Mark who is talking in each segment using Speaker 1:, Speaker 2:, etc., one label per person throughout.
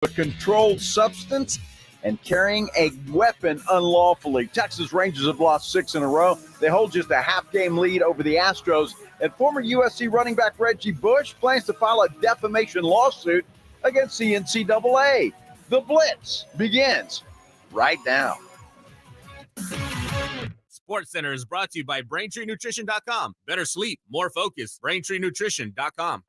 Speaker 1: a controlled substance and carrying a weapon unlawfully. Texas Rangers have lost 6 in a row. They hold just a half-game lead over the Astros. And former USC running back Reggie Bush plans to file a defamation lawsuit against the NCAA. The Blitz begins right now.
Speaker 2: SportsCenter is brought to you by BraintreeNutrition.com. Better sleep, more focus. BraintreeNutrition.com.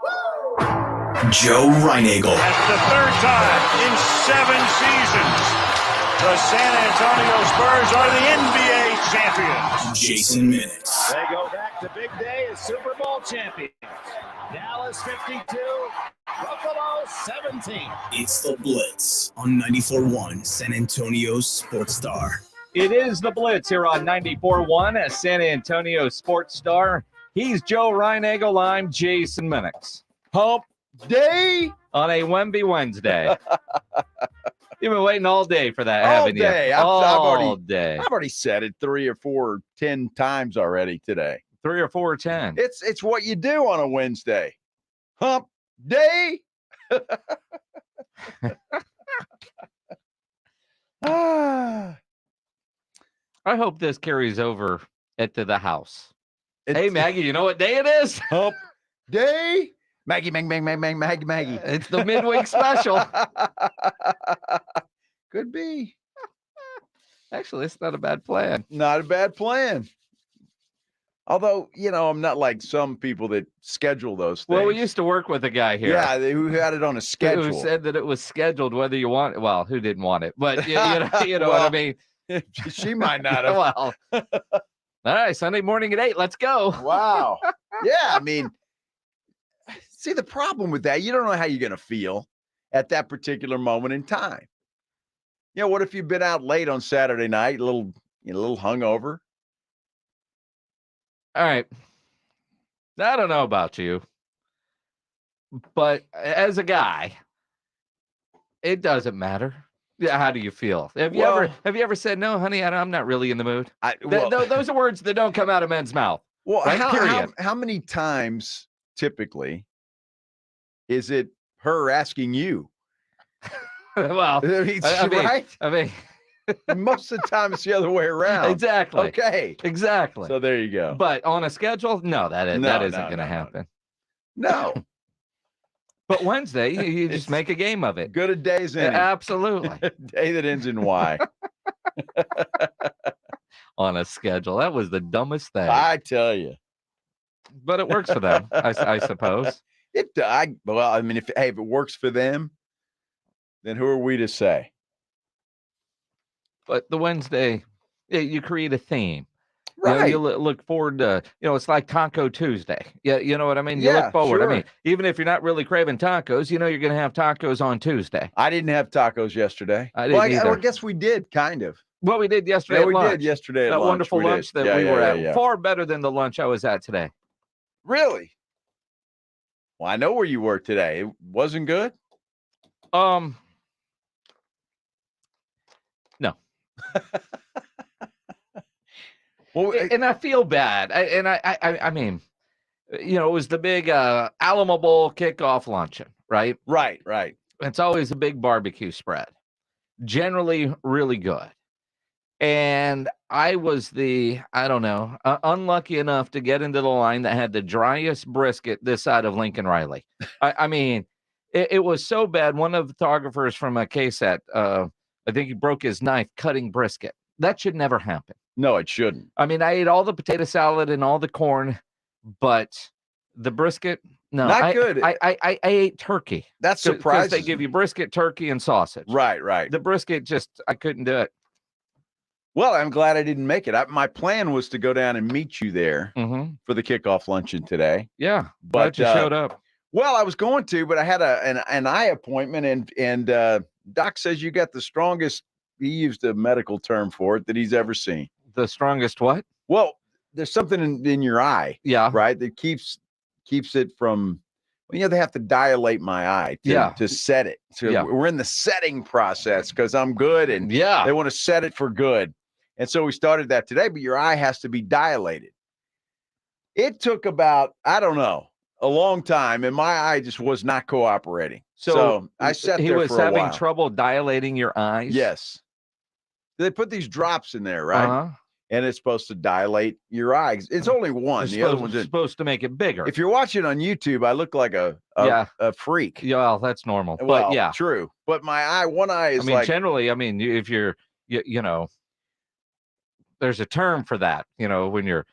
Speaker 3: Joe Reinagel.
Speaker 4: That's the third time in 7 seasons the San Antonio Spurs are the NBA champions.
Speaker 3: Jason Minix.
Speaker 5: They go back to big day as Super Bowl champions. Dallas 52, Buffalo 17.
Speaker 3: It's the Blitz on 94.1 San Antonio's Sports Star.
Speaker 6: It is the Blitz here on 94.1 at San Antonio Sports Star. He's Joe Reinagel. I'm Jason Minix.
Speaker 1: Hump day
Speaker 6: On a Wemby Wednesday. You've been waiting all day for that, haven't you?
Speaker 1: All
Speaker 6: day.
Speaker 1: I've already said it 3 or 4 or 10 times already today.
Speaker 6: 3 or 4 or 10.
Speaker 1: It's what you do on a Wednesday. Hump day.
Speaker 6: I hope this carries over into the house. Hey, Maggie, you know what day it is?
Speaker 1: Hump day. Maggie.
Speaker 6: It's the midweek special.
Speaker 1: Could be.
Speaker 6: Actually, it's not a bad plan.
Speaker 1: Not a bad plan. Although, I'm not like some people that schedule those things.
Speaker 6: Well, we used to work with a guy here.
Speaker 1: Yeah, who had it on a schedule.
Speaker 6: Who said that it was scheduled whether you want it. Well, who didn't want it? But you know
Speaker 1: Well,
Speaker 6: what I mean?
Speaker 1: She might not have.
Speaker 6: Well, all right, Sunday morning at 8. Let's go.
Speaker 1: Wow. Yeah, I mean, see, the problem with that, you don't know how you're going to feel at that particular moment in time. What if you've been out late on Saturday night, a little hungover?
Speaker 6: All right. I don't know about you, but as a guy, it doesn't matter. Yeah, how do you feel? Have you ever said, no, honey, I'm not really in the mood? Those are words that don't come out of men's mouth.
Speaker 1: Well,
Speaker 6: right?
Speaker 1: how many times typically is it her asking you?
Speaker 6: Well,
Speaker 1: right?
Speaker 6: I mean,
Speaker 1: most of the time it's the other way around.
Speaker 6: Exactly.
Speaker 1: Okay.
Speaker 6: Exactly.
Speaker 1: So there you go.
Speaker 6: But on a schedule, no, that isn't going to happen.
Speaker 1: No.
Speaker 6: But Wednesday, you just make a game of it.
Speaker 1: Good a day as any.
Speaker 6: Absolutely.
Speaker 1: Day that ends in Y.
Speaker 6: On a schedule. That was the dumbest thing.
Speaker 1: I tell you.
Speaker 6: But it works for them, I suppose.
Speaker 1: If it works for them, then who are we to say?
Speaker 6: But the Wednesday, you create a theme.
Speaker 1: Right.
Speaker 6: You look forward to, it's like Taco Tuesday. Yeah, you know what I mean? You
Speaker 1: Yeah,
Speaker 6: look forward.
Speaker 1: sure.
Speaker 6: I mean, even if you're not really craving tacos, you're going to have tacos on Tuesday.
Speaker 1: I didn't have tacos yesterday.
Speaker 6: I didn't either.
Speaker 1: I guess we did, kind of.
Speaker 6: What we did yesterday at lunch.
Speaker 1: Did yesterday at
Speaker 6: that
Speaker 1: lunch.
Speaker 6: wonderful lunch that we were at.
Speaker 1: Yeah.
Speaker 6: Far better than the lunch I was at today.
Speaker 1: Really? Well, I know where you were today. It wasn't good?
Speaker 6: No.
Speaker 1: Well,
Speaker 6: and I feel bad. I mean, it was the big Alamo Bowl kickoff luncheon, right?
Speaker 1: Right.
Speaker 6: It's always a big barbecue spread. Generally really good. And I was unlucky enough to get into the line that had the driest brisket this side of Lincoln Riley. I mean, it was so bad. One of the photographers from a KSAT, I think he broke his knife cutting brisket. That should never happen.
Speaker 1: No, it shouldn't.
Speaker 6: I mean, I ate all the potato salad and all the corn, but the brisket, no.
Speaker 1: Not good.
Speaker 6: I ate turkey.
Speaker 1: That's surprising.
Speaker 6: They give you brisket, turkey, and sausage.
Speaker 1: Right.
Speaker 6: The brisket, I couldn't do it.
Speaker 1: Well, I'm glad I didn't make it. My plan was to go down and meet you there for the kickoff luncheon today.
Speaker 6: Yeah,
Speaker 1: but
Speaker 6: glad you showed up.
Speaker 1: Well, I was going to, but I had an eye appointment, and Doc says you got the strongest. He used a medical term for it that he's ever seen.
Speaker 6: The strongest what?
Speaker 1: Well, there's something in your eye.
Speaker 6: Yeah.
Speaker 1: Right. That keeps it from. They have to dilate my eye to set it. So we're in the setting process because I'm good, and they want to set it for good. And so we started that today, but your eye has to be dilated. It took about, I don't know, a long time, and my eye just was not cooperating. So I sat
Speaker 6: he
Speaker 1: there
Speaker 6: was
Speaker 1: for a
Speaker 6: having
Speaker 1: while.
Speaker 6: trouble dilating your eyes.
Speaker 1: Yes. They put these drops in there, right?
Speaker 6: Uh-huh.
Speaker 1: And it's supposed to dilate your eyes. It's only one.
Speaker 6: It's
Speaker 1: The other one's
Speaker 6: supposed to make it bigger.
Speaker 1: If you're watching on YouTube, I look like a freak.
Speaker 6: Yeah, well, that's normal.
Speaker 1: Well,
Speaker 6: But yeah,
Speaker 1: true. But one eye is
Speaker 6: generally, if you're, there's a term for that. When you're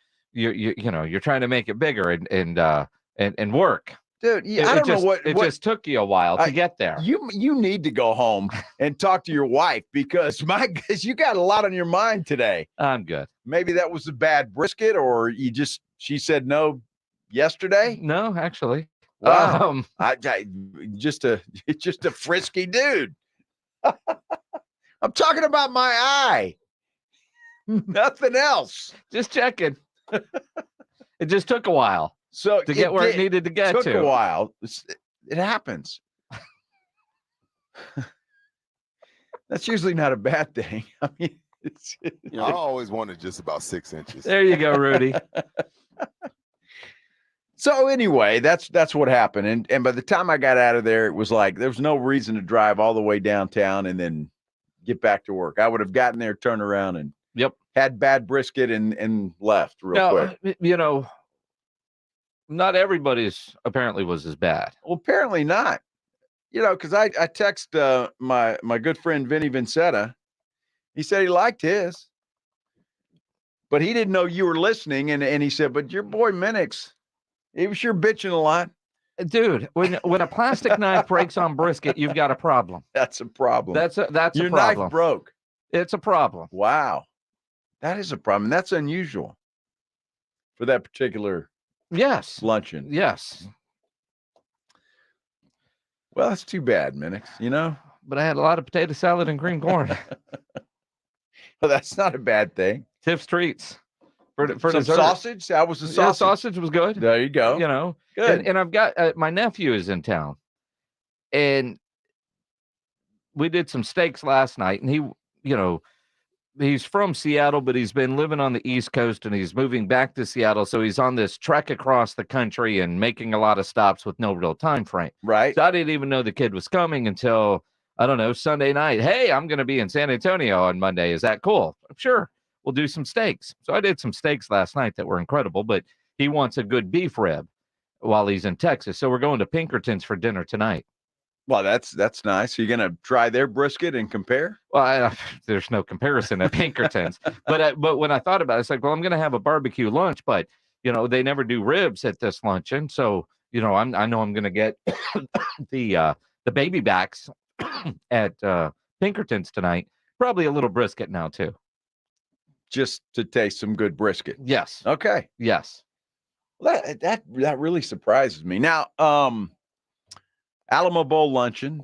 Speaker 6: trying to make it bigger and work.
Speaker 1: Dude, I don't know what
Speaker 6: it just took you a while to get there.
Speaker 1: You need to go home and talk to your wife because you got a lot on your mind today.
Speaker 6: I'm good.
Speaker 1: Maybe that was a bad brisket, or she said no yesterday.
Speaker 6: No, actually.
Speaker 1: Wow. Just a frisky dude. I'm talking about my eye. Nothing else.
Speaker 6: Just checking. It just took a while.
Speaker 1: So
Speaker 6: to get where it needed to get to.
Speaker 1: It took a while. It happens. That's usually not a bad thing. I mean,
Speaker 7: I always wanted just about 6 inches.
Speaker 6: There you go, Rudy.
Speaker 1: So anyway, that's what happened. And by the time I got out of there, it was like there was no reason to drive all the way downtown and then get back to work. I would have gotten there, turned around, and had bad brisket and left real quick.
Speaker 6: Not everybody's apparently was as bad.
Speaker 1: Well, apparently not. Because I text my good friend Vinny Vincetta. He said he liked his, but he didn't know you were listening. And he said, but your boy Minix, he was sure bitching a lot.
Speaker 6: Dude, when a plastic knife breaks on brisket, you've got a problem.
Speaker 1: That's a problem.
Speaker 6: That's a problem.
Speaker 1: Your knife broke.
Speaker 6: It's a problem.
Speaker 1: Wow. That is a problem. That's unusual for that particular luncheon.
Speaker 6: Yes.
Speaker 1: Well, that's too bad, Minix,
Speaker 6: But I had a lot of potato salad and green corn.
Speaker 1: Well, that's not a bad thing.
Speaker 6: Tiff's Treats. For
Speaker 1: some
Speaker 6: dessert.
Speaker 1: sausage? That was the sausage.
Speaker 6: Yeah, sausage was good.
Speaker 1: There you go. Good.
Speaker 6: And I've got my nephew is in town. And we did some steaks last night. And he, he's from Seattle, but he's been living on the East Coast and he's moving back to Seattle. So he's on this trek across the country and making a lot of stops with no real time frame.
Speaker 1: Right.
Speaker 6: So I didn't even know the kid was coming until, I don't know, Sunday night. Hey, I'm going to be in San Antonio on Monday. Is that cool? Sure. We'll do some steaks. So I did some steaks last night that were incredible, but he wants a good beef rib while he's in Texas. So we're going to Pinkerton's for dinner tonight.
Speaker 1: Well, that's nice. Are you going to try their brisket and compare?
Speaker 6: Well, there's no comparison at Pinkerton's. but when I thought about it, it's like, well, I'm going to have a barbecue lunch, but, they never do ribs at this luncheon. So, I know I'm going to get the baby backs at Pinkerton's tonight. Probably a little brisket now, too.
Speaker 1: Just to taste some good brisket.
Speaker 6: Yes.
Speaker 1: Okay.
Speaker 6: Yes.
Speaker 1: Well, that really surprises me. Now, Alamo Bowl luncheon.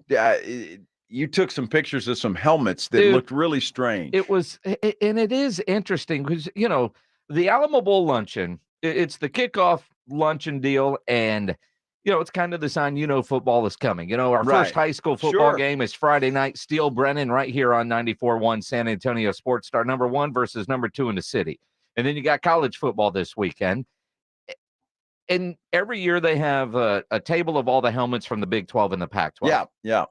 Speaker 1: You took some pictures of some helmets that looked really strange.
Speaker 6: It was, and it is interesting because the Alamo Bowl luncheon. It's the kickoff luncheon deal, and it's kind of the sign football is coming. Our first high school football game is Friday night. Steel Brennan right here on 94.1 San Antonio Sports Star, number 1 versus number 2 in the city. And then you got college football this weekend. And every year they have a table of all the helmets from the Big 12 and the Pac-12.
Speaker 1: Yeah.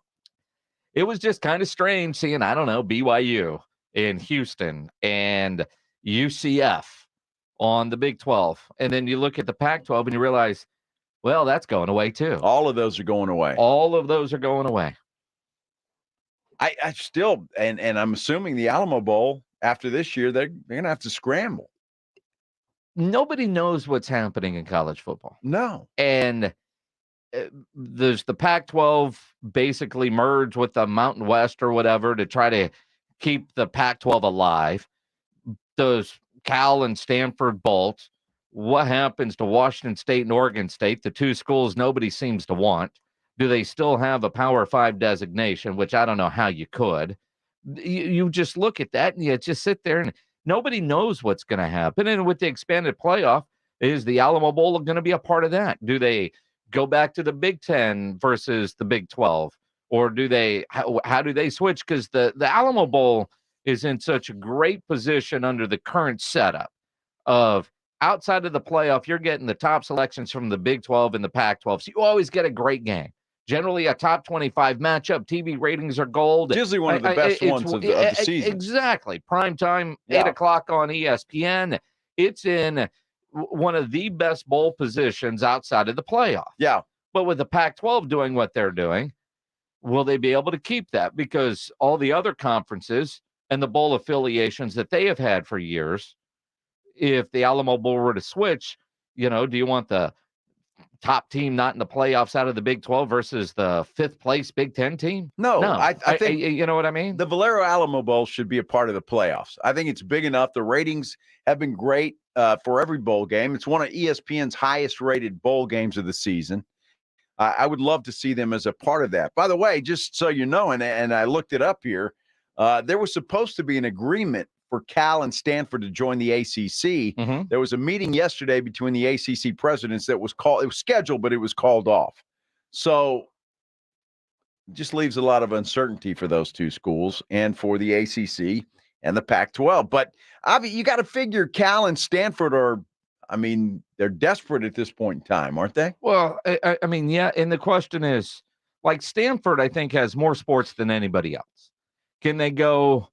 Speaker 6: It was just kind of strange seeing, I don't know, BYU in Houston and UCF on the Big 12. And then you look at the Pac-12 and you realize, well, that's going away too.
Speaker 1: All of those are going away.
Speaker 6: All of those are going away.
Speaker 1: I still, and I'm assuming the Alamo Bowl after this year, they're going to have to scramble.
Speaker 6: Nobody knows what's happening in college football.
Speaker 1: No.
Speaker 6: And there's the Pac-12 basically merged with the Mountain West or whatever to try to keep the Pac-12 alive. Those Cal and Stanford bolt. What happens to Washington State and Oregon State, the two schools nobody seems to want? Do they still have a Power 5 designation, which I don't know how you could? You just look at that and you just sit there and nobody knows what's going to happen. And with the expanded playoff, is the Alamo Bowl going to be a part of that? Do they go back to the Big 10 versus the Big 12? Or do they, how do they switch? Because the Alamo Bowl is in such a great position under the current setup of outside of the playoff, you're getting the top selections from the Big 12 and the Pac-12. So you always get a great game. Generally, a top 25 matchup. TV ratings are gold.
Speaker 1: It's usually one of the best ones of the season.
Speaker 6: Exactly. Prime time, 8 o'clock on ESPN. It's in one of the best bowl positions outside of the playoff.
Speaker 1: Yeah.
Speaker 6: But with the Pac-12 doing what they're doing, will they be able to keep that? Because all the other conferences and the bowl affiliations that they have had for years, if the Alamo Bowl were to switch, do you want the top team not in the playoffs out of the Big 12 versus the 5th place Big 10 team?
Speaker 1: No. I think
Speaker 6: you know what I mean?
Speaker 1: The Valero Alamo Bowl should be a part of the playoffs. I think it's big enough. The ratings have been great for every bowl game. It's one of ESPN's highest rated bowl games of the season. I would love to see them as a part of that. By the way, just so you know, and I looked it up here, there was supposed to be an agreement for Cal and Stanford to join the ACC.
Speaker 6: Mm-hmm.
Speaker 1: There was a meeting yesterday between the ACC presidents that was called. It was scheduled, but it was called off. So it just leaves a lot of uncertainty for those two schools and for the ACC and the Pac-12. But you got to figure Cal and Stanford they're desperate at this point in time, aren't they?
Speaker 6: Well, I mean, yeah. And the question is, like, Stanford, I think, has more sports than anybody else. Can they go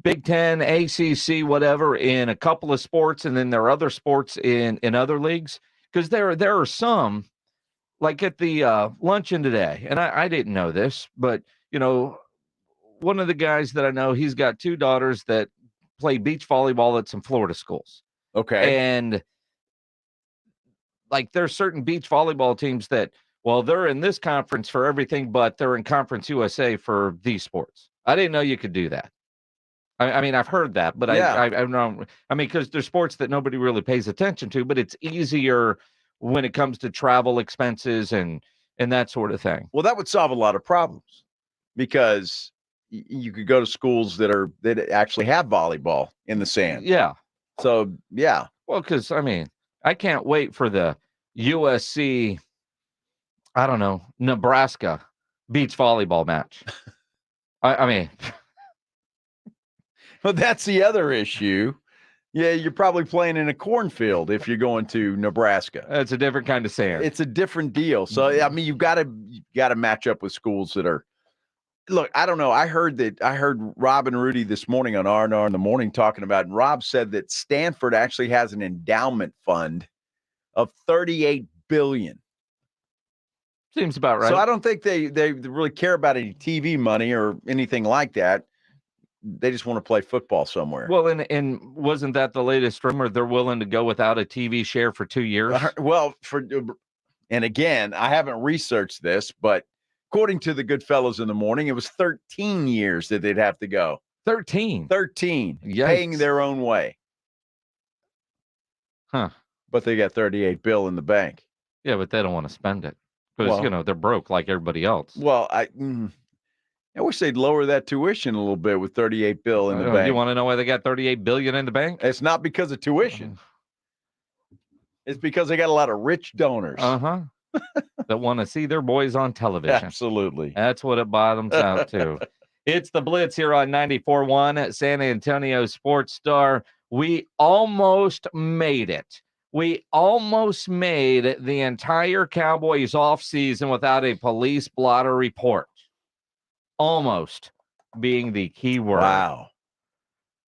Speaker 6: Big Ten, ACC, whatever, in a couple of sports, and then there are other sports in other leagues? Because there are some, like at the luncheon today, and I didn't know this, but, one of the guys that I know, he's got 2 daughters that play beach volleyball at some Florida schools.
Speaker 1: Okay.
Speaker 6: And, like, there's certain beach volleyball teams that, well, they're in this conference for everything, but they're in Conference USA for these sports. I didn't know you could do that. I mean, I've heard that, but
Speaker 1: yeah.
Speaker 6: I don't know. I mean, because there's sports that nobody really pays attention to, but it's easier when it comes to travel expenses and that sort of thing.
Speaker 1: Well, that would solve a lot of problems because you could go to schools that actually have volleyball in the sand.
Speaker 6: Yeah.
Speaker 1: So, yeah.
Speaker 6: Well, because, I mean, I can't wait for the USC, I don't know, Nebraska beach volleyball match. I mean.
Speaker 1: Well, that's the other issue. Yeah, you're probably playing in a cornfield if you're going to Nebraska.
Speaker 6: It's a different kind of sand.
Speaker 1: It's a different deal. So, I mean, you've got to match up with schools that are. Look, I don't know. I heard Rob and Rudy this morning on R&R in the morning talking about, and Rob said that Stanford actually has an endowment fund of $38 billion.
Speaker 6: Seems about right.
Speaker 1: So I don't think they really care about any TV money or anything like that. They just want to play football somewhere.
Speaker 6: Well, and wasn't that the latest rumor? They're willing to go without a TV share for 2 years.
Speaker 1: Well, and again, I haven't researched this, but according to the good fellows in the morning, it was 13 years that they'd have to go.
Speaker 6: 13. Yikes.
Speaker 1: Paying their own way.
Speaker 6: Huh.
Speaker 1: But they got $38 billion in the bank.
Speaker 6: Yeah, but they don't want to spend it because, they're broke like everybody else.
Speaker 1: Well, I wish they'd lower that tuition a little bit with $38 billion in the bank.
Speaker 6: You want to know why they got $38 billion in the bank?
Speaker 1: It's not because of tuition. It's because they got a lot of rich donors.
Speaker 6: Uh-huh. That want to see their boys on television.
Speaker 1: Absolutely.
Speaker 6: That's what it bottoms out to. It's the Blitz here on 94.1 San Antonio Sports Star. We almost made it. We almost made the entire Cowboys offseason without a police blotter report. Almost being the key word.
Speaker 1: Wow.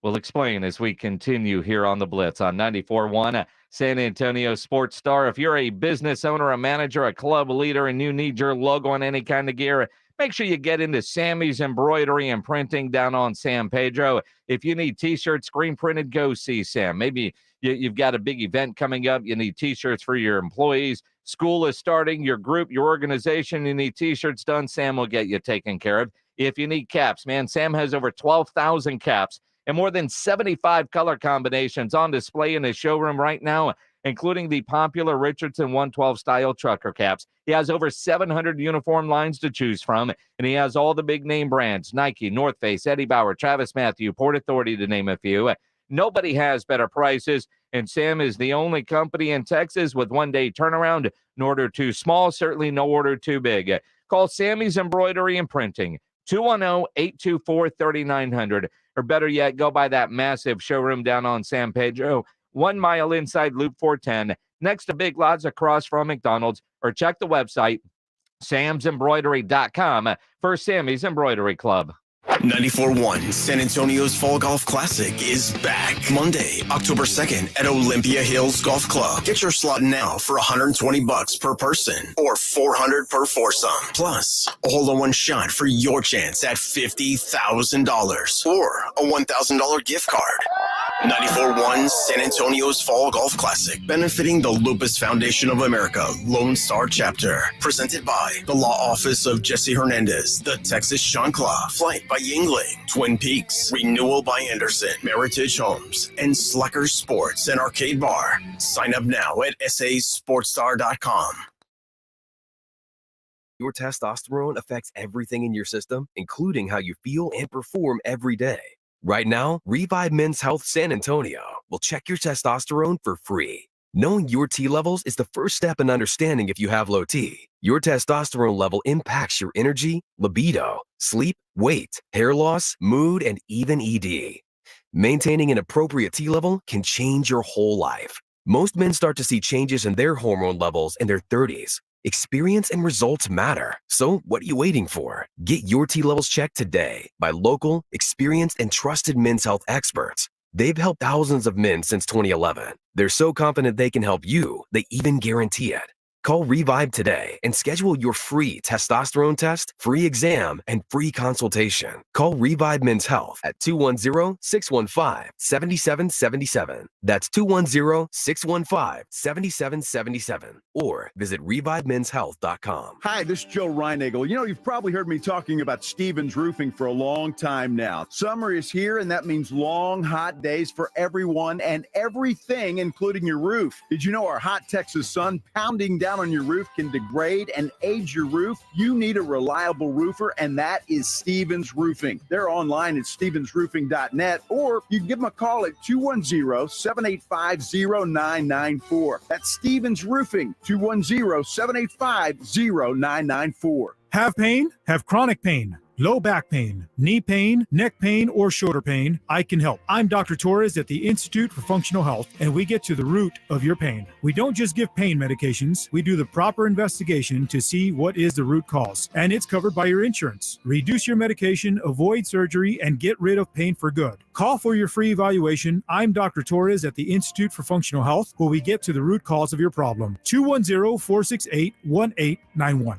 Speaker 6: We'll explain as we continue here on the Blitz on 94.1 San Antonio Sports Star. If you're a business owner, a manager, a club leader, and you need your logo on any kind of gear, make sure you get into Sammy's Embroidery and Printing down on San Pedro. If you need T-shirts, screen printed, go see Sam. Maybe you've got a big event coming up. You need T-shirts for your employees. School is starting, your group, your organization. You need T-shirts done. Sam will get you taken care of. If you need caps, man, Sam has over 12,000 caps and more than 75 color combinations on display in his showroom right now, including the popular Richardson 112 style trucker caps. He has over 700 uniform lines to choose from, and he has all the big name brands: Nike, North Face, Eddie Bauer, Travis Matthew, Port Authority, to name a few. Nobody has better prices, and Sam is the only company in Texas with one-day turnaround. No order too small, certainly no order too big. Call Sammy's Embroidery and Printing, 210-824-3900. Or better yet, go by that massive showroom down on San Pedro, 1 mile inside Loop 410, next to Big Lots across from McDonald's, or check the website, samsembroidery.com, for Sammy's Embroidery Club.
Speaker 3: 94.1 San Antonio's Fall Golf Classic is back Monday, October 2nd at Olympia Hills Golf Club. Get your slot now for $120 per person or $400 per foursome. Plus, a hole-in-one shot for your chance at $50,000 or a $1,000 gift card. 94.1 San Antonio's Fall Golf Classic, benefiting the Lupus Foundation of America Lone Star Chapter. Presented by the Law Office of Jesse Hernandez, the Texas Chancla, Flight by Yingling, Twin Peaks, Renewal by Anderson, Meritage Homes, and Slacker Sports and Arcade Bar. Sign up now at sasportstar.com.
Speaker 8: Your testosterone affects everything in your system, including how you feel and perform every day. Right now, Revive Men's Health San Antonio will check your testosterone for free. Knowing your T levels is the first step in understanding if you have low T. Your testosterone level impacts your energy, libido, sleep, weight, hair loss, mood, and even ED. Maintaining an appropriate T level can change your whole life. Most men start to see changes in their hormone levels in their 30s. Experience and results matter. So what are you waiting for? Get your T levels checked today by local, experienced, and trusted men's health experts. They've helped thousands of men since 2011. They're so confident they can help you, they even guarantee it. Call Revive today and schedule your free testosterone test, free exam, and free consultation. Call Revive Men's Health at 210-615-7777. That's 210-615-7777. Or visit revivemenshealth.com.
Speaker 1: Hi, this is Joe Reinagel. You know, you've probably heard me talking about Stevens Roofing for a long time now. Summer is here, and that means long, hot days for everyone and everything, including your roof. Did you know our hot Texas sun pounding down on your roof can degrade and age your roof? You need a reliable roofer, and that is Stevens Roofing. They're online at stevensroofing.net, or you can give them a call at 210-785-0994. That's Stevens Roofing, 210-785-0994.
Speaker 9: Have pain? Have chronic pain, low back pain, knee pain, neck pain, or shoulder pain? I can help. I'm Dr. Torres at the Institute for Functional Health, and we get to the root of your pain. We don't just give pain medications. We do the proper investigation to see what is the root cause, and it's covered by your insurance. Reduce your medication, avoid surgery, and get rid of pain for good. Call for your free evaluation. I'm Dr. Torres at the Institute for Functional Health, where we get to the root cause of your problem. 210-468-1891.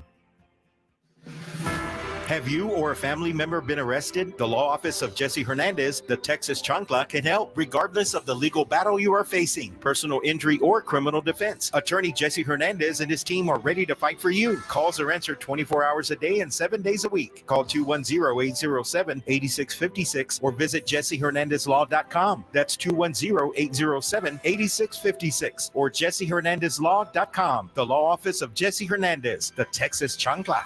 Speaker 10: Have you or a family member been arrested? The Law Office of Jesse Hernandez, the Texas Chancla, can help regardless of the legal battle you are facing, personal injury or criminal defense. Attorney Jesse Hernandez and his team are ready to fight for you. Calls are answered 24 hours a day and 7 days a week. Call 210-807-8656 or visit jessehernandezlaw.com. That's 210-807-8656 or jessehernandezlaw.com. The Law Office of Jesse Hernandez, the Texas Chancla.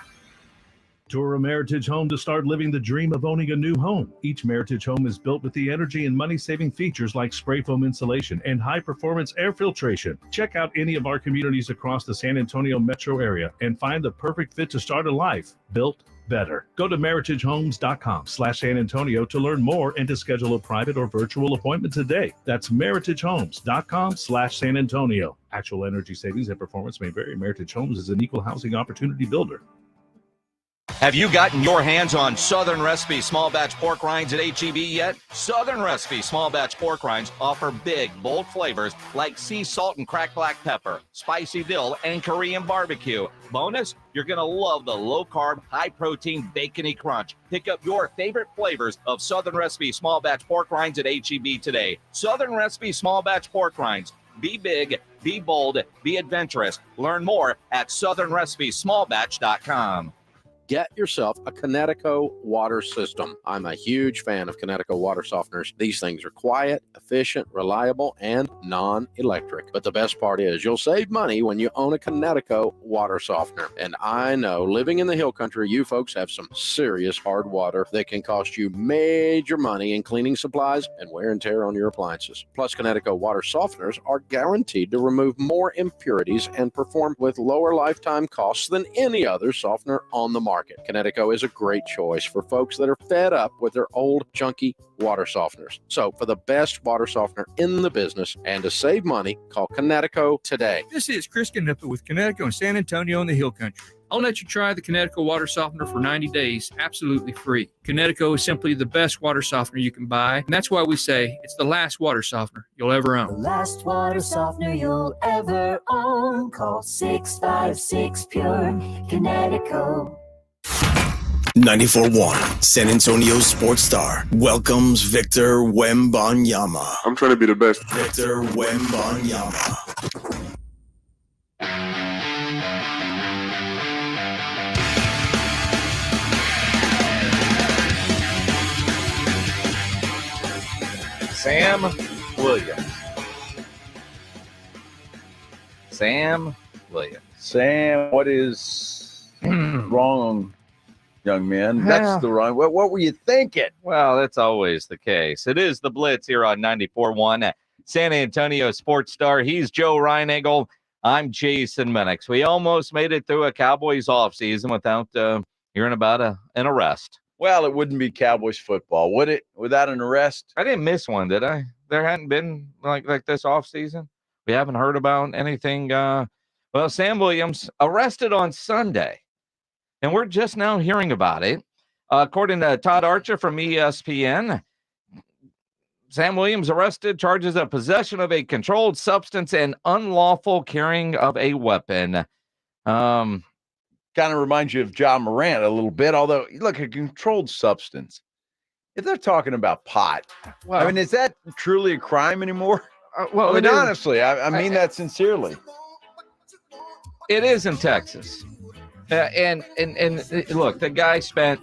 Speaker 11: Tour a Meritage home to start living the dream of owning a new home. Each Meritage home is built with the energy and money-saving features like spray foam insulation and high-performance air filtration. Check out any of our communities across the San Antonio metro area and find the perfect fit to start a life built better. Go to meritagehomes.com/San Antonio to learn more and to schedule a private or virtual appointment today. That's meritagehomes.com/San Antonio. Actual energy savings and performance may vary. Meritage Homes is an equal housing opportunity builder.
Speaker 12: Have you gotten your hands on Southern Recipe small batch pork rinds at HEB yet? Southern Recipe small batch pork rinds offer big, bold flavors like sea salt and cracked black pepper, spicy dill, and Korean barbecue. Bonus, you're going to love the low-carb, high-protein, bacony crunch. Pick up your favorite flavors of Southern Recipe small batch pork rinds at HEB today. Southern Recipe small batch pork rinds. Be big, be bold, be adventurous. Learn more at southernrecipesmallbatch.com.
Speaker 13: Get yourself a Kinetico water system. I'm a huge fan of Kinetico water softeners. These things are quiet, efficient, reliable, and non-electric. But the best part is you'll save money when you own a Kinetico water softener. And I know, living in the hill country, you folks have some serious hard water that can cost you major money in cleaning supplies and wear and tear on your appliances. Plus, Kinetico water softeners are guaranteed to remove more impurities and perform with lower lifetime costs than any other softener on the market. market. Connecticut is a great choice for folks that are fed up with their old, junky water softeners. So for the best water softener in the business and to save money, call Connecticut today.
Speaker 14: This is Chris Knipper with Connecticut and San Antonio in the Hill Country. I'll let you try the Connecticut water softener for 90 days, absolutely free. Connecticut is simply the best water softener you can buy, and that's why we say it's the last water softener you'll ever own.
Speaker 15: The last water softener you'll ever own. Call 656-PURE, Connecticut.
Speaker 3: 94.1 San Antonio Sports Star welcomes Victor Wembanyama.
Speaker 16: I'm trying to be the best.
Speaker 3: Victor Wembanyama.
Speaker 1: Sam Williams. Sam Williams. Sam, what is wrong, young man? That's the wrong. What were you thinking?
Speaker 6: Well, that's always the case. It is the Blitz here on 94.1 San Antonio Sports Star. He's Joe Reinagel. I'm Jason Minix. We almost made it through a Cowboys offseason without hearing about an arrest.
Speaker 1: Well, it wouldn't be Cowboys football, would it? Without an arrest?
Speaker 6: I didn't miss one, did I? There hadn't been like this offseason. We haven't heard about anything. Well, Sam Williams arrested on Sunday, and we're just now hearing about it. According to Todd Archer from ESPN, Sam Williams arrested, charges of possession of a controlled substance and unlawful carrying of a weapon.
Speaker 1: Kind of reminds you of John Morant a little bit, although, look, a controlled substance. If they're talking about pot, well, I mean, is that truly a crime anymore?
Speaker 6: Well,
Speaker 1: I mean, honestly, I mean that sincerely.
Speaker 6: It is in Texas. And look, the guy spent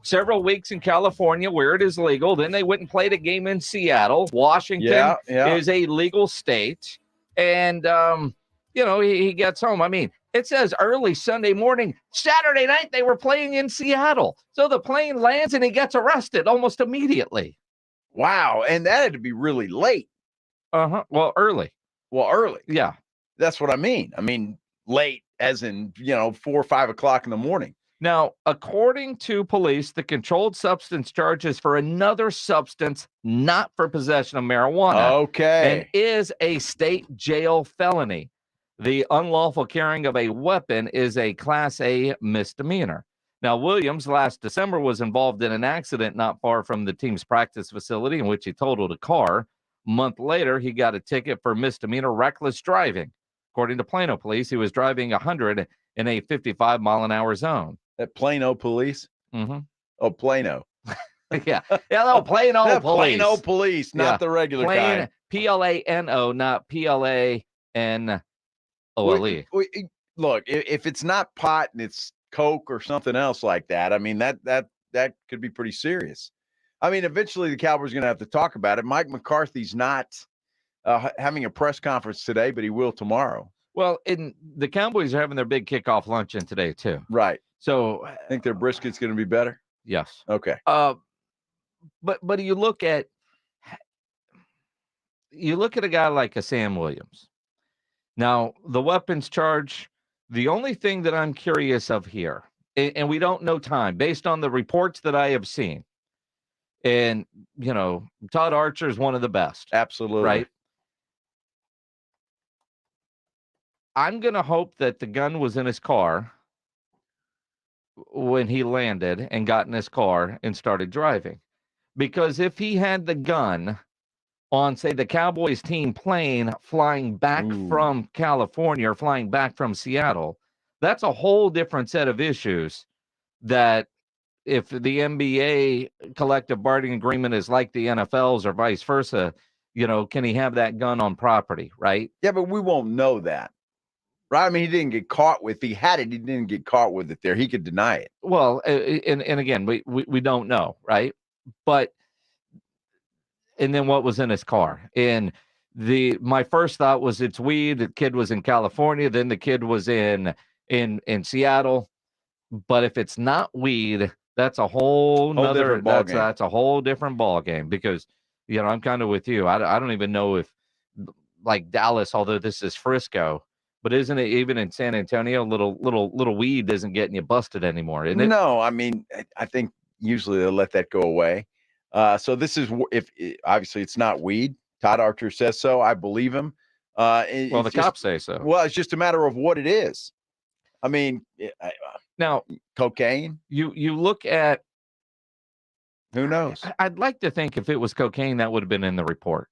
Speaker 6: several weeks in California where it is legal. Then they went and played a game in Seattle. Washington is a legal state. And, he gets home. I mean, it says early Sunday morning, Saturday night, they were playing in Seattle. So the plane lands and he gets arrested almost immediately.
Speaker 1: Wow. And that had to be really late.
Speaker 6: Uh-huh. Well, early. Yeah.
Speaker 1: That's what I mean. I mean, late as in, 4 or 5 o'clock in the morning.
Speaker 6: Now, according to police, the controlled substance charges for another substance, not for possession of marijuana.
Speaker 1: Okay.
Speaker 6: And is a state jail felony. The unlawful carrying of a weapon is a Class A misdemeanor. Now, Williams last December was involved in an accident not far from the team's practice facility in which he totaled a car. A month later, he got a ticket for misdemeanor reckless driving. According to Plano police, he was driving 100 in a 55-mile-an-hour zone.
Speaker 1: At Plano police?
Speaker 6: Mm-hmm.
Speaker 1: Oh, Plano.
Speaker 6: Yeah, no, Plano police.
Speaker 1: Plano police, not the regular kind.
Speaker 6: Plano, not Plane. OLE.
Speaker 1: Look, if it's not pot and it's Coke or something else like that, I mean, that could be pretty serious. I mean, eventually the Cowboys are going to have to talk about it. Mike McCarthy's not having a press conference today, but he will tomorrow.
Speaker 6: Well, the Cowboys are having their big kickoff luncheon today, too.
Speaker 1: Right.
Speaker 6: So
Speaker 1: I think their brisket's going to be better?
Speaker 6: Yes.
Speaker 1: Okay.
Speaker 6: But you look at a guy like a Sam Williams. Now, the weapons charge, the only thing that I'm curious of here, and we don't know time, based on the reports that I have seen, and, Todd Archer is one of the best.
Speaker 1: Absolutely.
Speaker 6: Right? I'm going to hope that the gun was in his car when he landed and got in his car and started driving. Because if he had the gun on, say, the Cowboys team plane flying back from California or flying back from Seattle, that's a whole different set of issues that if the NBA collective bargaining agreement is like the NFL's or vice versa, can he have that gun on property, right?
Speaker 1: Yeah, but we won't know that, right? I mean, he didn't get caught with, he had it, he didn't get caught with it there. He could deny it.
Speaker 6: Well, and again, we don't know, right? But and then what was in his car? And my first thought was it's weed. The kid was in California. Then the kid was in Seattle. But if it's not weed, that's a whole nother that's a whole different ball game because I'm kind of with you. I don't even know if like Dallas, although this is Frisco, But isn't it even in San Antonio, little weed isn't getting you busted anymore, isn't it?
Speaker 1: No, I mean, I think usually they'll let that go away. So this is obviously it's not weed. Todd Archer says so. I believe him.
Speaker 6: Well, the cops say so.
Speaker 1: Well, it's just a matter of what it is. I mean,
Speaker 6: now
Speaker 1: cocaine.
Speaker 6: You look at.
Speaker 1: Who knows?
Speaker 6: I'd like to think if it was cocaine, that would have been in the report.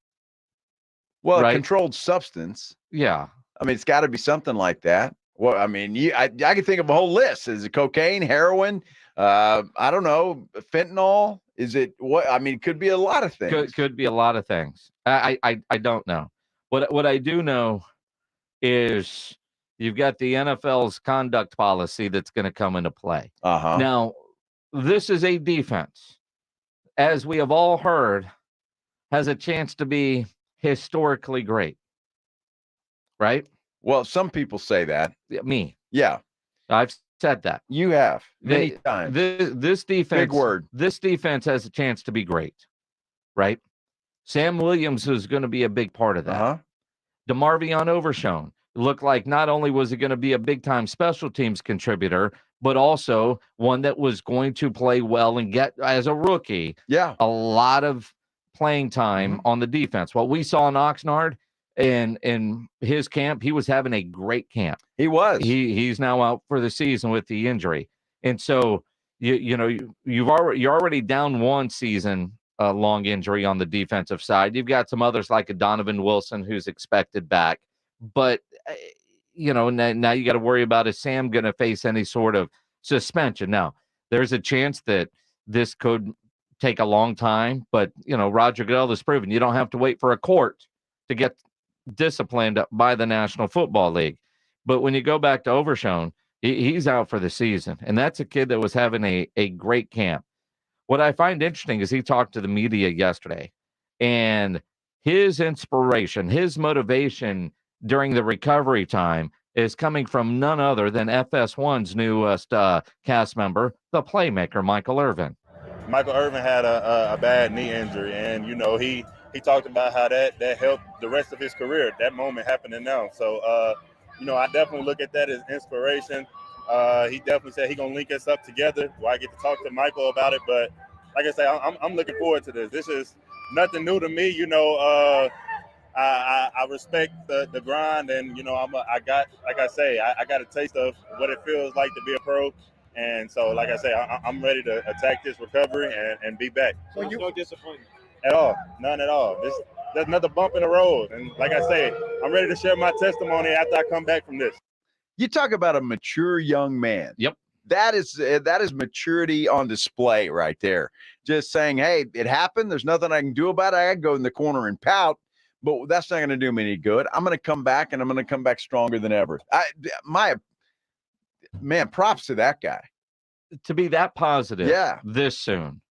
Speaker 1: Well,
Speaker 6: right?
Speaker 1: A controlled substance.
Speaker 6: Yeah.
Speaker 1: I mean, it's got to be something like that. Well, I mean, I can think of a whole list. Is it cocaine, heroin? I don't know, fentanyl? Is it what? I mean, it could be a lot of things.
Speaker 6: Could be a lot of things. I don't know. What I do know is you've got the NFL's conduct policy that's going to come into play.
Speaker 1: Uh-huh.
Speaker 6: Now, this is a defense, as we have all heard, has a chance to be historically great. Right?
Speaker 1: Well, some people say that.
Speaker 6: Me.
Speaker 1: Yeah.
Speaker 6: I've said that.
Speaker 1: You have many times.
Speaker 6: This defense,
Speaker 1: big word.
Speaker 6: This defense has a chance to be great, right? Sam Williams is going to be a big part of that.
Speaker 1: Uh-huh.
Speaker 6: DeMarvion Overshown looked like not only was he going to be a big-time special teams contributor, but also one that was going to play well and get, as a rookie, a lot of playing time on the defense. What we saw in Oxnard in his camp, he was having a great camp.
Speaker 1: He was.
Speaker 6: He's now out for the season with the injury, and so you're already down one season long injury on the defensive side. You've got some others like a Donovan Wilson who's expected back, but now you got to worry about, is Sam going to face any sort of suspension? Now there's a chance that this could take a long time, but Roger Goodell has proven you don't have to wait for a court to get disciplined by the National Football League. But when you go back to Overshown, he's out for the season, and that's a kid that was having a great camp. What I find interesting is he talked to the media yesterday, and his inspiration, his motivation during the recovery time is coming from none other than FS1's newest cast member, the playmaker, Michael Irvin.
Speaker 16: Michael Irvin had a bad knee injury, and he talked about how that helped the rest of his career. That moment happening now, so I definitely look at that as inspiration. He definitely said he's gonna link us up together. Well, I get to talk to Michael about it, but like I say, I'm looking forward to this. This is nothing new to me. I respect the grind, and I got a taste of what it feels like to be a pro. And so, like I say, I'm ready to attack this recovery and be back.
Speaker 17: So no disappointment
Speaker 16: at all, none at all. There's another bump in the road, and like I say, I'm ready to share my testimony after I come back from this.
Speaker 1: You talk about a mature young man.
Speaker 6: Yep.
Speaker 1: That is maturity on display right there. Just saying, hey, it happened. There's nothing I can do about it. I can go in the corner and pout, but that's not going to do me any good. I'm going to come back, and I'm going to come back stronger than ever. Props to that guy.
Speaker 6: To be that positive this soon,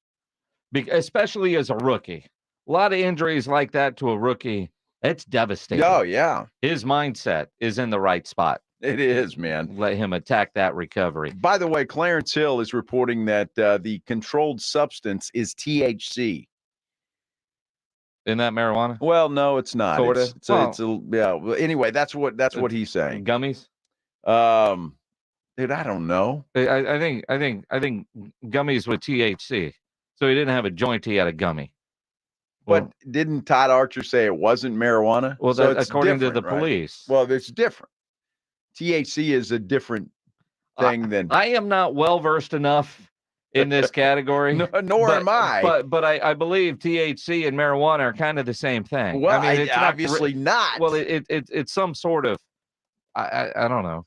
Speaker 6: especially as a rookie. A lot of injuries like that to a rookie, it's devastating.
Speaker 1: Oh, yeah.
Speaker 6: His mindset is in the right spot.
Speaker 1: It is, man.
Speaker 6: Let him attack that recovery.
Speaker 1: By the way, Clarence Hill is reporting that the controlled substance is THC.
Speaker 6: Isn't that marijuana?
Speaker 1: Well, no, it's not.
Speaker 6: Sort
Speaker 1: of. Anyway, that's what he's saying.
Speaker 6: Gummies?
Speaker 1: Dude, I don't know.
Speaker 6: I think gummies with THC. So he didn't have a joint, he had a gummy.
Speaker 1: But didn't Todd Archer say it wasn't marijuana?
Speaker 6: Well,
Speaker 1: so
Speaker 6: according to the police.
Speaker 1: Well, it's different. THC is a different thing than.
Speaker 6: I am not well versed enough in this category.
Speaker 1: Nor am I.
Speaker 6: But I believe THC and marijuana are kind of the same thing.
Speaker 1: Well,
Speaker 6: I mean, it's
Speaker 1: obviously not.
Speaker 6: Well, it's some sort of. I don't know.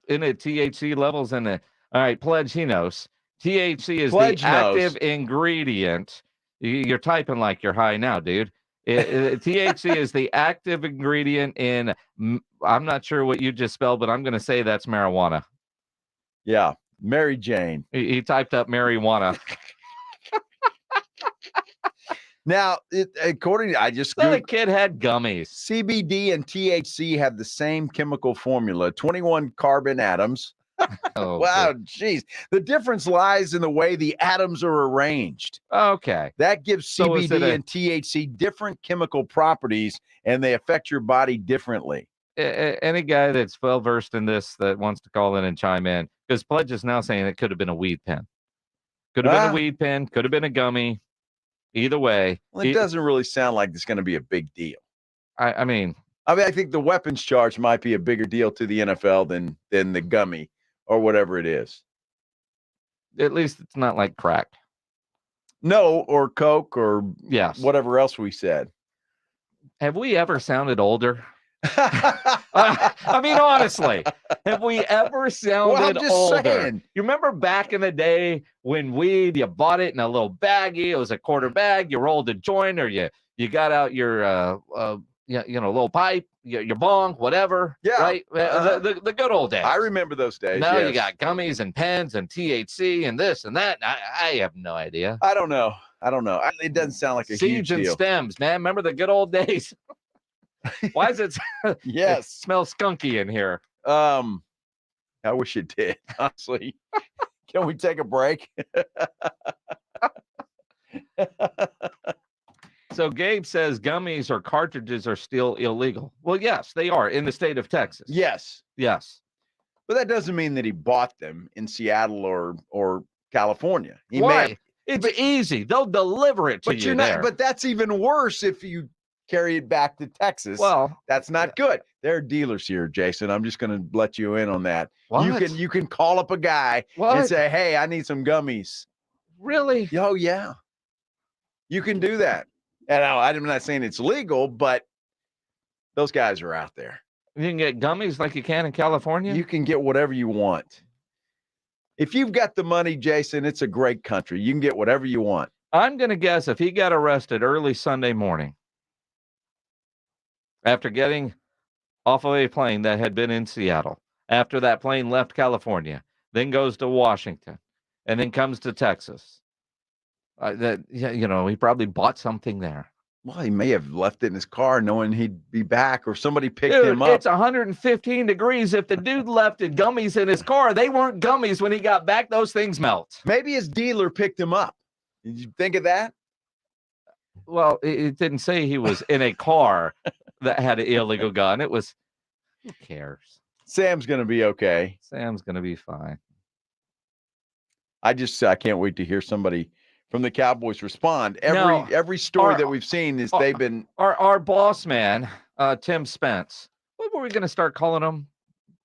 Speaker 6: In it, THC levels in it. All right, Pledge, he knows. THC is the active ingredient. You're typing like you're high now, dude. THC is the active ingredient in, I'm not sure what you just spelled, but I'm going to say that's marijuana.
Speaker 1: Yeah, Mary Jane.
Speaker 6: He typed up marijuana.
Speaker 1: Now, according to,
Speaker 6: the kid had gummies.
Speaker 1: CBD and THC have the same chemical formula, 21 carbon atoms.
Speaker 6: Oh,
Speaker 1: Wow, jeez. The difference lies in the way the atoms are arranged.
Speaker 6: Okay.
Speaker 1: That gives
Speaker 6: So is it
Speaker 1: CBD and THC different chemical properties, and they affect your body differently.
Speaker 6: Any guy that's well versed in this that wants to call in and chime in, because Pledge is now saying it could have been a weed pen. Could have been a weed pen, could have been a gummy. Either way.
Speaker 1: Well, it doesn't really sound like it's going to be a big deal.
Speaker 6: I mean,
Speaker 1: I think the weapons charge might be a bigger deal to the NFL than the gummy or whatever it is.
Speaker 6: At least it's not like crack.
Speaker 1: No, or coke or
Speaker 6: yes,
Speaker 1: whatever else we said.
Speaker 6: Have we ever sounded older? I mean, honestly, have we ever sounded older?
Speaker 1: Saying.
Speaker 6: You remember back in the day when weed, you bought it in a little baggie, it was a quarter bag, you rolled a joint, or you got out your little pipe, your bong, whatever.
Speaker 1: Yeah,
Speaker 6: right. The good old days.
Speaker 1: I remember those days.
Speaker 6: Now
Speaker 1: yes.
Speaker 6: you got gummies and pens and THC and this and that. I have no idea.
Speaker 1: I don't know. It doesn't sound like a
Speaker 6: Seeds
Speaker 1: huge
Speaker 6: and
Speaker 1: deal.
Speaker 6: stems, man. Remember the good old days? Why is it?
Speaker 1: Yes,
Speaker 6: it smells skunky in here.
Speaker 1: I wish it did. Honestly, can we take a break?
Speaker 6: So Gabe says gummies or cartridges are still illegal. Well, yes, they are in the state of Texas.
Speaker 1: Yes, but that doesn't mean that he bought them in Seattle or California.
Speaker 6: Why? It's easy. They'll deliver it to you there.
Speaker 1: But that's even worse if you carry it back to Texas.
Speaker 6: Well,
Speaker 1: that's not good. There are dealers here, Jason. I'm just going to let you in on that.
Speaker 6: What?
Speaker 1: You can call up a guy and say, "Hey, I need some gummies."
Speaker 6: Really?
Speaker 1: Oh yeah. You can do that. And I'm not saying it's legal, but those guys are out there.
Speaker 6: You can get gummies like you can in California?
Speaker 1: You can get whatever you want. If you've got the money, Jason, it's a great country. You can get whatever you want.
Speaker 6: I'm going to guess if he got arrested early Sunday morning after getting off of a plane that had been in Seattle, after that plane left California, then goes to Washington, and then comes to Texas, he probably bought something there.
Speaker 1: Well, he may have left it in his car knowing he'd be back, or somebody picked him up.
Speaker 6: It's 115 degrees. If the dude left gummies in his car, they weren't gummies when he got back. Those things melt.
Speaker 1: Maybe his dealer picked him up. Did you think of that?
Speaker 6: Well, it didn't say he was in a car that had an illegal gun. It was, who cares?
Speaker 1: Sam's going to be okay.
Speaker 6: Sam's going to be fine.
Speaker 1: I can't wait to hear somebody from the Cowboys respond. Every story that we've seen is they've been
Speaker 6: our boss man, Tim Spence. What were we going to start calling him?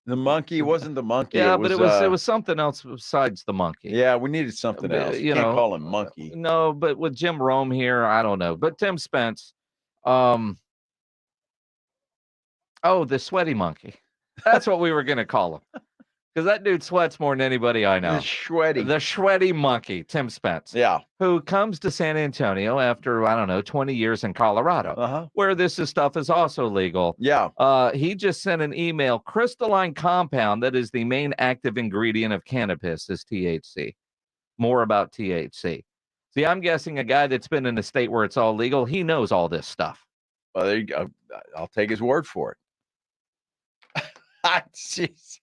Speaker 1: The monkey. It wasn't the monkey.
Speaker 6: Yeah, but it was something else besides the monkey.
Speaker 1: Yeah, we needed something else. You can't call him monkey.
Speaker 6: No, but with Jim Rome here, I don't know. But Tim Spence, the sweaty monkey. That's what we were going to call him. Because that dude sweats more than anybody I know. The sweaty monkey, Tim Spence.
Speaker 1: Yeah.
Speaker 6: Who comes to San Antonio after, 20 years in Colorado, where this stuff is also legal.
Speaker 1: Yeah.
Speaker 6: He just sent an email. Crystalline compound that is the main active ingredient of cannabis is THC. More about THC. See, I'm guessing a guy that's been in a state where it's all legal, he knows all this stuff.
Speaker 1: Well, there you go. I'll take his word for it. Jeez.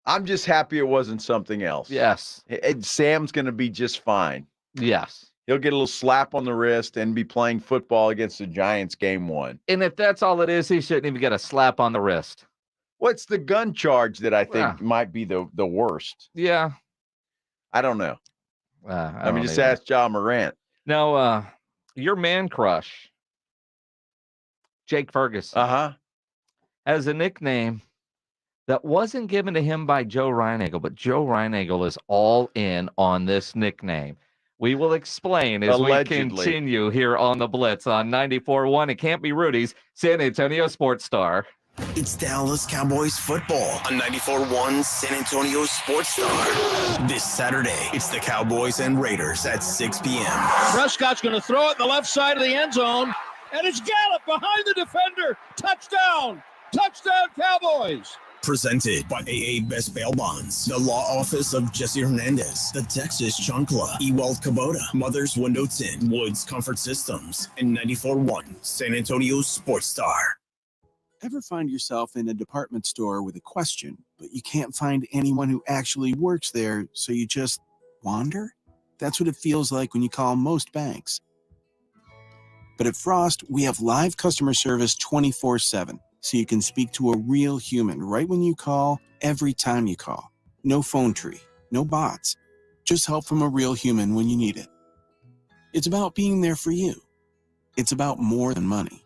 Speaker 1: I'm just happy it wasn't something else.
Speaker 6: Yes.
Speaker 1: Sam's going to be just fine.
Speaker 6: Yes.
Speaker 1: He'll get a little slap on the wrist and be playing football against the Giants game 1.
Speaker 6: And if that's all it is, he shouldn't even get a slap on the wrist.
Speaker 1: What's the gun charge that I think might be the worst?
Speaker 6: Yeah.
Speaker 1: I don't know. I mean, just ask John Morant.
Speaker 6: Now, your man crush, Jake Ferguson, has a nickname that wasn't given to him by Joe Reinagle, but Joe Reinagle is all in on this nickname. We will explain as we continue here on the Blitz on 94.1. It can't be Rudy's San Antonio Sports Star.
Speaker 3: It's Dallas Cowboys football on 94.1 San Antonio Sports Star. This Saturday, it's the Cowboys and Raiders at 6 p.m.
Speaker 5: Prescott's going to throw it in the left side of the end zone, and it's Gallup behind the defender. Touchdown! Touchdown, Cowboys!
Speaker 3: Presented by AA Best Bail Bonds, the law office of Jesse Hernandez, the Texas Chancla, Ewald Kubota, Mother's Window Tint, Woods Comfort Systems, and 94.1 San Antonio Sports Star.
Speaker 17: Ever find yourself in a department store with a question, but you can't find anyone who actually works there, so you just wander? That's what it feels like when you call most banks. But at Frost, we have live customer service 24/7, so you can speak to a real human right when you call, every time you call. No phone tree, no bots, just help from a real human when you need it. It's about being there for you. It's about more than money.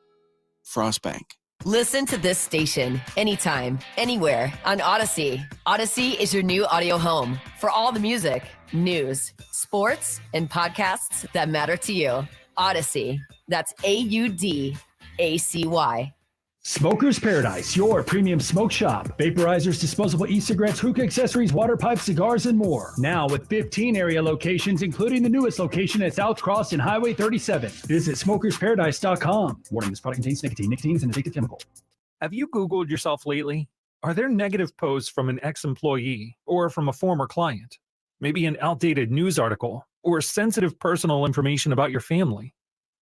Speaker 17: Frost Bank.
Speaker 18: Listen to this station anytime, anywhere on Odyssey. Odyssey is your new audio home for all the music, news, sports, and podcasts that matter to you. Odyssey. That's AUDACY.
Speaker 19: Smoker's Paradise, your premium smoke shop. Vaporizers, disposable e-cigarettes, hookah accessories, water pipes, cigars, and more. Now with 15 area locations, including the newest location at South Cross and Highway 37. Visit smokersparadise.com. Warning, this product contains nicotine. Nicotine is an addictive chemical.
Speaker 20: Have you Googled yourself lately? Are there negative posts from an ex-employee or from a former client? Maybe an outdated news article or sensitive personal information about your family?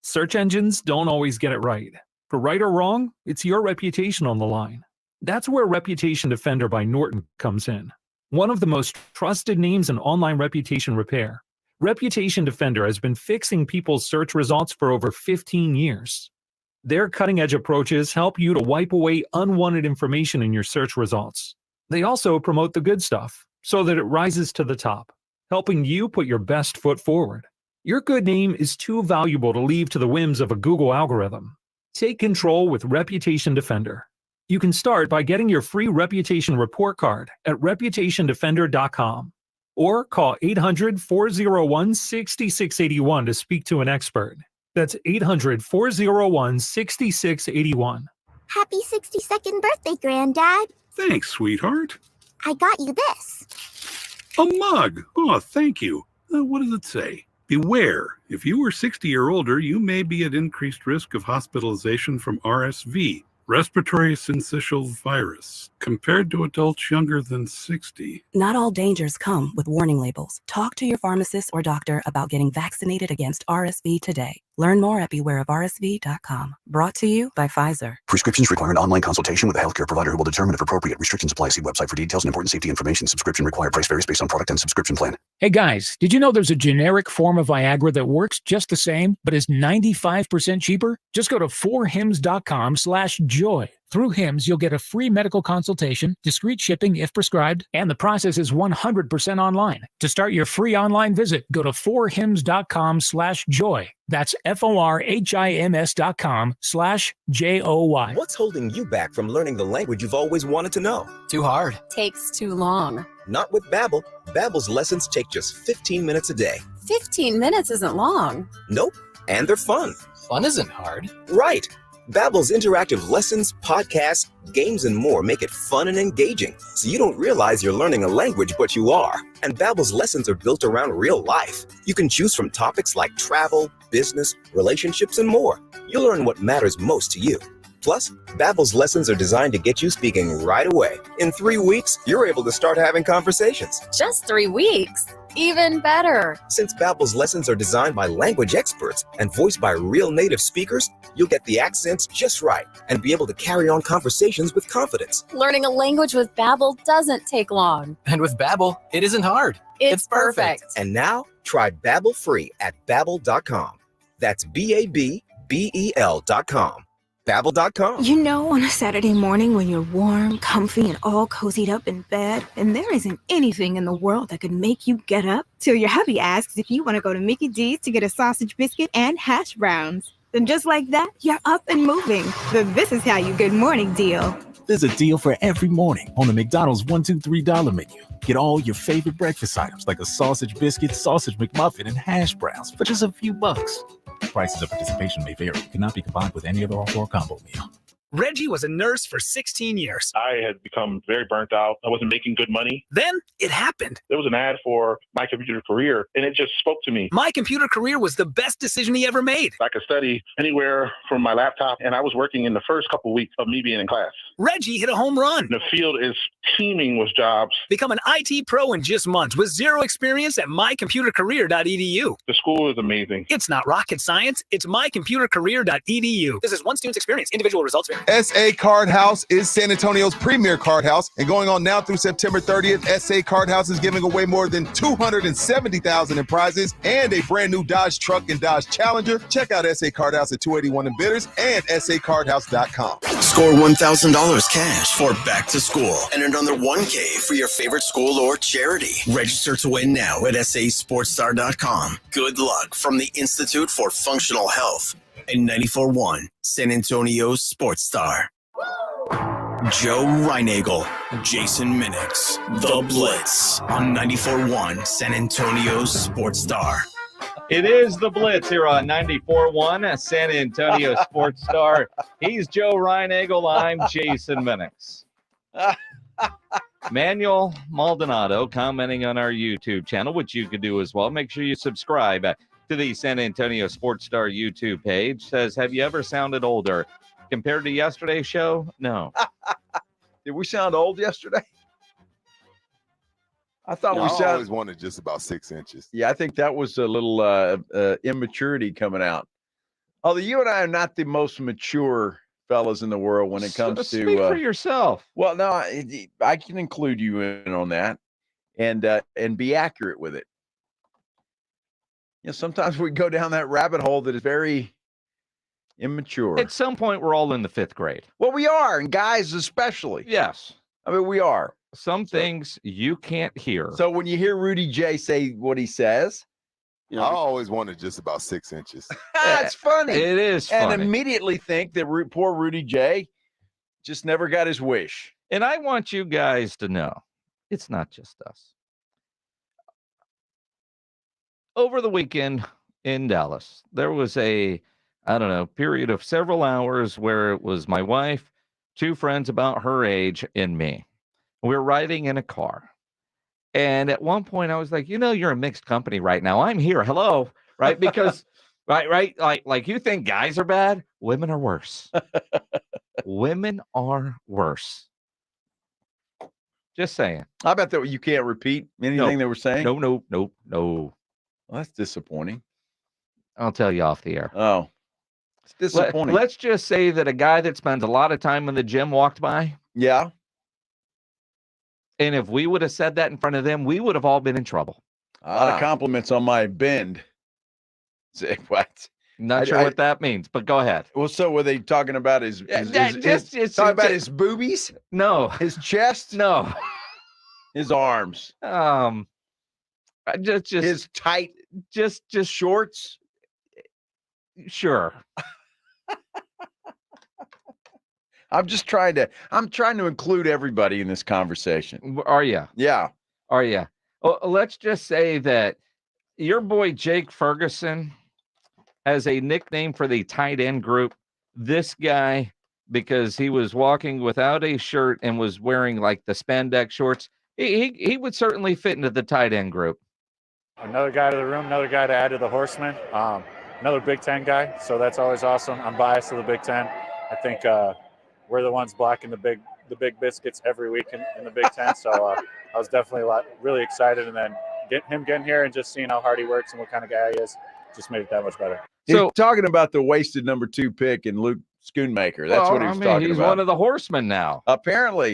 Speaker 20: Search engines don't always get it right. For right or wrong, it's your reputation on the line. That's where Reputation Defender by Norton comes in. One of the most trusted names in online reputation repair, Reputation Defender has been fixing people's search results for over 15 years. Their cutting-edge approaches help you to wipe away unwanted information in your search results. They also promote the good stuff so that it rises to the top, helping you put your best foot forward. Your good name is too valuable to leave to the whims of a Google algorithm. Take control with Reputation Defender. You can start by getting your free reputation report card at reputationdefender.com or call 800-401-6681 to speak to an expert. That's 800-401-6681.
Speaker 21: Happy 62nd birthday, Granddad.
Speaker 22: Thanks, sweetheart.
Speaker 21: I got you this.
Speaker 22: A mug. Oh, thank you. What does it say? Beware, if you are 60 or older, you may be at increased risk of hospitalization from RSV, respiratory syncytial virus, compared to adults younger than 60.
Speaker 23: Not all dangers come with warning labels. Talk to your pharmacist or doctor about getting vaccinated against RSV today. Learn more at bewareofrsv.com. Brought to you by Pfizer.
Speaker 24: Prescriptions require an online consultation with a healthcare provider who will determine if appropriate. Restrictions apply. See website for details and important safety information. Subscription required. Price varies based on product and subscription plan.
Speaker 25: Hey guys, did you know there's a generic form of Viagra that works just the same, but is 95% cheaper? Just go to 4hims.com/joy. Through Hims, you'll get a free medical consultation, discreet shipping if prescribed, and the process is 100% online. To start your free online visit, go to 4hims.com/joy. That's FORHIMS.com/JOY.
Speaker 26: What's holding you back from learning the language you've always wanted to know?
Speaker 27: Too hard. Takes too long.
Speaker 26: Not with Babbel. Babbel's lessons take just 15 minutes a day.
Speaker 27: 15 minutes isn't long.
Speaker 26: Nope. And they're fun.
Speaker 27: Fun isn't hard.
Speaker 26: Right. Babbel's interactive lessons, podcasts, games, and more make it fun and engaging, so you don't realize you're learning a language, but you are. And Babbel's lessons are built around real life. You can choose from topics like travel, business, relationships, and more. You'll learn what matters most to you. Plus, Babbel's lessons are designed to get you speaking right away. In 3 weeks, you're able to start having conversations.
Speaker 27: Just 3 weeks? Even better.
Speaker 26: Since Babbel's lessons are designed by language experts and voiced by real native speakers, you'll get the accents just right and be able to carry on conversations with confidence.
Speaker 27: Learning a language with Babbel doesn't take long. And with Babbel, it isn't hard. It's perfect.
Speaker 26: And now, try Babbel free at Babbel.com. That's Babbel.com. Babbel.com.
Speaker 28: You know, on a Saturday morning when you're warm, comfy, and all cozied up in bed, and there isn't anything in the world that could make you get up till your hubby asks if you want to go to Mickey D's to get a sausage biscuit and hash browns. Then just like that, you're up and moving. The This Is How You Good Morning deal.
Speaker 29: There's a deal for every morning on the McDonald's $1, $2, $3 menu. Get all your favorite breakfast items like a sausage biscuit, sausage McMuffin, and hash browns for just a few bucks. Prices of participation may vary. Cannot be combined with any other offer or combo meal.
Speaker 30: Reggie was a nurse for 16 years.
Speaker 31: I had become very burnt out. I wasn't making good money.
Speaker 30: Then it happened.
Speaker 31: There was an ad for My Computer Career, and it just spoke to me.
Speaker 30: My Computer Career was the best decision he ever made.
Speaker 31: I could study anywhere from my laptop, and I was working in the first couple weeks of me being in class.
Speaker 30: Reggie hit a home run.
Speaker 31: The field is teeming with jobs.
Speaker 30: Become an IT pro in just months with zero experience at mycomputercareer.edu.
Speaker 31: The school is amazing.
Speaker 30: It's not rocket science. It's mycomputercareer.edu. This is one student's experience. Individual results vary.
Speaker 2: SA Card House is San Antonio's premier card house, and going on now through September 30th, SA Card House is giving away more than $270,000 in prizes and a brand new Dodge truck and Dodge Challenger. Check out SA Card House at 281 in Bitters and sacardhouse.com.
Speaker 3: Score $1,000 cash for back to school and another $1K for your favorite school or charity. Register to win now at sasportstar.com. Good luck from the Institute for Functional Health and 94.1 San Antonio's Sports Star. Joe Reinagel, Jason Minix, The Blitz on 94.1 San Antonio's Sports Star.
Speaker 6: It is the Blitz here on 94.1 San Antonio Sports Star. He's Joe Reinagel. I'm Jason Minix. Manuel Maldonado commenting on our YouTube channel, which you could do as well. Make sure you subscribe to the San Antonio Sports Star YouTube page. Says, have you ever sounded older? Compared to yesterday's show? No.
Speaker 1: Did we sound old yesterday? I thought
Speaker 4: I
Speaker 1: we sounded.
Speaker 4: always wanted just about 6 inches.
Speaker 1: Yeah, I think that was a little immaturity coming out. Although you and I are not the most mature fellas in the world when it comes to
Speaker 6: speak for yourself.
Speaker 1: Well, no, I can include you in on that, and be accurate with it. You know, sometimes we go down that rabbit hole that is very immature.
Speaker 6: At some point, we're all in the 5th grade.
Speaker 1: Well, we are, and guys especially.
Speaker 6: Yes.
Speaker 1: I mean, we are.
Speaker 6: Some things you can't hear.
Speaker 1: So when you hear Rudy J say what he says,
Speaker 4: I always wanted just about 6 inches.
Speaker 1: It's funny.
Speaker 6: It is funny.
Speaker 1: And immediately think that poor Rudy J just never got his wish.
Speaker 6: And I want you guys to know, it's not just us. Over the weekend in Dallas, there was a, period of several hours where it was my wife, 2 friends about her age, and me. We're riding in a car. And at one point I was like, you're a mixed company right now. I'm here. Hello. Right. Because right. Like you think guys are bad. Women are worse. Women are worse. Just saying.
Speaker 1: I bet that you can't repeat anything they were saying.
Speaker 6: No.
Speaker 1: Well, that's disappointing.
Speaker 6: I'll tell you off the air.
Speaker 1: Oh, it's disappointing.
Speaker 6: Let's just say that a guy that spends a lot of time in the gym walked by.
Speaker 1: Yeah.
Speaker 6: And if we would have said that in front of them, we would have all been in trouble.
Speaker 1: A lot of compliments on my bend. Say what?
Speaker 6: Not sure what that means, but go ahead.
Speaker 1: Well, so were they talking about his boobies?
Speaker 6: No.
Speaker 1: His chest?
Speaker 6: No.
Speaker 1: His arms?
Speaker 6: Just
Speaker 1: his tight, just shorts?
Speaker 6: Sure.
Speaker 1: I'm trying to include everybody in this conversation.
Speaker 6: Are you?
Speaker 1: Yeah.
Speaker 6: Are you? Well, let's just say that your boy Jake Ferguson has a nickname for the tight end group. This guy, because he was walking without a shirt and was wearing like the spandex shorts, he would certainly fit into the tight end group.
Speaker 7: Another guy to the room, another guy to add to the Horsemen, another Big Ten guy. So that's always awesome. I'm biased to the Big Ten. I think we're the ones blocking the big biscuits every week in the Big Ten. So I was definitely really excited. And then getting here and just seeing how hard he works and what kind of guy he is just made it that much better.
Speaker 1: So talking about the wasted number 2 pick and Luke Schoonmaker. That's what he was talking
Speaker 6: he's
Speaker 1: about.
Speaker 6: One of the Horsemen now.
Speaker 1: Apparently.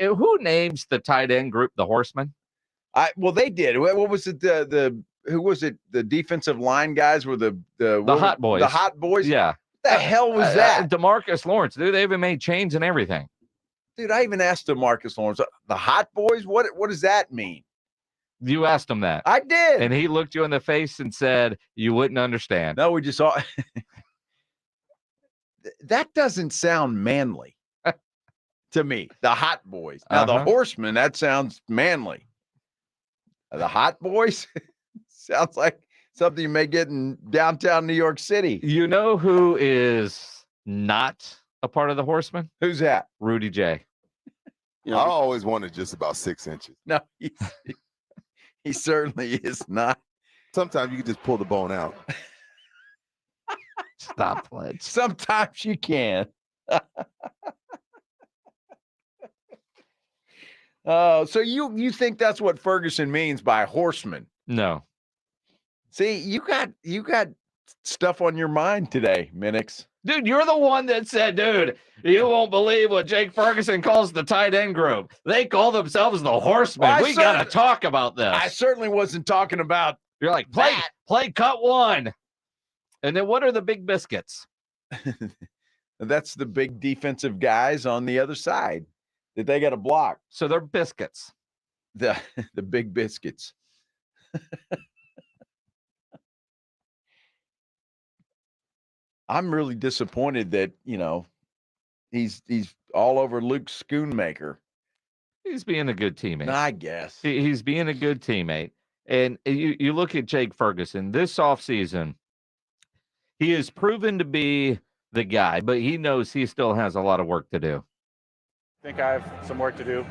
Speaker 6: Who names the tight end group the Horsemen?
Speaker 1: Well, they did. What was it? Who was it? The defensive line guys were the
Speaker 6: Hot Boys.
Speaker 1: The Hot Boys?
Speaker 6: Yeah.
Speaker 1: What the hell was that?
Speaker 6: DeMarcus Lawrence, dude. They even made chains and everything.
Speaker 1: Dude, I even asked DeMarcus Lawrence, the Hot Boys? What does that mean?
Speaker 6: You asked him that.
Speaker 1: I did.
Speaker 6: And he looked you in the face and said, you wouldn't understand.
Speaker 1: No, we just saw. That doesn't sound manly to me. The Hot Boys. Now, the Horsemen, that sounds manly. The Hot Boys sounds like something you may get in downtown New York City.
Speaker 6: You know who is not a part of the Horsemen?
Speaker 1: Who's that?
Speaker 6: Rudy J.
Speaker 4: I always wanted just about 6 inches.
Speaker 1: No, he certainly is not.
Speaker 4: Sometimes you can just pull the bone out.
Speaker 6: Stop, Blitz.
Speaker 1: Sometimes you can. So you think that's what Ferguson means by horseman?
Speaker 6: No.
Speaker 1: See, you got stuff on your mind today, Minix.
Speaker 6: Dude, you're the one that said, dude, you won't believe what Jake Ferguson calls the tight end group. They call themselves the Horsemen.
Speaker 1: Well,
Speaker 6: we got to talk about this.
Speaker 1: I certainly wasn't talking about.
Speaker 6: You're like, play cut one. And then what are the big biscuits?
Speaker 1: That's the big defensive guys on the other side that they got to block.
Speaker 6: So they're biscuits.
Speaker 1: The big biscuits. I'm really disappointed that, he's all over Luke Schoonmaker.
Speaker 6: He's being a good teammate.
Speaker 1: I guess.
Speaker 6: He's being a good teammate. And you look at Jake Ferguson this offseason, he has proven to be the guy, but he knows he still has a lot of work to do.
Speaker 7: I think I have some work to do.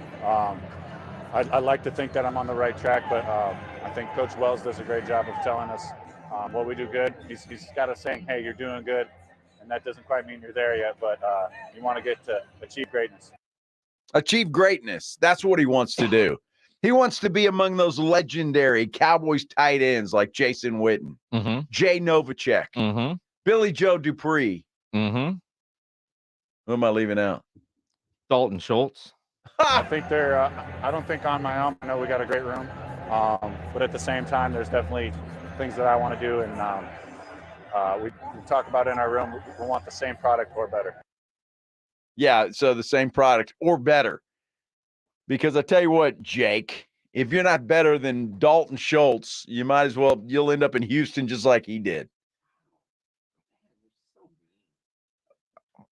Speaker 7: I'd like to think that I'm on the right track, but I think Coach Wells does a great job of telling us what we do good. He's got us saying, hey, you're doing good, and that doesn't quite mean you're there yet, but you want to get to achieve greatness.
Speaker 1: Achieve greatness. That's what he wants to do. He wants to be among those legendary Cowboys tight ends like Jason Witten, Jay Novacek, Billy Joe Dupree. Who am I leaving out?
Speaker 6: Dalton Schultz.
Speaker 7: I think I don't think on my own, I know we got a great room, but at the same time, there's definitely things that I want to do, and we talk about in our room, we want the same product or better.
Speaker 1: Yeah, so the same product or better. Because I tell you what, Jake, if you're not better than Dalton Schultz, you'll end up in Houston just like he did.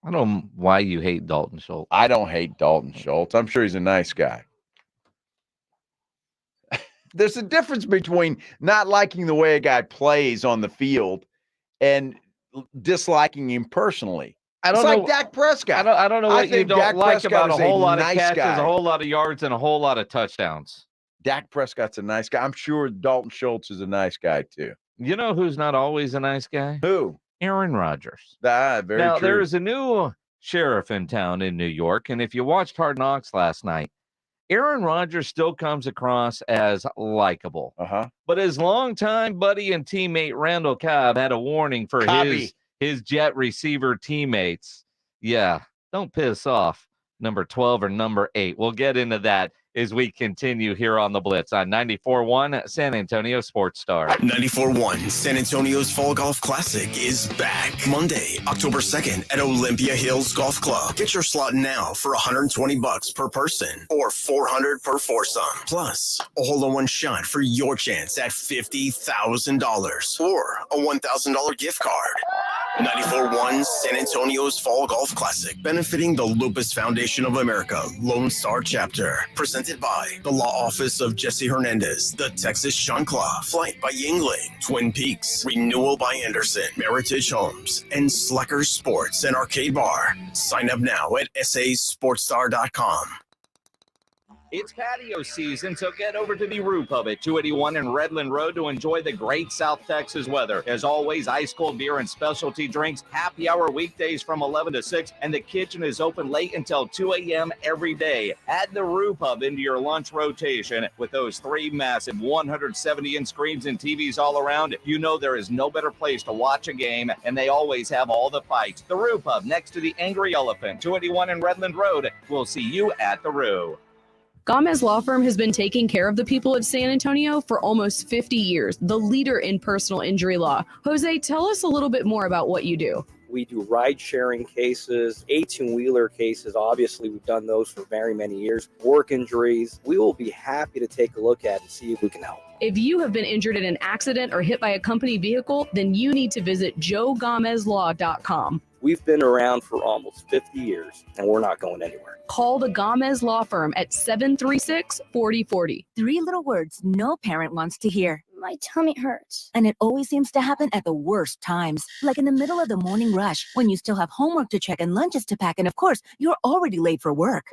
Speaker 6: I don't know why you hate Dalton Schultz.
Speaker 1: I don't hate Dalton Schultz. I'm sure he's a nice guy. There's a difference between not liking the way a guy plays on the field and disliking him personally. It's like Dak Prescott.
Speaker 6: I don't know what you don't like about a whole lot of catches,
Speaker 1: guy.
Speaker 6: a whole lot of yards, and a whole lot of touchdowns.
Speaker 1: Dak Prescott's a nice guy. I'm sure Dalton Schultz is a nice guy too.
Speaker 6: You know who's not always a nice guy?
Speaker 1: Who?
Speaker 6: Aaron Rodgers.
Speaker 1: Very
Speaker 6: now,
Speaker 1: true.
Speaker 6: there's a new sheriff in town in New York, and if you watched Hard Knocks last night, Aaron Rodgers still comes across as likable. But his longtime buddy and teammate Randall Cobb had a warning for his jet receiver teammates. Yeah, don't piss off number 12 or number 8. We'll get into that as we continue here on the Blitz on 94.1 San Antonio Sports Star.
Speaker 3: 94.1 San Antonio's Fall Golf Classic is back Monday, October 2nd at Olympia Hills Golf Club. Get your slot now for $120 per person or $400 per foursome. Plus, a hole-in-one shot for your chance at $50,000 or a $1,000 gift card. 94.1 San Antonio's Fall Golf Classic, benefiting the Lupus Foundation of America, Lone Star Chapter. Presented by the Law Office of Jesse Hernandez, the Texas Sean Clough, Flight by Yingling, Twin Peaks, Renewal by Anderson, Meritage Homes, and Slackers Sports and Arcade Bar. Sign up now at sasportstar.com.
Speaker 6: It's patio season, so get over to the Rue Pub at 281 and Redland Road to enjoy the great South Texas weather. As always, ice cold beer and specialty drinks, happy hour weekdays from 11 to 6, and the kitchen is open late until 2 a.m. every day. Add the Rue Pub into your lunch rotation with those 3 massive 170-inch screens and TVs all around. You know there is no better place to watch a game, and they always have all the fights. The Rue Pub, next to the Angry Elephant, 281 and Redland Road. We'll see you at the Rue.
Speaker 5: Gomez Law Firm has been taking care of the people of San Antonio for almost 50 years, the leader in personal injury law. Jose, tell us a little bit more about what you do.
Speaker 8: We do ride-sharing cases, 18-wheeler cases. Obviously, we've done those for very many years. Work injuries. We will be happy to take a look at and see if we can help.
Speaker 5: If you have been injured in an accident or hit by a company vehicle, then you need to visit joegomezlaw.com.
Speaker 8: We've been around for almost 50 years, and we're not going anywhere.
Speaker 5: Call the Gomez Law Firm at 736-4040.
Speaker 9: 3 little words no parent wants to hear.
Speaker 21: My tummy hurts.
Speaker 9: And it always seems to happen at the worst times, like in the middle of the morning rush, when you still have homework to check and lunches to pack, and of course, you're already late for work.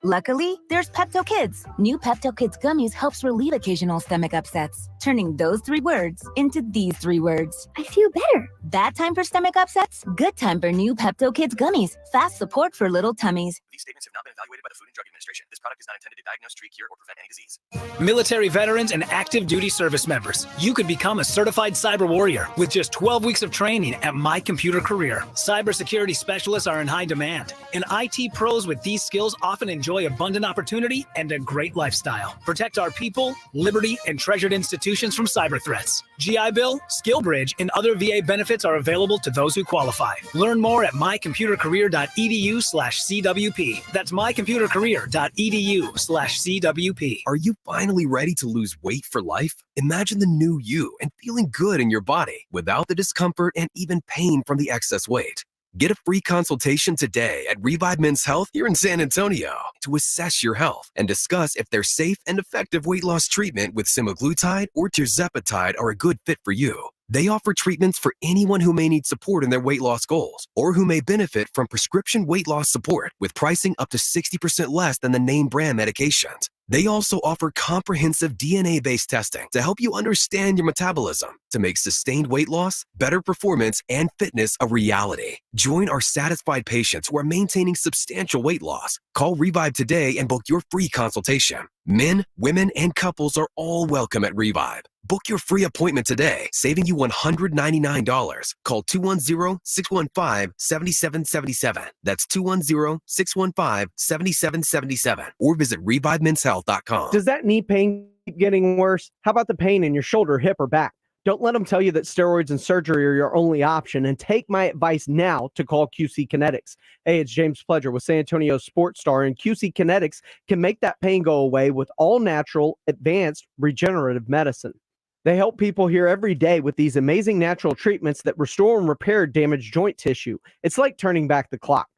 Speaker 9: Luckily, there's Pepto Kids. New Pepto Kids gummies helps relieve occasional stomach upsets. turning those 3 words into these 3 words.
Speaker 21: I feel better.
Speaker 9: Bad time for stomach upsets? Good time for new Pepto Kids gummies. Fast support for little tummies.
Speaker 26: These statements have not been evaluated by the Food and Drug Administration. This product is not intended to diagnose, treat, cure, or prevent any disease.
Speaker 30: Military veterans and active duty service members, you could become a certified cyber warrior with just 12 weeks of training at My Computer Career. Cybersecurity specialists are in high demand, and IT pros with these skills often enjoy abundant opportunity and a great lifestyle. Protect our people, liberty, and treasured institutions from cyber threats. GI Bill, SkillBridge, and other VA benefits are available to those who qualify. Learn more at mycomputercareer.edu/CWP. That's mycomputercareer.edu/CWP.
Speaker 10: Are you finally ready to lose weight for life? Imagine the new you and feeling good in your body without the discomfort and even pain from the excess weight. Get a free consultation today at Revive Men's Health here in San Antonio to assess your health and discuss if their safe and effective weight loss treatment with semaglutide or tirzepatide are a good fit for you. They offer treatments for anyone who may need support in their weight loss goals or who may benefit from prescription weight loss support with pricing up to 60% less than the name brand medications. They also offer comprehensive DNA-based testing to help you understand your metabolism to make sustained weight loss, better performance, and fitness a reality. Join our satisfied patients who are maintaining substantial weight loss. Call Revive today and book your free consultation. Men, women, and couples are all welcome at Revive. Book your free appointment today, saving you $199. Call 210-615-7777. That's 210-615-7777. Or visit ReviveMen'sHealth.com.
Speaker 11: Does that knee pain keep getting worse? How about the pain in your shoulder, hip, or back? Don't let them tell you that steroids and surgery are your only option, and take my advice now to call QC Kinetics. Hey, it's James Pledger with San Antonio Sports Star, and QC Kinetics can make that pain go away with all natural, advanced, regenerative medicine. They help people here every day with these amazing natural treatments that restore and repair damaged joint tissue. It's like turning back the clock.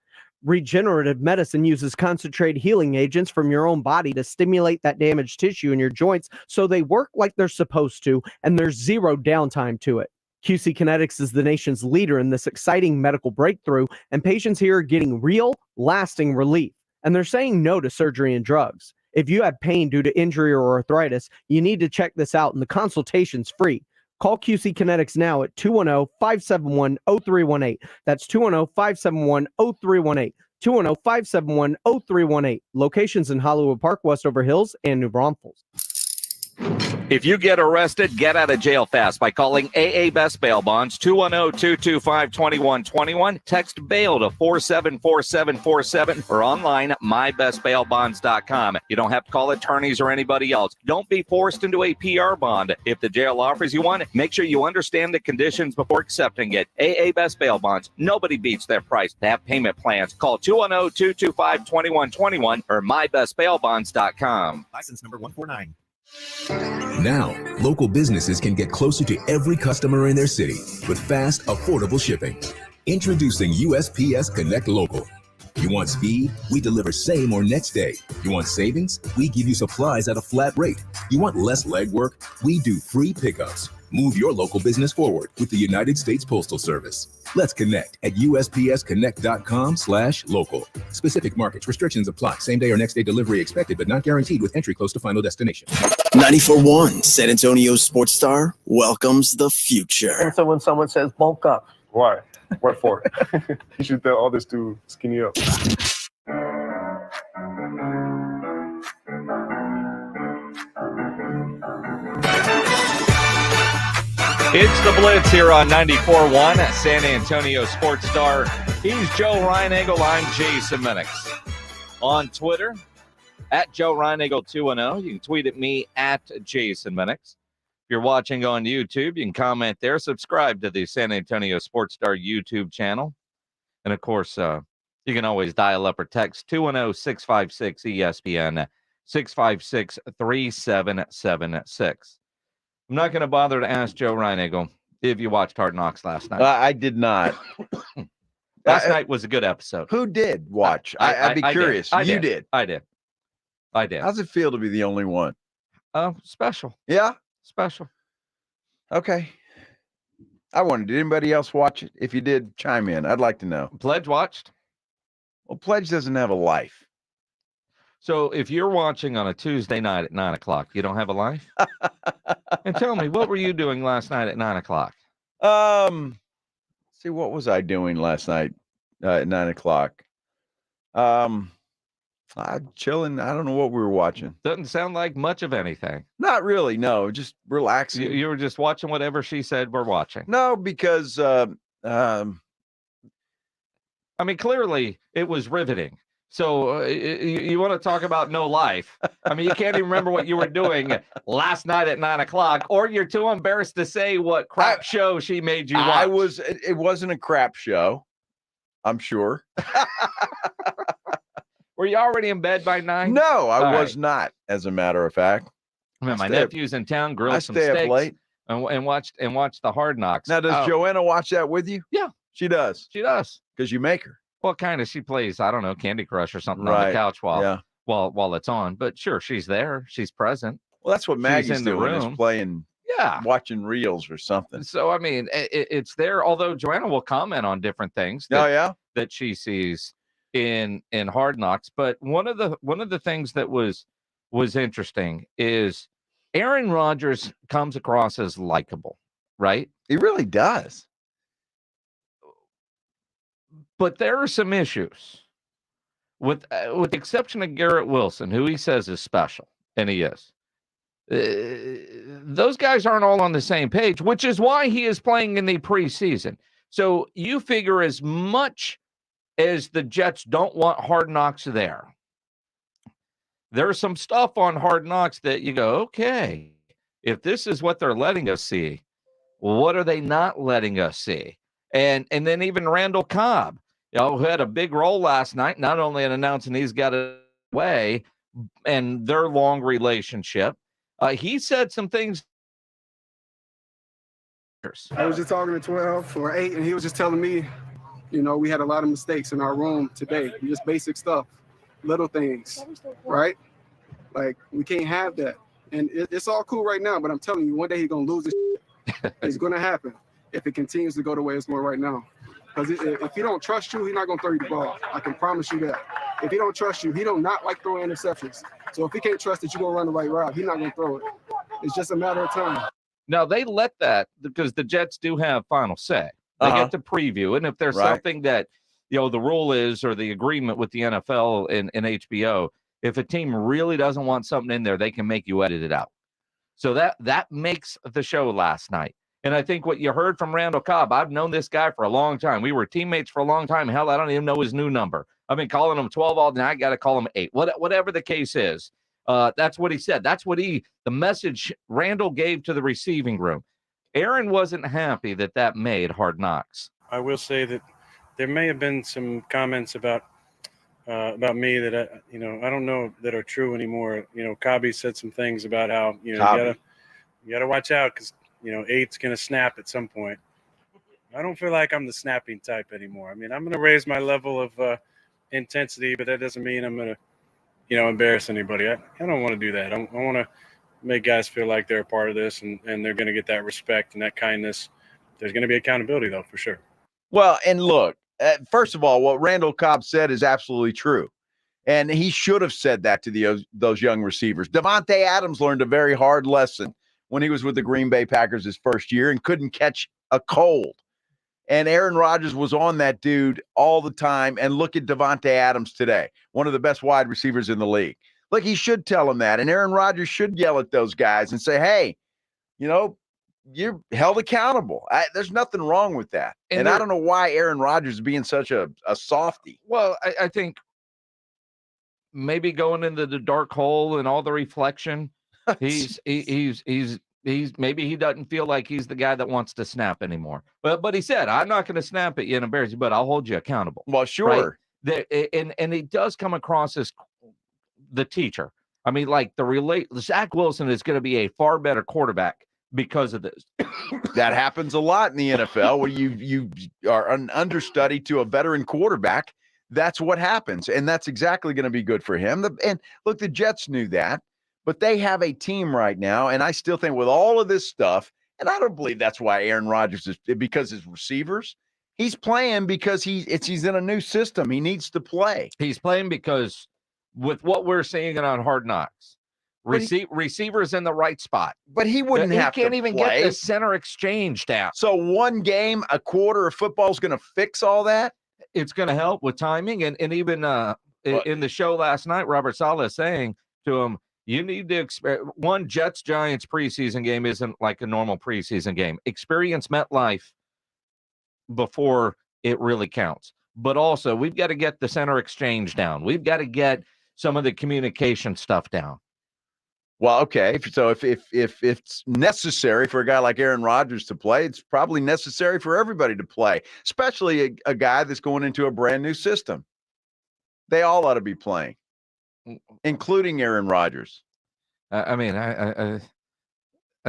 Speaker 11: Regenerative medicine uses concentrated healing agents from your own body to stimulate that damaged tissue in your joints so they work like they're supposed to, and there's zero downtime to it. QC Kinetics is the nation's leader in this exciting medical breakthrough, and patients here are getting real, lasting relief, and they're saying no to surgery and drugs. If you have pain due to injury or arthritis, you need to check this out, and the consultation's free. Call QC Kinetics now at 210-571-0318. That's 210-571-0318. 210-571-0318. Locations in Hollywood Park, Westover Hills, and New Braunfels.
Speaker 6: If you get arrested, get out of jail fast by calling AA Best Bail Bonds, 210-225-2121. Text bail to 474747 or online mybestbailbonds.com. You don't have to call attorneys or anybody else. Don't be forced into a PR bond. If the jail offers you one, make sure you understand the conditions before accepting it. AA Best Bail Bonds. Nobody beats their price. They have payment plans. Call 210-225-2121 or mybestbailbonds.com.
Speaker 12: License number 149. Now, local businesses can get closer to every customer in their city with fast, affordable shipping. Introducing USPS Connect Local. You want speed? We deliver same or next day. You want savings? We give you supplies at a flat rate. You want less legwork? We do free pickups. Move your local business forward with the United States Postal Service. Let's connect at USPSconnect.com/local. Specific markets, restrictions apply. Same day or next day delivery expected, but not guaranteed with entry close to final destination.
Speaker 3: 94.1 San Antonio Sports Star welcomes the future.
Speaker 13: And so when someone says bulk up,
Speaker 14: why? What for? You should tell all this to skinny up.
Speaker 6: It's the Blitz here on 94.1 at San Antonio Sports Star. He's Joe Reinagel. I'm Jason Minix. On Twitter, at Joe Reinagel 210. You can tweet at me at Jason Minix. If you're watching on YouTube, you can comment there. Subscribe to the San Antonio Sports Star YouTube channel. And, of course, you can always dial up or text 210-656-ESPN, 656-3776. I'm not going to bother to ask Joe Reinagel if you watched Hard Knocks last night.
Speaker 1: I did not.
Speaker 6: Last night was a good episode.
Speaker 1: Who did watch? I'd be curious. You did.
Speaker 6: I did.
Speaker 1: How's it feel to be the only one?
Speaker 6: Special.
Speaker 1: Yeah?
Speaker 6: Special.
Speaker 1: Okay. I wondered, did anybody else watch it? If you did, chime in. I'd like to know.
Speaker 6: Pledge watched?
Speaker 1: Well, Pledge doesn't have a life.
Speaker 6: So if you're watching on a Tuesday night at 9:00, you don't have a life? And tell me, what were you doing last night at 9:00?
Speaker 1: See, what was I doing last night at 9:00? Chilling. I don't know what we were watching.
Speaker 6: Doesn't sound like much of anything.
Speaker 1: Not really. No, just relaxing.
Speaker 6: You were just watching whatever she said we're watching.
Speaker 1: No, because
Speaker 6: I mean, clearly it was riveting. So you want to talk about no life? I mean, you can't even remember what you were doing last night at 9:00, or you're too embarrassed to say what crap show she made you watch.
Speaker 1: It wasn't a crap show, I'm sure.
Speaker 6: Were you already in bed by 9?
Speaker 1: No, I was not, as a matter of fact.
Speaker 6: I mean, my nephew's in town, grilled some steaks,
Speaker 1: up late
Speaker 6: and watched the Hard Knocks.
Speaker 1: Now, does Joanna watch that with you?
Speaker 6: Yeah,
Speaker 1: she does.
Speaker 6: She does,
Speaker 1: because you make her.
Speaker 6: Well, kind of. She plays, I don't know, Candy Crush or something on the couch while it's on. But sure, she's there. She's present.
Speaker 1: Well, that's what Maggie's
Speaker 6: in the
Speaker 1: doing,
Speaker 6: room.
Speaker 1: is playing, watching reels or something.
Speaker 6: So, I mean, it's there. Although Joanna will comment on different things that she sees in Hard Knocks. But one of the things that was interesting is Aaron Rodgers comes across as likable, right?
Speaker 1: He really does.
Speaker 6: But there are some issues with the exception of Garrett Wilson, who he says is special, and he is. Those guys aren't all on the same page, which is why he is playing in the preseason. So you figure, as much as the Jets don't want Hard Knocks there's some stuff on Hard Knocks that you go, okay, if this is what they're letting us see, what are they not letting us see? And then even Randall Cobb, who had a big role last night, not only in announcing he's got it away and their long relationship, he said some things.
Speaker 15: I was just talking to 12 or 8, and he was just telling me, we had a lot of mistakes in our room today. Just basic stuff, little things, right? Like, we can't have that. And it's all cool right now, but I'm telling you, one day he's going to lose this shit. It's going to happen if it continues to go the way it's going right now. Because if he don't trust you, he's not going to throw you the ball. I can promise you that. If he don't trust you, he don't not like throwing interceptions. So if he can't trust that you're going to run the right route, he's not going to throw it. It's just a matter of time.
Speaker 6: Now, they let that, because the Jets do have final say. They get to preview. And if there's something that, the rule is, or the agreement with the NFL and HBO, if a team really doesn't want something in there, they can make you edit it out. So that makes the show last night. And I think what you heard from Randall Cobb, I've known this guy for a long time. We were teammates for a long time. Hell, I don't even know his new number. I've been calling him 12 all night. I got to call him 8. Whatever the case is, that's what he said. That's what the message Randall gave to the receiving room. Aaron wasn't happy that made Hard Knocks.
Speaker 16: I will say that there may have been some comments about me that I don't know that are true anymore. Cobby said some things about how you gotta watch out because 8's gonna snap at some point. I don't feel like I'm the snapping type anymore. I mean, I'm gonna raise my level of intensity, but that doesn't mean I'm gonna embarrass anybody. I don't want to do that. I want to make guys feel like they're a part of this and they're going to get that respect and that kindness. There's going to be accountability, though, for sure.
Speaker 1: Well, and look, first of all, what Randall Cobb said is absolutely true. And he should have said that to those young receivers. Davante Adams learned a very hard lesson when he was with the Green Bay Packers his first year and couldn't catch a cold. And Aaron Rodgers was on that dude all the time. And look at Davante Adams today, one of the best wide receivers in the league. Look, he should tell him that. And Aaron Rodgers should yell at those guys and say, hey, you're held accountable. There's nothing wrong with that. And I don't know why Aaron Rodgers is being such a softy.
Speaker 6: Well, I think maybe going into the dark hole and all the reflection, he's maybe he doesn't feel like he's the guy that wants to snap anymore. But he said, I'm not going to snap at you and embarrass you, but I'll hold you accountable.
Speaker 1: Well, sure.
Speaker 6: Right? And he does come across as the teacher. I mean, like Zach Wilson is going to be a far better quarterback because of this.
Speaker 1: That happens a lot in the NFL where you are an understudy to a veteran quarterback. That's what happens. And that's exactly going to be good for him. And look, the Jets knew that. But they have a team right now, and I still think with all of this stuff, and I don't believe that's why Aaron Rodgers is, because his receivers, he's playing because he's in a new system. He needs to play.
Speaker 6: He's playing because with what we're seeing on Hard Knocks. Receivers in the right spot.
Speaker 1: But he wouldn't have to
Speaker 6: He can't even
Speaker 1: play.
Speaker 6: get the center exchange down.
Speaker 1: So one game, a quarter of football is going to fix all that?
Speaker 6: It's going to help with timing. And even in the show last night, Robert Saleh saying to him, you need to one Jets-Giants preseason game isn't like a normal preseason game. Experience MetLife before it really counts. But also, we've got to get the center exchange down. We've got to get some of the communication stuff down.
Speaker 1: Well, okay. So if it's necessary for a guy like Aaron Rodgers to play, it's probably necessary for everybody to play, especially a guy that's going into a brand new system. They all ought to be playing, including Aaron Rodgers.
Speaker 6: I mean, I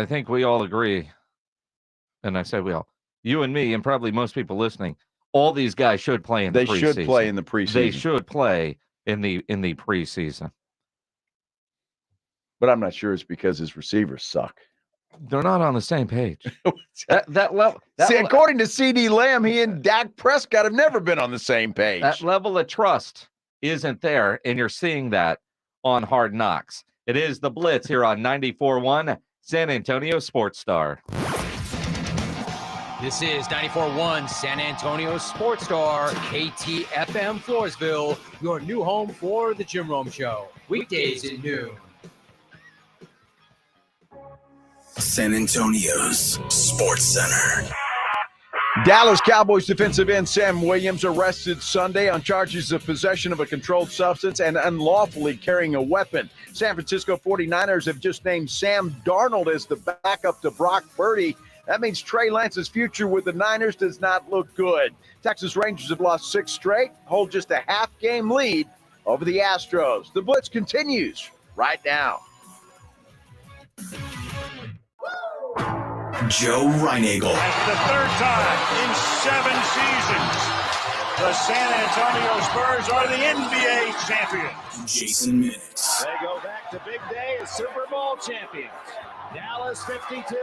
Speaker 6: think we all agree, and I say we all, you and me, and probably most people listening, all these guys should play in the preseason.
Speaker 1: They should play in the preseason.
Speaker 6: They should play in the preseason.
Speaker 1: But I'm not sure it's because his receivers suck.
Speaker 6: They're not on the same page. that level.
Speaker 1: According to C.D. Lamb, he and Dak Prescott have never been on the same page.
Speaker 6: That level of trust isn't there, and you're seeing that on Hard Knocks. It is the Blitz here on 94.1 San Antonio Sports Star.
Speaker 17: This is 94.1 San Antonio Sports Star, KTFM Floresville, your new home for the Jim Rome Show. Weekdays at noon.
Speaker 3: San Antonio's Sports Center.
Speaker 1: Dallas Cowboys defensive end Sam Williams arrested Sunday on charges of possession of a controlled substance and unlawfully carrying a weapon. San Francisco 49ers have just named Sam Darnold as the backup to Brock Purdy. That means Trey Lance's future with the Niners does not look good. Texas Rangers have lost 6 straight, hold just a half-game lead over the Astros. The Blitz continues right now.
Speaker 3: Joe Reinagel.
Speaker 18: That's the third time in 7 seasons the San Antonio Spurs are the NBA champions.
Speaker 3: Jason Minutes.
Speaker 18: They go back to big day as Super Bowl champions. Dallas 52,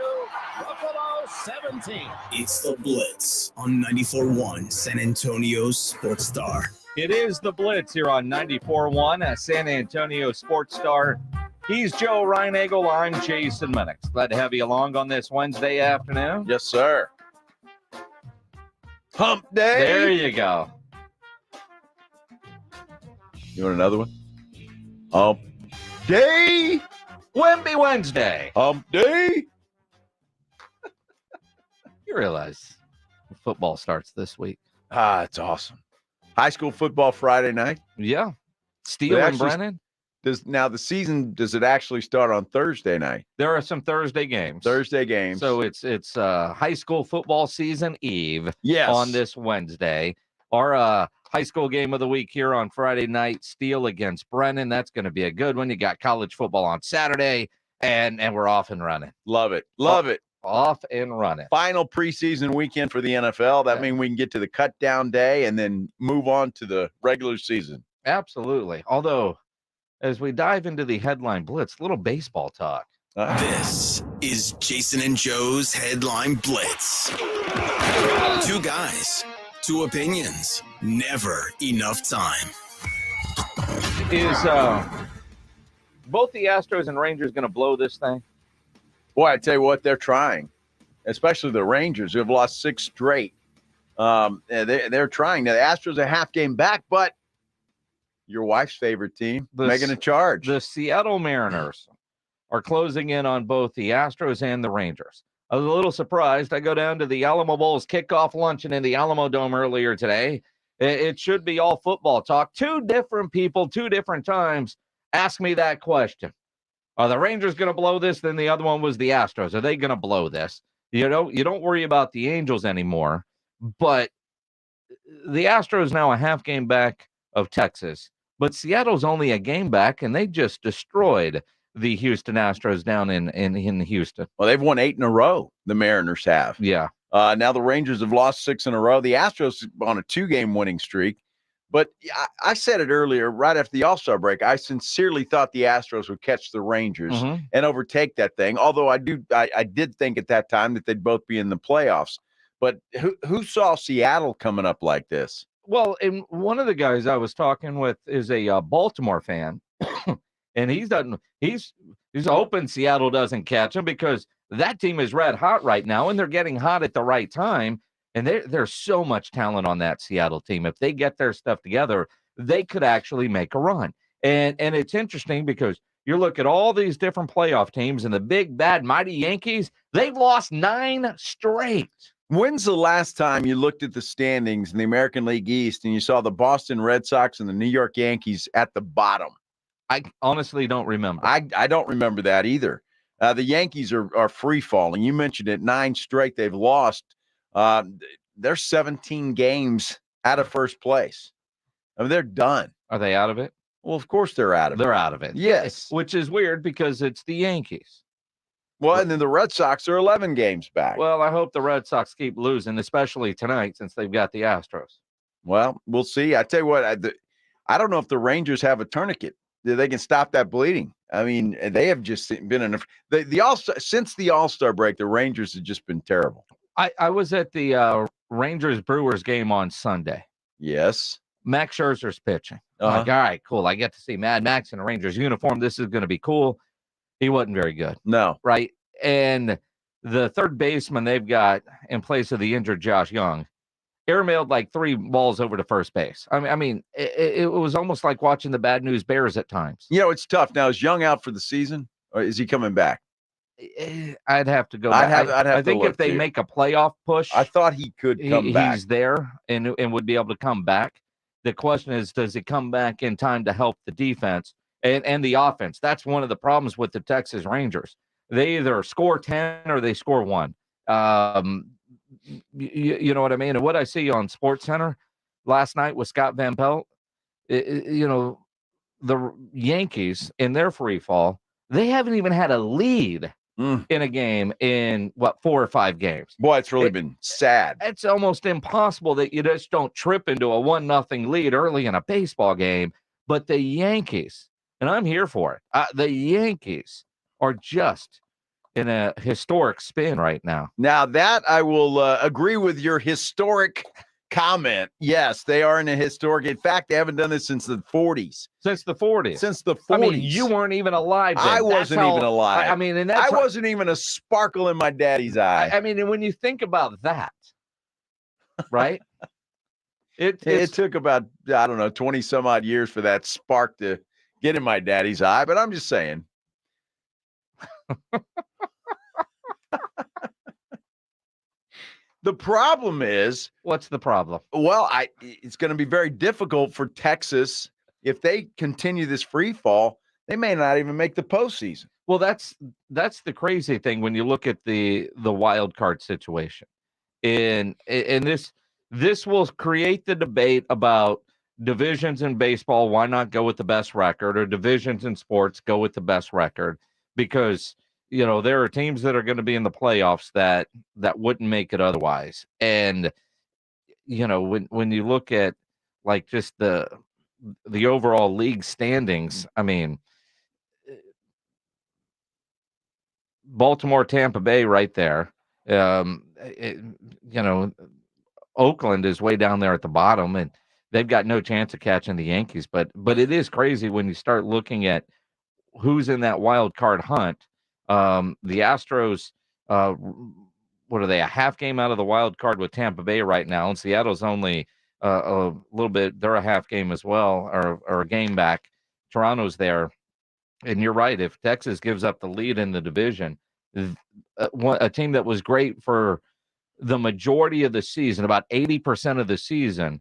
Speaker 18: Buffalo 17.
Speaker 3: It's the Blitz on 94.1 San Antonio Sports Star.
Speaker 6: It is the Blitz here on 94.1 San Antonio Sports Star. He's Joe Reinagel. I'm Jason Minix. Glad to have you along on this Wednesday afternoon.
Speaker 1: Yes, sir. Hump day.
Speaker 6: There you go.
Speaker 1: You want another one? Hump day.
Speaker 6: Wemby Wednesday.
Speaker 1: Hump day.
Speaker 6: You realize football starts this week.
Speaker 1: It's awesome. High school football Friday night.
Speaker 6: Yeah. Steele and Brennan.
Speaker 1: Does it actually start on Thursday night?
Speaker 6: There are some Thursday games. So it's high school football season eve.
Speaker 1: Yes.
Speaker 6: On this Wednesday. Our high school game of the week here on Friday night, Steele against Brennan. That's going to be a good one. You got college football on Saturday, and we're off and running.
Speaker 1: Love it. Love it.
Speaker 6: Off and running.
Speaker 1: Final preseason weekend for the NFL. That means we can get to the cut down day and then move on to the regular season.
Speaker 6: Absolutely. Although, as we dive into the headline blitz, little baseball talk.
Speaker 3: This is Jason and Joe's Headline Blitz. 2 guys, 2 opinions, never enough time.
Speaker 6: Is both the Astros and Rangers going to blow this thing?
Speaker 1: Boy, I tell you what, they're trying, especially the Rangers, who have lost 6 straight. They're trying. Now, the Astros are a half game back, but your wife's favorite team making a charge.
Speaker 6: The Seattle Mariners are closing in on both the Astros and the Rangers. I was a little surprised. I go down to the Alamo Bowls kickoff luncheon in the Alamo Dome earlier today. It should be all football talk. 2 different people, 2 different times ask me that question. Are the Rangers going to blow this? Then the other one was the Astros. Are they going to blow this? You don't worry about the Angels anymore, but the Astros now a half game back of Texas, but Seattle's only a game back, and they just destroyed the Houston Astros down in Houston.
Speaker 1: Well, they've won 8 in a row. The Mariners have.
Speaker 6: Yeah.
Speaker 1: Now the Rangers have lost 6 in a row. The Astros on a 2-game winning streak. But I said it earlier, right after the All-Star break, I sincerely thought the Astros would catch the Rangers and overtake that thing. Although I did think at that time that they'd both be in the playoffs. But who saw Seattle coming up like this?
Speaker 6: Well, and one of the guys I was talking with is a Baltimore fan, and he's hoping Seattle doesn't catch him because that team is red hot right now, and they're getting hot at the right time. And there's so much talent on that Seattle team. If they get their stuff together, they could actually make a run. And it's interesting because you look at all these different playoff teams and the big, bad, mighty Yankees, they've lost 9 straight.
Speaker 1: When's the last time you looked at the standings in the American League East and you saw the Boston Red Sox and the New York Yankees at the bottom?
Speaker 6: I honestly don't remember.
Speaker 1: I don't remember that either. The Yankees are free falling. You mentioned it, 9 straight they've lost. They're 17 games out of first place. I mean, they're done.
Speaker 6: Are they out of it?
Speaker 1: Well, of course they're out of it.
Speaker 6: They're out of it.
Speaker 1: Yes.
Speaker 6: Which is weird because it's the Yankees.
Speaker 1: Well, and then the Red Sox are 11 games back.
Speaker 6: Well, I hope the Red Sox keep losing, especially tonight since they've got the Astros.
Speaker 1: Well, we'll see. I tell you what, I don't know if the Rangers have a tourniquet. They can stop that bleeding. I mean, they have just been in the All-Star since the All-Star break. The Rangers have just been terrible.
Speaker 6: I was at the Rangers-Brewers game on Sunday.
Speaker 1: Yes.
Speaker 6: Max Scherzer's pitching. Like, all right, cool. I get to see Mad Max in a Rangers uniform. This is going to be cool. He wasn't very good.
Speaker 1: No.
Speaker 6: Right? And the third baseman they've got in place of the injured Josh Young airmailed like 3 balls over to first base. I mean, it was almost like watching the Bad News Bears at times.
Speaker 1: You know, it's tough. Now, is Young out for the season, or is he coming back?
Speaker 6: I'd have to go back. I think if they make a playoff push,
Speaker 1: I thought he could come back.
Speaker 6: He's there and would be able to come back. The question is, does he come back in time to help the defense and the offense? That's one of the problems with the Texas Rangers. They either score 10 or they score 1. You know what I mean? And what I see on SportsCenter last night with Scott Van Pelt, the Yankees in their free fall, they haven't even had a lead in a game in 4 or 5 games.
Speaker 1: Boy, it's really been sad.
Speaker 6: It's almost impossible that you just don't trip into a 1-0 lead early in a baseball game. But the Yankees, and I'm here for it, the Yankees are just in a historic spin right now.
Speaker 1: Now that I will agree with your historic comment. Yes, they are in a historic. In fact, they haven't done this since the 40s.
Speaker 6: Since the 40s.
Speaker 1: Since the 40s.
Speaker 6: I mean, you weren't even alive then.
Speaker 1: I wasn't even alive.
Speaker 6: I mean, and
Speaker 1: I wasn't even a sparkle in my daddy's eye.
Speaker 6: I mean, and when you think about that, right?
Speaker 1: It took about, 20 some odd years for that spark to get in my daddy's eye, but I'm just saying. The problem is,
Speaker 6: what's the problem?
Speaker 1: Well, it's going to be very difficult for Texas if they continue this free fall. They may not even make the postseason.
Speaker 6: Well, that's the crazy thing when you look at the wild card situation, and this will create the debate about divisions in baseball. Why not go with the best record, or divisions in sports go with the best record? Because there are teams that are going to be in the playoffs that wouldn't make it otherwise. And, when you look at like just the overall league standings, I mean, Baltimore, Tampa Bay right there. Oakland is way down there at the bottom, and they've got no chance of catching the Yankees. But it is crazy when you start looking at who's in that wild card hunt. The Astros, what are they, a half game out of the wild card with Tampa Bay right now, and Seattle's only a little bit, they're a half game as well, or a game back. Toronto's there. And you're right, if Texas gives up the lead in the division, a team that was great for the majority of the season, about 80% of the season,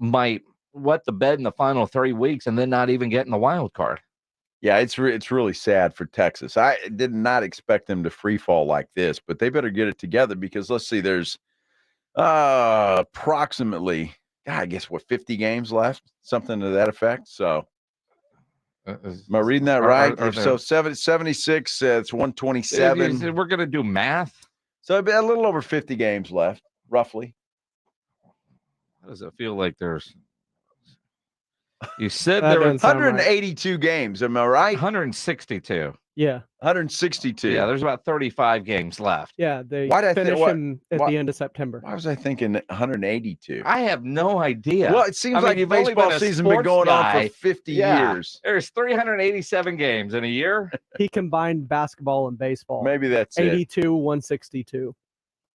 Speaker 6: might wet the bed in the final 3 weeks and then not even get in the wild card.
Speaker 1: Yeah, it's really sad for Texas. I did not expect them to free fall like this, but they better get it together because let's see, there's approximately, I guess, 50 games left, something to that effect. So, am I reading that right? So 76, it's 127.
Speaker 6: We're going to do math.
Speaker 1: So a little over 50 games left, roughly.
Speaker 6: How does it feel like there's? You said there were
Speaker 1: 182 games. Am I right?
Speaker 6: 162.
Speaker 11: Yeah.
Speaker 1: 162.
Speaker 6: Yeah, there's about 35 games left.
Speaker 11: Yeah, they
Speaker 1: Why'd I
Speaker 11: finish
Speaker 1: think
Speaker 11: him at the end of September.
Speaker 1: Why was I thinking 182?
Speaker 6: I have no idea.
Speaker 1: Well, it seems like
Speaker 6: you've
Speaker 1: the
Speaker 6: only
Speaker 1: baseball
Speaker 6: been a
Speaker 1: season been
Speaker 6: sports
Speaker 1: going on
Speaker 6: guy.
Speaker 1: for 50
Speaker 6: Yeah,
Speaker 1: years.
Speaker 6: There's 387 games in a year.
Speaker 11: He combined basketball and baseball.
Speaker 1: Maybe that's
Speaker 11: 82, 162.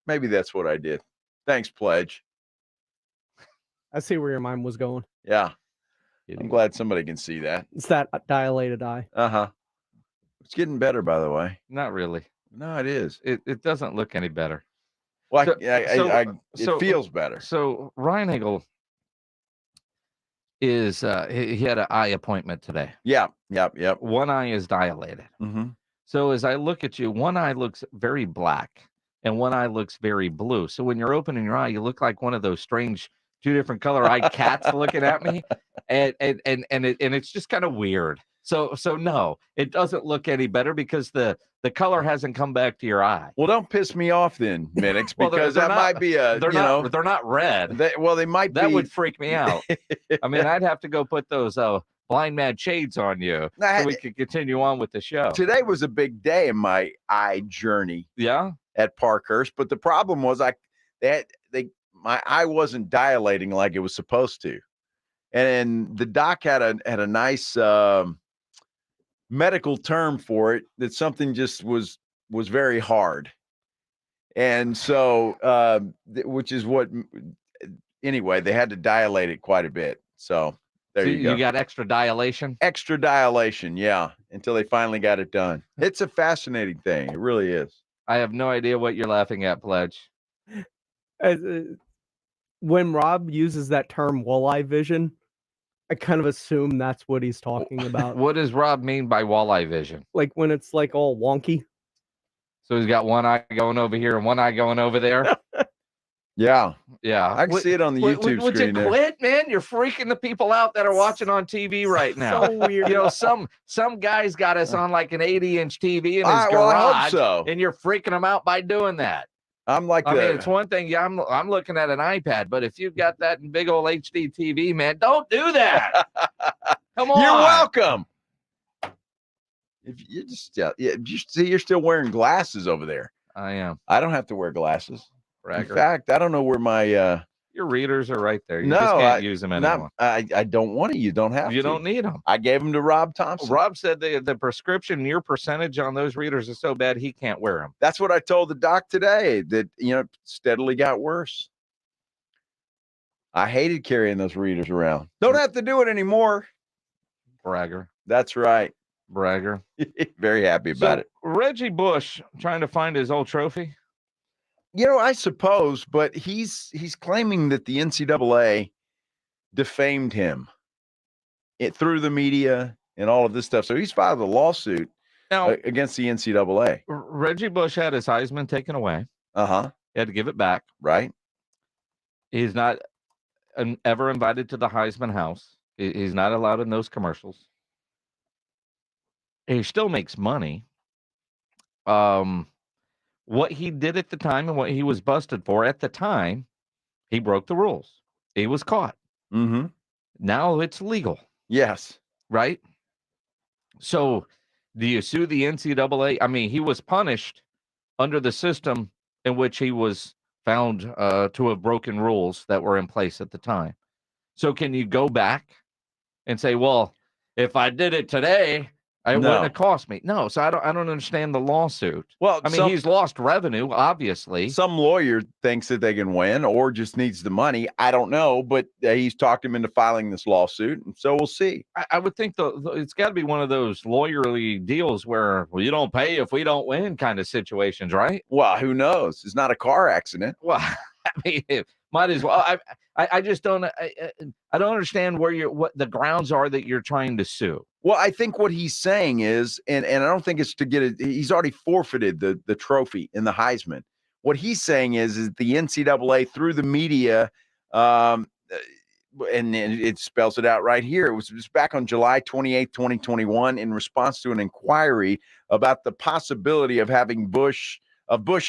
Speaker 1: Maybe that's what I did. Thanks, Pledge.
Speaker 11: I see where your mind was going.
Speaker 1: Yeah. I'm glad somebody can see that.
Speaker 11: It's that dilated eye.
Speaker 1: Uh-huh. It's getting better, by the way.
Speaker 6: Not really.
Speaker 1: No, it is.
Speaker 6: It doesn't look any better.
Speaker 1: Well, it feels better.
Speaker 6: So Ryan Eagle is he had an eye appointment today.
Speaker 1: Yeah. Yep.
Speaker 6: One eye is dilated.
Speaker 1: Mm-hmm.
Speaker 6: So as I look at you, one eye looks very black and one eye looks very blue. So when you're opening your eye, you look like one of those strange 2 different color eyed cats looking at me, and it's just kind of weird. So no, it doesn't look any better because the color hasn't come back to your eye.
Speaker 1: Well, don't piss me off then, Minix,
Speaker 6: Well,
Speaker 1: because
Speaker 6: they're
Speaker 1: that
Speaker 6: not-
Speaker 1: might be a
Speaker 6: they're not red.
Speaker 1: They might be.
Speaker 6: That would freak me out. I mean, I'd have to go put those blind mad shades on you so we could continue on with the show.
Speaker 1: Today was a big day in my eye journey.
Speaker 6: Yeah,
Speaker 1: at Parkhurst, but the problem was my eye wasn't dilating like it was supposed to, and the doc had a nice medical term for it, that something just was very hard, and so which is what anyway they had to dilate it quite a bit. So there you go.
Speaker 6: You got extra dilation.
Speaker 1: Extra dilation, yeah, until they finally got it done. It's a fascinating thing. It really is.
Speaker 6: I have no idea what you're laughing at, Pledge.
Speaker 11: When Rob uses that term walleye vision, I kind of assume that's what he's talking about.
Speaker 6: What does Rob mean by walleye vision?
Speaker 11: Like when it's like all wonky.
Speaker 6: So he's got one eye going over here and one eye going over there.
Speaker 1: Yeah.
Speaker 6: I
Speaker 1: can see it on the YouTube
Speaker 6: would
Speaker 1: screen
Speaker 6: you
Speaker 1: there.
Speaker 6: quit, man? You're freaking the people out that are watching on TV right now.
Speaker 11: So weird.
Speaker 6: You know, some guy's got us on like an 80-inch TV in his
Speaker 1: I hope
Speaker 6: garage,
Speaker 1: so.
Speaker 6: and you're freaking them out by doing that.
Speaker 1: I'm like
Speaker 6: I mean, it's one thing. Yeah, I'm looking at an iPad, but if you've got that in big old HD TV, man, don't do that. Come on.
Speaker 1: You're welcome. If you just you see, you're still wearing glasses over there.
Speaker 6: I am.
Speaker 1: I don't have to wear glasses.
Speaker 6: Bragger.
Speaker 1: In fact, I don't know where my
Speaker 6: your readers are right there. You just can't use them anymore.
Speaker 1: I don't want to. You don't have to.
Speaker 6: You don't need them.
Speaker 1: I gave them to Rob Thompson.
Speaker 6: Rob said the prescription, your percentage on those readers is so bad he can't wear them.
Speaker 1: That's what I told the doc today, that steadily got worse. I hated carrying those readers around. Don't have to do it anymore.
Speaker 6: Bragger.
Speaker 1: That's right.
Speaker 6: Bragger.
Speaker 1: Very happy about it.
Speaker 6: Reggie Bush trying to find his old trophy.
Speaker 1: I suppose, but he's claiming that the NCAA defamed him through the media and all of this stuff. So he's filed a lawsuit
Speaker 6: now
Speaker 1: against the NCAA.
Speaker 6: Reggie Bush had his Heisman taken away.
Speaker 1: Uh-huh.
Speaker 6: He had to give it back.
Speaker 1: Right.
Speaker 6: He's not ever invited to the Heisman house. He's not allowed in those commercials. He still makes money. What he did at the time and what he was busted for at the time, he broke the rules. He was caught.
Speaker 1: Mm-hmm.
Speaker 6: Now it's legal.
Speaker 1: Yes.
Speaker 6: Right? So do you sue the NCAA? I mean, he was punished under the system in which he was found to have broken rules that were in place at the time. So can you go back and say, well, if I did it today, it wouldn't have cost me. No, so I don't understand the lawsuit.
Speaker 1: Well,
Speaker 6: I mean, he's lost revenue, obviously.
Speaker 1: Some lawyer thinks that they can win or just needs the money. I don't know, but he's talked him into filing this lawsuit, and so we'll see.
Speaker 6: I would think it's got to be one of those lawyerly deals where, well, you don't pay if we don't win kind of situations, right?
Speaker 1: Well, who knows? It's not a car accident.
Speaker 6: Well, I mean, it might as well. I just don't. I don't understand what the grounds are that you're trying to sue.
Speaker 1: Well, I think what he's saying is, and I don't think it's to get it. He's already forfeited the trophy in the Heisman. What he's saying is the NCAA through the media, and it spells it out right here. It was back on July 28th, 2021, in response to an inquiry about the possibility of Bush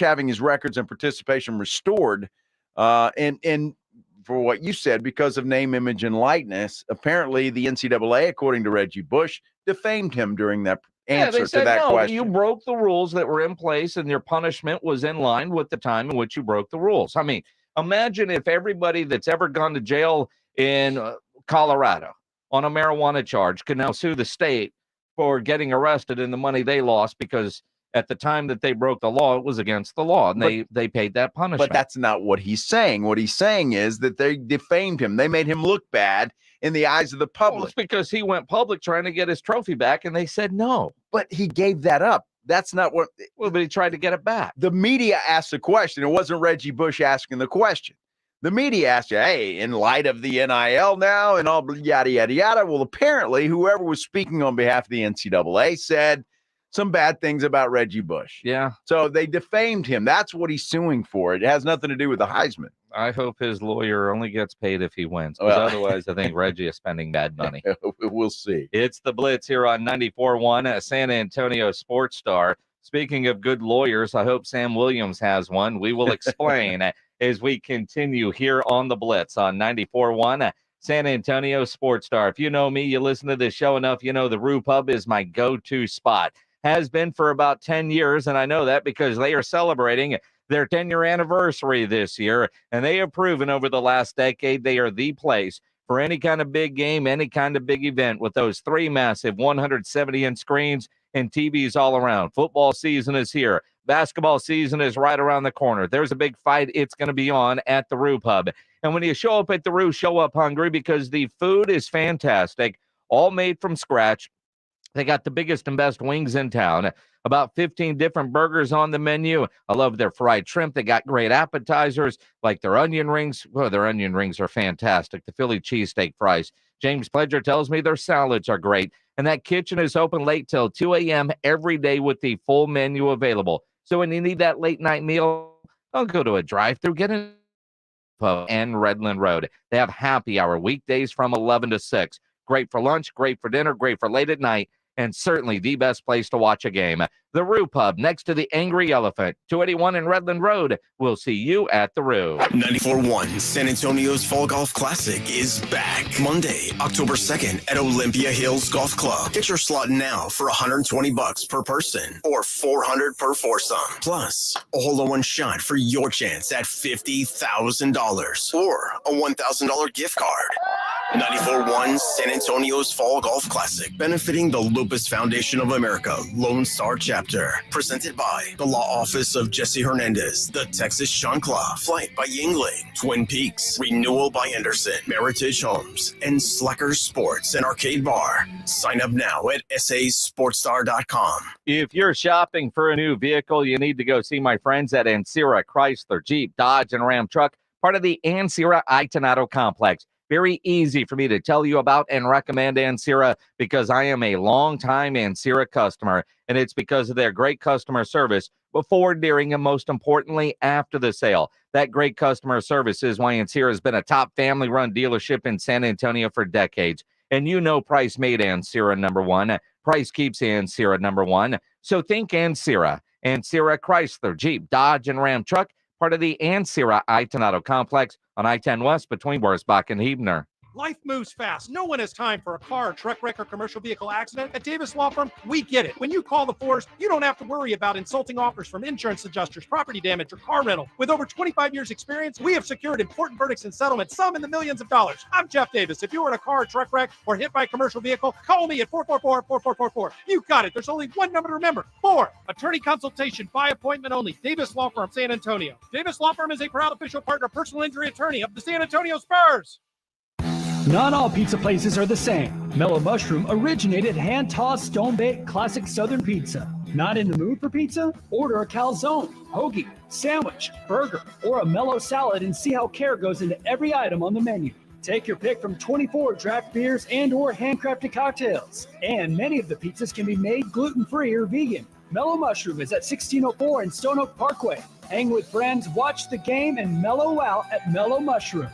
Speaker 1: having his records and participation restored, and for what you said, because of name, image, and likeness. Apparently, the NCAA, according to Reggie Bush, defamed him during that answer
Speaker 6: they said,
Speaker 1: to that
Speaker 6: no,
Speaker 1: question.
Speaker 6: you broke the rules that were in place and your punishment was in line with the time in which you broke the rules. I mean, imagine if everybody that's ever gone to jail in Colorado on a marijuana charge could now sue the state for getting arrested and the money they lost because at the time that they broke the law, it was against the law, and they paid that punishment.
Speaker 1: But that's not what he's saying. What he's saying is that they defamed him. They made him look bad in the eyes of the public.
Speaker 6: Well, it's because he went public trying to get his trophy back, and they said no.
Speaker 1: But he gave that up. That's not what.
Speaker 6: Well, but he tried to get it back.
Speaker 1: The media asked the question. It wasn't Reggie Bush asking the question. The media asked you, hey, in light of the NIL now and all yada, yada, yada. Well, apparently, whoever was speaking on behalf of the NCAA said some bad things about Reggie Bush.
Speaker 6: Yeah.
Speaker 1: So they defamed him. That's what he's suing for. It has nothing to do with the Heisman.
Speaker 6: I hope his lawyer only gets paid if he wins. Because otherwise, I think Reggie is spending bad money.
Speaker 1: We'll see.
Speaker 6: It's the Blitz here on 94.1, San Antonio Sports Star. Speaking of good lawyers, I hope Sam Williams has one. We will explain as we continue here on the Blitz on 94.1, San Antonio Sports Star. If you know me, you listen to this show enough, you know the Rue Pub is my go-to spot. Has been for about 10 years, and I know that because they are celebrating their 10-year anniversary this year, and they have proven over the last decade they are the place for any kind of big game, any kind of big event with those 3 massive 170-inch screens and TVs all around. Football season is here. Basketball season is right around the corner. There's a big fight. It's going to be on at the Rue Pub. And when you show up at the Rue, show up hungry because the food is fantastic, all made from scratch. They got the biggest and best wings in town. About 15 different burgers on the menu. I love their fried shrimp. They got great appetizers like their onion rings. Well, their onion rings are fantastic. The Philly cheesesteak fries. James Pledger tells me their salads are great. And that kitchen is open late till 2 a.m. every day with the full menu available. So when you need that late night meal, don't go to a drive-thru. Get in and Redland Road. They have happy hour weekdays from 11 to 6. Great for lunch, great for dinner, great for late at night. And certainly the best place to watch a game. The Rue Pub next to the Angry Elephant, 281 in Redland Road. We'll see you at the Rue.
Speaker 3: 94.1 San Antonio's Fall Golf Classic is back Monday, October 2nd at Olympia Hills Golf Club. Get your slot now for $120 per person or $400 per foursome. Plus, a hole-in-one shot for your chance at $50,000 or a $1,000 gift card. 94.1 San Antonio's Fall Golf Classic, benefiting the Lupus Foundation of America Lone Star Chapter. Presented by the Law Office of Jesse Hernandez, the Texas Sean Clough, Flight by Yingling, Twin Peaks, Renewal by Anderson, Meritage Homes, and Slacker Sports and Arcade Bar. Sign up now at sasportstar.com.
Speaker 6: If you're shopping for a new vehicle, you need to go see my friends at Ancira Chrysler, Jeep, Dodge, and Ram Truck, part of the Ancira Itonado Complex. Very easy for me to tell you about and recommend Ancira because I am a longtime Ancira customer, and it's because of their great customer service before, during, and most importantly, after the sale. That great customer service is why Ancira has been a top family-run dealership in San Antonio for decades. And you know Price made Ancira number one. Price keeps Ancira number one. So think Ancira. Ancira Chrysler, Jeep, Dodge, and Ram Truck, part of the Ancira Itonado Complex on I-10 West between Wurzbach and Huebner.
Speaker 2: Life moves fast. No one has time for a car, truck wreck, or commercial vehicle accident. At Davis Law Firm, we get it. When you call the force, you don't have to worry about insulting offers from insurance adjusters, property damage, or car rental. With over 25 years experience, we have secured important verdicts and settlements, some in the millions of dollars. I'm Jeff Davis. If you were in a car, truck wreck, or hit by a commercial vehicle, call me at 444-4444. You got it. There's only one number to remember. 4. Attorney consultation by appointment only. Davis Law Firm, San Antonio. Davis Law Firm is a proud official partner, personal injury attorney of the San Antonio Spurs.
Speaker 19: Not all pizza places are the same. Mellow Mushroom originated hand-tossed, stone-baked, classic Southern pizza. Not in the mood for pizza? Order a calzone, hoagie, sandwich, burger, or a mellow salad and see how care goes into every item on the menu. Take your pick from 24 draft beers and or handcrafted cocktails. And many of the pizzas can be made gluten-free or vegan. Mellow Mushroom is at 1604 in Stone Oak Parkway. Hang with friends, watch the game, and mellow out at Mellow Mushroom.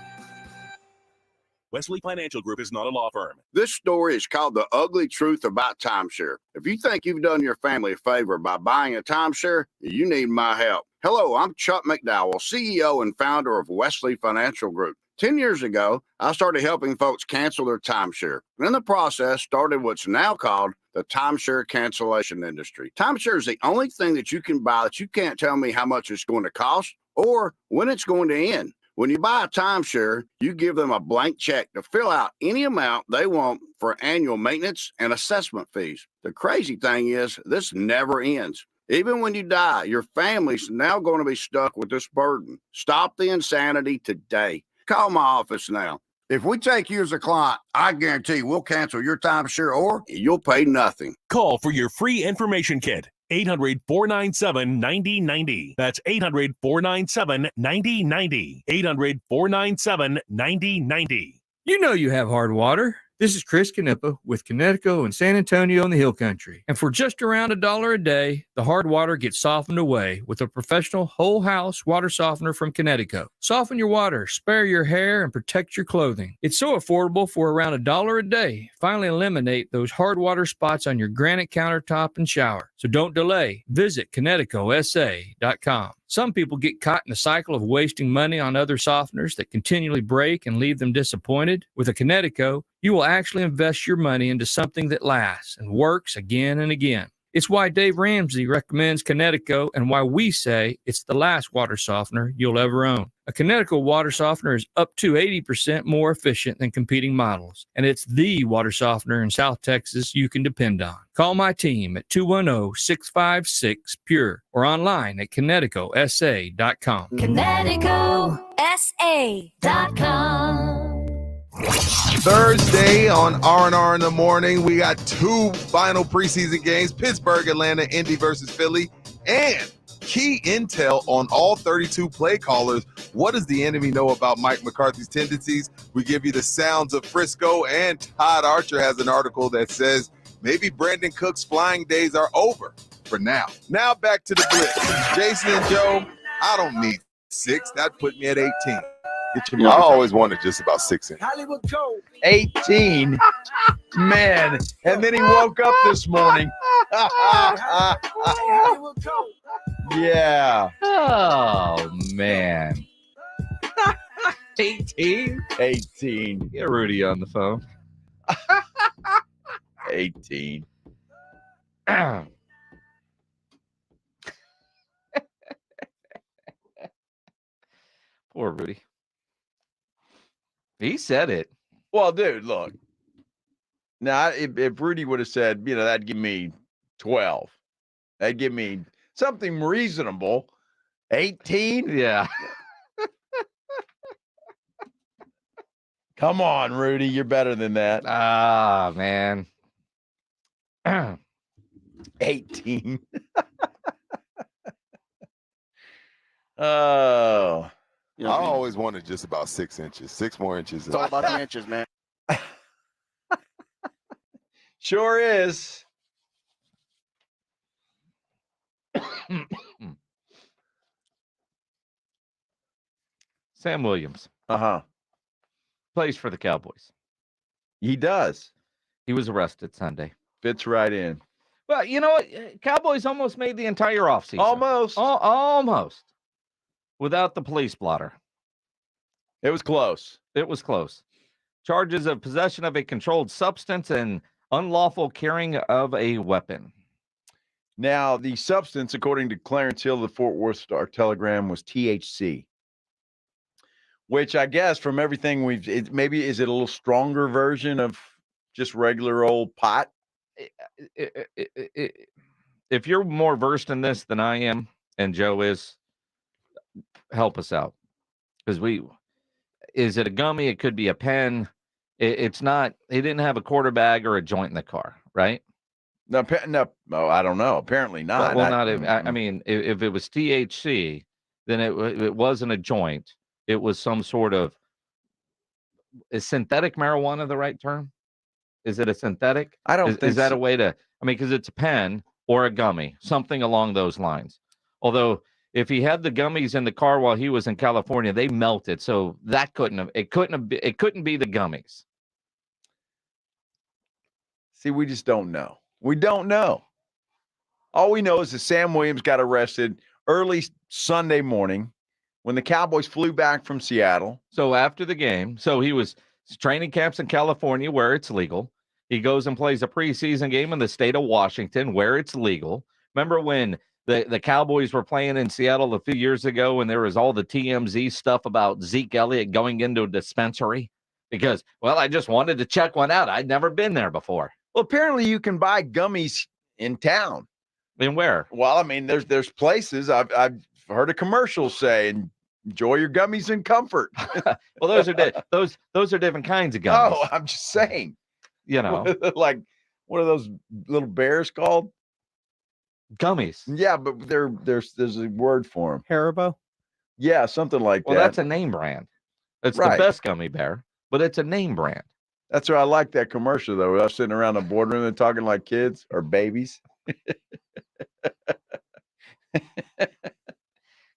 Speaker 20: Wesley Financial Group is not a law firm.
Speaker 22: This story is called The Ugly Truth About Timeshare. If you think you've done your family a favor by buying a timeshare, you need my help. Hello, I'm Chuck McDowell, CEO and founder of Wesley Financial Group. 10 years ago, I started helping folks cancel their timeshare. And in the process, started what's now called the timeshare cancellation industry. Timeshare is the only thing that you can buy that you can't tell me how much it's going to cost or when it's going to end. When you buy a timeshare, you give them a blank check to fill out any amount they want for annual maintenance and assessment fees. The crazy thing is, this never ends. Even when you die, your family's now going to be stuck with this burden. Stop the insanity today. Call my office now. If we take you as a client, I guarantee we'll cancel your timeshare or you'll pay nothing.
Speaker 20: Call for your free information kit. 800-497-9090. That's 800-497-9090. 800-497-9090.
Speaker 4: You know you have hard water. This is Chris Canepa with Connecticut and San Antonio in the Hill Country. And for just around $1 a day, the hard water gets softened away with a professional whole house water softener from Connecticut. Soften your water, spare your hair, and protect your clothing. It's so affordable for around $1 a day. Finally eliminate those hard water spots on your granite countertop and shower. So don't delay. Visit ConnecticutSA.com. Some people get caught in the cycle of wasting money on other softeners that continually break and leave them disappointed. With a Connecticut, you will actually invest your money into something that lasts and works again and again. It's why Dave Ramsey recommends Connecticut and why we say it's the last water softener you'll ever own. A Connecticut water softener is up to 80% more efficient than competing models, and it's the water softener in South Texas you can depend on. Call my team at 210-656-PURE or online at ConnecticutSA.com.
Speaker 9: ConnecticutSA.com.
Speaker 5: Thursday on R&R in the morning, we got two final preseason games, Pittsburgh, Atlanta, Indy versus Philly, and key intel on all 32 play callers. What does the enemy know about Mike McCarthy's tendencies? We give you the sounds of Frisco, and Todd Archer has an article that says maybe Brandon Cook's flying days are over for now. Now back to the Blitz. Jason and Joe, I don't need 6. That put me at 18.
Speaker 14: I always wanted just about 6 inches.
Speaker 1: 18. Man. And then he woke up this morning. Yeah.
Speaker 6: Oh, man. 18?
Speaker 1: 18.
Speaker 6: Get Rudy on the phone.
Speaker 1: 18.
Speaker 6: Poor Rudy. He said it.
Speaker 1: Well, dude, look. Now, if Rudy would have said, that'd give me 12. That'd give me something reasonable. 18?
Speaker 6: Yeah.
Speaker 1: Come on, Rudy. You're better than that.
Speaker 6: Ah, man.
Speaker 1: 18. Oh.
Speaker 14: I always wanted just about 6 inches. 6 more inches.
Speaker 13: It's all about the inches, man.
Speaker 1: Sure is.
Speaker 6: Sam Williams.
Speaker 1: Uh-huh.
Speaker 6: Plays for the Cowboys.
Speaker 1: He does.
Speaker 6: He was arrested Sunday.
Speaker 1: Fits right in.
Speaker 6: Well, you know what? Cowboys almost made the entire offseason.
Speaker 1: Almost.
Speaker 6: Almost. Without the police blotter.
Speaker 1: It was close.
Speaker 6: It was close. Charges of possession of a controlled substance and unlawful carrying of a weapon.
Speaker 1: Now, the substance, according to Clarence Hill, the Fort Worth Star-Telegram, was THC, which I guess from everything maybe is it a little stronger version of just regular old pot?
Speaker 6: If you're more versed in this than I am, and Joe is, help us out. Because is it a gummy? It could be a pen. It's not, he didn't have a quarter bag or a joint in the car, right?
Speaker 1: No, I don't know. Apparently not.
Speaker 6: I mean, if it was THC, then it wasn't a joint. It was some sort of, is synthetic marijuana the right term? Is it a synthetic?
Speaker 1: I don't think
Speaker 6: Is that
Speaker 1: so.
Speaker 6: a way to, because it's a pen or a gummy, something along those lines. Although, if he had the gummies in the car while he was in California, they melted. So that it couldn't be the gummies.
Speaker 1: See, we just don't know. We don't know. All we know is that Sam Williams got arrested early Sunday morning when the Cowboys flew back from Seattle.
Speaker 6: So after the game, so he was training camps in California where it's legal. He goes and plays a preseason game in the state of Washington where it's legal. Remember when the Cowboys were playing in Seattle a few years ago when there was all the TMZ stuff about Zeke Elliott going into a dispensary? Because, well, I just wanted to check one out. I'd never been there before.
Speaker 1: Well, apparently you can buy gummies in town.
Speaker 6: And where?
Speaker 1: Well, I mean, there's places I've heard a commercial say, enjoy your gummies in comfort.
Speaker 6: Well, those are different kinds of gummies.
Speaker 1: Oh, I'm just saying.
Speaker 6: You know,
Speaker 1: like what are those little bears called?
Speaker 6: Gummies.
Speaker 1: Yeah, but there's a word for them.
Speaker 11: Haribo.
Speaker 1: Yeah, something like that.
Speaker 6: Well, that's a name brand. It's
Speaker 1: Right.
Speaker 6: the best gummy bear, but it's a name brand.
Speaker 1: That's why I like that commercial though. I was sitting around the boardroom and talking like kids or babies.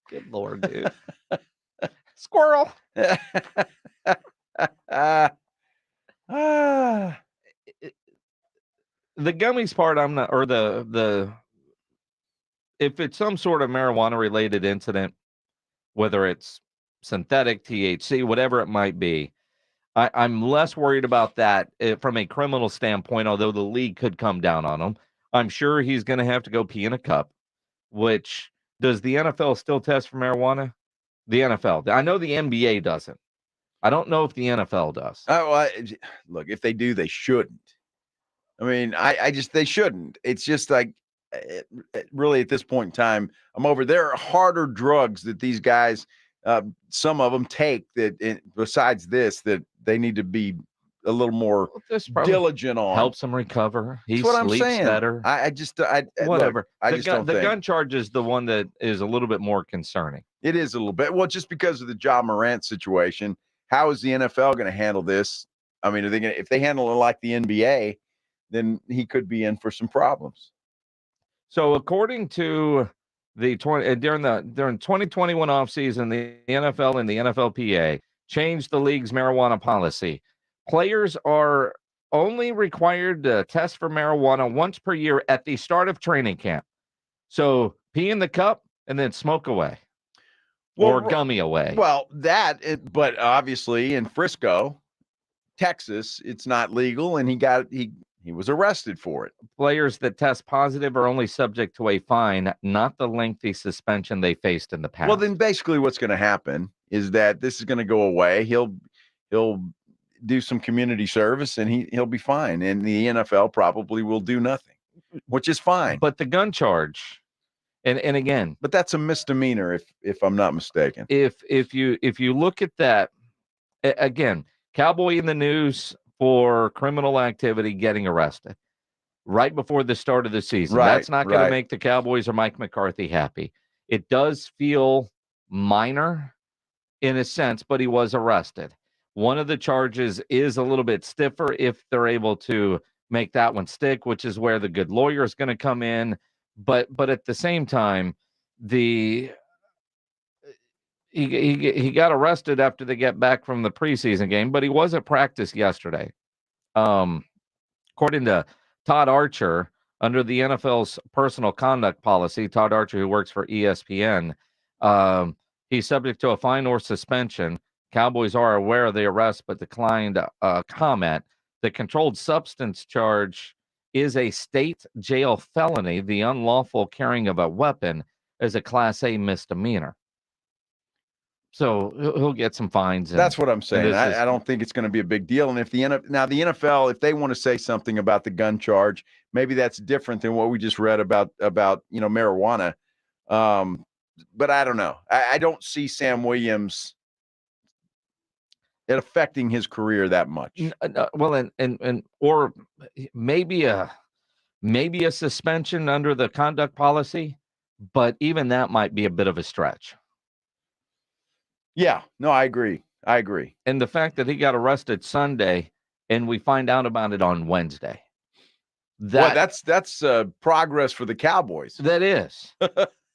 Speaker 6: Good Lord, dude. Squirrel. The gummies part, I'm not, or the if it's some sort of marijuana related incident, whether it's synthetic THC, whatever it might be, I'm less worried about that from a criminal standpoint, although the league could come down on him. I'm sure he's going to have to go pee in a cup, which does the NFL still test for marijuana? The NFL. I know the NBA doesn't. I don't know if the NFL does.
Speaker 1: Look, if they do, they shouldn't. I mean, they shouldn't. It's just like, really at this point in time, I'm over. There are harder drugs that these guys, some of them take that besides this, that they need to be a little more diligent on.
Speaker 6: Helps him recover. He
Speaker 1: That's what I'm
Speaker 6: sleeps
Speaker 1: saying.
Speaker 6: better.
Speaker 1: Look,
Speaker 6: Whatever.
Speaker 1: I
Speaker 6: the
Speaker 1: just
Speaker 6: gun,
Speaker 1: don't
Speaker 6: the
Speaker 1: think.
Speaker 6: gun charge is the one that is a little bit more concerning.
Speaker 1: It is a little bit. Well, just because of the Ja Morant situation, how is the NFL going to handle this? I mean, are they going to, if they handle it like the NBA, then he could be in for some problems.
Speaker 6: So according to the during 2021 offseason, the NFL and the NFLPA changed the league's marijuana policy. Players are only required to test for marijuana once per year at the start of training camp. So pee in the cup and then smoke away. Or gummy away.
Speaker 1: Well, but obviously in Frisco, Texas, it's not legal, and he was arrested for it.
Speaker 6: Players that test positive are only subject to a fine, not the lengthy suspension they faced in the past.
Speaker 1: Well, then basically what's going to happen is that this is going to go away. He'll do some community service, and he'll be fine. And the NFL probably will do nothing, which is fine.
Speaker 6: But the gun charge, and again,
Speaker 1: but that's a misdemeanor if I'm not mistaken.
Speaker 6: If you look at that, again, Cowboy in the news for criminal activity getting arrested right before the start of the season.
Speaker 1: Right,
Speaker 6: That's not going to make the Cowboys or Mike McCarthy happy. It does feel minor in a sense, but he was arrested. One of the charges is a little bit stiffer if they're able to make that one stick, which is where the good lawyer is going to come in. But at the same time, he got arrested after they get back from the preseason game, but he was at practice yesterday. According to Todd Archer, under the NFL's personal conduct policy, Todd Archer, who works for ESPN, he's subject to a fine or suspension. Cowboys are aware of the arrest, but declined comment. The controlled substance charge is a state jail felony. The unlawful carrying of a weapon is a Class A misdemeanor. So he'll get some fines.
Speaker 1: That's what I'm saying. I don't think it's going to be a big deal. And if the NFL, if they want to say something about the gun charge, maybe that's different than what we just read about marijuana. But I don't know. I don't see Sam Williams it affecting his career that much.
Speaker 6: Well, and or maybe a suspension under the conduct policy, but even that might be a bit of a stretch.
Speaker 1: Yeah, no, I agree.
Speaker 6: And the fact that he got arrested Sunday and we find out about it on Wednesday.
Speaker 1: That's progress for the Cowboys.
Speaker 6: That is.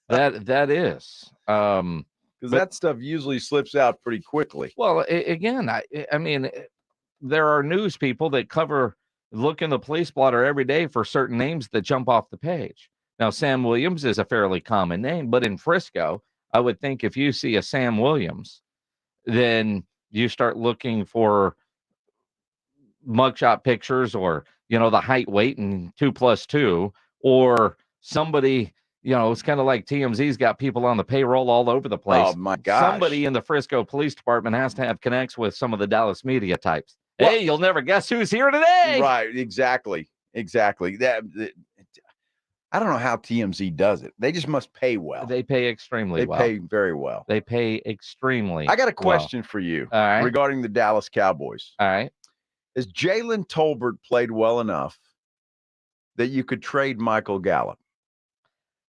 Speaker 6: that is.
Speaker 1: Because that stuff usually slips out pretty quickly.
Speaker 6: Well, again, I mean, there are news people that look in the police blotter every day for certain names that jump off the page. Now, Sam Williams is a fairly common name, but in Frisco, I would think if you see a Sam Williams, then you start looking for mugshot pictures or the height, weight, and 2 + 2, or somebody, it's kind of like TMZ's got people on the payroll all over the place.
Speaker 1: Oh, my gosh.
Speaker 6: Somebody in the Frisco Police Department has to have connects with some of the Dallas media types.
Speaker 1: Well,
Speaker 6: hey, you'll never guess who's here today.
Speaker 1: Right, exactly. I don't know how TMZ does it. They just must pay well.
Speaker 6: They pay extremely well.
Speaker 1: They pay very well.
Speaker 6: They pay extremely
Speaker 1: I got a question for you regarding the Dallas Cowboys.
Speaker 6: All right.
Speaker 1: Has Jalen Tolbert played well enough that you could trade Michael Gallup?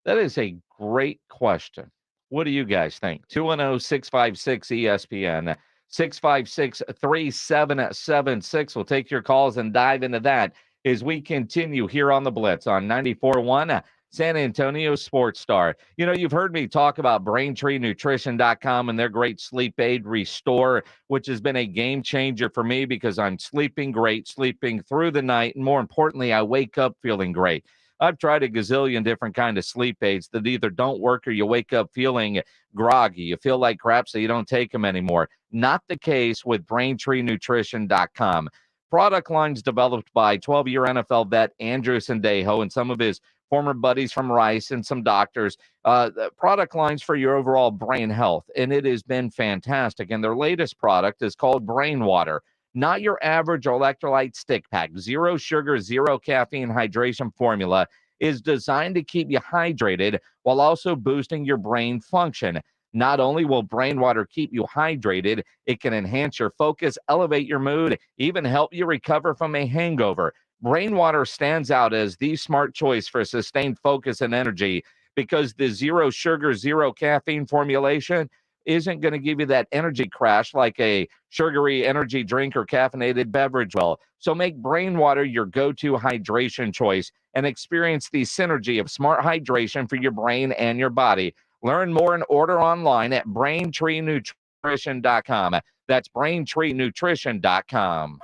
Speaker 6: That is a great question. What do you guys think? 210-656-ESPN, 656-3776. We'll take your calls and dive into that as we continue here on the Blitz on 94.1 San Antonio Sports Star. You've heard me talk about BraintreeNutrition.com and their great sleep aid Restore, which has been a game changer for me because I'm sleeping great, sleeping through the night, and more importantly, I wake up feeling great. I've tried a gazillion different kind of sleep aids that either don't work or you wake up feeling groggy. You feel like crap, so you don't take them anymore. Not the case with BraintreeNutrition.com. Product lines developed by 12-year NFL vet Andrew Sandejo and some of his former buddies from Rice and some doctors. Product lines for your overall brain health, and it has been fantastic. And their latest product is called Brain Water. Not your average electrolyte stick pack. 0 sugar, 0 caffeine hydration formula is designed to keep you hydrated while also boosting your brain function. Not only will Brain Water keep you hydrated, it can enhance your focus, elevate your mood, even help you recover from a hangover. Brain Water stands out as the smart choice for sustained focus and energy because the 0 sugar, 0 caffeine formulation isn't going to give you that energy crash like a sugary energy drink or caffeinated beverage will. So make Brain Water your go-to hydration choice and experience the synergy of smart hydration for your brain and your body. Learn more and order online at BraintreeNutrition.com. That's BraintreeNutrition.com.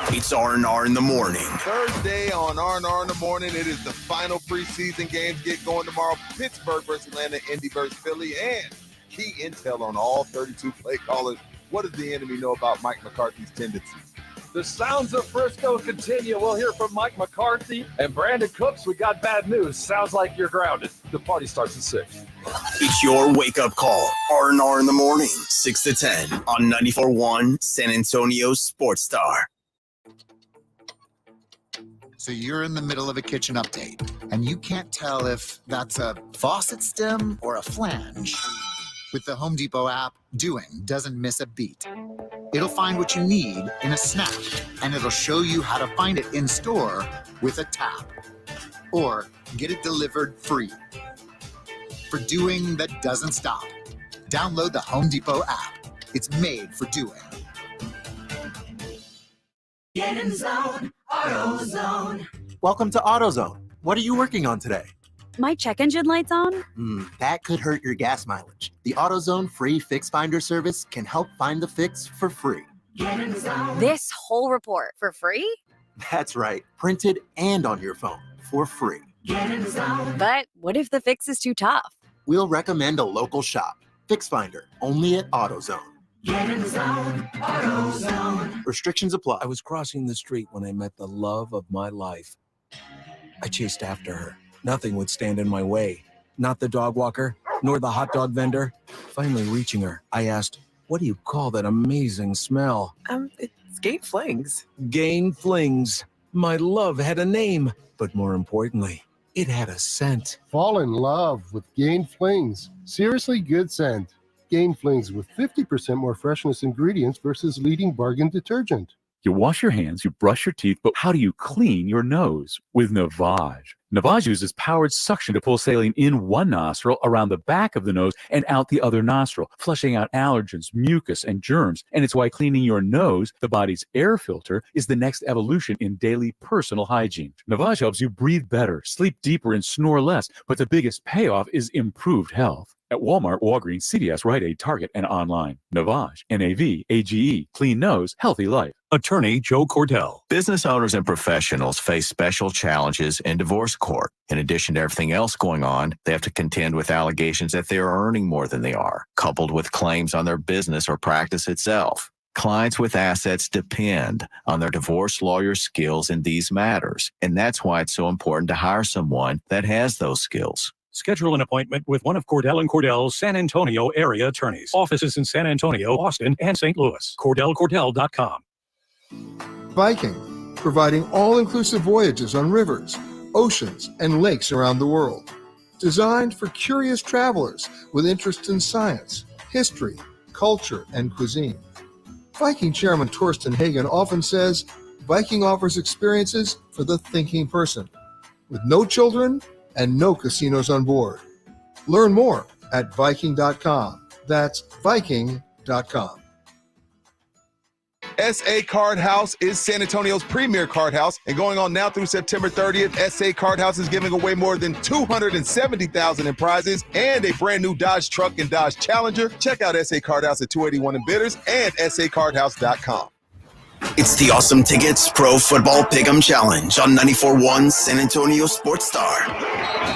Speaker 3: It's R&R in the morning.
Speaker 5: Thursday on R&R in the morning, it is the final preseason games get going tomorrow. Pittsburgh versus Atlanta, Indy versus Philly, and key intel on all 32 play callers. What does the enemy know about Mike McCarthy's tendencies?
Speaker 7: The sounds of Frisco continue. We'll hear from Mike McCarthy and Brandon Cooks. We got bad news. Sounds like you're grounded. The party starts at 6.
Speaker 3: It's your wake-up call. R&R in the morning, 6 to 10 on 94.1 San Antonio Sports Star.
Speaker 8: So you're in the middle of a kitchen update, and you can't tell if that's a faucet stem or a flange. With the Home Depot app, doing doesn't miss a beat. It'll find what you need in a snap, and it'll show you how to find it in store with a tap. Or get it delivered free. For doing that doesn't stop. Download the Home Depot app. It's made for doing.
Speaker 21: Get in zone, AutoZone.
Speaker 23: Welcome to AutoZone. What are you working on today?
Speaker 24: My check engine light's on?
Speaker 23: That could hurt your gas mileage. The AutoZone free Fix Finder service can help find the fix for free.
Speaker 21: Get in zone.
Speaker 24: This whole report for free?
Speaker 23: That's right. Printed and on your phone for free.
Speaker 21: Get in zone.
Speaker 24: But what if the fix is too tough?
Speaker 23: We'll recommend a local shop. Fix Finder, only at AutoZone.
Speaker 21: Get in zone, AutoZone.
Speaker 23: Restrictions apply.
Speaker 25: I was crossing the street when I met the love of my life. I chased after her. Nothing would stand in my way. Not the dog walker, nor the hot dog vendor. Finally reaching her, I asked, "What do you call that amazing smell?"
Speaker 26: It's Gain Flings.
Speaker 25: Gain Flings. My love had a name, but more importantly, it had a scent.
Speaker 27: Fall in love with Gain Flings. Seriously good scent. Gain Flings with 50% more freshness ingredients versus leading bargain detergent.
Speaker 28: You wash your hands, you brush your teeth, but how do you clean your nose? With Navage. Navage uses powered suction to pull saline in one nostril, around the back of the nose, and out the other nostril, flushing out allergens, mucus, and germs. And it's why cleaning your nose, the body's air filter, is the next evolution in daily personal hygiene. Navage helps you breathe better, sleep deeper, and snore less, but the biggest payoff is improved health. At Walmart, Walgreens, CVS, Rite Aid, Target, and online. Navage, N-A-V-A-G-E, clean nose, healthy life.
Speaker 29: Attorney Joe Cordell.
Speaker 30: Business owners and professionals face special challenges in divorce court. In addition to everything else going on, they have to contend with allegations that they are earning more than they are, coupled with claims on their business or practice itself.
Speaker 2: Clients with assets depend on their divorce lawyer's skills in these matters, and that's why it's so important to hire someone that has those skills.
Speaker 20: Schedule an appointment with one of Cordell & Cordell's San Antonio area attorneys. Offices in San Antonio, Austin, and St. Louis. CordellCordell.com.
Speaker 10: Viking, providing all-inclusive voyages on rivers, oceans, and lakes around the world. Designed for curious travelers with interest in science, history, culture, and cuisine. Viking Chairman Torsten Hagen often says, Viking offers experiences for the thinking person, with no children and no casinos on board. Learn more at Viking.com. That's Viking.com.
Speaker 5: SA Card House is San Antonio's premier card house, and going on now through September 30th, SA Card House is giving away more than $270,000 in prizes and a brand new Dodge truck and Dodge Challenger. Check out SA Card House at 281 in Bitters and sacardhouse.com.
Speaker 3: It's the Awesome Tickets Pro Football Pick'em Challenge on 94.1 San Antonio Sports Star.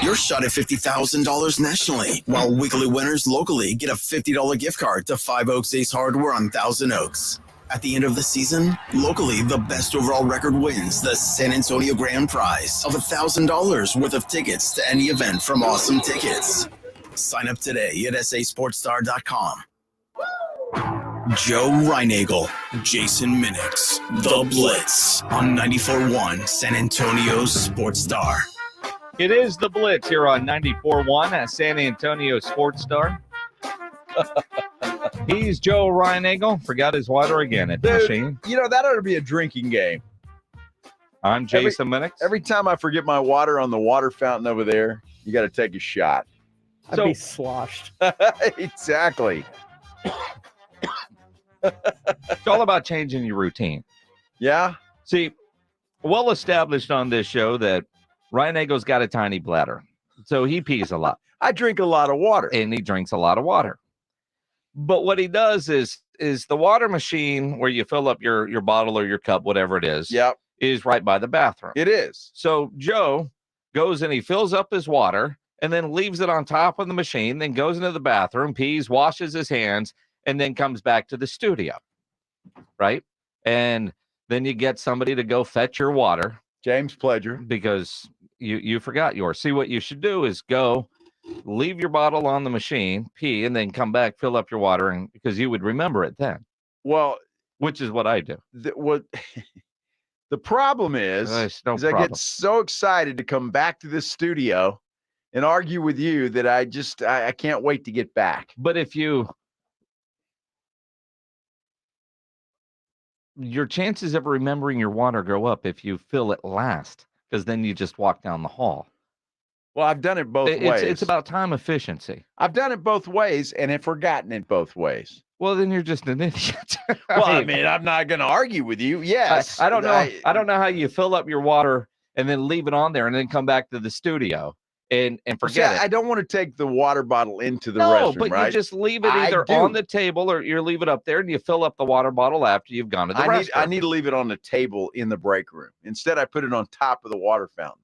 Speaker 3: Your shot at $50,000 nationally, while weekly winners locally get a $50 gift card to 5 Oaks Ace Hardware on Thousand Oaks. At the end of the season, locally, the best overall record wins the San Antonio Grand Prize of $1,000 worth of tickets to any event from Awesome Tickets. Sign up today at sasportstar.com. Joe Reinagel, Jason Minix, The Blitz on 94.1 San Antonio Sports Star.
Speaker 6: It is The Blitz here on 94.1 at San Antonio Sports Star. He's Joe Reinagel. Forgot his water again at the machine.
Speaker 1: You know, that ought to be a drinking game.
Speaker 6: I'm Jason Minix.
Speaker 1: Every time I forget my water on the water fountain over there, you got to take a shot.
Speaker 11: I'd be sloshed.
Speaker 1: Exactly.
Speaker 6: It's all about changing your routine.
Speaker 1: Yeah.
Speaker 6: See, well established on this show that Reinagel's got a tiny bladder, so he pees a lot.
Speaker 1: I drink a lot of water.
Speaker 6: And he drinks a lot of water. But what he does is the water machine where you fill up your bottle or your cup, whatever it is,
Speaker 1: yep,
Speaker 6: is right by the bathroom.
Speaker 1: It is.
Speaker 6: So Joe goes and he fills up his water and then leaves it on top of the machine, then goes into the bathroom, pees, washes his hands, and then comes back to the studio, right? And then you get somebody to go fetch your water.
Speaker 1: James Pledger.
Speaker 6: Because you forgot yours. See, what you should do is go, leave your bottle on the machine, pee, and then come back, fill up your water, and because you would remember it then.
Speaker 1: Well,
Speaker 6: which is what I do.
Speaker 1: The problem is I get so excited to come back to this studio and argue with you that I can't wait to get back.
Speaker 6: But if your chances of remembering your water go up if you fill it last, because then you just walk down the hall.
Speaker 1: Well, I've done it both ways.
Speaker 6: It's about time efficiency.
Speaker 1: I've done it both ways and have forgotten it both ways.
Speaker 6: Well, then you're just an idiot.
Speaker 1: Well, I mean, I'm not going to argue with you. Yes.
Speaker 6: I don't know. I don't know how you fill up your water and then leave it on there and then come back to the studio and forget it.
Speaker 1: I don't want to take the water bottle into the
Speaker 6: restroom,
Speaker 1: restroom,
Speaker 6: but
Speaker 1: right?
Speaker 6: You just leave it either on the table or you leave it up there and you fill up the water bottle after you've gone to the restroom.
Speaker 1: I need to leave it on the table in the break room. Instead, I put it on top of the water fountain.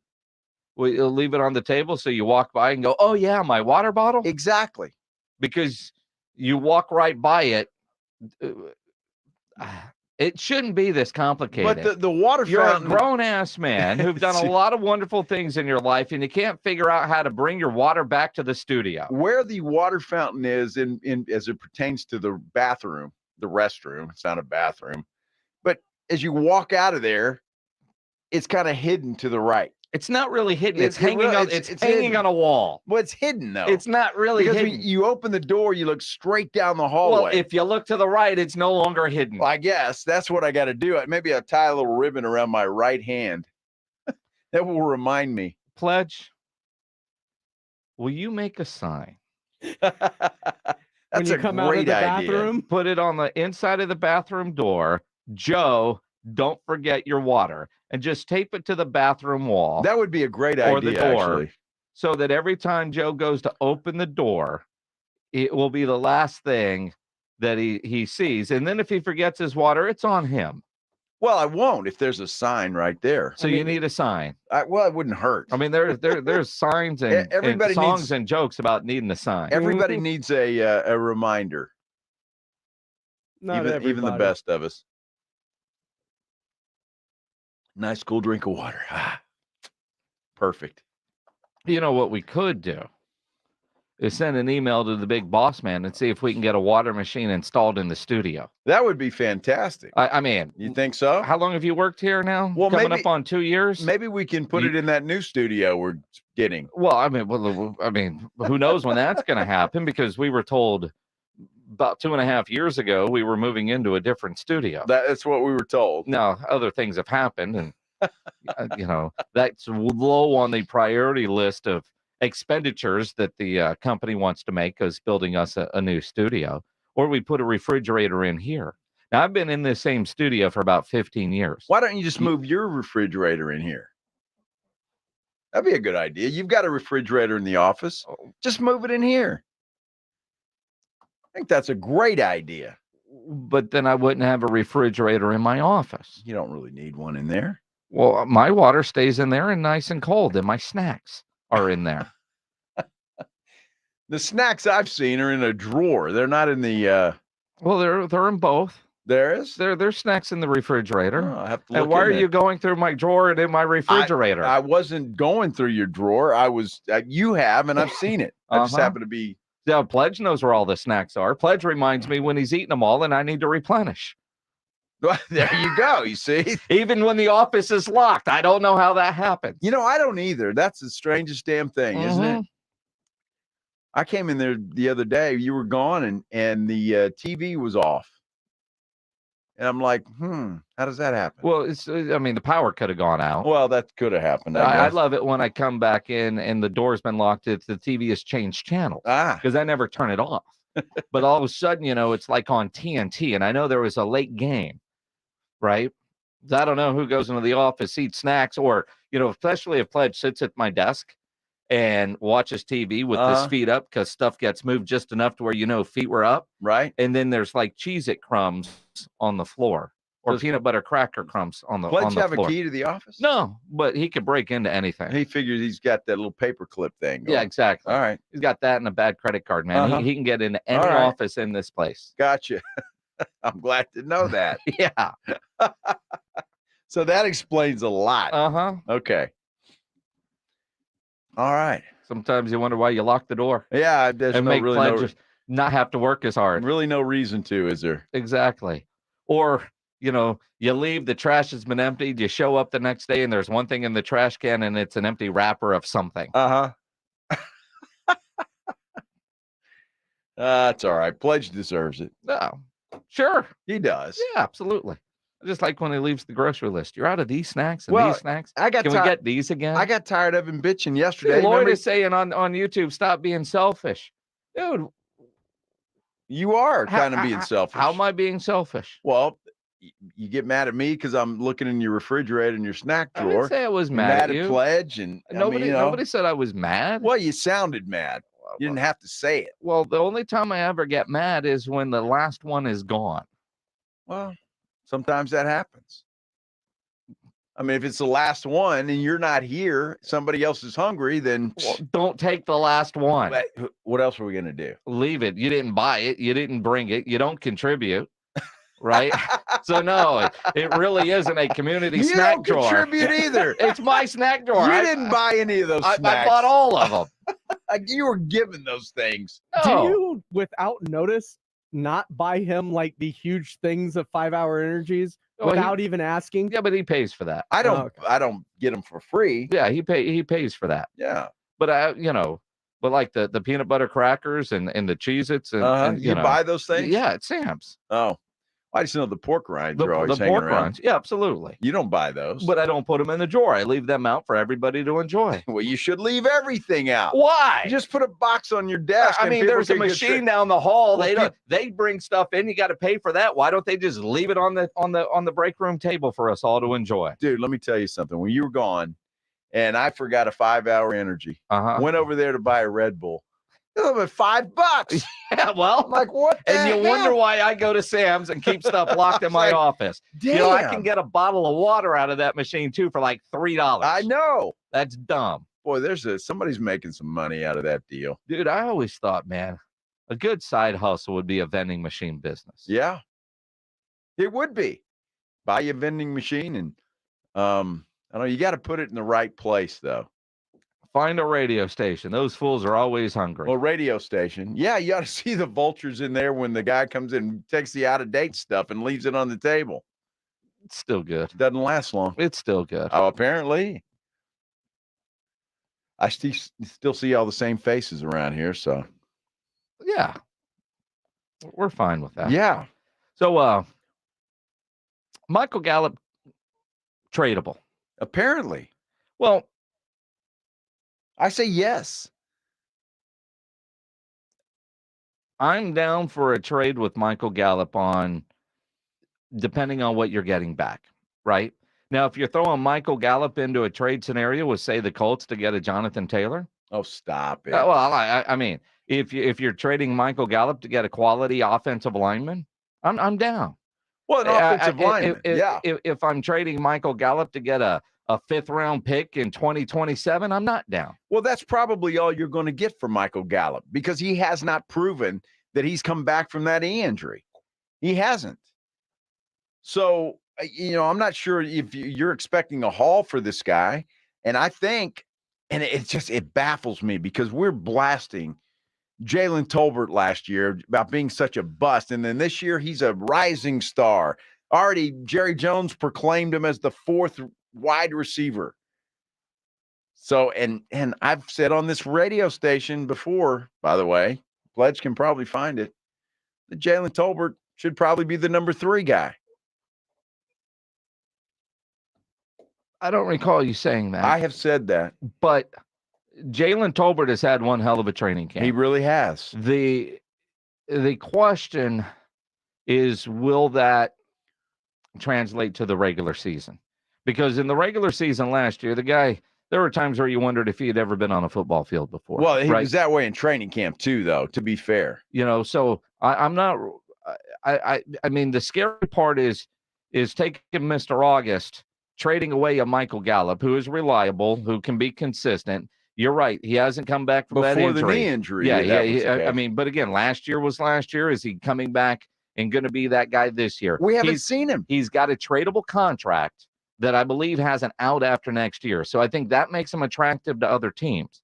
Speaker 6: Well, you'll leave it on the table so you walk by and go, oh, yeah, my water bottle?
Speaker 1: Exactly.
Speaker 6: Because you walk right by it. It shouldn't be this complicated.
Speaker 1: But the water
Speaker 6: You're
Speaker 1: fountain...
Speaker 6: a grown-ass man who've done a lot of wonderful things in your life, and you can't figure out how to bring your water back to the studio.
Speaker 1: Where the water fountain is in as it pertains to the bathroom, the restroom, it's not a bathroom. But as you walk out of there, it's kind of hidden to the right.
Speaker 6: It's not really hidden. It's hanging on. It's hanging on a wall.
Speaker 1: Well, it's hidden though.
Speaker 6: It's not really
Speaker 1: because
Speaker 6: hidden.
Speaker 1: When you open the door, you look straight down the hallway.
Speaker 6: Well, if you look to the right, it's no longer hidden.
Speaker 1: Well, I guess that's what I got to do. Maybe I'll tie a little ribbon around my right hand. That will remind me.
Speaker 6: Pledge. Will you make a sign?
Speaker 11: When you come out of the bathroom,
Speaker 6: put it on the inside of the bathroom door. Joe, don't forget your water. And just tape it to the bathroom wall.
Speaker 1: That would be a great idea,
Speaker 6: or the door,
Speaker 1: actually.
Speaker 6: So that every time Joe goes to open the door, it will be the last thing that he sees. And then if he forgets his water, it's on him.
Speaker 1: Well, I won't if there's a sign right there.
Speaker 6: So you need a sign.
Speaker 1: Well, it wouldn't hurt.
Speaker 6: I mean, there's signs and,
Speaker 1: everybody
Speaker 6: and songs
Speaker 1: needs,
Speaker 6: and jokes about needing a sign.
Speaker 1: Everybody needs a reminder.
Speaker 11: Not
Speaker 1: even the
Speaker 11: everybody.
Speaker 1: best of us. Nice cool drink of water. Perfect.
Speaker 6: You know what we could do is send an email to the big boss man and see if we can get a water machine installed in the studio.
Speaker 1: That would be fantastic.
Speaker 6: I mean,
Speaker 1: you think so?
Speaker 6: How long have you worked here now?
Speaker 1: Well,
Speaker 6: coming
Speaker 1: maybe,
Speaker 6: up on 2 years.
Speaker 1: Maybe we can put it in that new studio we're getting.
Speaker 6: Well, I mean, who knows when that's going to happen? Because we were told about 2.5 years ago we were moving into a different studio.
Speaker 1: That's what we were told.
Speaker 6: Now, other things have happened, and that's low on the priority list of expenditures that the company wants to make, is building us a new studio, or we put a refrigerator in here. Now, I've been in this same studio for about 15 years.
Speaker 1: Why don't you just move your refrigerator in here? That'd be a good idea. You've got a refrigerator in the office. Just move it in here. I think that's a great idea.
Speaker 6: But then I wouldn't have a refrigerator in my office.
Speaker 1: You don't really need one in there.
Speaker 6: Well, my water stays in there and nice and cold, and my snacks are in there.
Speaker 1: The snacks I've seen are in a drawer. They're not in the.
Speaker 6: Well, they're in both.
Speaker 1: There is.
Speaker 6: There's snacks in the refrigerator.
Speaker 1: Oh, I have to look.
Speaker 6: And why are you going through my drawer and in my refrigerator?
Speaker 1: I wasn't going through your drawer. I was. You have, and I've seen it. I just happen to be.
Speaker 6: Yeah, Pledge knows where all the snacks are. Pledge reminds me when he's eating them all, and I need to replenish.
Speaker 1: There you go. You see,
Speaker 6: even when the office is locked, I don't know how that happens.
Speaker 1: You know, I don't either. That's the strangest damn thing, isn't it? I came in there the other day. You were gone, and the TV was off. And I'm like, how does that happen?
Speaker 6: Well, the power could have gone out.
Speaker 1: Well, that could have happened.
Speaker 6: I love it when I come back in and the door's been locked. The TV has changed channels because I never turn it off. But all of a sudden, it's like on TNT. And I know there was a late game, right? I don't know who goes into the office, eats snacks, or, especially if Pledge sits at my desk and watches TV with his feet up because stuff gets moved just enough to where feet were up.
Speaker 1: Right.
Speaker 6: And then there's like Cheez-It crumbs on the floor or peanut butter cracker crumbs on the floor.
Speaker 1: Pledge have a key to the office?
Speaker 6: No, but he could break into anything.
Speaker 1: He figures he's got that little paper clip thing going.
Speaker 6: Yeah, exactly.
Speaker 1: All right.
Speaker 6: He's got that and a bad credit card, man. He can get into any office in this place.
Speaker 1: Gotcha. I'm glad to know that.
Speaker 6: Yeah.
Speaker 1: So that explains a lot. Okay. All right.
Speaker 6: Sometimes you wonder why you lock the door.
Speaker 1: Yeah, there's
Speaker 6: and
Speaker 1: no
Speaker 6: make
Speaker 1: really
Speaker 6: Pledge not have to work as hard.
Speaker 1: Really no reason to, is there?
Speaker 6: Exactly. Or, you leave, the trash has been emptied, you show up the next day and there's one thing in the trash can and it's an empty wrapper of something.
Speaker 1: That's all right. Pledge deserves it.
Speaker 6: No. Sure.
Speaker 1: He does.
Speaker 6: Yeah, absolutely. Just like when he leaves the grocery list. You're out of these snacks and
Speaker 1: Well,
Speaker 6: these snacks.
Speaker 1: Can
Speaker 6: we get these again?
Speaker 1: I got tired of him bitching yesterday.
Speaker 6: Lloyd is saying on YouTube, stop being selfish. Dude.
Speaker 1: You are kind of being selfish.
Speaker 6: How am I being selfish?
Speaker 1: Well, you get mad at me because I'm looking in your refrigerator and your snack drawer.
Speaker 6: I didn't say I was mad at you.
Speaker 1: Pledge, and
Speaker 6: nobody said I was mad.
Speaker 1: Well, you sounded mad. You didn't have to say it.
Speaker 6: Well, the only time I ever get mad is when the last one is gone.
Speaker 1: Well, sometimes that happens. I mean, if it's the last one and you're not here, somebody else is hungry, then
Speaker 6: don't take the last one.
Speaker 1: What else are we going to do?
Speaker 6: Leave it. You didn't buy it. You didn't bring it. You don't contribute. Right? So no, it really isn't a community snack drawer.
Speaker 1: You don't contribute either.
Speaker 6: It's my snack drawer.
Speaker 1: You didn't buy any of those snacks.
Speaker 6: I bought all of them.
Speaker 1: You were given those things.
Speaker 6: No.
Speaker 11: Do you, without notice, not buy him like the huge things of 5 Hour Energies without even asking?
Speaker 6: Yeah, but he pays for that.
Speaker 1: I don't. I don't get them for free.
Speaker 6: Yeah, he pays for that.
Speaker 1: Yeah,
Speaker 6: but but like the peanut butter crackers and the Cheez-Its and
Speaker 1: you buy those things?
Speaker 6: Yeah, at Sam's.
Speaker 1: Oh, I just know the pork rinds are always hanging
Speaker 6: pork
Speaker 1: around.
Speaker 6: rinds. Yeah, absolutely.
Speaker 1: You don't buy those,
Speaker 6: but I don't put them in the drawer. I leave them out for everybody to enjoy.
Speaker 1: Well, you should leave everything out.
Speaker 6: Why?
Speaker 1: You just put a box on your desk.
Speaker 6: I mean, there's a machine down the hall. They bring stuff in. You got to pay for that. Why don't they just leave it on the break room table for us all to enjoy?
Speaker 1: Dude, let me tell you something. When you were gone, and I forgot a 5 Hour Energy, went over there to buy a Red Bull. It was $5.
Speaker 6: Yeah, well,
Speaker 1: I'm like, what?
Speaker 6: And you wonder why I go to Sam's and keep stuff locked in my office.
Speaker 1: Damn.
Speaker 6: I can get a bottle of water out of that machine too for like $3.
Speaker 1: I know.
Speaker 6: That's dumb.
Speaker 1: Boy, somebody's making some money out of that deal.
Speaker 6: Dude, I always thought, man, a good side hustle would be a vending machine business.
Speaker 1: Yeah. It would be. Buy you a vending machine and I don't know, you got to put it in the right place though.
Speaker 6: Find a radio station. Those fools are always hungry.
Speaker 1: Well, radio station. Yeah, you ought to see the vultures in there when the guy comes in and takes the out-of-date stuff and leaves it on the table.
Speaker 6: It's still good.
Speaker 1: Doesn't last long.
Speaker 6: It's still good.
Speaker 1: Oh, apparently. I still see all the same faces around here, so.
Speaker 6: Yeah. We're fine with that.
Speaker 1: Yeah.
Speaker 6: So, Michael Gallup, tradable.
Speaker 1: Apparently.
Speaker 6: Well,
Speaker 1: I say yes.
Speaker 6: I'm down for a trade with Michael Gallup depending on what you're getting back, right? Now, if you're throwing Michael Gallup into a trade scenario with, say, the Colts to get a Jonathan Taylor.
Speaker 1: Oh, stop it.
Speaker 6: Well, I mean, if you're trading Michael Gallup to get a quality offensive lineman, I'm down.
Speaker 1: Well, an offensive lineman, yeah.
Speaker 6: If I'm trading Michael Gallup to get a fifth-round pick in 2027, I'm not down.
Speaker 1: Well, that's probably all you're going to get for Michael Gallup because he has not proven that he's come back from that knee injury. He hasn't. So, I'm not sure if you're expecting a haul for this guy. And I think, and it baffles me because we're blasting Jalen Tolbert last year about being such a bust. And then this year, he's a rising star. Already, Jerry Jones proclaimed him as the 4th wide receiver. So, and I've said on this radio station before, by the way, Pledge can probably find it, that Jalen Tolbert should probably be the number 3 guy.
Speaker 6: I don't recall you saying that.
Speaker 1: I have said that.
Speaker 6: But Jalen Tolbert has had one hell of a training camp.
Speaker 1: He really has.
Speaker 6: The question is, will that translate to the regular season? Because in the regular season last year, there were times where you wondered if he had ever been on a football field before.
Speaker 1: Well, he was that way in training camp too, though, to be fair.
Speaker 6: So I'm not – I mean, the scary part is taking Mr. August, trading away a Michael Gallup, who is reliable, who can be consistent. You're right. He hasn't come back from that injury.
Speaker 1: Before the knee injury.
Speaker 6: Yeah. I mean, but again, last year was last year. Is he coming back and going to be that guy this year?
Speaker 1: We haven't seen him.
Speaker 6: He's got a tradable contract that I believe has an out after next year. So I think that makes him attractive to other teams.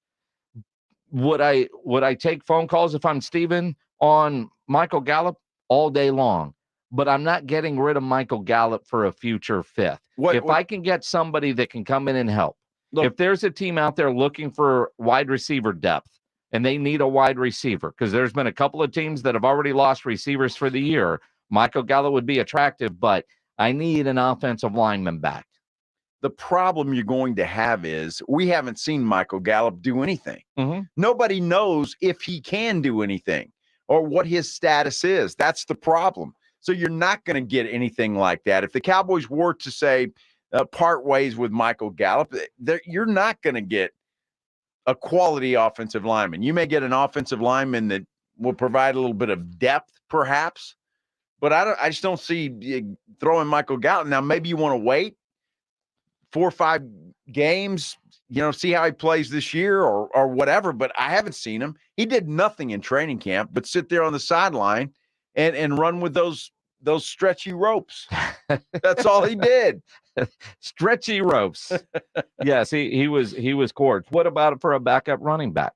Speaker 6: Would I take phone calls if I'm Steven on Michael Gallup? All day long. But I'm not getting rid of Michael Gallup for a future 5th. If I can get somebody that can come in and help. Look, if there's a team out there looking for wide receiver depth and they need a wide receiver, because there's been a couple of teams that have already lost receivers for the year, Michael Gallup would be attractive, but I need an offensive lineman back.
Speaker 1: The problem you're going to have is we haven't seen Michael Gallup do anything.
Speaker 6: Mm-hmm.
Speaker 1: Nobody knows if he can do anything or what his status is. That's the problem. So you're not going to get anything like that. If the Cowboys were to say part ways with Michael Gallup, you're not going to get a quality offensive lineman. You may get an offensive lineman that will provide a little bit of depth, perhaps, but I just don't see throwing Michael Gallup. Now, maybe you want to wait 4 or 5 games, see how he plays this year or whatever, but I haven't seen him. He did nothing in training camp but sit there on the sideline and run with those stretchy ropes. That's all he did.
Speaker 6: Stretchy ropes. Yes, he was court. What about it for a backup running back?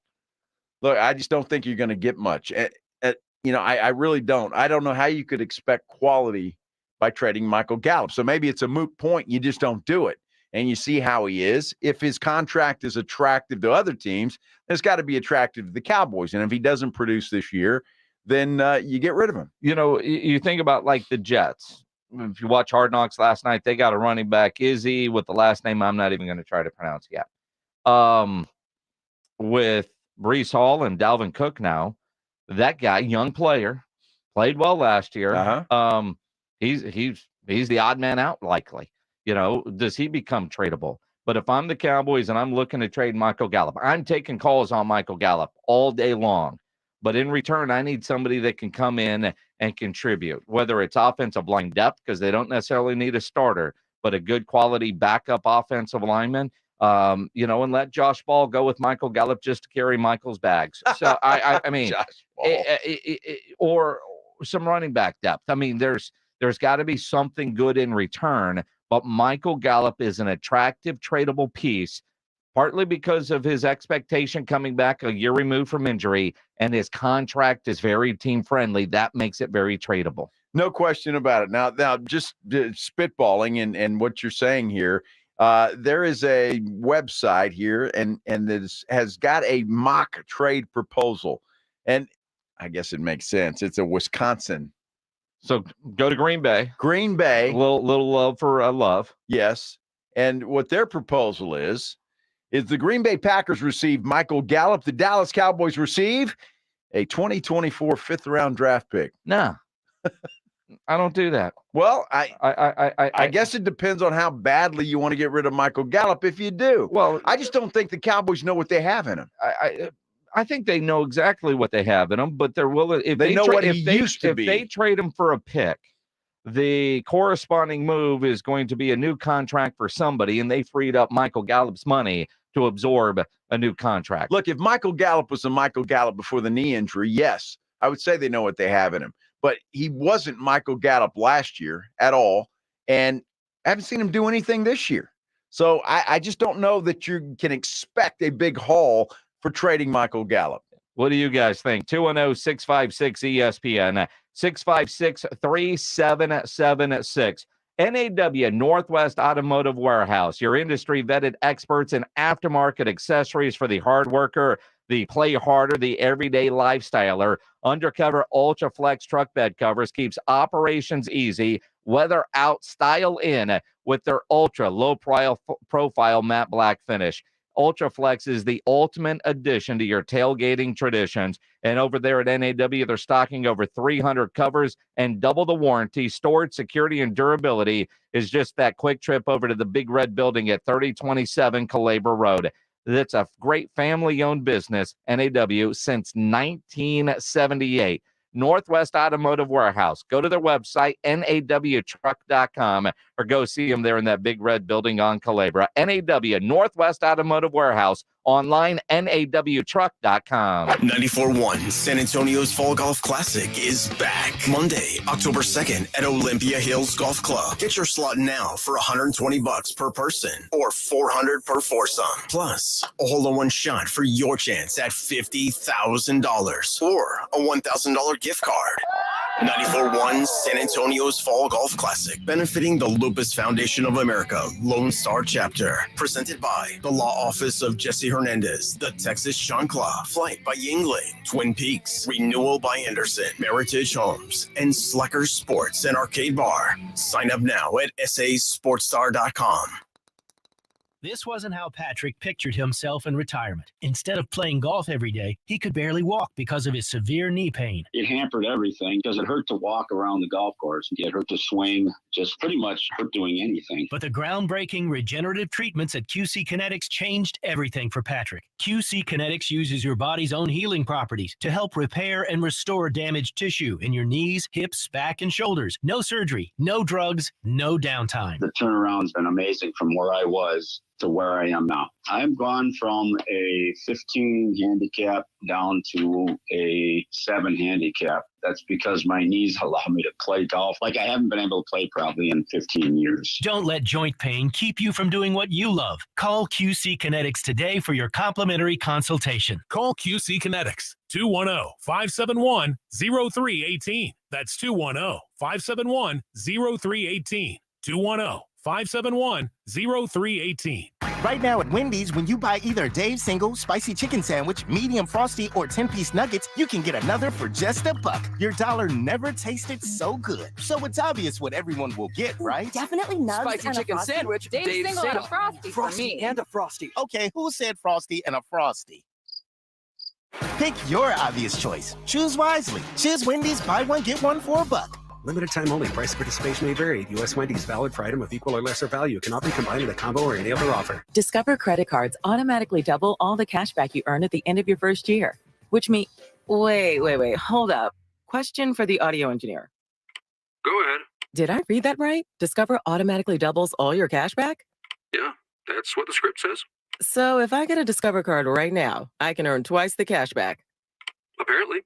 Speaker 1: Look, I just don't think you're going to get much. I really don't. I don't know how you could expect quality by trading Michael Gallup. So maybe it's a moot point. You just don't do it. And you see how he is. If his contract is attractive to other teams, it's got to be attractive to the Cowboys. And if he doesn't produce this year, then you get rid of him.
Speaker 6: You think about like the Jets. If you watch Hard Knocks last night, they got a running back, Izzy, with the last name I'm not even going to try to pronounce yet. With Breece Hall and Dalvin Cook now, that guy, young player, played well last year.
Speaker 1: Uh-huh.
Speaker 6: He's the odd man out likely. Does he become tradable? But if I'm the Cowboys and I'm looking to trade Michael Gallup, I'm taking calls on Michael Gallup all day long. But in return, I need somebody that can come in and contribute, whether it's offensive line depth, because they don't necessarily need a starter, but a good quality backup offensive lineman, and let Josh Ball go with Michael Gallup just to carry Michael's bags. So, I mean, or some running back depth. I mean, there's There's got to be something good in return. But Michael Gallup is an attractive tradable piece, partly because of his expectation coming back a year removed from injury, and his contract is very team-friendly. That makes it very tradable.
Speaker 1: No question about it. Now just spitballing and what you're saying here, there is a website here, and this has got a mock trade proposal. And I guess it makes sense. It's a Wisconsin.
Speaker 6: So go to Green Bay.
Speaker 1: Green Bay.
Speaker 6: A little love for love.
Speaker 1: Yes. And what their proposal is the Green Bay Packers receive Michael Gallup. The Dallas Cowboys receive a 2024 fifth-round draft pick.
Speaker 6: No. I don't do that.
Speaker 1: Well, I guess it depends on how badly you want to get rid of Michael Gallup. If you do, well, I just don't think the Cowboys know what they have in him.
Speaker 6: I think they know exactly what they have in him, but they're willing. If
Speaker 1: they know what he used to be.
Speaker 6: If they trade him for a pick, the corresponding move is going to be a new contract for somebody, and they freed up Michael Gallup's money to absorb a new contract.
Speaker 1: Look, if Michael Gallup was a Michael Gallup before the knee injury, yes, I would say they know what they have in him. But he wasn't Michael Gallup last year at all, and I haven't seen him do anything this year. So I just don't know that you can expect a big haul for trading Michael Gallup.
Speaker 6: What do you guys think? 210-656-ESPN, 656-3776. NAW, Northwest Automotive Warehouse, your industry-vetted experts in aftermarket accessories for the hard worker, the play harder, the everyday lifestyler. Undercover Ultra Flex truck bed covers keeps operations easy, weather out, style in with their ultra low profile matte black finish. Ultra Flex is the ultimate addition to your tailgating traditions. And over there at NAW, they're stocking over 300 covers and double the warranty. Storage, security, and durability is just that quick trip over to the Big Red Building at 3027 Calabria Road. That's a great family-owned business, NAW, since 1978. Northwest Automotive Warehouse. Go to their website, nawtruck.com, or go see them there in that Big Red Building on Calabria. NAW, Northwest Automotive Warehouse. Online, nawtruck.com.
Speaker 3: 94.1 San Antonio's Fall Golf Classic is back Monday, October 2nd at Olympia Hills Golf Club. Get your slot now for $120 per person or $400 per foursome. Plus, a hole-in-one shot for your chance at $50,000 or a $1,000 gift card. 94.1 San Antonio's Fall Golf Classic, benefiting the Lupus Foundation of America Lone Star Chapter. Presented by the Law Office of Jesse Hernandez, the Texas Sean Claw, Flight by Yingling, Twin Peaks, Renewal by Anderson, Meritage Homes, and Slacker Sports and Arcade Bar. Sign up now at sasportstar.com.
Speaker 4: This wasn't how Patrick pictured himself in retirement. Instead of playing golf every day, he could barely walk because of his severe knee pain.
Speaker 9: It hampered everything because it hurt to walk around the golf course. It hurt to swing, just pretty much hurt doing anything.
Speaker 4: But the groundbreaking regenerative treatments at QC Kinetics changed everything for Patrick. QC Kinetics uses your body's own healing properties to help repair and restore damaged tissue in your knees, hips, back, and shoulders. No surgery, no drugs, no downtime.
Speaker 9: The turnaround's been amazing from where I was to where I am now. I've gone from a 15 handicap down to a 7 handicap. That's because my knees allow me to play golf like I haven't been able to play probably in 15 years.
Speaker 4: Don't let joint pain keep you from doing what you love. Call QC Kinetics today for your complimentary consultation.
Speaker 12: Call QC Kinetics, 210-571-0318. That's 210-571-0318. 210-571-0318.
Speaker 15: Right now at Wendy's, when you buy either Dave's single, spicy chicken sandwich, medium frosty, or 10-piece nuggets, you can get another for just $1. Your dollar never tasted so good. So it's obvious what everyone will get, right?
Speaker 16: Definitely nugs
Speaker 15: Spicy
Speaker 16: and
Speaker 15: chicken
Speaker 16: a frosty.
Speaker 15: sandwich,
Speaker 16: Dave's single and a frosty for me.
Speaker 15: and a frosty. Okay, who said frosty and a frosty? Pick your obvious choice. Choose wisely. Choose Wendy's, buy one, get one for $1.
Speaker 17: Limited time only. Price of participation may vary. U.S. Wendy's, valid for item of equal or lesser value. Cannot be combined with a combo or any other offer.
Speaker 18: Discover credit cards automatically double all the cash back you earn at the end of your first year. Which means, wait, hold up. Question for the audio engineer.
Speaker 19: Go ahead.
Speaker 18: Did I read that right? Discover automatically doubles all your cash back?
Speaker 19: Yeah, that's what the script says.
Speaker 18: So if I get a Discover card right now, I can earn twice the cash back.
Speaker 19: Apparently.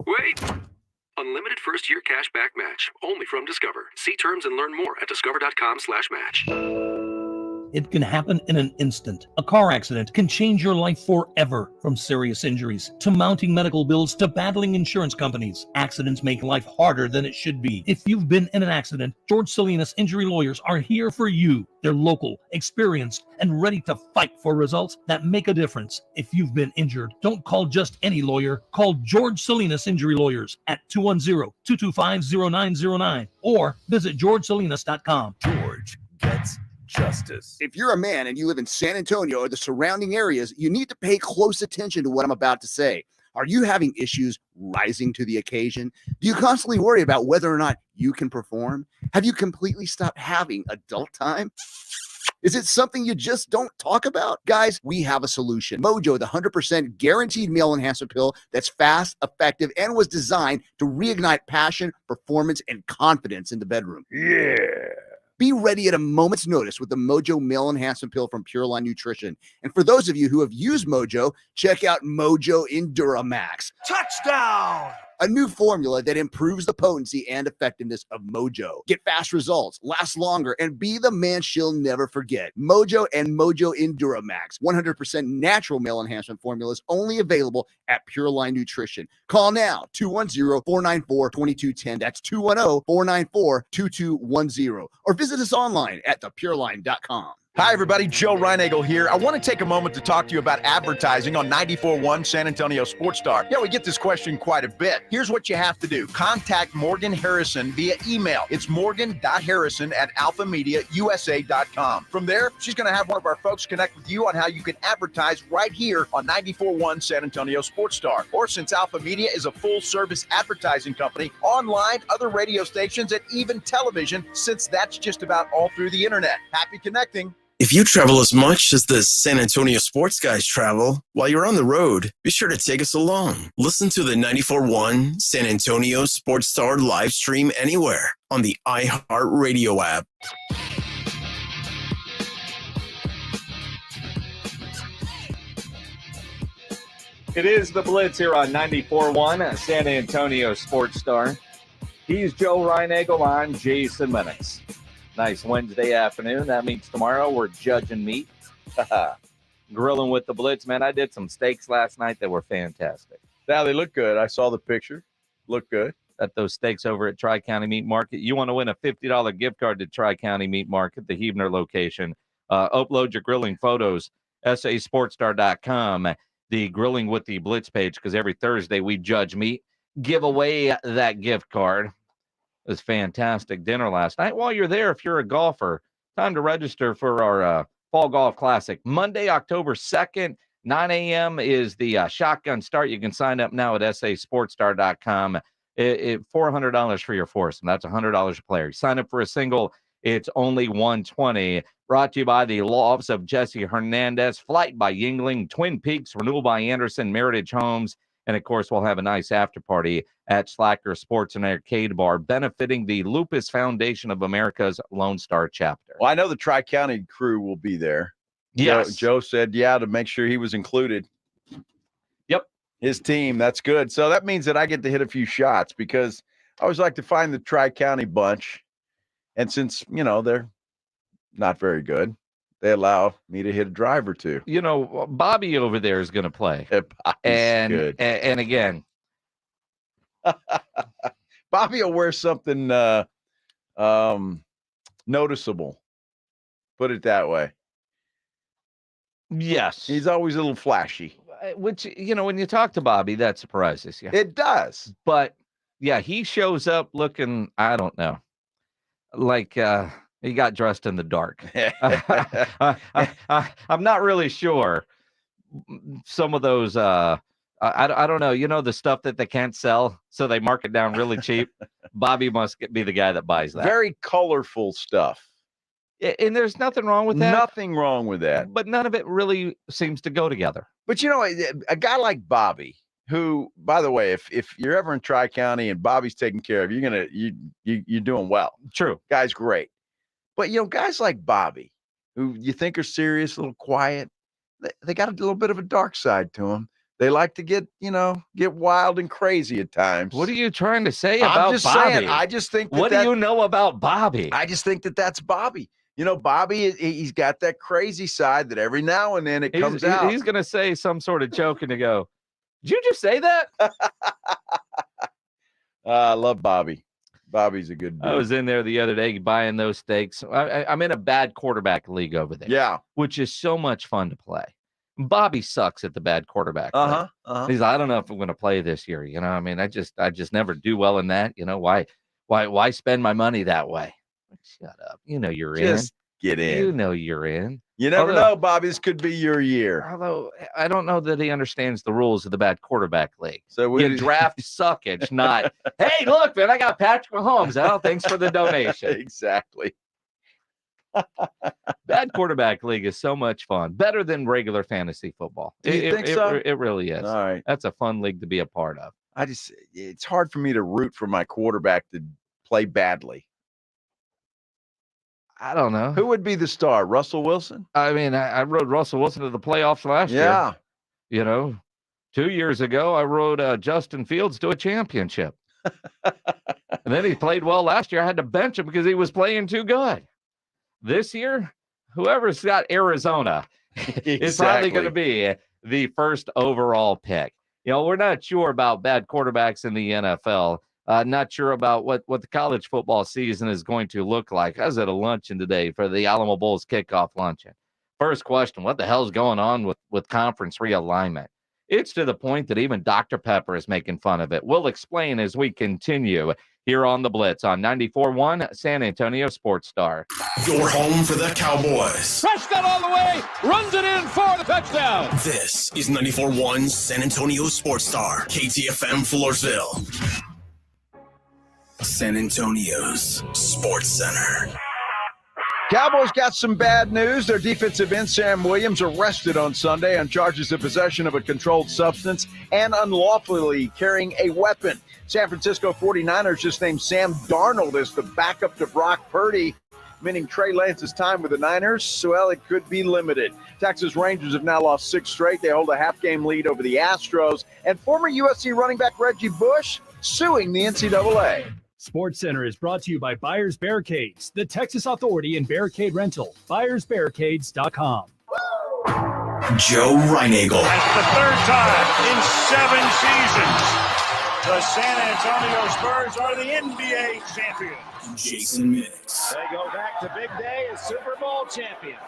Speaker 19: Wait. Unlimited first-year cash back match. Only from Discover. See terms and learn more at discover.com/match.
Speaker 7: It can happen in an instant. A car accident can change your life forever, from serious injuries to mounting medical bills to battling insurance companies. Accidents make life harder than it should be. If you've been in an accident, George Salinas Injury Lawyers are here for you. They're local, experienced, and ready to fight for results that make a difference. If you've been injured, don't call just any lawyer. Call George Salinas Injury Lawyers at 210-225-0909 or visit georgesalinas.com.
Speaker 8: George gets justice.
Speaker 13: If you're a man and you live in San Antonio or the surrounding areas, you need to pay close attention to what I'm about to say. Are you having issues rising to the occasion? Do you constantly worry about whether or not you can perform? Have you completely stopped having adult time? Is it something you just don't talk about? Guys, we have a solution. Mojo, the 100% guaranteed male enhancement pill that's fast, effective, and was designed to reignite passion, performance, and confidence in the bedroom. Yeah. Be ready at a moment's notice with the Mojo Male Enhancement Pill from Pure Line Nutrition. And for those of you who have used Mojo, check out Mojo Enduramax. Touchdown! A new formula that improves the potency and effectiveness of Mojo. Get fast results, last longer, and be the man she'll never forget. Mojo and Mojo Enduramax. 100% natural male enhancement formulas only available at Pure Line Nutrition. Call now, 210-494-2210. That's 210-494-2210. Or visit us online at thepureline.com.
Speaker 1: Hi, everybody. Joe Reinagle here. I want to take a moment to talk to you about advertising on 94.1 San Antonio Sports Star. Yeah, we get this question quite a bit. Here's what you have to do. Contact Morgan Harrison via email. It's morgan.harrison@alphamediausa.com. From there, she's going to have one of our folks connect with you on how you can advertise right here on 94.1 San Antonio Sports Star. Or since Alpha Media is a full-service advertising company, online, other radio stations, and even television, since that's just about all through the internet. Happy connecting.
Speaker 3: If you travel as much as the San Antonio sports guys travel, while you're on the road, be sure to take us along. Listen to the 94.1 San Antonio Sports Star live stream anywhere on the iHeartRadio app.
Speaker 14: It is the Blitz here on 94.1 San Antonio Sports Star. He's Joe Reinagle. I'm Jason Minix. Nice Wednesday afternoon. That means tomorrow we're judging meat. Grilling with the Blitz, man. I did some steaks last night that were fantastic.
Speaker 1: Yeah, they look good. I saw the picture. Look good.
Speaker 6: At those steaks over at Tri-County Meat Market. You want to win a $50 gift card to Tri-County Meat Market, the Huebner location. Upload your grilling photos, sasportstar.com, the Grilling with the Blitz page, because every Thursday we judge meat. Give away that gift card. It was fantastic dinner last night. While you're there, if you're a golfer, time to register for our Fall Golf Classic. Monday, October 2nd, 9 a.m. is the shotgun start. You can sign up now at sasportstar.com. $400 for your foursome. That's $100 a player. Sign up for a single. It's only $120. Brought to you by the Law Office of Jesse Hernandez, Flight by Yingling, Twin Peaks, Renewal by Anderson, Meritage Homes. And, of course, we'll have a nice after party at Slacker Sports and Arcade Bar, benefiting the Lupus Foundation of America's Lone Star chapter.
Speaker 1: Well, I know the Tri-County crew will be there.
Speaker 6: Yes.
Speaker 1: Joe said, yeah, to make sure he was included.
Speaker 6: Yep.
Speaker 1: His team. That's good. So that means that I get to hit a few shots because I always like to find the Tri-County bunch. And since, they're not very good, they allow me to hit a drive or two.
Speaker 6: Bobby over there is going to play.
Speaker 1: And good.
Speaker 6: And again,
Speaker 1: Bobby will wear something noticeable. Put it that way.
Speaker 6: Yes.
Speaker 1: He's always a little flashy.
Speaker 6: Which, when you talk to Bobby, that surprises you.
Speaker 1: It does.
Speaker 6: But, yeah, he shows up looking, I don't know, like he got dressed in the dark. I'm not really sure. Some of those, I don't know. The stuff that they can't sell, so they mark it down really cheap. Bobby must be the guy that buys that.
Speaker 1: Very colorful stuff.
Speaker 6: And there's nothing wrong with that.
Speaker 1: Nothing wrong with that.
Speaker 6: But none of it really seems to go together.
Speaker 1: But, a guy like Bobby, who, by the way, if you're ever in Tri-County and Bobby's taken care of, you're doing well.
Speaker 6: True.
Speaker 1: Guy's great. But, guys like Bobby, who you think are serious, a little quiet, they got a little bit of a dark side to them. They like to get wild and crazy at times.
Speaker 6: What are you trying to say about
Speaker 1: I'm just
Speaker 6: Bobby?
Speaker 1: saying, I just think
Speaker 6: What do you know about Bobby?
Speaker 1: I just think that's Bobby. Bobby, he's got that crazy side that every now and then it comes out.
Speaker 6: He's going to say some sort of joke and to go, did you just say that?
Speaker 1: I love Bobby. Bobby's a good dude.
Speaker 6: I was in there the other day buying those steaks. I'm in a bad quarterback league over there.
Speaker 1: Yeah.
Speaker 6: Which is so much fun to play. Bobby sucks at the bad quarterback. He's like, I don't know if I'm going to play this year. I just never do well in that. Why spend my money that way? Shut up. You're
Speaker 1: just
Speaker 6: in.
Speaker 1: Get in.
Speaker 6: You're in.
Speaker 1: You never know, Bobby. This could be your year.
Speaker 6: Although I don't know that he understands the rules of the bad quarterback league.
Speaker 1: So
Speaker 6: you draft suckage, not, hey, look, man, I got Patrick Mahomes. Oh, thanks for the donation.
Speaker 1: Exactly.
Speaker 6: Bad quarterback league is so much fun. Better than regular fantasy football.
Speaker 1: Do you think so?
Speaker 6: It really is.
Speaker 1: All right.
Speaker 6: That's a fun league to be a part of.
Speaker 1: It's hard for me to root for my quarterback to play badly.
Speaker 6: I don't know.
Speaker 1: Who would be the star? Russell Wilson?
Speaker 6: I mean, I rode Russell Wilson to the playoffs last year. Yeah. 2 years ago, I rode Justin Fields to a championship. And then he played well last year. I had to bench him because he was playing too good. This year, whoever's got Arizona is probably going to be the first overall pick. We're not sure about bad quarterbacks in the NFL. Not sure about what the college football season is going to look like. I was at a luncheon today for the Alamo Bulls kickoff luncheon. First question, what the hell's going on with conference realignment? It's to the point that even Dr. Pepper is making fun of it. We'll explain as we continue here on The Blitz on 94.1 San Antonio Sports Star.
Speaker 3: Your home for the Cowboys.
Speaker 12: Prescott all the way, runs it in for the touchdown.
Speaker 3: This is 94.1 San Antonio Sports Star, KTFM Floresville. San Antonio's Sports Center.
Speaker 1: Cowboys got some bad news. Their defensive end, Sam Williams, arrested on Sunday on charges of possession of a controlled substance and unlawfully carrying a weapon. San Francisco 49ers just named Sam Darnold as the backup to Brock Purdy, meaning Trey Lance's time with the Niners, well, it could be limited. Texas Rangers have now lost 6 straight. They hold a half-game lead over the Astros. And former USC running back Reggie Bush suing the NCAA.
Speaker 21: Sports Center is brought to you by Buyers Barricades, the Texas authority in barricade rental. BuyersBarricades.com.
Speaker 3: Joe Reinagel.
Speaker 22: That's the third time in 7 seasons. The San Antonio Spurs are the NBA champions.
Speaker 3: Jason Minix.
Speaker 22: They go back to big day as Super Bowl champions.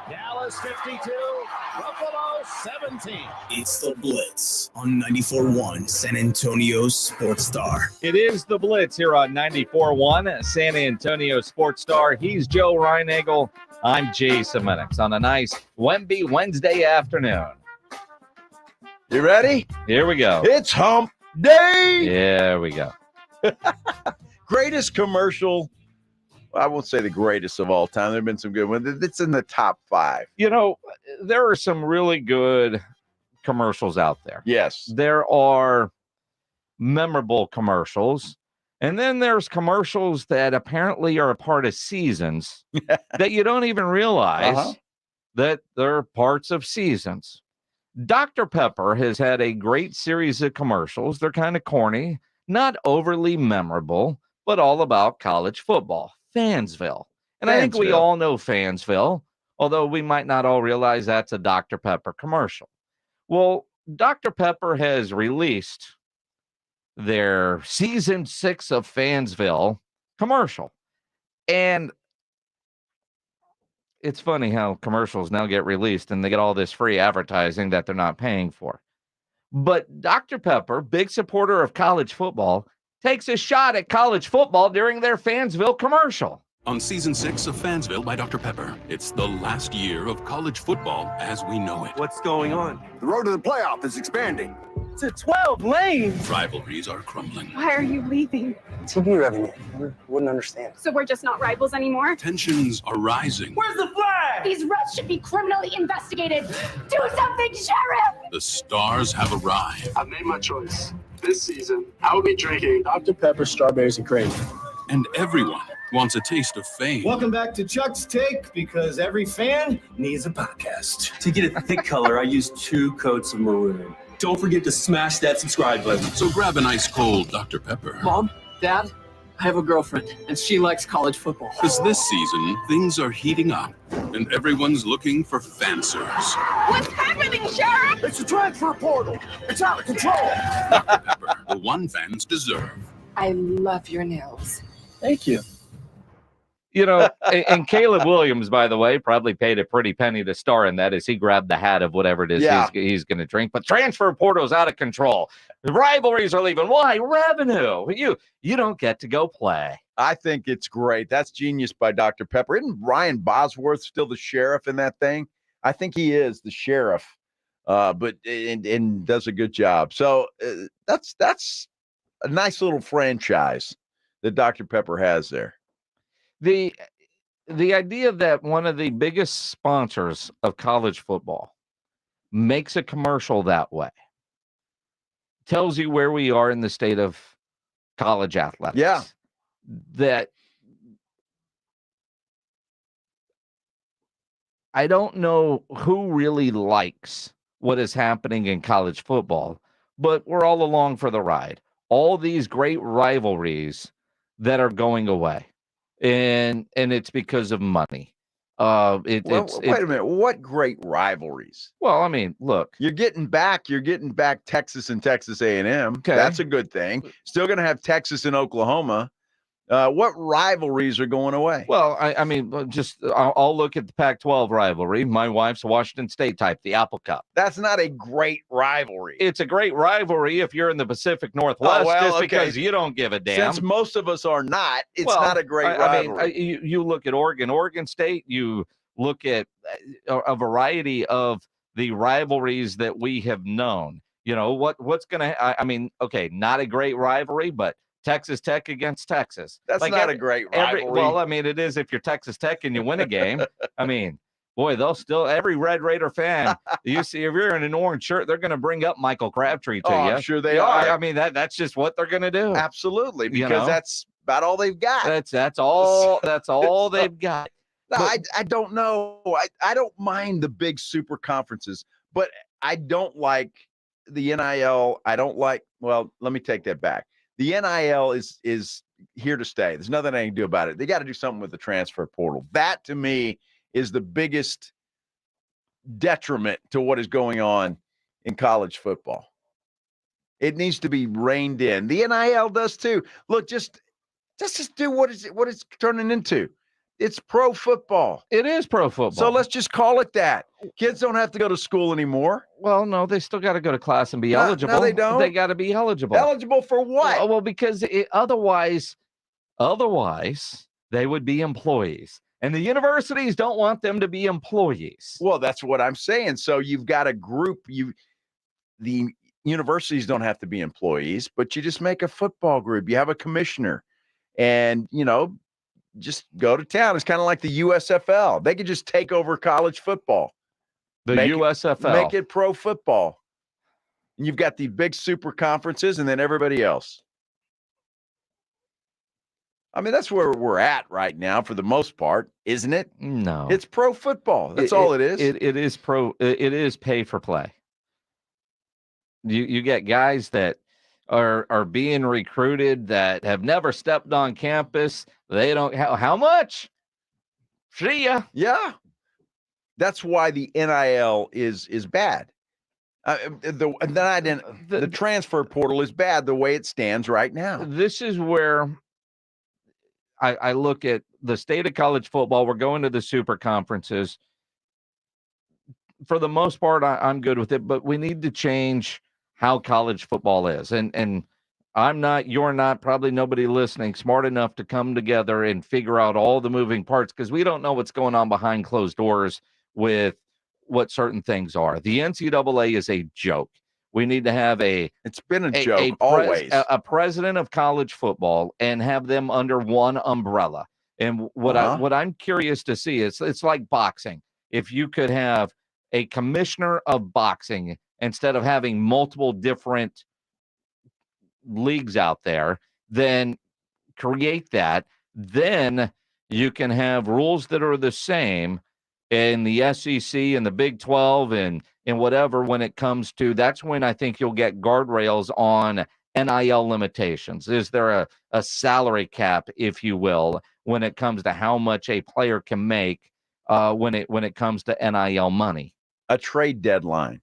Speaker 22: Dallas 52, Buffalo 17.
Speaker 3: It's The Blitz on 94.1 San Antonio Sports Star.
Speaker 14: It is The Blitz here on 94.1 San Antonio Sports Star. He's Joe Reinagel. I'm Jason Minix on a nice Wemby Wednesday afternoon.
Speaker 1: You ready?
Speaker 14: Here we go.
Speaker 1: It's hump day.
Speaker 14: There we go.
Speaker 1: Greatest commercial. I won't say the greatest of all time. There have been some good ones. It's in the top 5.
Speaker 6: There are some really good commercials out there.
Speaker 1: Yes.
Speaker 6: There are memorable commercials. And then there's commercials that apparently are a part of seasons that you don't even realize that they're parts of seasons. Dr. Pepper has had a great series of commercials. They're kind of corny, not overly memorable, but all about college football. Fansville. And I think we all know Fansville, although we might not all realize that's a Dr. Pepper commercial. Well, Dr. Pepper has released their season 6 of Fansville commercial. And it's funny how commercials now get released and they get all this free advertising that they're not paying for. But Dr. Pepper, big supporter of college football, takes a shot at college football during their Fansville commercial.
Speaker 23: On season 6 of Fansville by Dr. Pepper, it's the last year of college football as we know it.
Speaker 24: What's going on? The road to the playoff is expanding.
Speaker 25: To 12 lanes.
Speaker 23: Rivalries are crumbling.
Speaker 26: Why are you leaving?
Speaker 24: TV revenue. Wouldn't understand.
Speaker 26: So we're just not rivals anymore?
Speaker 23: Tensions are rising.
Speaker 26: Where's the flag? These refs should be criminally investigated. Do something, Sheriff!
Speaker 23: The stars have arrived.
Speaker 24: I've made my choice. This season, I will be drinking Dr. Pepper, strawberries, and cream.
Speaker 23: And everyone wants a taste of fame.
Speaker 27: Welcome back to Chuck's Take, because every fan needs a podcast.
Speaker 8: To get a thick color, I use 2 coats of maroon.
Speaker 17: Don't forget to smash that subscribe button.
Speaker 23: So grab an ice cold Dr. Pepper.
Speaker 2: Mom, Dad, I have a girlfriend, and she likes college football.
Speaker 23: Because this season, things are heating up, and everyone's looking for fansers.
Speaker 26: What's happening, Sheriff?
Speaker 22: It's a transfer portal. It's out of control.
Speaker 23: Dr. Pepper, the one fans deserve.
Speaker 26: I love your nails.
Speaker 22: Thank you.
Speaker 6: You know, and Caleb Williams, by the way, probably paid a pretty penny to star in that as he grabbed the hat of whatever it is he's going to drink. But transfer portal's out of control. The rivalries are leaving. Why? Revenue. You don't get to go play.
Speaker 1: I think it's great. That's genius by Dr. Pepper. Isn't Ryan Bosworth still the sheriff in that thing? I think he is the sheriff, but does a good job. So that's a nice little franchise that Dr. Pepper has there.
Speaker 6: The idea that one of the biggest sponsors of college football makes a commercial that way tells you where we are in the state of college athletics.
Speaker 1: Yeah.
Speaker 6: That I don't know who really likes what is happening in college football, but we're all along for the ride. All these great rivalries that are going away. And it's because of money. Wait
Speaker 1: a minute. What great rivalries?
Speaker 6: Well, I mean, look,
Speaker 1: you're getting back Texas and Texas A&M. Okay. That's a good thing. Still going to have Texas and Oklahoma. What rivalries are going away?
Speaker 6: Well, I mean, I'll look at the Pac-12 rivalry. My wife's Washington State type, the Apple Cup.
Speaker 1: That's not a great rivalry.
Speaker 6: It's a great rivalry if you're in the Pacific Northwest, because you don't give a damn.
Speaker 1: Since most of us are not, it's not a great rivalry.
Speaker 6: I mean, you look at Oregon State, you look at a variety of the rivalries that we have known. You know, what's going to, I mean, okay, not a great rivalry, but Texas Tech against Texas.
Speaker 1: That's like not a great rivalry.
Speaker 6: Well, I mean, it is if you're Texas Tech and you win a game. I mean, boy, they'll still, every Red Raider fan, you see, if you're in an orange shirt, they're going to bring up Michael Crabtree to you.
Speaker 1: I'm sure they are.
Speaker 6: I mean, that's just what they're going to do.
Speaker 1: Absolutely, because that's about all they've got.
Speaker 6: That's all they've got.
Speaker 1: No, I don't know. I don't mind the big super conferences, but I don't like the NIL. I don't like, well, let me take that back. The NIL is here to stay. There's nothing I can do about it. They got to do something with the transfer portal. That, to me, is the biggest detriment to what is going on in college football. It needs to be reined in. The NIL does too. Look, just do what it's turning into. It's pro football.
Speaker 6: It is pro football.
Speaker 1: So let's just call it that. Kids don't have to go to school anymore.
Speaker 6: Well, no, they still got to go to class and be eligible.
Speaker 1: No, they don't.
Speaker 6: They got to be eligible.
Speaker 1: Eligible for what?
Speaker 6: Well, because otherwise, they would be employees. And the universities don't want them to be employees.
Speaker 1: Well, that's what I'm saying. So you've got a group. The universities don't have to be employees, but you just make a football group. You have a commissioner, and just go to town. It's kind of like the USFL. They could just take over college football.
Speaker 6: USFL.
Speaker 1: Make it pro football. And you've got the big super conferences and then everybody else. I mean, that's where we're at right now for the most part, isn't it?
Speaker 6: No.
Speaker 1: It's pro football. That's all it is.
Speaker 6: It is pay for play. You get guys that are being recruited that have never stepped on campus. They don't how much? See ya.
Speaker 1: Yeah. That's why the NIL is bad. The transfer portal is bad the way it stands right now.
Speaker 6: This is where I look at the state of college football. We're going to the super conferences. For the most part, I'm good with it, but we need to change how college football is. And I'm not, you're not, probably nobody listening smart enough to come together and figure out all the moving parts, because we don't know what's going on behind closed doors with what certain things are. The NCAA is a joke. We need to have
Speaker 1: it's been a joke always.
Speaker 6: A president of college football and have them under one umbrella. And what I'm curious to see is, it's like boxing. If you could have a commissioner of boxing instead of having multiple different leagues out there, then create that. Then you can have rules that are the same in the SEC and the Big 12 and whatever, when it comes to, that's when I think you'll get guardrails on NIL limitations. Is there a salary cap, if you will, when it comes to how much a player can make when it comes to NIL money?
Speaker 1: A trade deadline.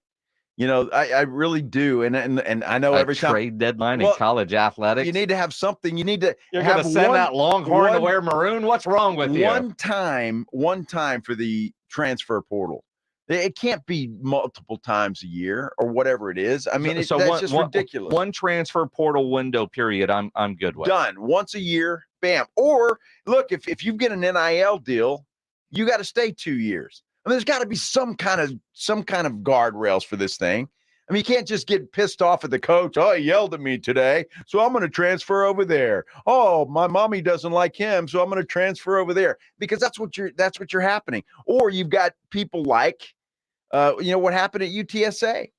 Speaker 1: I really do, and I know every time
Speaker 6: trade deadline in college athletics.
Speaker 1: You need to have something. You need to.
Speaker 6: You're going to send that Longhorn to wear maroon. What's wrong with you?
Speaker 1: One time for the transfer portal. It can't be multiple times a year or whatever it is. I mean, that's just ridiculous.
Speaker 6: One transfer portal window period. I'm good with.
Speaker 1: Done once a year. Bam. Or look, if you get an NIL deal, you got to stay 2 years. I mean, there's got to be some kind of guardrails for this thing. I mean, you can't just get pissed off at the coach. Oh, he yelled at me today, so I'm going to transfer over there. Oh, my mommy doesn't like him, so I'm going to transfer over there, because that's what you're happening. Or you've got people like, what happened at UTSA.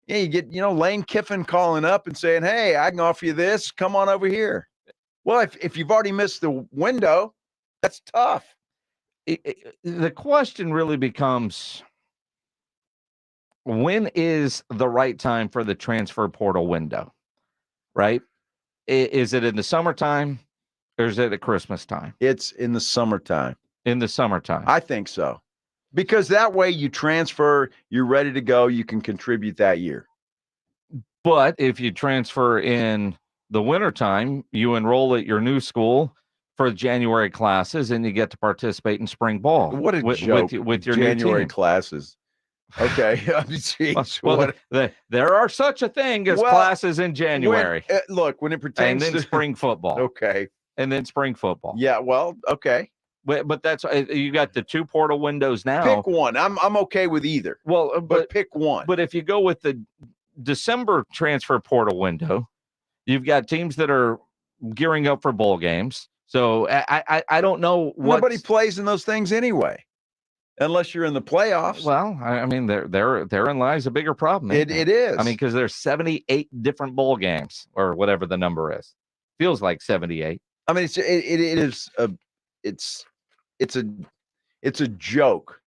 Speaker 1: Yeah, you get Lane Kiffin calling up and saying, "Hey, I can offer you this. Come on over here." Well, if you've already missed the window, that's tough.
Speaker 6: The question really becomes, when is the right time for the transfer portal window, right? Is it in the summertime or is it at Christmas time?
Speaker 1: It's in the summertime.
Speaker 6: In the summertime.
Speaker 1: I think so. Because that way you transfer, you're ready to go, you can contribute that year.
Speaker 6: But if you transfer in the wintertime, you enroll at your new school for January classes, and you get to participate in spring ball.
Speaker 1: What a joke
Speaker 6: with your
Speaker 1: January
Speaker 6: new team.
Speaker 1: classes. Okay. Jeez,
Speaker 6: well, there are such a thing as classes in January.
Speaker 1: When it pertains
Speaker 6: and then
Speaker 1: to
Speaker 6: spring football.
Speaker 1: Okay.
Speaker 6: And then spring football.
Speaker 1: Yeah, well, okay.
Speaker 6: But that's, you got the 2 portal windows now.
Speaker 1: Pick one. I'm okay with either.
Speaker 6: Well,
Speaker 1: but pick one.
Speaker 6: But if you go with the December transfer portal window, you've got teams that are gearing up for bowl games. So I don't know what.
Speaker 1: Nobody plays in those things anyway, unless you're in the playoffs.
Speaker 6: Well, I mean, therein lies a bigger problem.
Speaker 1: It is.
Speaker 6: I mean, because there's 78 different bowl games or whatever the number is. Feels like 78.
Speaker 1: I mean, it's a joke,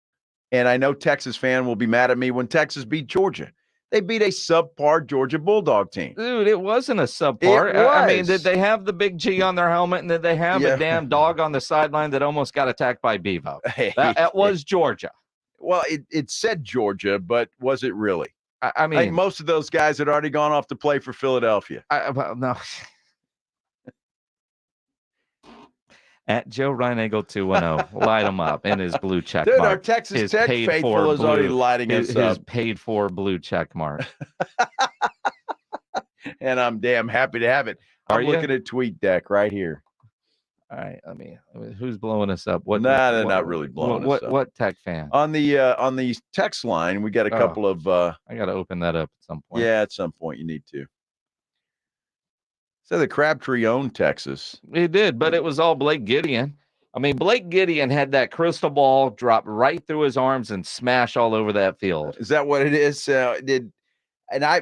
Speaker 1: and I know Texas fan will be mad at me when Texas beat Georgia. They beat a subpar Georgia Bulldog team.
Speaker 6: Dude, it wasn't a subpar. I mean, did they have the big G on their helmet, and did they have a damn dog on the sideline that almost got attacked by Bevo? That was Georgia.
Speaker 1: Well, it said Georgia, but was it really?
Speaker 6: I mean,
Speaker 1: I think most of those guys had already gone off to play for Philadelphia.
Speaker 6: No. At Joe Reinagel 210, light him up in his blue check
Speaker 1: Dude,
Speaker 6: mark.
Speaker 1: our Texas Tech faithful is already lighting us up.
Speaker 6: His paid for blue check mark.
Speaker 1: And I'm damn happy to have it. I'm looking at TweetDeck right here.
Speaker 6: All right, I mean, who's blowing us up? They're
Speaker 1: not really blowing us up.
Speaker 6: What Tech fan?
Speaker 1: On the text line, we got a couple of.
Speaker 6: I got to open that up at some point.
Speaker 1: Yeah, at some point you need to. So the Crabtree owned Texas.
Speaker 6: He did, but it was all Blake Gideon. I mean, Blake Gideon had that crystal ball drop right through his arms and smash all over that field.
Speaker 1: Is that what it is?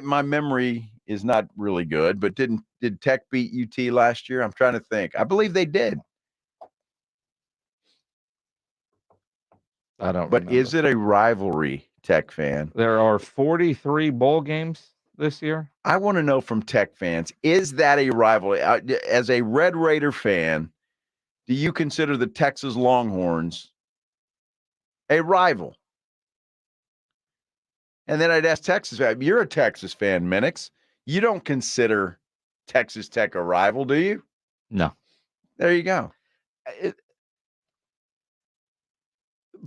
Speaker 1: My memory is not really good, but did Tech beat UT last year? I'm trying to think. I believe they did.
Speaker 6: I don't.
Speaker 1: But is it a rivalry, Tech fan?
Speaker 6: There are 43 bowl games this year.
Speaker 1: I want to know from Tech fans, is that a rivalry? As a Red Raider fan, do you consider the Texas Longhorns a rival? And then I'd ask Texas, you're a Texas fan, Minix. You don't consider Texas Tech a rival, do you?
Speaker 6: No.
Speaker 1: There you go.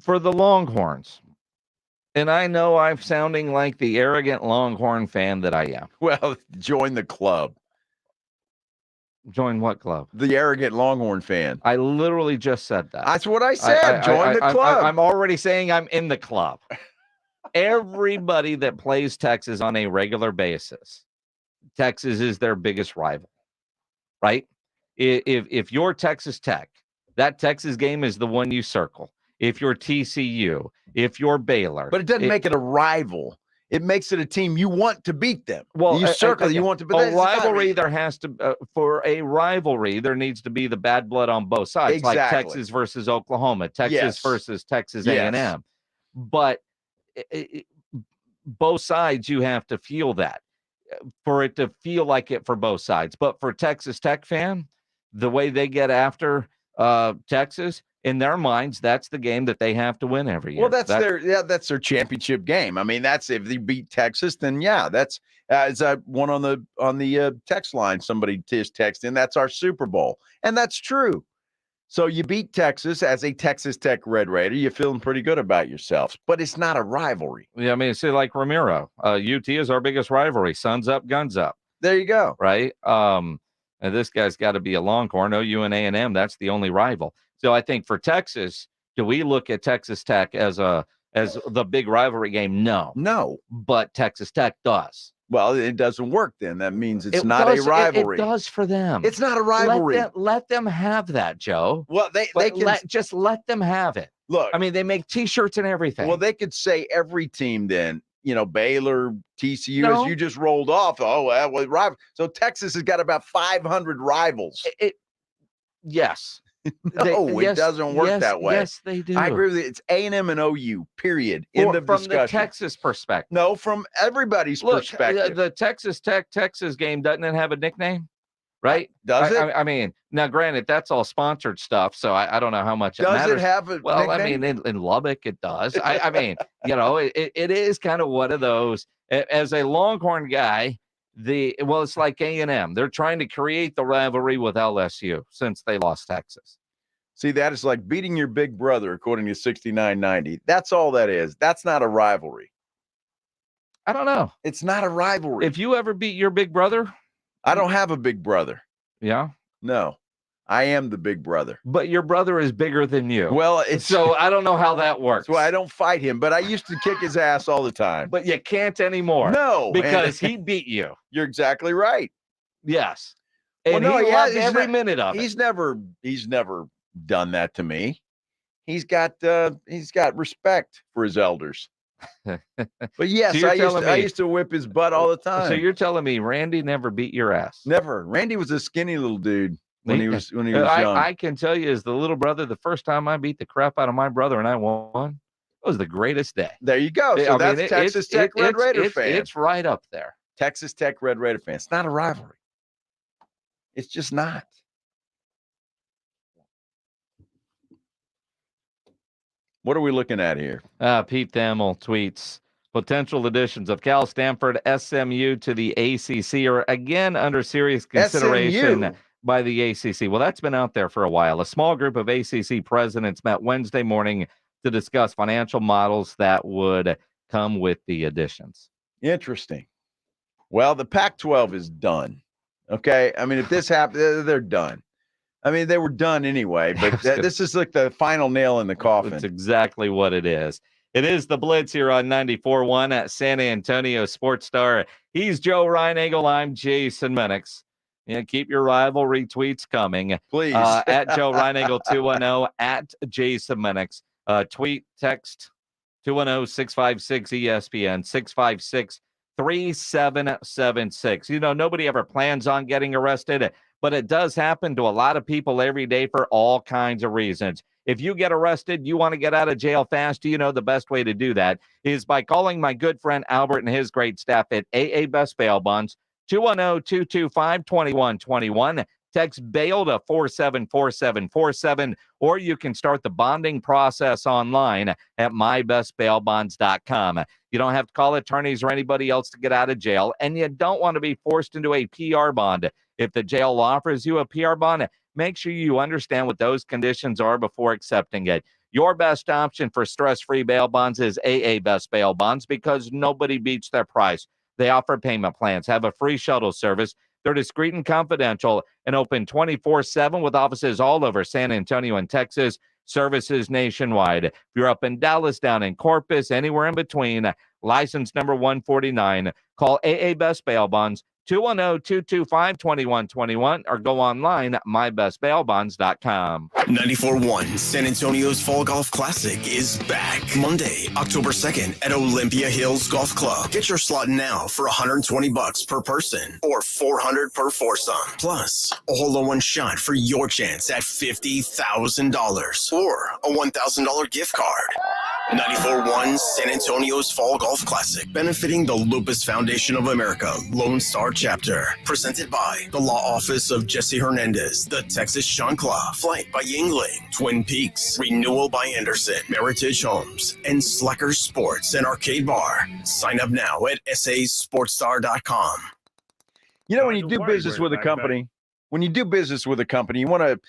Speaker 6: For the Longhorns, and I know I'm sounding like the arrogant Longhorn fan that I am.
Speaker 1: Well, join the club.
Speaker 6: Join what club?
Speaker 1: The arrogant Longhorn fan.
Speaker 6: I literally just said that.
Speaker 1: That's what I said. Join the club.
Speaker 6: I'm already saying I'm in the club. Everybody that plays Texas on a regular basis, Texas is their biggest rival, right? If you're Texas Tech, that Texas game is the one you circle. If you're TCU, if you're Baylor.
Speaker 1: But it doesn't make it a rival. It makes it a team you want to beat them.
Speaker 6: Well,
Speaker 1: you circle, you want to. But
Speaker 6: a rivalry. There has to for a rivalry. There needs to be the bad blood on both sides, like Texas versus Oklahoma, Texas versus Texas A&M. But both sides, you have to feel that for it to feel like it for both sides. But for Texas Tech fan, the way they get after Texas, in their minds, that's the game that they have to win every year.
Speaker 1: Well, that's their championship game. I mean, that's if they beat Texas, then that's as one on the text line. Somebody just texted in, that's our Super Bowl, and that's true. So you beat Texas as a Texas Tech Red Raider. You're feeling pretty good about yourselves, but it's not a rivalry.
Speaker 6: Yeah, I mean, say like Ramiro, UT is our biggest rivalry. Suns up, guns up.
Speaker 1: There you go.
Speaker 6: Right. And this guy's got to be a Longhorn. OU and A&M, that's the only rival. So I think for Texas, do we look at Texas Tech as the big rivalry game? No. But Texas Tech does.
Speaker 1: Well, it doesn't work then. That means it's not a rivalry.
Speaker 6: It does for them.
Speaker 1: It's not a rivalry.
Speaker 6: Let them have that, Joe.
Speaker 1: Well, they can
Speaker 6: just let them have it.
Speaker 1: Look,
Speaker 6: I mean, they make T-shirts and everything.
Speaker 1: Well, they could say every team then. Baylor, TCU, as you just rolled off. Oh, well, rival. So Texas has got about 500 rivals.
Speaker 6: Yes.
Speaker 1: It doesn't work that way.
Speaker 6: Yes, they do.
Speaker 1: I agree with you. It's A&M and OU, period. End of discussion.
Speaker 6: From the Texas perspective.
Speaker 1: No, from everybody's perspective.
Speaker 6: The Texas Tech-Texas game, doesn't it have a nickname? Right?
Speaker 1: Does it?
Speaker 6: I mean, now, granted, that's all sponsored stuff, so I don't know how much it matters.
Speaker 1: Does it have a nickname?
Speaker 6: I mean, in Lubbock, it does. I mean, it is kind of one of those. As a Longhorn guy, it's like A&M. They're trying to create the rivalry with LSU since they lost Texas.
Speaker 1: See, that is like beating your big brother, according to 6990. That's all that is. That's not a rivalry.
Speaker 6: I don't know.
Speaker 1: It's not a rivalry.
Speaker 6: If you ever beat your big brother?
Speaker 1: I don't have a big brother.
Speaker 6: Yeah?
Speaker 1: No. I am the big brother.
Speaker 6: But your brother is bigger than you.
Speaker 1: Well,
Speaker 6: so I don't know how that works.
Speaker 1: Well, I don't fight him, but I used to kick his ass all the time.
Speaker 6: But you can't anymore.
Speaker 1: No.
Speaker 6: Because he beat you.
Speaker 1: You're exactly right.
Speaker 6: Yes. And he loved every minute of it.
Speaker 1: He's never done that to me. He's got respect for his elders. But yes, so I used to whip his butt all the time.
Speaker 6: So you're telling me Randy never beat your ass?
Speaker 1: Never. Randy was a skinny little dude when he was young.
Speaker 6: I can tell you, as the little brother, the first time I beat the crap out of my brother and I won, it was the greatest day.
Speaker 1: There you go. So that's Texas Tech Red Raider fan.
Speaker 6: It's right up there.
Speaker 1: Texas Tech Red Raider fan. It's not a rivalry. It's just not. What are we looking at here?
Speaker 6: Pete Thamel tweets, potential additions of Cal, Stanford, SMU to the ACC are again under serious consideration by the ACC. Well, that's been out there for a while. A small group of ACC presidents met Wednesday morning to discuss financial models that would come with the additions.
Speaker 1: Interesting. Well, the Pac-12 is done. Okay? I mean, if this happens, they're done. I mean, they were done anyway, but this is like the final nail in the coffin.
Speaker 6: That's exactly what it is. It is the Blitz here on 94.1 at San Antonio Sports Star. He's Joe Reinagel. I'm Jason Minix. Keep your rivalry tweets coming.
Speaker 1: Please.
Speaker 6: At Joe Reinagel 210, at Jason Minix. Tweet, text 210-656-ESPN, 656-3776. Nobody ever plans on getting arrested, but it does happen to a lot of people every day for all kinds of reasons. If you get arrested, you want to get out of jail fast, the best way to do that is by calling my good friend Albert and his great staff at AA Best Bail Bonds, 210-225-2121. Text bail to 474747, or you can start the bonding process online at mybestbailbonds.com. You don't have to call attorneys or anybody else to get out of jail, and you don't want to be forced into a PR bond. If the jail offers you a PR bond, make sure you understand what those conditions are before accepting it. Your best option for stress-free bail bonds is AA Best Bail Bonds because nobody beats their price. They offer payment plans, have a free shuttle service. They're discreet and confidential and open 24/7 with offices all over San Antonio and Texas, services nationwide. If you're up in Dallas, down in Corpus, anywhere in between, license number 149, call AA Best Bail Bonds, 210-225-2121 or go online at mybestbailbonds.com.
Speaker 3: 94.1 San Antonio's Fall Golf Classic is back Monday, October 2nd at Olympia Hills Golf Club. Get your slot now for $120 per person or $400 per foursome. Plus, a hole-in-one shot for your chance at $50,000 or a $1,000 gift card. 94.1 San Antonio's Fall Golf Classic, benefiting the Lupus Foundation of America, Lone Star Chapter. Presented by the Law Office of Jesse Hernandez, the Texas Chancla, Flight by Yingling, Twin Peaks, Renewal by Anderson, Meritage Homes, and Slacker Sports and Arcade Bar. Sign up now at sasportstar.com.
Speaker 1: You know, when you do business with a company, you want to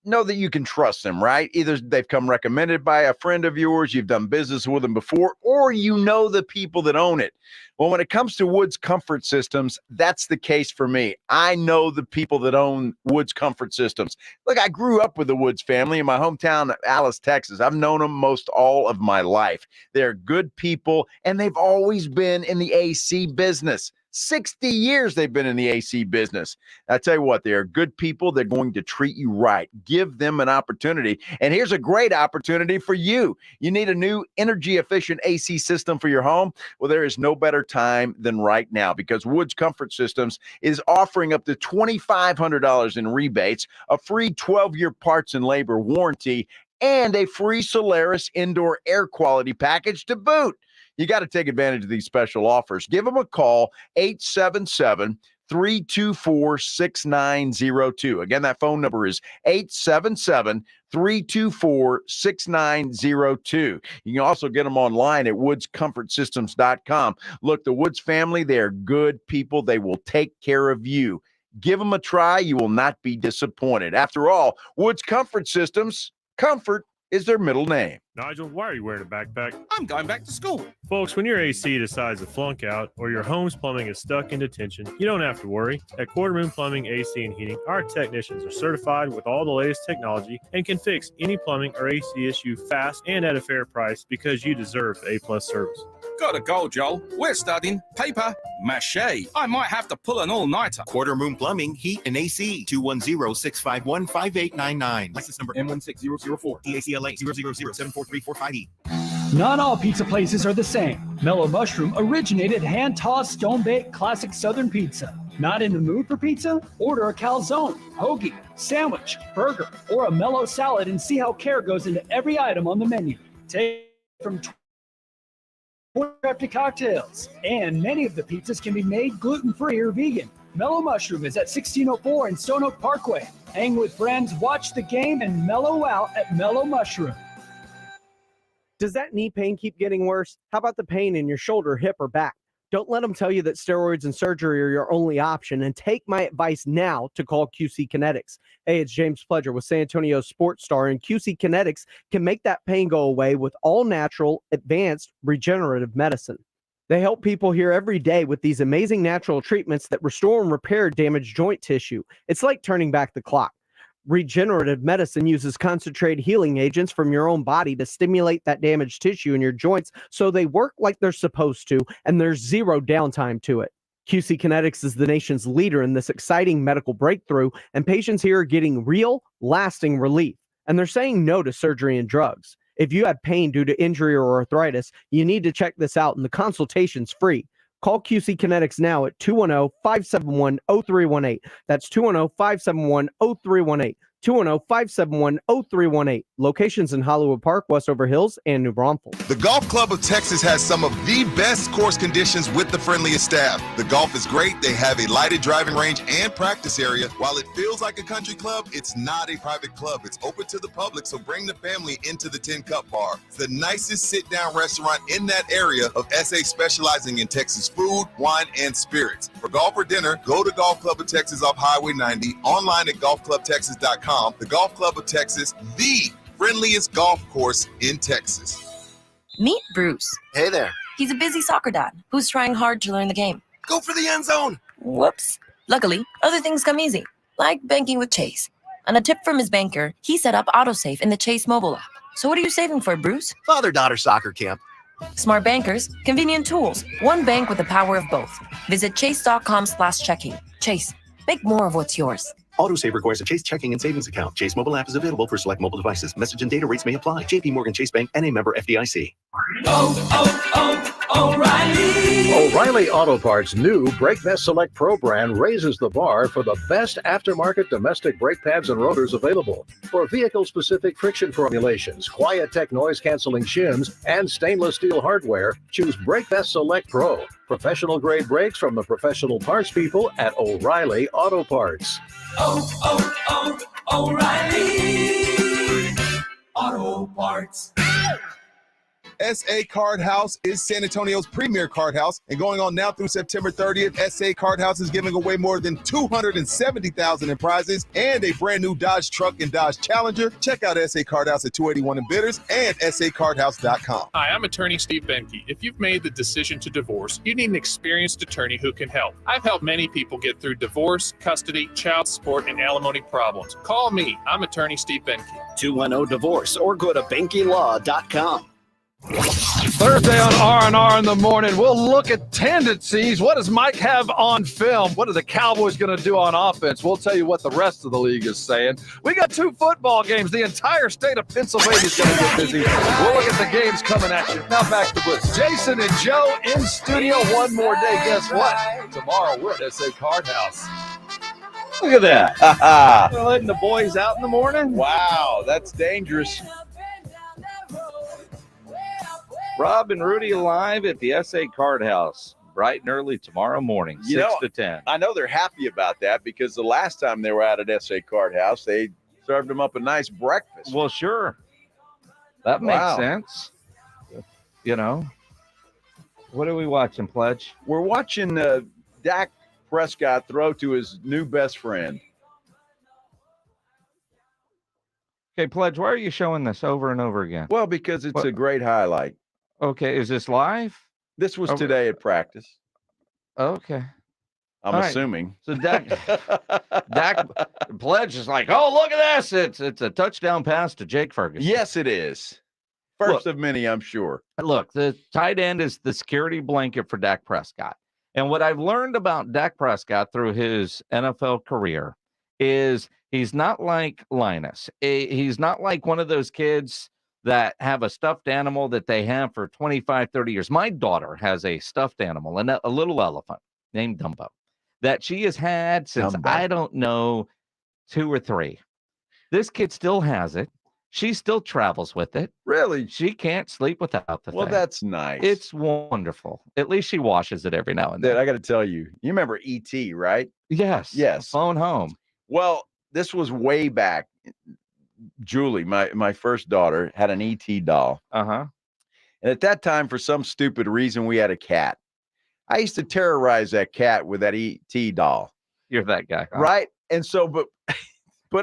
Speaker 1: know that you can trust them, right? Either they've come recommended by a friend of yours, you've done business with them before, or you know the people that own it. Well, when it comes to Woods Comfort Systems, that's the case for me. I know the people that own Woods Comfort Systems. Look, I grew up with the Woods family in my hometown of Alice, Texas. I've known them most all of my life. They're good people, and they've always been in the AC business. 60 years they've been in the AC business. I tell you what, they're good people. They're going to treat you right. Give them an opportunity. And here's a great opportunity for you. You need a new energy-efficient AC system for your home? Well, there is no better time than right now because Woods Comfort Systems is offering up to $2,500 in rebates, a free 12-year parts and labor warranty, and a free Solaris indoor air quality package to boot. You got to take advantage of these special offers. Give them a call, 877-324-6902. Again, that phone number is 877-324-6902. You can also get them online at woodscomfortsystems.com. Look, the Woods family, they're good people. They will take care of you. Give them a try. You will not be disappointed. After all, Woods Comfort Systems, comfort is their middle name.
Speaker 4: Nigel, why are you wearing a backpack?
Speaker 5: I'm going back to school.
Speaker 4: Folks, when your AC decides to flunk out or your home's plumbing is stuck in detention, you don't have to worry. At Quarter Moon Plumbing, AC, and Heating, our technicians are certified with all the latest technology and can fix any plumbing or AC issue fast and at a fair price because you deserve the A-plus service.
Speaker 5: Gotta go, Joel. We're studying paper mache. I might have to pull an all-nighter.
Speaker 15: Quarter Moon Plumbing, Heat, and AC. 210-651-5899. License number M16004. DACLA 000743458.
Speaker 21: Not all pizza places are the same. Mellow Mushroom originated hand-tossed, stone-baked classic Southern pizza. Not in the mood for pizza? Order a calzone, hoagie, sandwich, burger, or a mellow salad and see how care goes into every item on the menu. Take from crafted cocktails, and many of the pizzas can be made gluten-free or vegan. Mellow Mushroom is at 1604 in Stone Oak Parkway. Hang with friends, watch the game, and mellow out at Mellow Mushroom.
Speaker 9: Does that knee pain keep getting worse? How about the pain in your shoulder, hip, or back? Don't let them tell you that steroids and surgery are your only option, and take my advice now to call QC Kinetics. Hey, it's James Pledger with San Antonio Sports Star, and QC Kinetics can make that pain go away with all natural, advanced, regenerative medicine. They help people here every day with these amazing natural treatments that restore and repair damaged joint tissue. It's like turning back the clock. Regenerative medicine uses concentrated healing agents from your own body to stimulate that damaged tissue in your joints so they work like they're supposed to, and there's zero downtime to it. QC Kinetics is the nation's leader in this exciting medical breakthrough, and patients here are getting real, lasting relief. And they're saying no to surgery and drugs. If you have pain due to injury or arthritis, you need to check this out, and the consultation's free. Call QC Kinetics now at 210-571-0318. That's 210-571-0318. 210-571-0318. Locations in Hollywood Park, Westover Hills, and New Braunfels.
Speaker 10: The Golf Club of Texas has some of the best course conditions with the friendliest staff. The golf is great. They have a lighted driving range and practice area. While it feels like a country club, it's not a private club. It's open to the public, so bring the family into the 10 Cup Bar. It's the nicest sit-down restaurant in that area of SA, specializing in Texas food, wine, and spirits. For golf or dinner, go to Golf Club of Texas off Highway 90, online at golfclubtexas.com. The Golf Club of Texas, the friendliest golf course in Texas.
Speaker 11: Meet Bruce.
Speaker 10: Hey there.
Speaker 11: He's a busy soccer dad who's trying hard to learn the game.
Speaker 10: Go for the end zone.
Speaker 11: Whoops. Luckily, other things come easy, like banking with Chase. On a tip from his banker, he set up AutoSave in the Chase mobile app. So what are you saving for, Bruce?
Speaker 16: Father-daughter soccer camp.
Speaker 11: Smart bankers, convenient tools. One bank with the power of both. Visit chase.com/checking. Chase, make more of what's yours.
Speaker 7: Autosave requires a Chase checking and savings account. Chase mobile app is available for select mobile devices. Message and data rates may apply. JP Morgan Chase Bank and a member FDIC.
Speaker 12: O'Reilly Auto Parts' new Brake Vest Select Pro brand raises the bar for the best aftermarket domestic brake pads and rotors available. For vehicle-specific friction formulations, quiet tech noise-canceling shims, and stainless steel hardware, choose Brake Vest Select Pro. Professional-grade brakes from the professional parts people at O'Reilly Auto Parts.
Speaker 13: O'Reilly Auto Parts.
Speaker 10: SA Card House is San Antonio's premier card house, and going on now through September 30th, SA Card House is giving away more than $270,000 in prizes and a brand new Dodge truck and Dodge Challenger. Check out SA Card House at 281 in Bitters and sacardhouse.com.
Speaker 16: Hi, I'm attorney Steve Benke. If you've made the decision to divorce, you need an experienced attorney who can help. I've helped many people get through divorce, custody, child support, and alimony problems. Call me. I'm attorney Steve Benke.
Speaker 18: 210-DIVORCE or go to BenkeLaw.com.
Speaker 19: Thursday on R&R in the morning, we'll look at tendencies. What does Mike have on film? What are the Cowboys going to do on offense? We'll tell you what the rest of the league is saying. We got 2 football games. The entire state of Pennsylvania is going to get busy. We'll look at the games coming at you. Now back to Blitz. Jason and Joe in studio one more day. Guess what? Tomorrow we're at SA Card House.
Speaker 14: Look at that. We're letting the boys out in the morning.
Speaker 1: Wow, that's dangerous.
Speaker 14: Rob and Rudy live at the SA Card House, bright and early tomorrow morning, 6 to 10.
Speaker 1: I know they're happy about that because the last time they were out at SA Card House, they served them up a nice breakfast.
Speaker 14: Well, sure. That makes sense. You know. What are we watching, Pledge?
Speaker 1: We're watching Dak Prescott throw to his new best friend.
Speaker 6: Okay, Pledge, why are you showing this over and over again?
Speaker 1: Well, because it's a great highlight.
Speaker 6: Okay, is this live?
Speaker 1: This was today at practice.
Speaker 6: Okay.
Speaker 1: I'm assuming.
Speaker 6: So Dak Pledge is like, oh, look at this. It's a touchdown pass to Jake Ferguson.
Speaker 1: Yes, it is. First of many, I'm sure.
Speaker 6: Look, the tight end is the security blanket for Dak Prescott. And what I've learned about Dak Prescott through his NFL career is he's not like Linus. He's not like one of those kids that have a stuffed animal that they have for 25, 30 years. My daughter has a stuffed animal, a little elephant named Dumbo, that she has had since, I don't know, 2 or 3. This kid still has it. She still travels with it.
Speaker 1: Really?
Speaker 6: She can't sleep without the thing.
Speaker 1: Well, that's nice.
Speaker 6: It's wonderful. At least she washes it every now and then.
Speaker 1: Dude, I got to tell you, you remember E.T., right?
Speaker 6: Yes.
Speaker 1: Yes.
Speaker 6: Phone home.
Speaker 1: Well, this was way back. Julie, my first daughter, had an E.T. doll.
Speaker 6: Uh-huh.
Speaker 1: And at that time, for some stupid reason, we had a cat. I used to terrorize that cat with that E.T. doll.
Speaker 6: You're that guy. Huh?
Speaker 1: Right? And so, but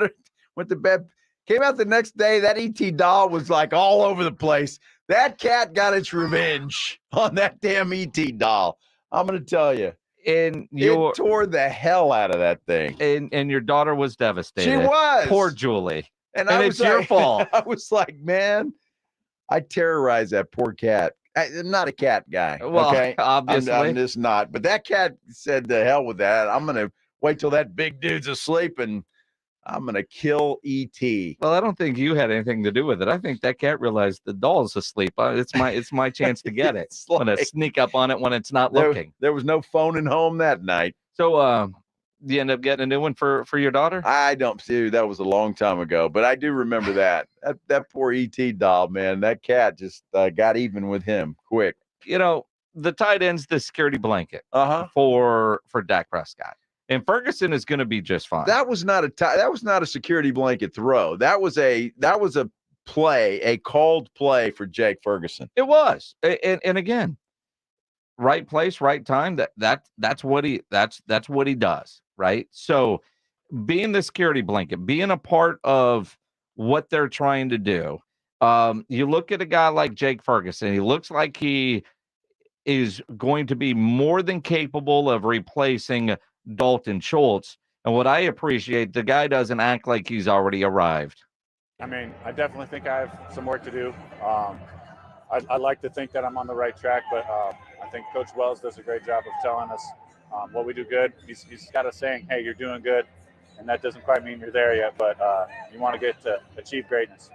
Speaker 1: it went to bed. Came out the next day, that E.T. doll was like all over the place. That cat got its revenge on that damn E.T. doll. I'm going to tell you.
Speaker 6: And
Speaker 1: it tore the hell out of that thing.
Speaker 6: And your daughter was devastated.
Speaker 1: She was.
Speaker 6: Poor Julie.
Speaker 1: And
Speaker 6: it's your fault.
Speaker 1: I was like, man, I terrorized that poor cat. I'm not a cat guy.
Speaker 6: Well,
Speaker 1: okay?
Speaker 6: obviously.
Speaker 1: I'm just not. But that cat said, the hell with that. I'm going to wait till that big dude's asleep and I'm going to kill E.T.
Speaker 6: Well, I don't think you had anything to do with it. I think that cat realized the doll's asleep. It's my chance to get it. I'm going to sneak up on it when it's not looking.
Speaker 1: There was no phoning home that night.
Speaker 6: So, you end up getting a new one for your daughter?
Speaker 1: I don't see. That was a long time ago, but I do remember that. That poor E.T. doll, man. That cat just got even with him quick.
Speaker 6: You know, the tight end's the security blanket for Dak Prescott. And Ferguson is going to be just fine.
Speaker 1: That was not a security blanket throw. That was a play, a called play for Jake Ferguson.
Speaker 6: It was. And again, right place, right time. That's what he does, right? So being the security blanket, being a part of what they're trying to do. You look at a guy like Jake Ferguson, he looks like he is going to be more than capable of replacing Dalton Schultz. And what I appreciate, the guy doesn't act like he's already arrived.
Speaker 20: I mean, I definitely think I have some work to do.
Speaker 22: I'd like to think that I'm on the right track, but I think Coach Wells does a great job of telling us what we do good. He's got us saying, hey, you're doing good, and that doesn't quite mean you're there yet, but you want to get to achieve greatness.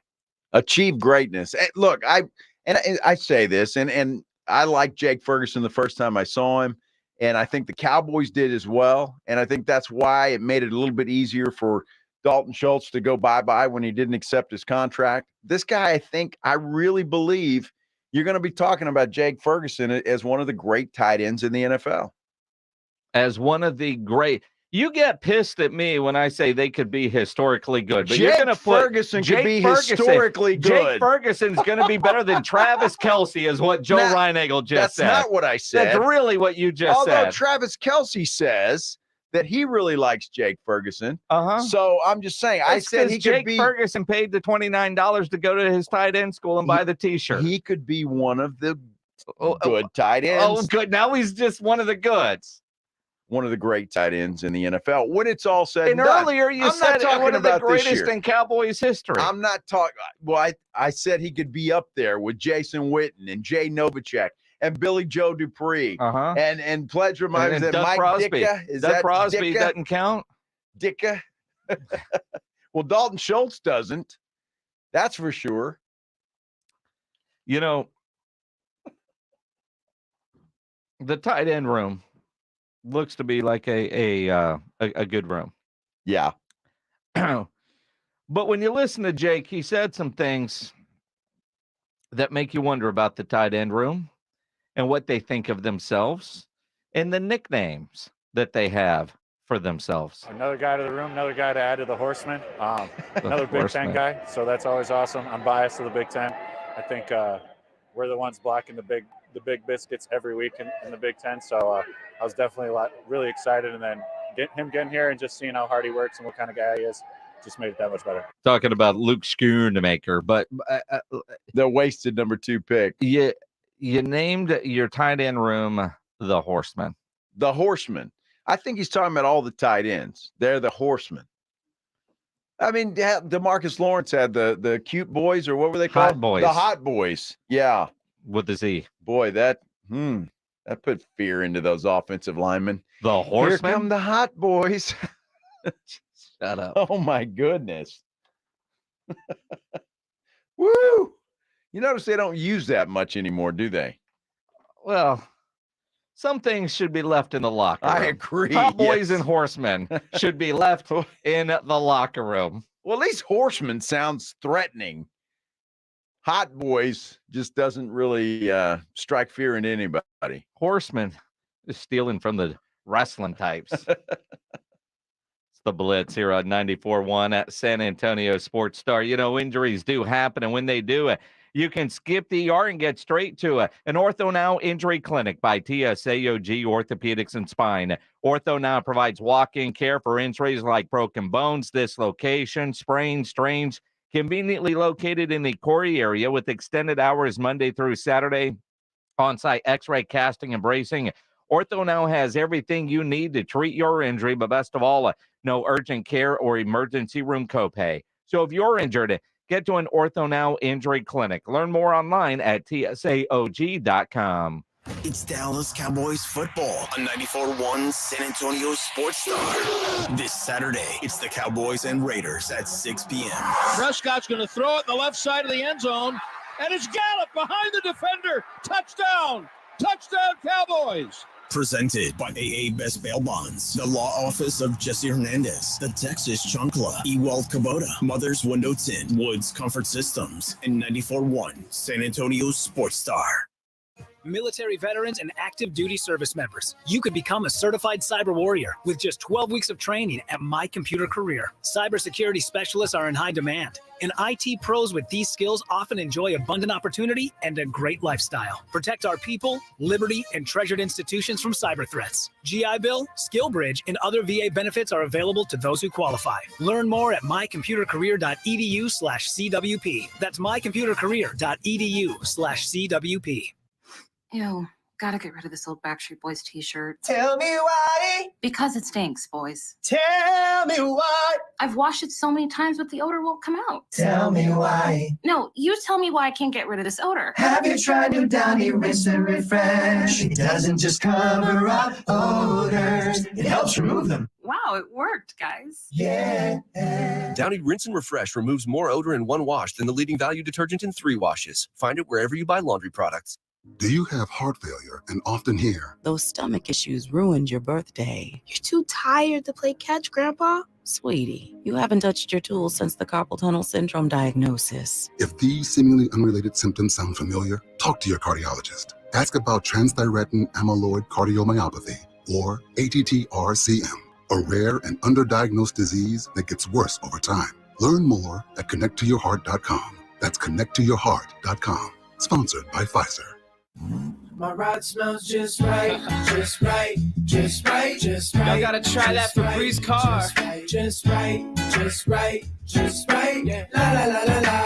Speaker 1: Achieve greatness. Look, I say this, and I liked Jake Ferguson the first time I saw him, and I think the Cowboys did as well, and I think that's why it made it a little bit easier for Dalton Schultz to go bye-bye when he didn't accept his contract. This guy, I really believe you're going to be talking about Jake Ferguson as one of the great tight ends in the NFL.
Speaker 6: As one of the great. You get pissed at me when I say they could be historically good, but
Speaker 1: Jake
Speaker 6: you're going to put
Speaker 1: Ferguson could be historically good.
Speaker 6: Jake Ferguson's going to be better than Travis Kelce, is what Joe Reinagel just said.
Speaker 1: That's not what I said.
Speaker 6: That's really what you just said.
Speaker 1: Although Travis Kelce says that he really likes Jake Ferguson. So I'm just saying, I said he could
Speaker 6: Jake
Speaker 1: be.
Speaker 6: Ferguson paid the $29 to go to his tight end school and buy the T-shirt.
Speaker 1: He could be one of the good tight ends.
Speaker 6: Oh, good. Now he's just one of the goods.
Speaker 1: One of the great tight ends in the NFL. When it's all said and done.
Speaker 6: Earlier you said one of the greatest in Cowboys history.
Speaker 1: I'm not talking. Well, I said he could be up there with Jason Witten and Jay Novacek and Billy Joe Dupree. And Pledge reminds me that Mike
Speaker 6: Crosby.
Speaker 1: Ditka.
Speaker 6: Doug Crosby doesn't count?
Speaker 1: Ditka. Well, Dalton Schultz doesn't. That's for sure.
Speaker 6: You know, the tight end room looks to be like a good room.
Speaker 1: Yeah.
Speaker 6: But when you listen to Jake, he said some things that make you wonder about the tight end room and what they think of themselves and the nicknames that they have for themselves.
Speaker 22: Another guy to the room, another guy to add to the Horsemen, another Big Ten guy. So that's always awesome. I'm biased to the Big Ten. I think we're the ones blocking the big biscuits every week in the Big Ten. So I was definitely really excited. And then getting here and just seeing how hard he works and what kind of guy he is just made it that much better.
Speaker 6: Talking about Luke Schoonemaker, but
Speaker 1: the wasted number 2 pick.
Speaker 6: You named your tight end room the Horsemen.
Speaker 1: The Horsemen. I think he's talking about all the tight ends. They're the Horsemen. I mean, DeMarcus Lawrence had the cute boys, or what were they called?
Speaker 6: Hot boys.
Speaker 1: The hot boys. Yeah.
Speaker 6: With the Z.
Speaker 1: Boy, that put fear into those offensive linemen.
Speaker 6: The Horsemen?
Speaker 1: Here come the hot boys.
Speaker 6: Shut up.
Speaker 1: Oh, my goodness. Woo! You notice they don't use that much anymore, do they?
Speaker 6: Well, some things should be left in the locker room.
Speaker 1: I agree.
Speaker 6: Hot boys
Speaker 1: yes.
Speaker 6: and horsemen should be left in the locker room.
Speaker 1: Well, at least horsemen sounds threatening. Hot boys just doesn't really strike fear into anybody.
Speaker 6: Horsemen is stealing from the wrestling types. It's the Blitz here on 94.1 at San Antonio Sports Star. You know, injuries do happen, and when they do, you can skip the ER and get straight to an Ortho Now Injury Clinic by TSAOG Orthopedics and Spine. Ortho Now provides walk-in care for injuries like broken bones, dislocation, sprains, strains, conveniently located in the Corey area with extended hours Monday through Saturday, on-site x-ray casting and bracing. Ortho Now has everything you need to treat your injury, but best of all, no urgent care or emergency room copay. So if you're injured, get to an Ortho Now Injury Clinic. Learn more online at tsaog.com.
Speaker 3: It's Dallas Cowboys football on 94.1 San Antonio Sports Star. This Saturday, it's the Cowboys and Raiders at 6 p.m.
Speaker 2: Prescott's going to throw it in the left side of the end zone, and it's Gallup behind the defender. Touchdown! Touchdown, Cowboys!
Speaker 3: Presented by AA Best Bail Bonds, the law office of Jesse Hernandez, the Texas Chunkla, Ewald Kubota, Mother's Window Tint, Woods Comfort Systems, and 94.1 San Antonio Sports Star.
Speaker 8: Military veterans and active duty service members, you could become a certified cyber warrior with just 12 weeks of training at My Computer Career. Cybersecurity specialists are in high demand, and IT pros with these skills often enjoy abundant opportunity and a great lifestyle. Protect our people, liberty, and treasured institutions from cyber threats. GI Bill, SkillBridge, and other VA benefits are available to those who qualify. Learn more at mycomputercareer.edu/CWP. That's mycomputercareer.edu/CWP.
Speaker 17: Ew, Gotta get rid of this old Backstreet Boys t-shirt.
Speaker 13: Tell me why.
Speaker 17: Because it stinks, boys.
Speaker 13: Tell me why.
Speaker 17: I've washed it so many times, but the odor won't come out.
Speaker 13: Tell me why.
Speaker 17: No, you tell me why I can't get rid of this odor.
Speaker 13: Have you tried New Downy Rinse and Refresh? It doesn't just cover up odors, it helps remove them.
Speaker 17: Wow, it worked, guys.
Speaker 13: Yeah.
Speaker 20: Downy Rinse and Refresh removes more odor in one wash than the leading value detergent in 3 washes. Find it wherever you buy laundry products.
Speaker 23: Do you have heart failure and often hear,
Speaker 24: "Those stomach issues ruined your birthday"? "You're too tired to play catch, Grandpa." Sweetie, you haven't touched your tools since the carpal tunnel syndrome diagnosis.
Speaker 23: if these seemingly unrelated symptoms sound familiar, talk to your cardiologist. Ask about transthyretin amyloid cardiomyopathy, or ATTR-CM, a rare and underdiagnosed disease that gets worse over time. Learn more at connecttoyourheart.com. That's connecttoyourheart.com. Sponsored by Pfizer.
Speaker 13: My ride smells just right, just right, just right, just right.
Speaker 25: Y'all gotta try that Febreze car.
Speaker 13: Just right, just right, just right. Yeah. La la la la la.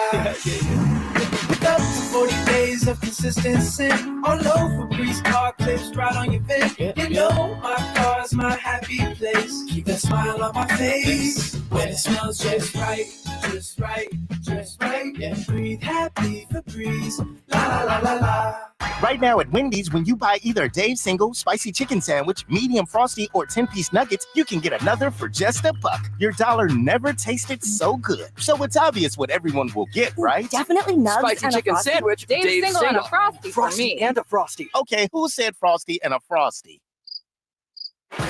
Speaker 13: Up to 40 days of consistency. All over Febreze car clips right on your face. You know my car's my happy place. Keep that smile on my face when it smells just right, just right, just right. Yeah. Breathe happy Febreze. La la la la la.
Speaker 15: Right now at Wendy's, when you buy either a Dave's single, spicy chicken sandwich, medium frosty, or 10-piece nuggets, you can get another for just $1. Your dollar never tasted so good. So it's obvious what everyone will get, right?
Speaker 26: Definitely nugs
Speaker 15: Spicy
Speaker 26: and a
Speaker 15: chicken
Speaker 26: frosty.
Speaker 15: sandwich,
Speaker 26: Dave's single and a frosty for me.
Speaker 15: and a frosty. Okay, who said frosty and a frosty?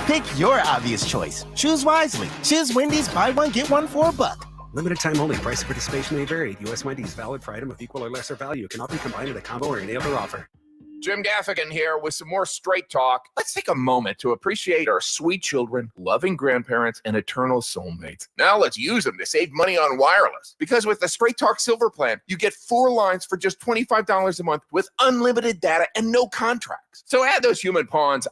Speaker 15: Pick your obvious choice. Choose wisely. Choose Wendy's, buy one, get one for $1.
Speaker 27: Limited time only. Price of participation may vary. U.S. Wendy's valid for item of equal or lesser value. Cannot be combined with a combo or any other offer.
Speaker 28: Jim Gaffigan here with some more straight talk. Let's take a moment to appreciate our sweet children, loving grandparents, and eternal soulmates. Now let's use them to save money on wireless. Because with the Straight Talk Silver Plan, you get 4 lines for just $25 a month with unlimited data and no contracts. So add those human pawns,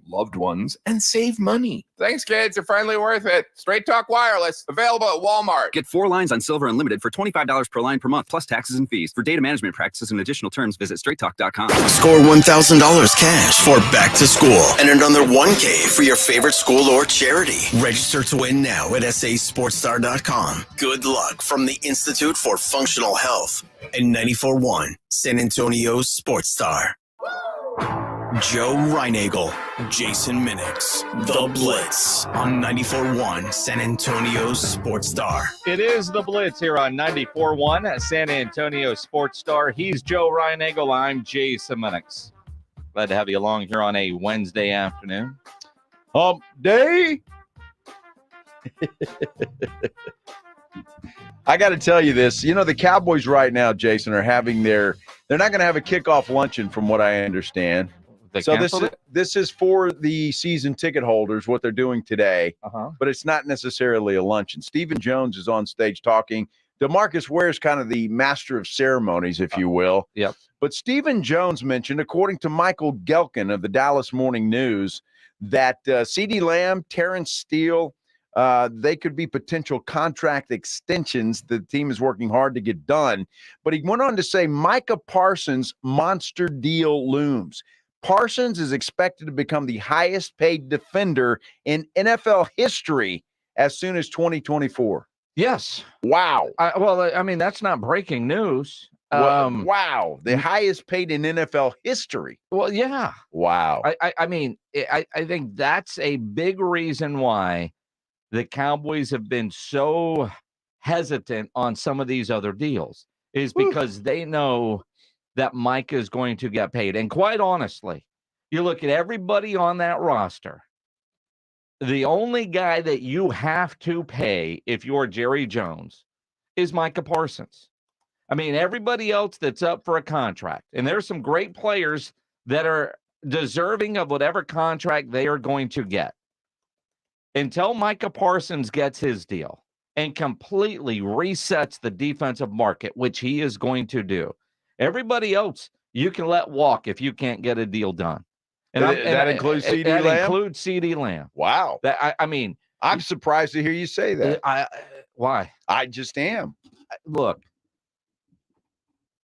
Speaker 28: loved ones, and save money. Thanks, kids. You're finally worth it. Straight Talk Wireless, available at Walmart.
Speaker 29: Get 4 lines on Silver Unlimited for $25 per line per month, plus taxes and fees. For data management practices and additional terms, visit straighttalk.com.
Speaker 3: Score $1,000 cash for back to school and another $1K for your favorite school or charity. Register to win now at sasportstar.com. Good luck from the Institute for Functional Health and 94.1 San Antonio's Sports Star. Joe Reinagel, Jason Minix, The Blitz on 94.1 San Antonio's Sports Star.
Speaker 14: It is The Blitz here on 94.1 San Antonio Sports Star. He's Joe Reinagel. I'm Jason Minix. Glad to have you along here on a Wednesday afternoon.
Speaker 1: Hump day. I got to tell you this. The Cowboys right now, Jason, are having they're not going to have a kickoff luncheon from what I understand. So this is for the season ticket holders, what they're doing today, but it's not necessarily a luncheon. Stephen Jones is on stage talking. DeMarcus Ware's kind of the master of ceremonies, if you will.
Speaker 6: Yep.
Speaker 1: But Stephen Jones mentioned, according to Michael Gelkin of the Dallas Morning News, that CeeDee Lamb, Terrence Steele, they could be potential contract extensions the team is working hard to get done. But he went on to say Micah Parsons' monster deal looms. Parsons is expected to become the highest paid defender in NFL history as soon as 2024.
Speaker 6: Yes.
Speaker 1: Wow.
Speaker 6: That's not breaking news.
Speaker 1: Wow. The highest paid in NFL history.
Speaker 6: Well, yeah.
Speaker 1: Wow.
Speaker 6: I think that's a big reason why the Cowboys have been so hesitant on some of these other deals is because they know that Mike is going to get paid. And quite honestly, you look at everybody on that roster, the only guy that you have to pay if you're Jerry Jones is Micah Parsons. Everybody else that's up for a contract, and there's some great players that are deserving of whatever contract they are going to get. Until Micah Parsons gets his deal and completely resets the defensive market, which he is going to do, everybody else you can let walk if you can't get a deal done. And
Speaker 1: that includes CeeDee Lamb?
Speaker 6: That includes CeeDee Lamb.
Speaker 1: Wow.
Speaker 6: I'm
Speaker 1: surprised to hear you say that.
Speaker 6: Why?
Speaker 1: I just am.
Speaker 6: Look,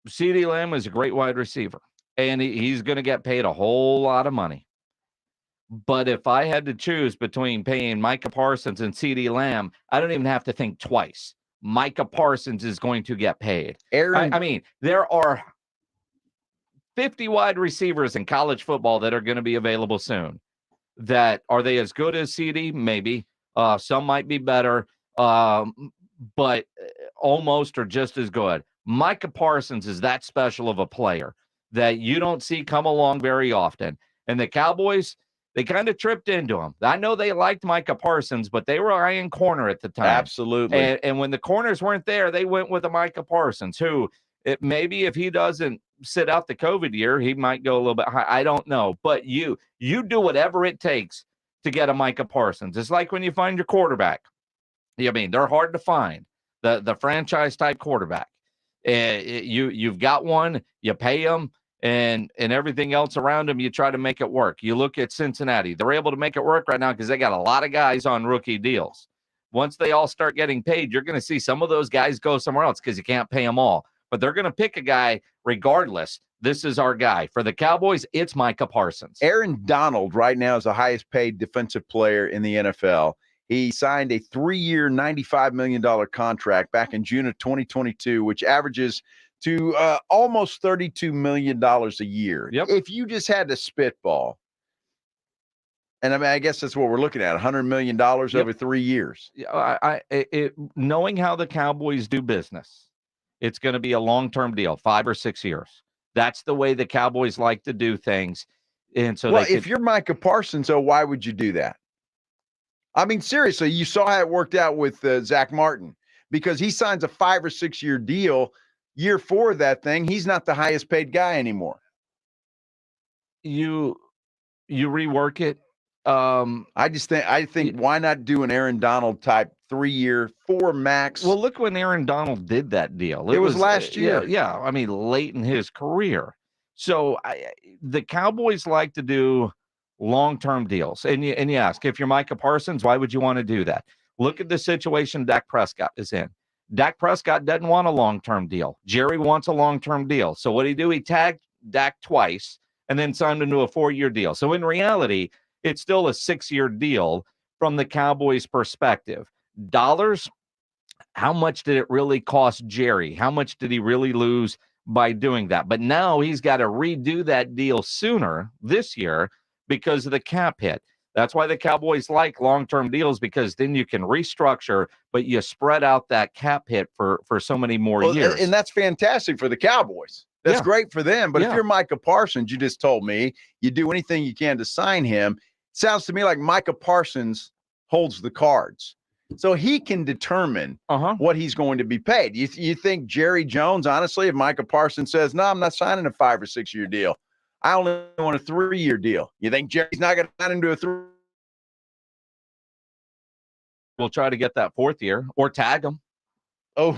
Speaker 6: CeeDee Lamb is a great wide receiver. and he's going to get paid a whole lot of money. But if I had to choose between paying Micah Parsons and CeeDee Lamb, I don't even have to think twice. Micah Parsons is going to get paid. I mean, there are 50 wide receivers in college football that are going to be available soon. Are they as good as CeeDee? Maybe. Some might be better, but almost or just as good. Micah Parsons is that special of a player that you don't see come along very often. And the Cowboys, they kind of tripped into him. I know they liked Micah Parsons, but they were eyeing corner at the time.
Speaker 1: Absolutely.
Speaker 6: And when the corners weren't there, they went with a Micah Parsons, who maybe if he doesn't sit out the COVID year, he might go a little bit high. I don't know. But you do whatever it takes to get a Micah Parsons. It's like when you find your quarterback. I mean, they're hard to find, the franchise-type quarterback. You've got one, you pay them, and everything else around them, you try to make it work. You look at Cincinnati. They're able to make it work right now because they got a lot of guys on rookie deals. Once they all start getting paid, you're going to see some of those guys go somewhere else because you can't pay them all. But they're going to pick a guy regardless. This is our guy. For the Cowboys, it's Micah Parsons.
Speaker 1: Aaron Donald right now is the highest paid defensive player in the NFL. He signed a 3-year, $95 million contract back in June of 2022, which averages to almost $32 million a year.
Speaker 6: Yep.
Speaker 1: If you just had to spitball, and I mean, I guess that's what we're looking at, $100 million over 3 years.
Speaker 6: Knowing how the Cowboys do business, it's going to be a long-term deal, 5 or 6 years. That's the way the Cowboys like to do things. And so,
Speaker 1: if you're Micah Parsons, why would you do that? I mean, seriously, you saw how it worked out with Zach Martin, because he signs a 5 or 6 year deal. Year 4 of that thing, he's not the highest paid guy anymore.
Speaker 6: You rework it.
Speaker 1: I think why not do an Aaron Donald type 3-year, 4 max?
Speaker 6: Well, look when Aaron Donald did that deal.
Speaker 1: It was last year.
Speaker 6: Yeah, I mean, late in his career. So the Cowboys like to do long-term deals. And you ask, if you're Micah Parsons, why would you want to do that? Look at the situation Dak Prescott is in. Dak Prescott doesn't want a long-term deal. Jerry wants a long-term deal. So what did he do? He tagged Dak twice and then signed him to a 4-year deal. So in reality, it's still a 6-year deal from the Cowboys' perspective. Dollars, how much did it really cost Jerry? How much did he really lose by doing that? But now he's got to redo that deal sooner this year because of the cap hit. That's why the Cowboys like long-term deals, because then you can restructure, but you spread out that cap hit for so many more years.
Speaker 1: And that's fantastic for the Cowboys. That's great for them. But if you're Micah Parsons, you just told me you do anything you can to sign him. Sounds to me like Micah Parsons holds the cards. So he can determine what he's going to be paid. You think Jerry Jones, honestly, if Micah Parsons says, no, I'm not signing a 5 or 6 year deal, I only want a 3-year deal, you think Jerry's not going to sign into a 3?
Speaker 6: We'll try to get that 4th year or tag him.
Speaker 1: Oh,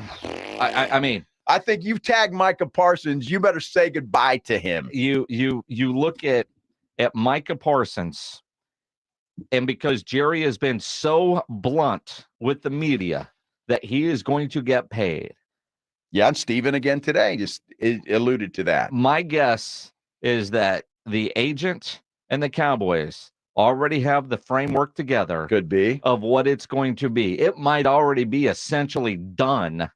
Speaker 6: I mean,
Speaker 1: I think you've tagged Micah Parsons. You better say goodbye to him.
Speaker 6: You look at Micah Parsons, and because Jerry has been so blunt with the media that he is going to get paid.
Speaker 1: Yeah, and Steven again today just alluded to that.
Speaker 6: My guess is that the agent and the Cowboys already have the framework together.
Speaker 1: Could be.
Speaker 6: Of what it's going to be. It might already be essentially done.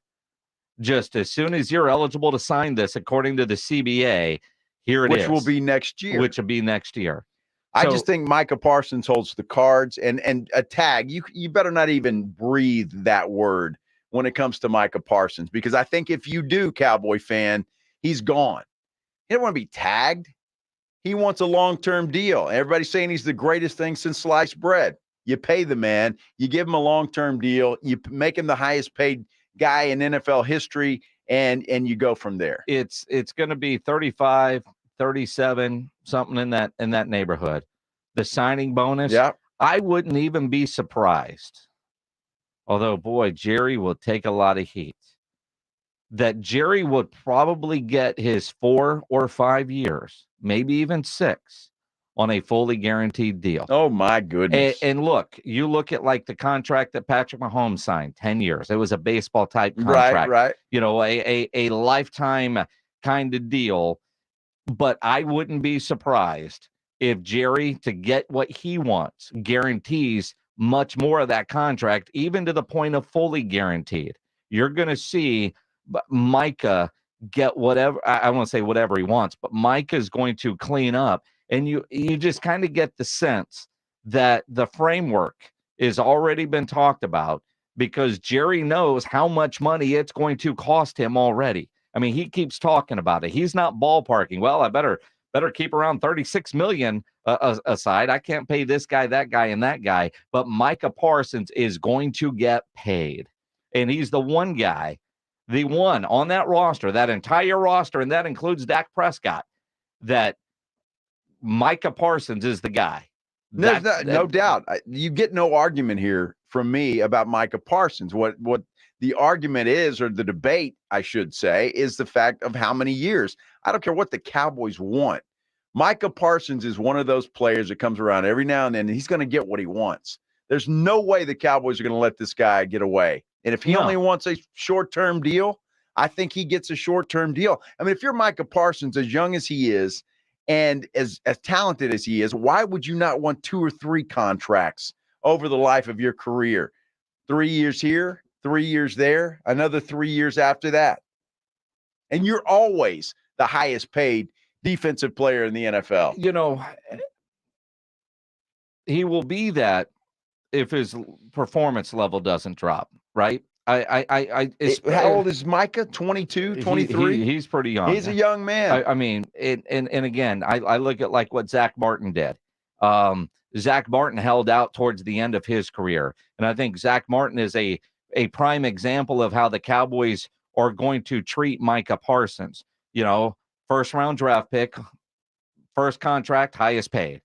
Speaker 6: Just as soon as you're eligible to sign this, according to the CBA, here it is.
Speaker 1: Which will be next year.
Speaker 6: Which will be next year.
Speaker 1: I just think Micah Parsons holds the cards, and a tag. You better not even breathe that word when it comes to Micah Parsons, because I think if you do, Cowboy fan, he's gone. He doesn't want to be tagged. He wants a long-term deal. Everybody's saying he's the greatest thing since sliced bread. You pay the man. You give him a long-term deal. You make him the highest paid guy in NFL history, and you go from there.
Speaker 6: It's going to be 35, 37, something in that neighborhood. The signing bonus.
Speaker 1: Yeah.
Speaker 6: I wouldn't even be surprised. Although, boy, Jerry will take a lot of heat. That Jerry would probably get his 4 or 5 years, maybe even 6, on a fully guaranteed deal.
Speaker 1: Oh, my goodness.
Speaker 6: And look, you look at like the contract that Patrick Mahomes signed, 10 years. It was a baseball type contract.
Speaker 1: Right.
Speaker 6: You know, a lifetime kind of deal. But I wouldn't be surprised if Jerry, to get what he wants, guarantees much more of that contract, even to the point of fully guaranteed. You're going to see Micah get whatever, I won't say whatever he wants, but Micah is going to clean up. And you just kind of get the sense that the framework has already been talked about because Jerry knows how much money it's going to cost him already. I mean, he keeps talking about it. He's not ballparking. Well, I better keep around 36 million aside. I can't pay this guy, that guy, and that guy. But Micah Parsons is going to get paid. And he's the one guy, the one on that roster, that entire roster, and that includes Dak Prescott, that Micah Parsons is the guy.
Speaker 1: No doubt. You get no argument here from me about Micah Parsons. What the argument is, or the debate, I should say, is the fact of how many years. I don't care what the Cowboys want. Micah Parsons is one of those players that comes around every now and then, and he's going to get what he wants. There's no way the Cowboys are going to let this guy get away. And if he only wants a short-term deal, I think he gets a short-term deal. I mean, if you're Micah Parsons, as young as he is, and as talented as he is, why would you not want 2 or 3 contracts over the life of your career? 3 years here, 3 years there, another 3 years after that. And you're always the highest paid defensive player in the NFL.
Speaker 6: You know, he will be that if his performance level doesn't drop, right?
Speaker 1: How old is Micah? 22, 23?
Speaker 6: He's pretty young.
Speaker 1: He's a young man.
Speaker 6: I mean, and again, I look at like what Zach Martin did. Zach Martin held out towards the end of his career. And I think Zach Martin is a prime example of how the Cowboys are going to treat Micah Parsons. You know, first round draft pick, first contract, highest paid.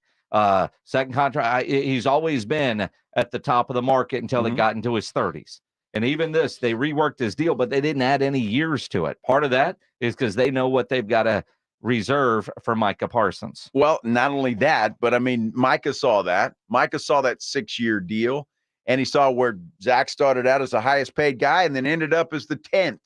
Speaker 6: Second contract, he's always been at the top of the market until he got into his 30s. And even this, they reworked his deal, but they didn't add any years to it. Part of that is because they know what they've got to reserve for Micah Parsons.
Speaker 1: Well, not only that, but I mean, Micah saw that. Micah saw that 6-year deal, and he saw where Zach started out as the highest paid guy and then ended up as the 10th.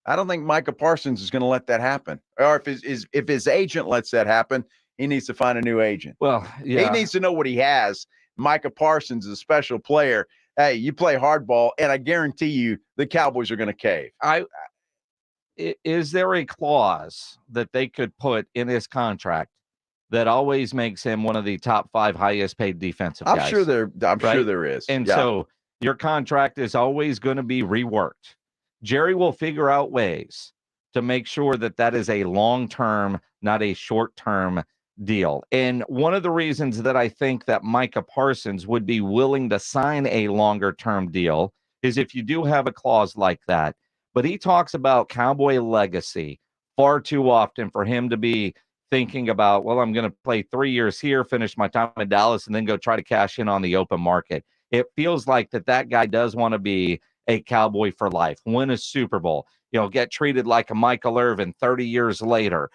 Speaker 1: I don't think Micah Parsons is going to let that happen. Or if his agent lets that happen, he needs to find a new agent.
Speaker 6: Well, yeah.
Speaker 1: He needs to know what he has. Micah Parsons is a special player. Hey, you play hardball, and I guarantee you the Cowboys are going to cave.
Speaker 6: Is there a clause that they could put in his contract that always makes him one of the top 5 highest paid defensive guys?
Speaker 1: I'm sure there is.
Speaker 6: And so your contract is always going to be reworked. Jerry will figure out ways to make sure that that is a long-term, not a short-term deal. And one of the reasons that I think that Micah Parsons would be willing to sign a longer-term deal is if you do have a clause like that. But he talks about Cowboy legacy far too often for him to be thinking about, well, I'm going to play 3 years here, finish my time in Dallas, and then go try to cash in on the open market. It feels like that guy does want to be a Cowboy for life, win a Super Bowl, get treated like a Michael Irvin 30 years later,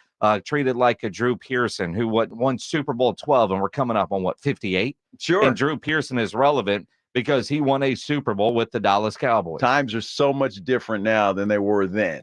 Speaker 6: treated like a Drew Pearson who won Super Bowl 12, and we're coming up on 58?
Speaker 1: Sure.
Speaker 6: And Drew Pearson is relevant because he won a Super Bowl with the Dallas Cowboys.
Speaker 1: Times are so much different now than they were then.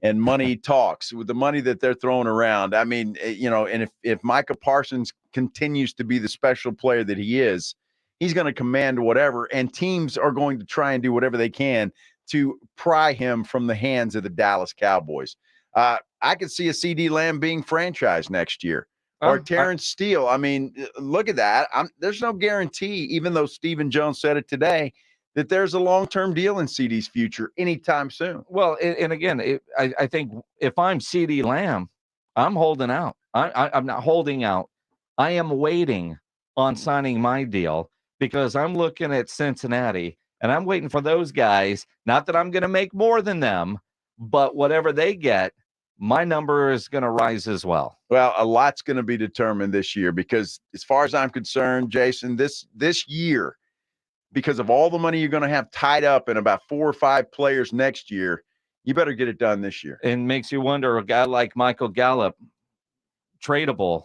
Speaker 1: And money talks with the money that they're throwing around. I mean, and if Micah Parsons continues to be the special player that he is, he's going to command whatever, and teams are going to try and do whatever they can to pry him from the hands of the Dallas Cowboys. I could see a CD Lamb being franchised next year, or Terrence Steele. I mean, look at that. There's no guarantee, even though Stephen Jones said it today, that there's a long-term deal in CD's future anytime soon.
Speaker 6: Well, and again, I think if I'm CD Lamb, I'm holding out. I'm not holding out. I am waiting on signing my deal because I'm looking at Cincinnati and I'm waiting for those guys. Not that I'm going to make more than them, but whatever they get, my number is going to rise as well.
Speaker 1: Well, a lot's going to be determined this year because as far as I'm concerned, Jason, this year, because of all the money you're going to have tied up in about 4 or 5 players next year, you better get it done this year.
Speaker 6: And makes you wonder, a guy like Michael Gallup, tradable.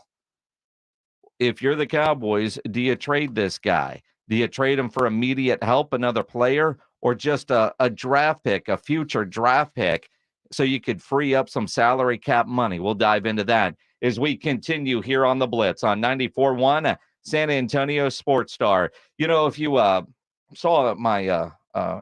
Speaker 6: If you're the Cowboys, do you trade this guy? Do you trade him for immediate help, another player, or just a draft pick, a future draft pick, so you could free up some salary cap money? We'll dive into that as we continue here on the Blitz on 94.1 San Antonio Sports Star. You know, if you saw my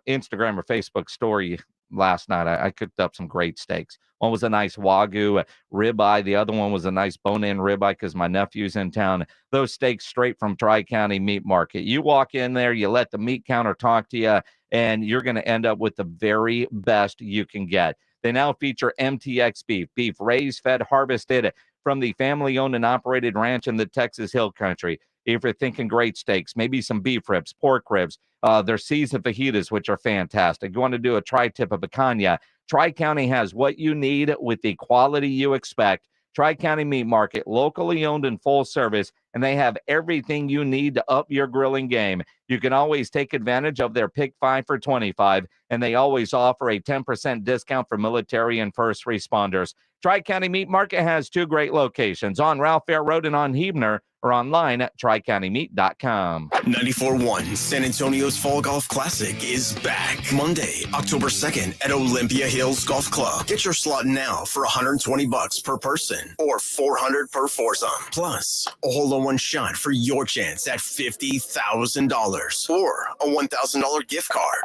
Speaker 6: Instagram or Facebook story last night, I cooked up some great steaks. One was a nice Wagyu ribeye. The other one was a nice bone-in ribeye because my nephew's in town. Those steaks straight from Tri-County Meat Market. You walk in there, you let the meat counter talk to you, and you're going to end up with the very best you can get. They now feature MTX beef raised, fed, harvested from the family-owned and operated ranch in the Texas Hill Country. If you're thinking great steaks, maybe some beef ribs, pork ribs, their seasoned fajitas, which are fantastic. You want to do a tri-tip of picanha. Tri-County has what you need with the quality you expect. Tri-County Meat Market, locally owned and full service, and they have everything you need to up your grilling game. You can always take advantage of their Pick 5 for $25, and they always offer a 10% discount for military and first responders. Tri-County Meat Market has 2 great locations, on Ralph Fair Road and on Huebner, or online at tricountymeat.com.
Speaker 3: 94.1 San Antonio's Fall Golf Classic is back Monday, October 2nd at Olympia Hills Golf Club. Get your slot now for $120 per person or $400 per foursome. Plus, a hole-in-one shot for your chance at $50,000 or a $1,000 gift card.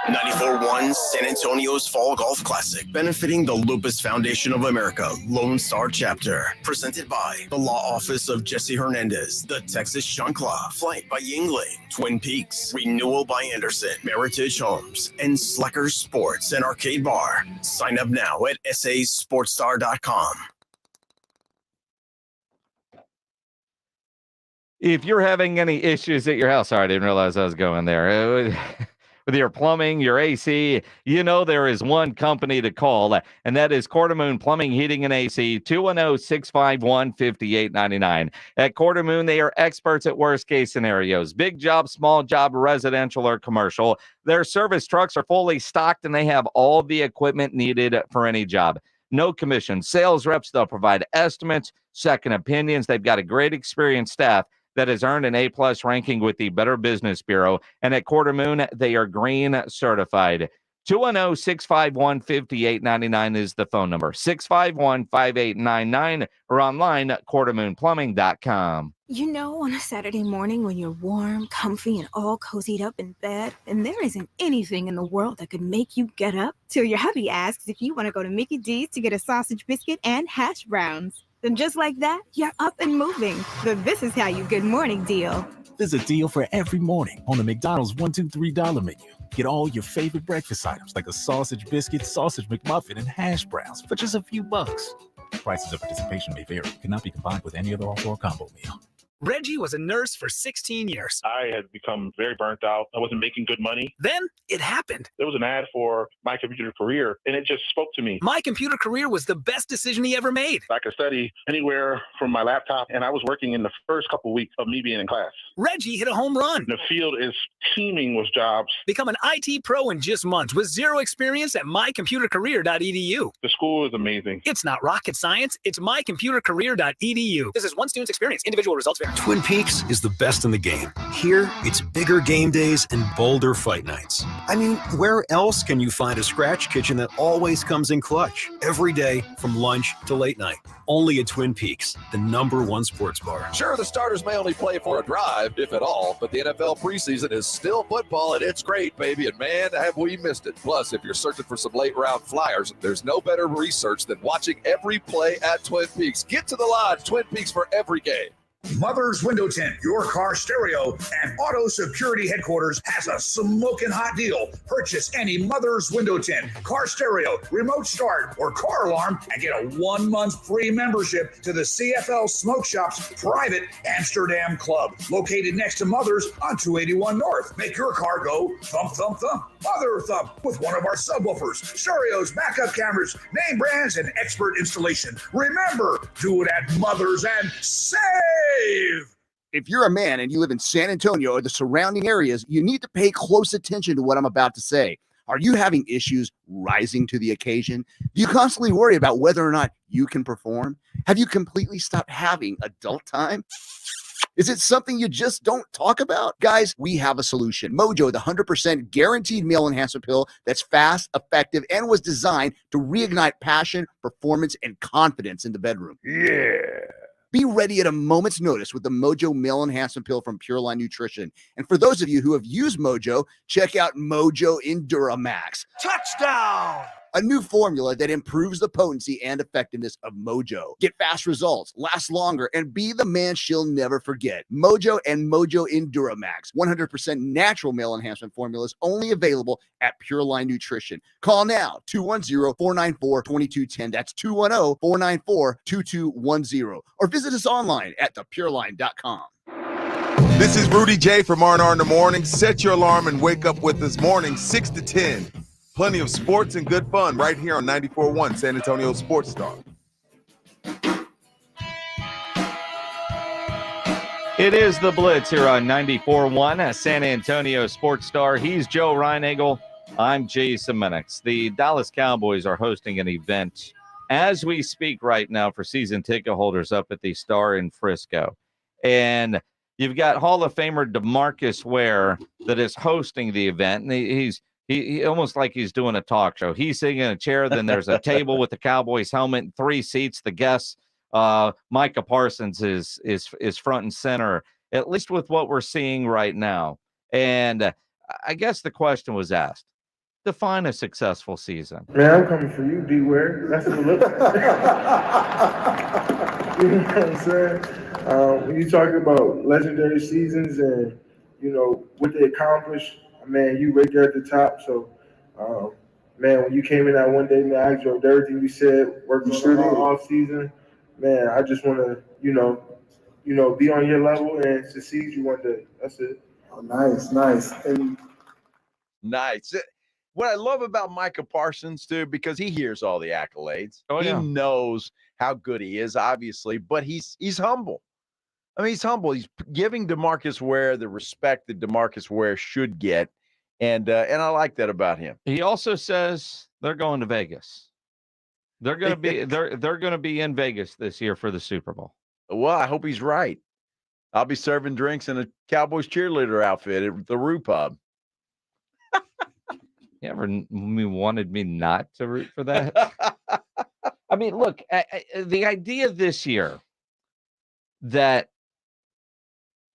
Speaker 3: 94.1 San Antonio's Fall Golf Classic, benefiting the Lupus Foundation of America Lone Star Chapter. Presented by the Law Office of Jesse Hernandez, the Texas Shankla, Flight by Yingling, Twin Peaks, Renewal by Anderson, Meritage Homes, and Slacker Sports and Arcade Bar. Sign up now at sasportstar.com.
Speaker 6: If you're having any issues at your house, sorry, I didn't realize I was going there. With your plumbing, your AC, you know there is one company to call, and that is Quartermoon Plumbing, Heating, and AC, 210-651-5899. At Quartermoon, they are experts at worst-case scenarios, big job, small job, residential, or commercial. Their service trucks are fully stocked, and they have all the equipment needed for any job. No commission. Sales reps, they'll provide estimates, second opinions. They've got a great experienced staff that has earned an A-plus ranking with the Better Business Bureau. And at Quartermoon, they are green certified. 210-651-5899 is the phone number. 651-5899 or online at quartermoonplumbing.com.
Speaker 4: You know, on a Saturday morning when you're warm, comfy, and all cozied up in bed, and there isn't anything in the world that could make you get up till your hubby asks if you want to go to Mickey D's to get a sausage biscuit and hash browns. Then just like that, you're up and moving. The This Is How You Good Morning deal.
Speaker 5: There's a deal for every morning on the McDonald's $1, $2, $3 menu. Get all your favorite breakfast items like a sausage biscuit, sausage McMuffin, and hash browns for just a few bucks. Prices of participation may vary. Cannot be combined with any other offer or combo meal.
Speaker 8: Reggie was a nurse for 16 years.
Speaker 7: I had become very burnt out. I wasn't making good money.
Speaker 8: Then it happened.
Speaker 7: There was an ad for My Computer Career, and it just spoke to me.
Speaker 8: My Computer Career was the best decision he ever made.
Speaker 7: I could study anywhere from my laptop, and I was working in the first couple weeks of me being in class.
Speaker 8: Reggie hit a home run.
Speaker 7: The field is teeming with jobs.
Speaker 8: Become an IT pro in just months with zero experience at mycomputercareer.edu.
Speaker 7: The school is amazing.
Speaker 8: It's not rocket science. It's mycomputercareer.edu. This is one student's experience. Individual results vary.
Speaker 9: Twin Peaks is the best in the game. Here, it's bigger game days and bolder fight nights. I mean, where else can you find a scratch kitchen that always comes in clutch? Every day, from lunch to late night. Only at Twin Peaks, the #1 sports bar.
Speaker 19: Sure, the starters may only play for a drive, if at all, but the NFL preseason is still football, and it's great, baby, and man, have we missed it. Plus, if you're searching for some late-round flyers, there's no better research than watching every play at Twin Peaks. Get to the lodge, Twin Peaks, for every game.
Speaker 10: Mother's Window Tint, your car stereo and auto security headquarters has a smoking hot deal. Purchase any Mother's Window Tint, car stereo, remote start, or car alarm and get a 1 month free membership to the CFL Smoke Shop's private Amsterdam Club, located next to Mother's on 281 North. Make your car go thump, thump, thump, mother thump with one of our subwoofers, stereos, backup cameras, name brands, and expert installation. Remember, do it at Mother's and save!
Speaker 11: If you're a man and you live in San Antonio or the surrounding areas, you need to pay close attention to what I'm about to say. Are you having issues rising to the occasion? Do you constantly worry about whether or not you can perform? Have you completely stopped having adult time? Is it something you just don't talk about? Guys, we have a solution. Mojo, the 100% guaranteed male enhancement pill that's fast, effective, and was designed to reignite passion, performance, and confidence in the bedroom. Yeah. Be ready at a moment's notice with the Mojo Male Enhancement Pill from Pure Line Nutrition. And for those of you who have used Mojo, check out Mojo Enduramax. Touchdown! A new formula that improves the potency and effectiveness of Mojo. Get fast results, last longer, and be the man she'll never forget. Mojo and Mojo Enduramax, 100% natural male enhancement formulas, only available at Pure Line Nutrition. Call now, 210-494-2210. That's 210-494-2210. Or visit us online at thepureline.com.
Speaker 2: This is Rudy J from R&R in the Morning. Set your alarm and wake up with us morning 6 to 10. Plenty of sports and good fun right here on 94.1 San Antonio Sports Star.
Speaker 14: It is the Blitz here on 94.1 San Antonio Sports Star. He's Joe Reinagel. I'm Jason Minix. The Dallas Cowboys are hosting an event as we speak right now for season ticket holders up at the Star in Frisco. And you've got Hall of Famer DeMarcus Ware that is hosting the event. And he's almost like he's doing a talk show. He's sitting in a chair, then there's a table with the Cowboys helmet and 3 seats. The guests, Micah Parsons is front and center, at least with what we're seeing right now. And I guess the question was asked, define a successful season.
Speaker 12: Man, I'm coming for you, D-Ware. That's what it looks like. You know what I'm saying? When you talk about legendary seasons and, you know, what they accomplished, man, you right there at the top. So, man, when you came in that one day, man, I enjoyed everything you said, working all off season. Man, I just want to, you know, be on your level and succeed you one day. That's it. Oh, nice. And
Speaker 1: Nice. What I love about Micah Parsons, too, because he hears all the accolades.
Speaker 6: Oh, yeah.
Speaker 1: He knows how good he is, obviously, but he's humble. I mean, he's humble. He's giving DeMarcus Ware the respect that DeMarcus Ware should get, and I like that about him.
Speaker 6: He also says they're going to Vegas. They're going to be they're going to be in Vegas this year for the Super Bowl.
Speaker 1: Well, I hope he's right. I'll be serving drinks in a Cowboys cheerleader outfit at the Roo Pub.
Speaker 6: You ever wanted me not to root for that? I mean, look, the idea this year that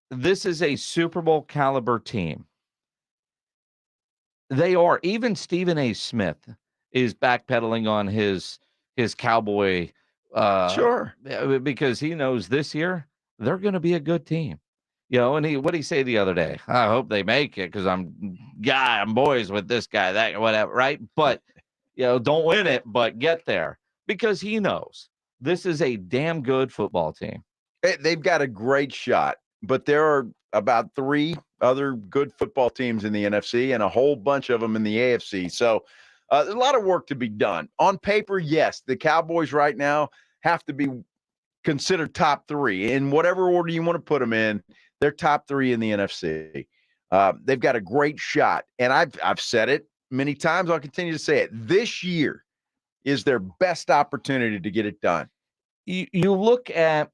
Speaker 6: this is a Super Bowl caliber team. They are. Even Stephen A. Smith is backpedaling on his Cowboy.
Speaker 1: Sure.
Speaker 6: Because he knows this year they're going to be a good team. You know, and what did he say the other day? I hope they make it because I'm boys with this guy, that, whatever, right? But, you know, don't win it, but get there. Because he knows this is a damn good football team.
Speaker 1: They've got a great shot, but there are about 3 other good football teams in the NFC and a whole bunch of them in the AFC. So there's a lot of work to be done. On paper, yes, the Cowboys right now have to be considered top 3. In whatever order you want to put them in, they're top 3 in the NFC. They've got a great shot. And I've said it many times. I'll continue to say it. This year is their best opportunity to get it done.
Speaker 6: You look at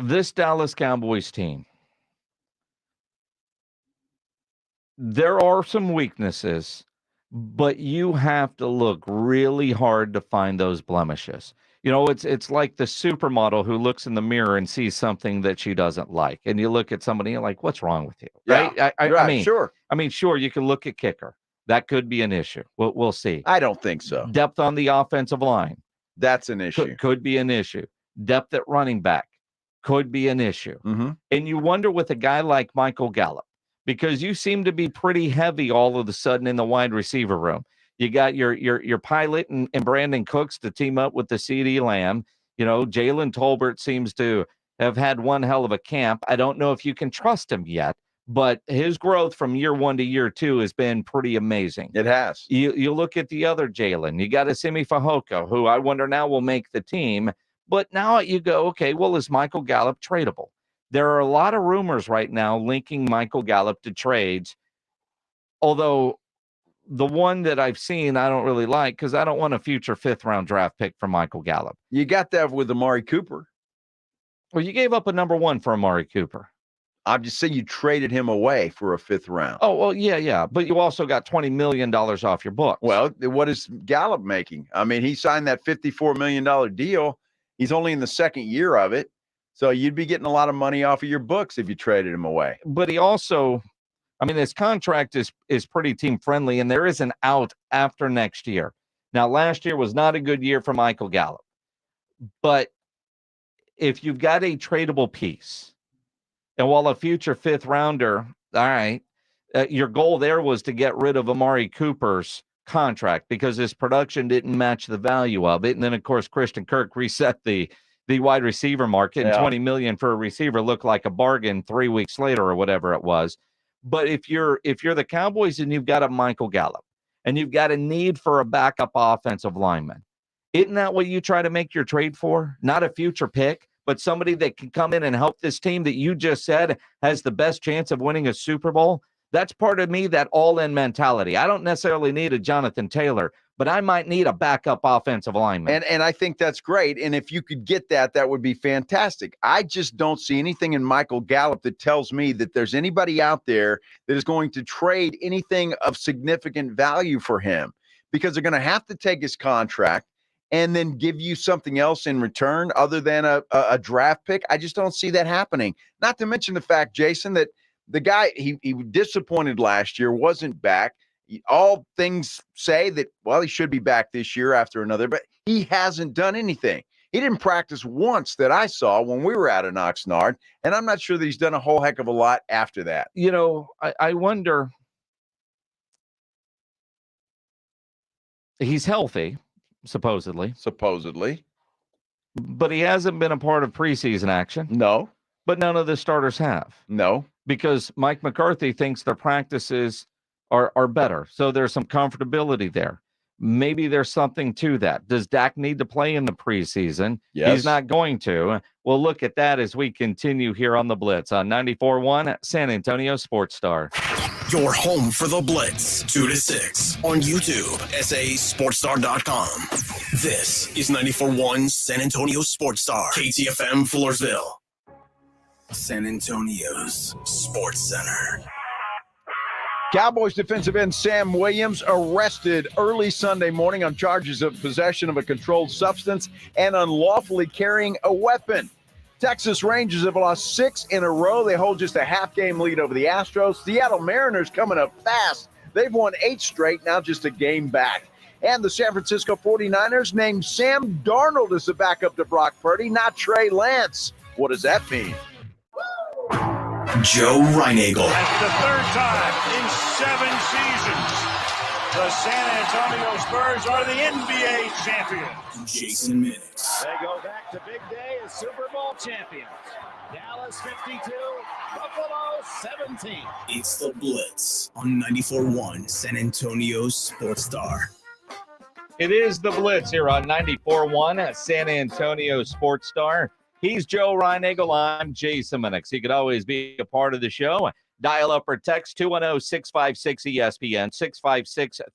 Speaker 6: this Dallas Cowboys team. There are some weaknesses, but you have to look really hard to find those blemishes. You know, it's like the supermodel who looks in the mirror and sees something that she doesn't like. And you look at somebody and you're like, what's wrong with you? Right?
Speaker 1: Yeah,
Speaker 6: I mean,
Speaker 1: sure.
Speaker 6: I mean, sure, you can look at kicker. That could be an issue. We'll see.
Speaker 1: I don't think so.
Speaker 6: Depth on the offensive line.
Speaker 1: That's an issue.
Speaker 6: Could be an issue. Depth at running back could be an issue.
Speaker 1: Mm-hmm.
Speaker 6: And you wonder with a guy like Michael Gallup, because you seem to be pretty heavy all of a sudden in the wide receiver room. You got your Pilot and Brandon Cooks to team up with the CeeDee Lamb. You know, Jalen Tolbert seems to have had one hell of a camp. I don't know if you can trust him yet, but his growth from year 1 to year 2 has been pretty amazing.
Speaker 1: It has.
Speaker 6: You look at the other Jalen. You got a Simi Fehoko, who I wonder now will make the team. But now you go, okay, well, is Michael Gallup tradable? There are a lot of rumors right now linking Michael Gallup to trades, although the one that I've seen I don't really like because I don't want a future 5th-round draft pick for Michael Gallup.
Speaker 1: You got that with Amari Cooper.
Speaker 6: Well, you gave up a number 1 for Amari Cooper.
Speaker 1: I'm just saying you traded him away for a 5th round.
Speaker 6: Oh, well, yeah. But you also got $20 million off your books.
Speaker 1: Well, what is Gallup making? I mean, he signed that $54 million deal. He's only in the 2nd year of it. So you'd be getting a lot of money off of your books if you traded him away.
Speaker 6: But he also, I mean, his contract is pretty team friendly, and there is an out after next year. Now, last year was not a good year for Michael Gallup. But if you've got a tradable piece, and while a future 5th rounder, all right, your goal there was to get rid of Amari Cooper's contract because his production didn't match the value of it. And then, of course, Christian Kirk reset the wide receiver market, and $20 million for a receiver looked like a bargain 3 weeks later or whatever it was. But if you're the Cowboys and you've got a Michael Gallup and you've got a need for a backup offensive lineman, isn't that what you try to make your trade for? Not a future pick, but somebody that can come in and help this team that you just said has the best chance of winning a Super Bowl. That's part of me, that all-in mentality. I don't necessarily need a Jonathan Taylor, but I might need a backup offensive lineman.
Speaker 1: And I think that's great. And if you could get that, that would be fantastic. I just don't see anything in Michael Gallup that tells me that there's anybody out there that is going to trade anything of significant value for him, because they're going to have to take his contract and then give you something else in return other than a draft pick. I just don't see that happening. Not to mention the fact, Jason, that the guy, he was disappointed last year, wasn't back. All things say that, well, he should be back this year after another, but he hasn't done anything. He didn't practice once that I saw when we were out in Oxnard, and I'm not sure that he's done a whole heck of a lot after that.
Speaker 6: You know, I wonder, he's healthy. Supposedly, but he hasn't been a part of preseason action.
Speaker 1: No,
Speaker 6: but none of the starters have.
Speaker 1: No,
Speaker 6: because Mike McCarthy thinks their practices are better, so there's some comfortability there. Maybe there's something to that. Does Dak need to play in the preseason?
Speaker 1: Yes.
Speaker 6: He's not going to. We'll look at that as we continue here on the Blitz on 94.1 San Antonio Sports Star.
Speaker 3: Your home for the Blitz, 2 to 6 on YouTube, SASportsStar.com. This is 94.1 San Antonio Sports Star, KTFM Floresville, San Antonio's Sports Center.
Speaker 1: Cowboys defensive end Sam Williams arrested early Sunday morning on charges of possession of a controlled substance and unlawfully carrying a weapon. Texas Rangers have lost 6 in a row. They hold just a half-game lead over the Astros. Seattle Mariners coming up fast. They've won 8 straight, now just a game back. And the San Francisco 49ers named Sam Darnold as the backup to Brock Purdy, not Trey Lance. What does that mean?
Speaker 3: Joe Reinagel.
Speaker 16: That's the 3rd time in 7 seasons the San Antonio Spurs are the NBA champions.
Speaker 3: Jason Minix.
Speaker 16: They go back to big day as Super Bowl champions. Dallas 52, Buffalo 17.
Speaker 3: It's the Blitz on 94.1 San Antonio Sports Star.
Speaker 6: It is the Blitz here on 94.1 San Antonio Sports Star. He's Joe Reinagel. I'm Jason Minix. He could always be a part of the show. Dial up or text 210-656-ESPN,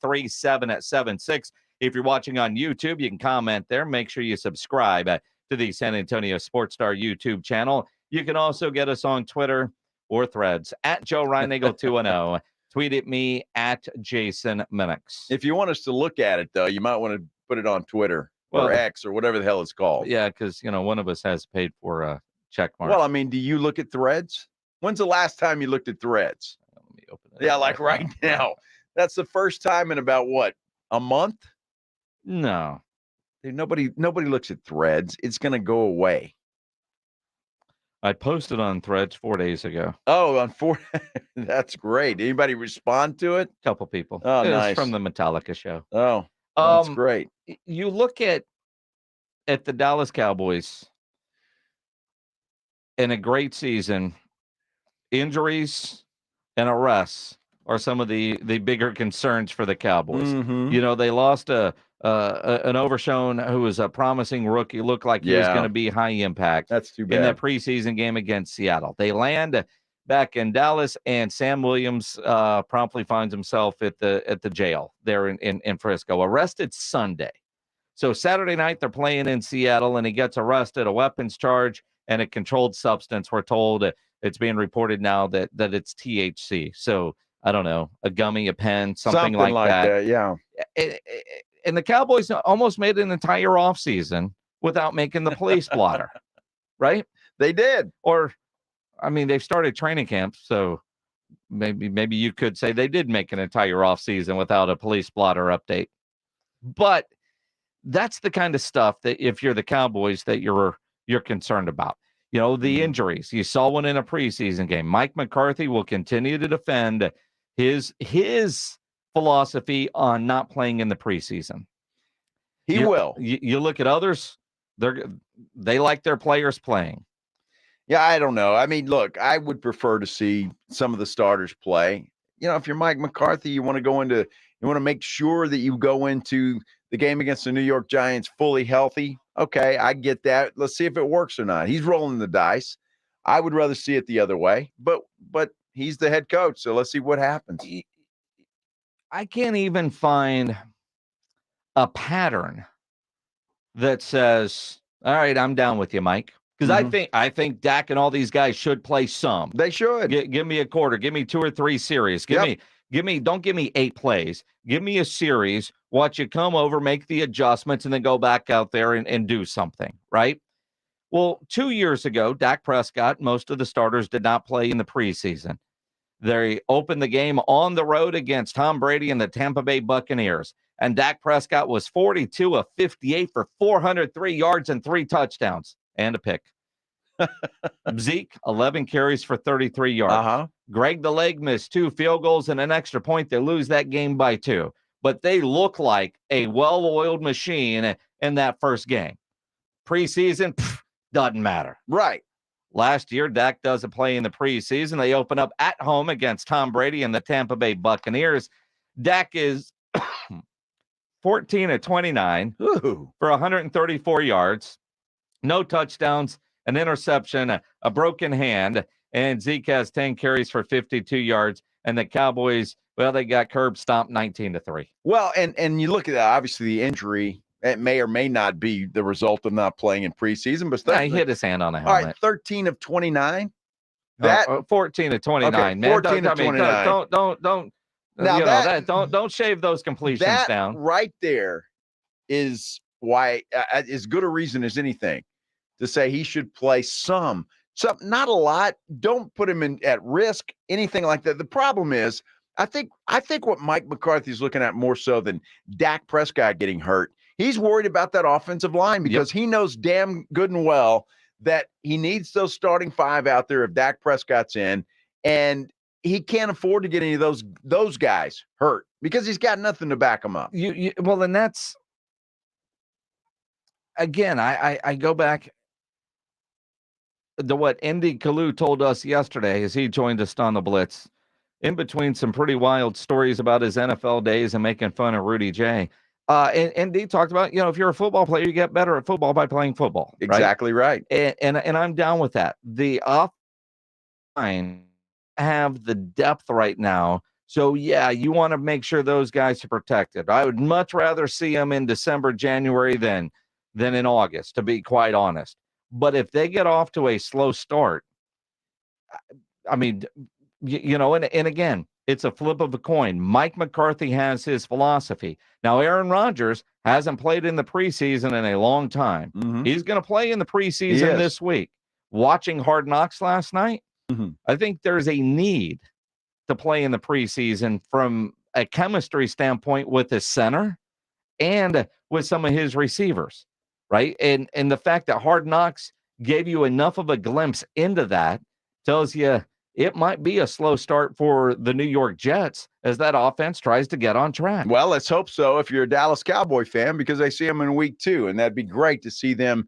Speaker 6: 656-3776. If you're watching on YouTube, you can comment there. Make sure you subscribe to the San Antonio Sports Star YouTube channel. You can also get us on Twitter or Threads at Joe Reinagel 210. Tweet at me at Jason Minix.
Speaker 1: If you want us to look at it, though, you might want to put it on Twitter or X or whatever the hell it's called.
Speaker 6: Yeah, because, one of us has paid for a check mark.
Speaker 1: Well, I mean, do you look at Threads? When's the last time you looked at Threads?
Speaker 6: Let me open it.
Speaker 1: Yeah, like right now. That's the first time in about, what, a month?
Speaker 6: No.
Speaker 1: Dude, nobody looks at Threads. It's going to go away.
Speaker 6: I posted on Threads 4 days ago.
Speaker 1: Oh, on 4. That's great. Anybody respond to it?
Speaker 6: A couple people.
Speaker 1: Oh,
Speaker 6: it was
Speaker 1: nice.
Speaker 6: from the Metallica show.
Speaker 1: Oh, that's great.
Speaker 6: You look at the Dallas Cowboys in a great season, injuries and arrests are some of the bigger concerns for the Cowboys.
Speaker 1: Mm-hmm.
Speaker 6: They lost an Overshown who was a promising rookie, looked like he was going to be high impact.
Speaker 1: That's too bad.
Speaker 6: In that preseason game against Seattle. They land back in Dallas, and Sam Williams promptly finds himself at the jail there in Frisco, arrested Sunday. So Saturday night, they're playing in Seattle, and he gets arrested, a weapons charge, and a controlled substance. We're told it's being reported now that it's THC. So I don't know, a gummy, a pen, something like that.
Speaker 1: Yeah.
Speaker 6: And the Cowboys almost made an entire offseason without making the police blotter, right?
Speaker 1: They did.
Speaker 6: Or, I mean, they've started training camp, so maybe you could say they did make an entire offseason without a police blotter update. But that's the kind of stuff that if you're the Cowboys that you're concerned about. You know, the injuries. You saw one in a preseason game. Mike McCarthy will continue to defend his philosophy on not playing in the preseason.
Speaker 1: He will.
Speaker 6: You look at others, they like their players playing.
Speaker 1: Yeah, I don't know. I mean, look, I would prefer to see some of the starters play. You know, if you're Mike McCarthy, you want to make sure that you go into the game against the New York Giants fully healthy. Okay, I get that. Let's see if it works or not. He's rolling the dice. I would rather see it the other way, but he's the head coach, so let's see what happens.
Speaker 6: I can't even find a pattern that says, all right, I'm down with you, Mike. Because I think Dak and all these guys should play some.
Speaker 1: They should.
Speaker 6: Give me a quarter. Give me 2 or 3 series. Don't give me 8 plays. Give me a series. Watch you come over, make the adjustments, and then go back out there and do something, right? Well, 2 years ago, Dak Prescott, most of the starters did not play in the preseason. They opened the game on the road against Tom Brady and the Tampa Bay Buccaneers. And Dak Prescott was 42 of 58 for 403 yards and 3 touchdowns and a pick. Zeke, 11 carries for 33 yards. Greg the Leg missed 2 field goals and an extra point. They lose that game by 2. But they look like a well-oiled machine in that first game. Preseason, doesn't matter.
Speaker 1: Right.
Speaker 6: Last year, Dak doesn't play in the preseason. They open up at home against Tom Brady and the Tampa Bay Buccaneers. Dak is 14 of 29 for 134 yards, no touchdowns, an interception, a broken hand, and Zeke has 10 carries for 52 yards. And the Cowboys, well, they got curb stomped 19-3.
Speaker 1: Well, and you look at that, obviously the injury, it may or may not be the result of not playing in preseason, but
Speaker 6: he hit his hand on a helmet.
Speaker 1: All right, 13 of 29.
Speaker 6: 14 of 29,
Speaker 1: okay,
Speaker 6: man.
Speaker 1: 14 of 29.
Speaker 6: Don't shave those completions
Speaker 1: that
Speaker 6: down.
Speaker 1: Right there is why as good a reason as anything to say he should play some, not a lot. Don't put him at risk, anything like that. The problem is, I think what Mike McCarthy is looking at more so than Dak Prescott getting hurt, he's worried about that offensive line because he knows damn good and well that he needs those starting 5 out there if Dak Prescott's in, and he can't afford to get any of those guys hurt because he's got nothing to back them up.
Speaker 6: Well, and that's, again, I go back to what Andy Kalu told us yesterday as he joined us on the Blitz, in between some pretty wild stories about his NFL days and making fun of Rudy J. And he talked about, if you're a football player, you get better at football by playing football.
Speaker 1: Exactly right.
Speaker 6: And I'm down with that. The offline have the depth right now. So, yeah, you want to make sure those guys are protected. I would much rather see them in December, January than in August, to be quite honest. But if they get off to a slow start, I mean, and again, it's a flip of a coin. Mike McCarthy has his philosophy. Now, Aaron Rodgers hasn't played in the preseason in a long time. He's going to play in the preseason this week. Watching Hard Knocks last night, I think there's a need to play in the preseason from a chemistry standpoint with his center and with some of his receivers, right? And the fact that Hard Knocks gave you enough of a glimpse into that tells you it might be a slow start for the New York Jets as that offense tries to get on track.
Speaker 1: Well, let's hope so if you're a Dallas Cowboy fan, because they see them in week 2, and that'd be great to see them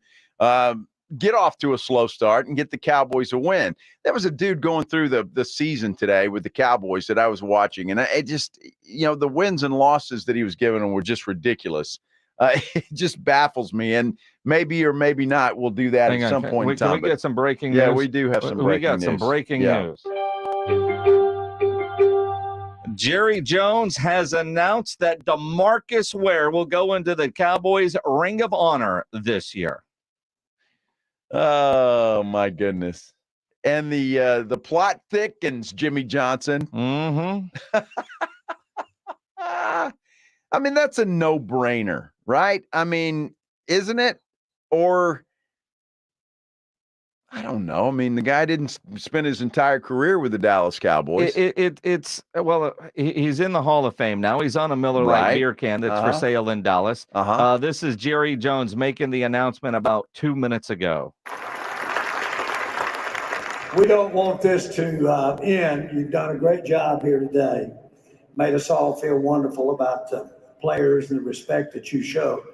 Speaker 1: get off to a slow start and get the Cowboys a win. There was a dude going through the season today with the Cowboys that I was watching, and it just, the wins and losses that he was giving them were just ridiculous. It just baffles me, and maybe or maybe not we'll do that at some point in time.
Speaker 6: Can we get some breaking news?
Speaker 1: Yeah, we do have some breaking news.
Speaker 6: We got some breaking news. Jerry Jones has announced that DeMarcus Ware will go into the Cowboys Ring of Honor this year.
Speaker 1: Oh my goodness. And the plot thickens, Jimmy Johnson.
Speaker 6: Mm-hmm.
Speaker 1: I mean, that's a no-brainer, right? I mean, isn't it? Or I don't know. I mean, the guy didn't spend his entire career with the Dallas Cowboys.
Speaker 6: He's in the Hall of Fame now. He's on a Miller Lite
Speaker 1: Right.
Speaker 6: beer can that's for sale in Dallas. This is Jerry Jones making the announcement about 2 minutes ago.
Speaker 13: We don't want this to end. You've done a great job here today. Made us all feel wonderful about the players and the respect that you showed.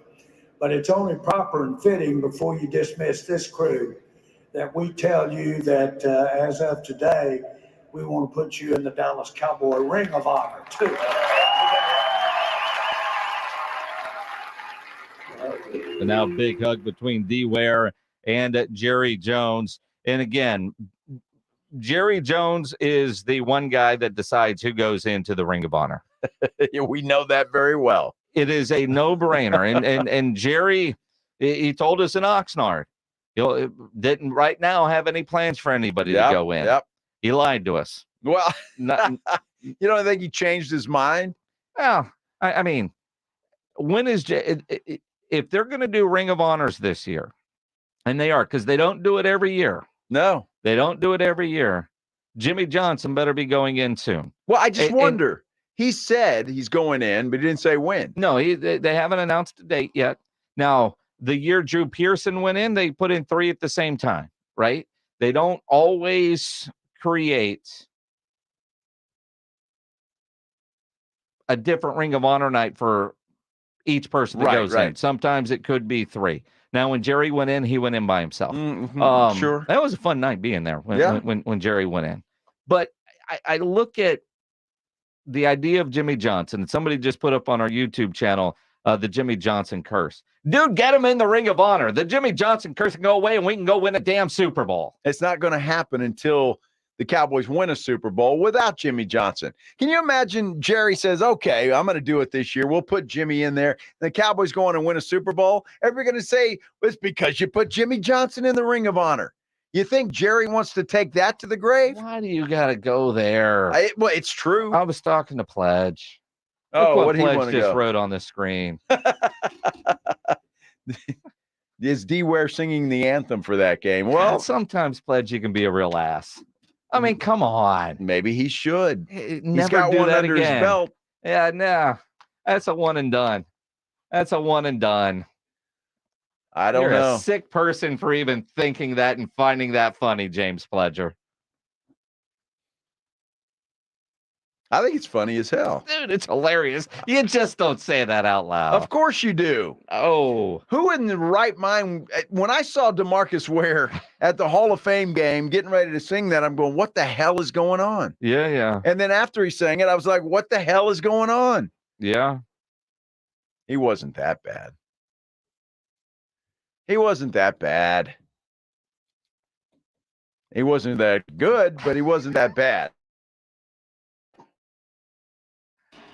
Speaker 13: But it's only proper and fitting before you dismiss this crew that we tell you that as of today, we want to put you in the Dallas Cowboy Ring of Honor, too.
Speaker 6: And now big hug between D. Ware and Jerry Jones. And again, Jerry Jones is the one guy that decides who goes into the Ring of Honor.
Speaker 1: We know that very well.
Speaker 6: It is a no-brainer. And Jerry, he told us in Oxnard, he didn't right now have any plans for anybody to go in.
Speaker 1: Yep.
Speaker 6: He lied to us.
Speaker 1: Well, you don't think he changed his mind?
Speaker 6: Well, I mean, when is if they're going to do Ring of Honors this year, and they are, because they don't do it every year.
Speaker 1: No.
Speaker 6: They don't do it every year. Jimmy Johnson better be going in soon.
Speaker 1: Well, I just wonder. He said he's going in, but he didn't say when.
Speaker 6: No, they haven't announced a date yet. Now, the year Drew Pearson went in, they put in 3 at the same time, right? They don't always create a different Ring of Honor night for each person that goes in. Sometimes it could be 3. Now, when Jerry went in, he went in by himself.
Speaker 1: Sure.
Speaker 6: That was a fun night being there when Jerry went in. But I look at the idea of Jimmy Johnson, and somebody just put up on our YouTube channel the Jimmy Johnson curse. Dude, get him in the Ring of Honor. The Jimmy Johnson curse can go away, and we can go win a damn Super Bowl.
Speaker 1: It's not going to happen until the Cowboys win a Super Bowl without Jimmy Johnson. Can you imagine Jerry says, okay, I'm going to do it this year. We'll put Jimmy in there. The Cowboys go on and win a Super Bowl. Everybody's going to say, well, it's because you put Jimmy Johnson in the Ring of Honor. You think Jerry wants to take that to the grave?
Speaker 6: Why do you got to go there?
Speaker 1: Well, it's true.
Speaker 6: I was talking to Pledge.
Speaker 1: Oh,
Speaker 6: what
Speaker 1: do you
Speaker 6: Pledge
Speaker 1: want to
Speaker 6: just
Speaker 1: go?
Speaker 6: wrote on the screen.
Speaker 1: Is D. Ware singing the anthem for that game? Well,
Speaker 6: sometimes, Pledge, you can be a real ass. I mean, come on.
Speaker 1: Maybe he should.
Speaker 6: Never
Speaker 1: He's got
Speaker 6: do
Speaker 1: one
Speaker 6: that
Speaker 1: under
Speaker 6: again.
Speaker 1: his belt.
Speaker 6: Yeah, no. That's a one and done. That's a one and done.
Speaker 1: I don't
Speaker 6: You're
Speaker 1: know.
Speaker 6: a sick person for even thinking that and finding that funny, James Pledger.
Speaker 1: I think it's funny as hell.
Speaker 6: Dude, it's hilarious. You just don't say that out loud.
Speaker 1: Of course you do.
Speaker 6: Oh.
Speaker 1: Who in the right mind, when I saw DeMarcus Ware at the Hall of Fame game getting ready to sing that, I'm going, what the hell is going on?
Speaker 6: Yeah.
Speaker 1: And then after he sang it, I was like, what the hell is going on?
Speaker 6: Yeah.
Speaker 1: He wasn't that bad. He wasn't that bad. He wasn't that good, but he wasn't that bad.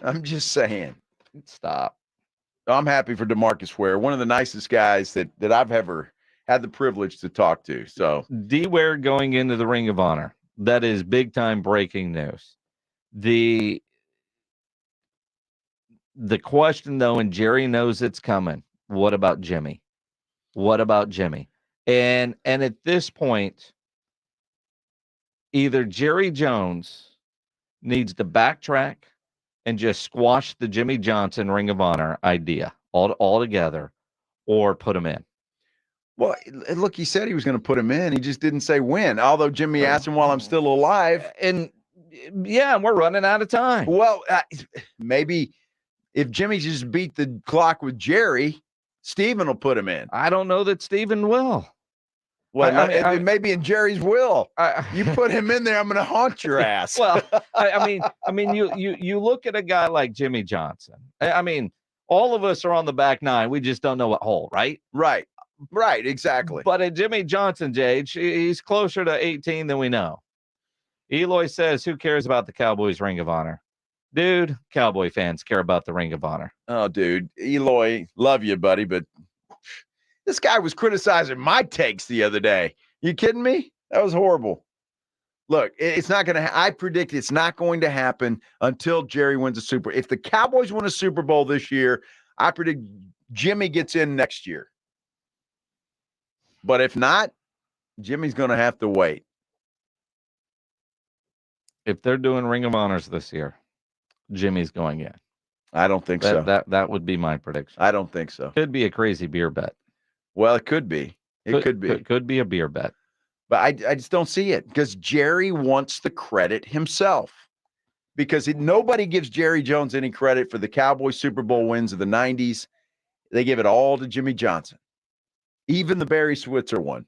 Speaker 1: I'm just saying.
Speaker 6: Stop.
Speaker 1: I'm happy for DeMarcus Ware, one of the nicest guys that I've ever had the privilege to talk to. So
Speaker 6: D. Ware going into the Ring of Honor. That is big time breaking news. The question, though, and Jerry knows it's coming. What about Jimmy? What about Jimmy? And at this point, either Jerry Jones needs to backtrack and just squash the Jimmy Johnson Ring of Honor idea altogether, or put him in.
Speaker 1: Well, look, he said he was going to put him in. He just didn't say when, although Jimmy asked him while I'm still alive.
Speaker 6: And yeah, we're running out of time.
Speaker 1: Well, maybe if Jimmy just beat the clock with Jerry, Steven will put him in.
Speaker 6: I don't know that Steven will.
Speaker 1: Well, it may be in Jerry's will. You put him in there, I'm going to haunt your ass.
Speaker 6: Well, I mean, you look at a guy like Jimmy Johnson. I mean, all of us are on the back nine. We just don't know what hole, right?
Speaker 1: Right, exactly.
Speaker 6: But at Jimmy Johnson's age, he's closer to 18 than we know. Eloy says, who cares about the Cowboys Ring of Honor? Dude, Cowboy fans care about the Ring of Honor.
Speaker 1: Oh, dude. Eloy, love you, buddy, but This guy was criticizing my takes the other day. You kidding me? That was horrible. Look, it's not going to I predict it's not going to happen until Jerry wins a Super. If the Cowboys win a Super Bowl this year, I predict Jimmy gets in next year. But if not, Jimmy's going to have to wait.
Speaker 6: If they're doing Ring of Honors this year, Jimmy's going in.
Speaker 1: I don't think so.
Speaker 6: That would be my prediction.
Speaker 1: I don't think so.
Speaker 6: Could be a crazy beer bet.
Speaker 1: Well, it could be. It could be.
Speaker 6: Could be a beer bet.
Speaker 1: But I just don't see it because Jerry wants the credit himself. Because nobody gives Jerry Jones any credit for the Cowboys Super Bowl wins of the 90s. They give it all to Jimmy Johnson. Even the Barry Switzer one.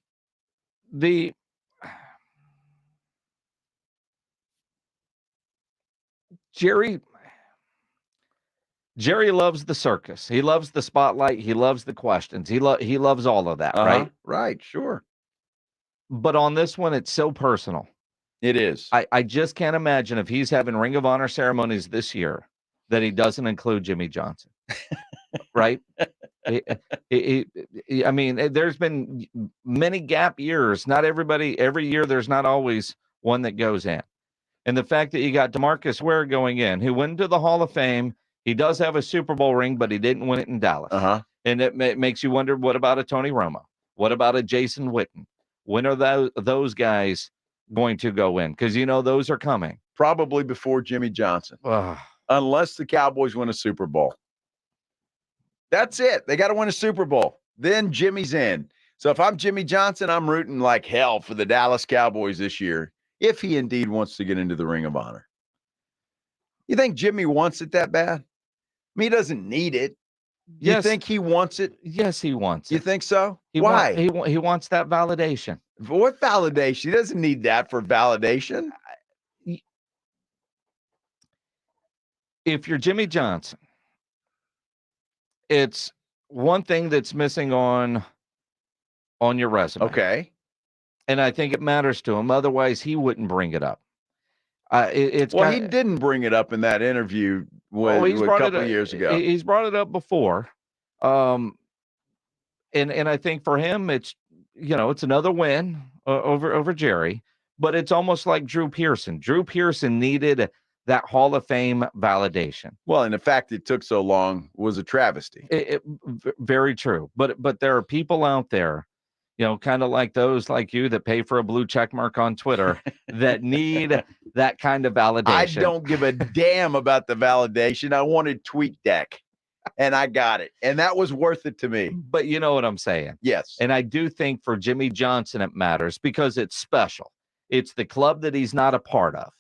Speaker 6: Jerry loves the circus. He loves the spotlight. He loves the questions. He loves all of that, right?
Speaker 1: Right, sure.
Speaker 6: But on this one, it's so personal.
Speaker 1: It is.
Speaker 6: I just can't imagine if he's having Ring of Honor ceremonies this year that he doesn't include Jimmy Johnson. Right? I mean, there's been many gap years. Not everybody, every year, there's not always one that goes in. And the fact that you got DeMarcus Ware going in, who went into the Hall of Fame, he does have a Super Bowl ring, but he didn't win it in Dallas. And it makes you wonder, what about a Tony Romo? What about a Jason Witten? When are those guys going to go in? Because, those are coming.
Speaker 1: Probably before Jimmy Johnson. Unless the Cowboys win a Super Bowl. That's it. They got to win a Super Bowl. Then Jimmy's in. So if I'm Jimmy Johnson, I'm rooting like hell for the Dallas Cowboys this year, if he indeed wants to get into the Ring of Honor. You think Jimmy wants it that bad? I mean, he doesn't need it. You think he wants it?
Speaker 6: Yes, he wants it.
Speaker 1: You think so?
Speaker 6: Why? He wants that validation.
Speaker 1: What validation? He doesn't need that for validation.
Speaker 6: If you're Jimmy Johnson, it's one thing that's missing on your resume.
Speaker 1: Okay.
Speaker 6: And I think it matters to him. Otherwise, he wouldn't bring it up.
Speaker 1: He didn't bring it up in that interview a couple of years ago.
Speaker 6: He's brought it up before. And I think for him, it's another win over Jerry, but it's almost like Drew Pearson. Drew Pearson needed that Hall of Fame validation.
Speaker 1: Well, and the fact it took so long was a travesty.
Speaker 6: Very true. But there are people out there, kind of like those like you that pay for a blue check mark on Twitter that need that kind of validation.
Speaker 1: I don't give a damn about the validation. I wanted TweetDeck, and I got it. And that was worth it to me.
Speaker 6: But you know what I'm saying?
Speaker 1: Yes.
Speaker 6: And I do think for Jimmy Johnson it matters because it's special. It's the club that he's not a part of,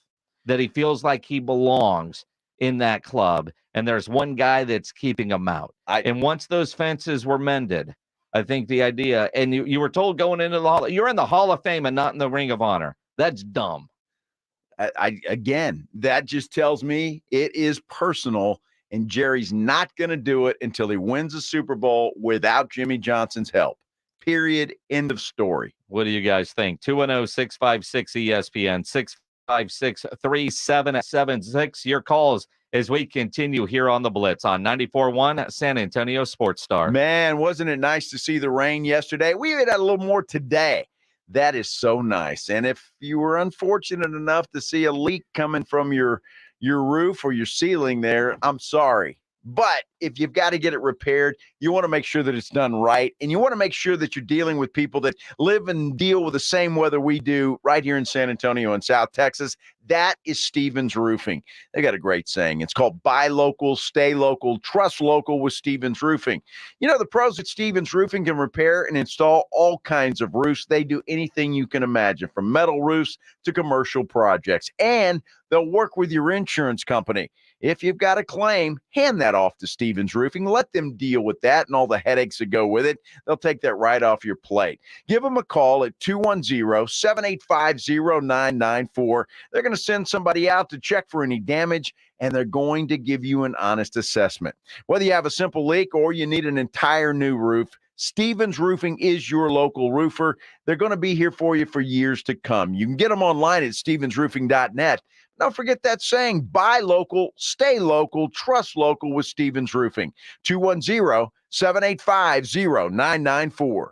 Speaker 6: that he feels like he belongs in that club. And there's one guy that's keeping him out. And once those fences were mended, I think the idea, and you were told going into you're in the Hall of Fame and not in the Ring of Honor. That's dumb.
Speaker 1: Again, that just tells me it is personal, and Jerry's not going to do it until he wins a Super Bowl without Jimmy Johnson's help. Period. End of story.
Speaker 6: What do you guys think? 210-656-ESPN, 656-3776. Your calls as we continue here on the Blitz on 94.1 San Antonio Sports Star.
Speaker 1: Man, wasn't it nice to see the rain yesterday? We had a little more today. That is so nice. And if you were unfortunate enough to see a leak coming from your roof or your ceiling there, I'm sorry. But if you've got to get it repaired, you want to make sure that it's done right. And you want to make sure that you're dealing with people that live and deal with the same weather we do right here in San Antonio and South Texas. That is Stevens Roofing. They got a great saying. It's called buy local, stay local, trust local with Stevens Roofing. The pros at Stevens Roofing can repair and install all kinds of roofs. They do anything you can imagine, from metal roofs to commercial projects. And they'll work with your insurance company. If you've got a claim, hand that off to Stevens Roofing. Let them deal with that and all the headaches that go with it. They'll take that right off your plate. Give them a call at 210-785-0994. They're going to to send somebody out to check for any damage, and they're going to give you an honest assessment. Whether you have a simple leak or you need an entire new roof, Stevens Roofing is your local roofer. They're going to be here for you for years to come. You can get them online at stevensroofing.net. Don't forget that saying, buy local, stay local, trust local with Stevens Roofing. 210-785-0994.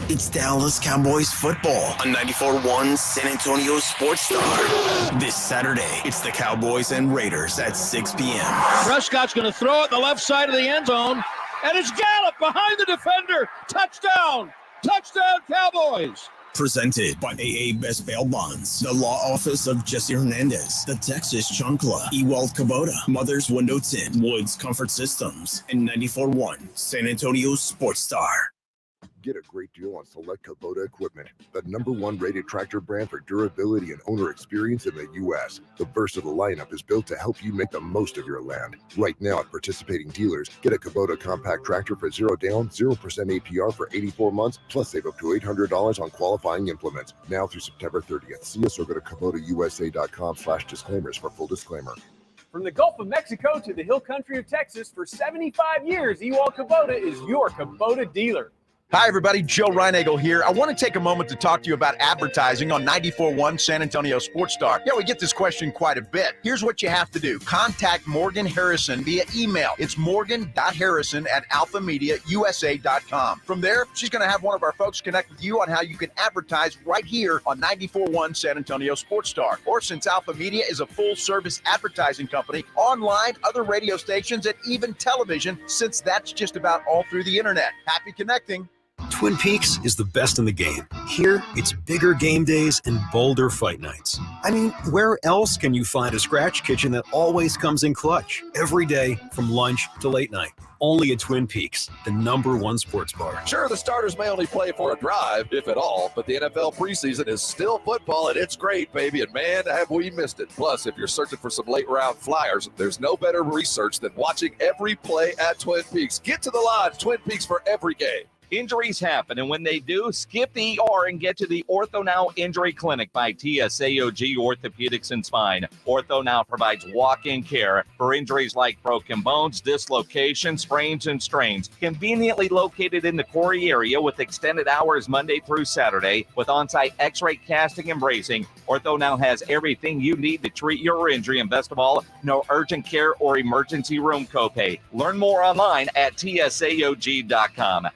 Speaker 3: It's Dallas Cowboys football on 94.1 San Antonio Sports Star. This Saturday, it's the Cowboys and Raiders at 6 p.m.
Speaker 17: Prescott's going to throw it the left side of the end zone, and it's Gallup behind the defender. Touchdown! Touchdown, Cowboys!
Speaker 3: Presented by AA Best Bail Bonds, the law office of Jesse Hernandez, the Texas Chancla, Ewald Kubota, Mother's Window Tint, Woods Comfort Systems, and 94.1 San Antonio Sports Star.
Speaker 18: Get a great deal on select Kubota equipment, the #1 rated tractor brand for durability and owner experience in the U.S. The versatile lineup is built to help you make the most of your land. Right now at participating dealers, get a Kubota compact tractor for 0 down, 0% APR for 84 months, plus save up to $800 on qualifying implements. Now through September 30th. See us or go to KubotaUSA.com/disclaimers for full disclaimer.
Speaker 20: From the Gulf of Mexico to the hill country of Texas, for 75 years, Ewald Kubota is your Kubota dealer.
Speaker 1: Hi, everybody. Joe Reinagel here. I want to take a moment to talk to you about advertising on 94.1 San Antonio Sports Star. Yeah, we get this question quite a bit. Here's what you have to do. Contact Morgan Harrison via email. It's morgan.harrison@alphamediausa.com. From there, she's going to have one of our folks connect with you on how you can advertise right here on 94.1 San Antonio Sports Star. Or since Alpha Media is a full-service advertising company, online, other radio stations, and even television, since that's just about all through the internet. Happy connecting.
Speaker 9: Twin Peaks is the best in the game. Here, it's bigger game days and bolder fight nights. I mean, where else can you find a scratch kitchen that always comes in clutch? Every day, from lunch to late night. Only at Twin Peaks, the #1 sports bar.
Speaker 19: Sure, the starters may only play for a drive, if at all, but the NFL preseason is still football, and it's great, baby, and man, have we missed it. Plus, if you're searching for some late-round flyers, there's no better research than watching every play at Twin Peaks. Get to the lodge, Twin Peaks, for every game.
Speaker 6: Injuries happen, and when they do, skip the ER and get to the Ortho Now Injury Clinic by TSAOG Orthopedics and Spine. Ortho Now provides walk-in care for injuries like broken bones, dislocations, sprains, and strains. Conveniently located in the Corey area with extended hours Monday through Saturday with on-site x-ray casting and bracing, Ortho Now has everything you need to treat your injury, and best of all, no urgent care or emergency room copay. Learn more online at tsaog.com.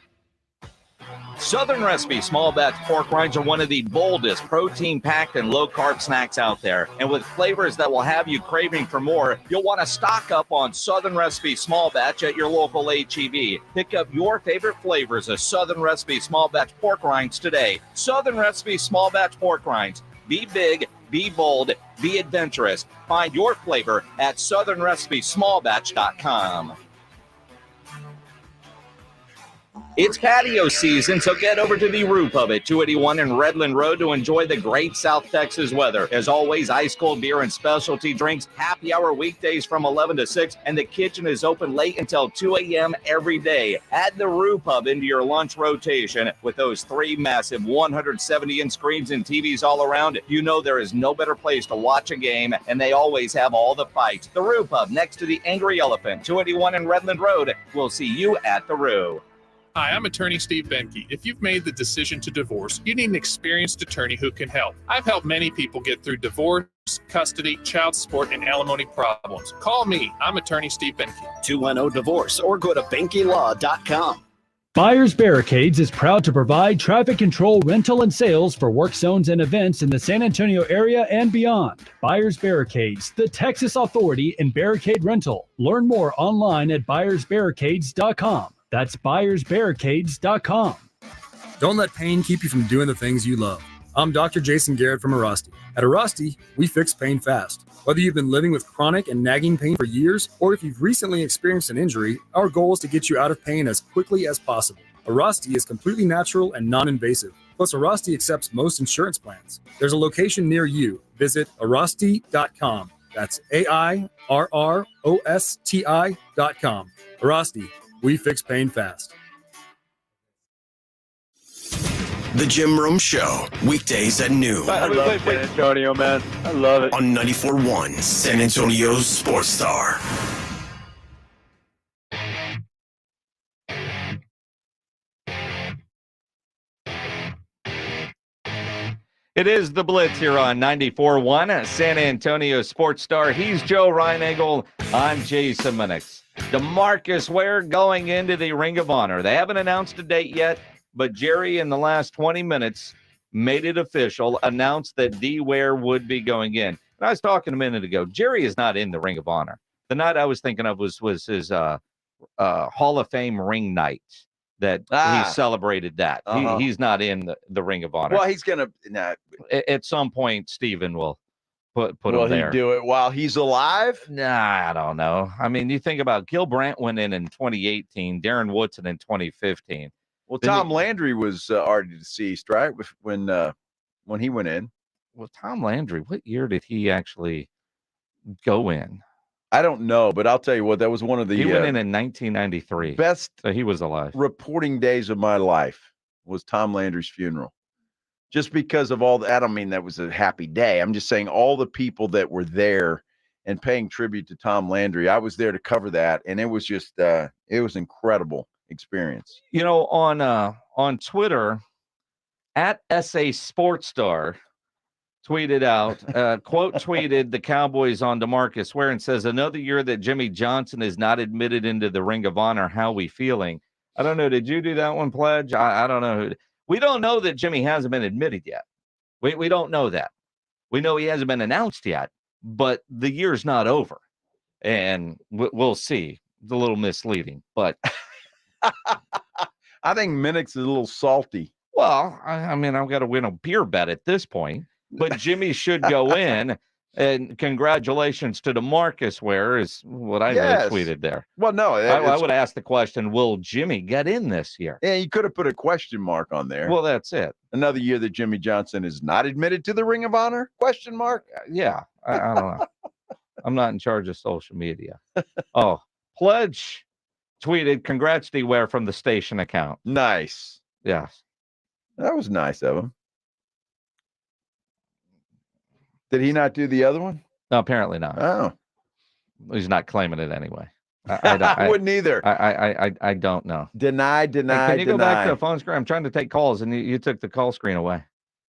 Speaker 6: Southern Recipe small batch pork rinds are one of the boldest, protein-packed, and low-carb snacks out there. And with flavors that will have you craving for more, you'll want to stock up on Southern Recipe small batch at your local H-E-B. Pick up your favorite flavors of Southern Recipe small batch pork rinds today. Southern Recipe small batch pork rinds. Be big, be bold, be adventurous. Find your flavor at southernrecipesmallbatch.com. It's patio season, so get over to the Roo Pub at 281 and Redland Road to enjoy the great South Texas weather. As always, ice cold beer and specialty drinks, happy hour weekdays from 11 to 6, and the kitchen is open late until 2 a.m. every day. Add the Roo Pub into your lunch rotation. With those 3 massive 170-inch screens and TVs all around, you know there is no better place to watch a game, and they always have all the fights. The Roo Pub, next to the Angry Elephant, 281 and Redland Road. We'll see you at the Roo.
Speaker 21: Hi, I'm attorney Steve Benke. If you've made the decision to divorce, you need an experienced attorney who can help. I've helped many people get through divorce, custody, child support, and alimony problems. Call me. I'm attorney Steve Benke.
Speaker 22: 210-DIVORCE or go to BenkeLaw.com.
Speaker 23: Buyers Barricades is proud to provide traffic control, rental, and sales for work zones and events in the San Antonio area and beyond. Buyers Barricades, the Texas authority in barricade rental. Learn more online at buyersbarricades.com. That's buyersbarricades.com.
Speaker 24: Don't let pain keep you from doing the things you love. I'm Dr. Jason Garrett from Arasti. At Arasti, we fix pain fast. Whether you've been living with chronic and nagging pain for years, or if you've recently experienced an injury, our goal is to get you out of pain as quickly as possible. Arasti is completely natural and non-invasive. Plus, Arasti accepts most insurance plans. There's a location near you. Visit Arasti.com. That's AIRROSTI.com. Arasti. We fix pain fast.
Speaker 3: The Jim Rome Show, weekdays at noon.
Speaker 4: I love San Antonio, man. I love it.
Speaker 3: On 94.1 San Antonio's Sports Star.
Speaker 6: It is the Blitz here on 94.1 San Antonio Sports Star. He's Joe Reinagel. I'm Jason Minix. DeMarcus Ware going into the Ring of Honor. They haven't announced a date yet, but Jerry in the last 20 minutes made it official, announced that D. Ware would be going in. And I was talking a minute ago. Jerry is not in the Ring of Honor. The night I was thinking of was his Hall of Fame ring night. That he celebrated that. He's not in the Ring of Honor.
Speaker 1: Well, he's going to
Speaker 6: at some point. Stephen will put him there.
Speaker 1: Will he do it while he's alive?
Speaker 6: Nah, I don't know. I mean, you think about Gil Brandt went in 2018, Darren Woodson in 2015.
Speaker 1: Well, Tom Landry was already deceased, right? When he went in.
Speaker 6: Well, Tom Landry, what year did he actually go in?
Speaker 1: I don't know, but I'll tell you what, that was one of the
Speaker 6: he went in 1993.
Speaker 1: Best
Speaker 6: so he was alive.
Speaker 1: Reporting days of my life was Tom Landry's funeral. Just because of all I don't mean that was a happy day. I'm just saying all the people that were there and paying tribute to Tom Landry. I was there to cover that, and it was just it was incredible experience.
Speaker 6: You know, on Twitter, at SA Sports Star tweeted out, quote tweeted the Cowboys on DeMarcus Ware and says, another year that Jimmy Johnson is not admitted into the Ring of Honor. How we feeling? I don't know. Did you do that one, Pledge? I don't know. We don't know that Jimmy hasn't been admitted yet. We don't know that. We know he hasn't been announced yet, but the year's not over. And we'll see. It's a little misleading, but
Speaker 1: I think Minix is a little salty.
Speaker 6: Well, I mean, I've got to win a beer bet at this point. But Jimmy should go in, and congratulations to DeMarcus Ware is what I tweeted there.
Speaker 1: Well, no,
Speaker 6: I would ask the question: will Jimmy get in this year?
Speaker 1: Yeah, you could have put a question mark on there.
Speaker 6: Well, that's it.
Speaker 1: Another year that Jimmy Johnson is not admitted to the Ring of Honor? Question mark?
Speaker 6: Yeah, I don't know. I'm not in charge of social media. Oh, Pledge tweeted, "Congrats, D. Ware from the station account."
Speaker 1: Nice.
Speaker 6: Yes,
Speaker 1: that was nice of him. Did he not do the other one?
Speaker 6: No, apparently not.
Speaker 1: Oh,
Speaker 6: he's not claiming it anyway. I
Speaker 1: wouldn't either.
Speaker 6: I don't know.
Speaker 1: Deny.
Speaker 6: Can you go back to the phone screen? I'm trying to take calls, and you took the call screen away.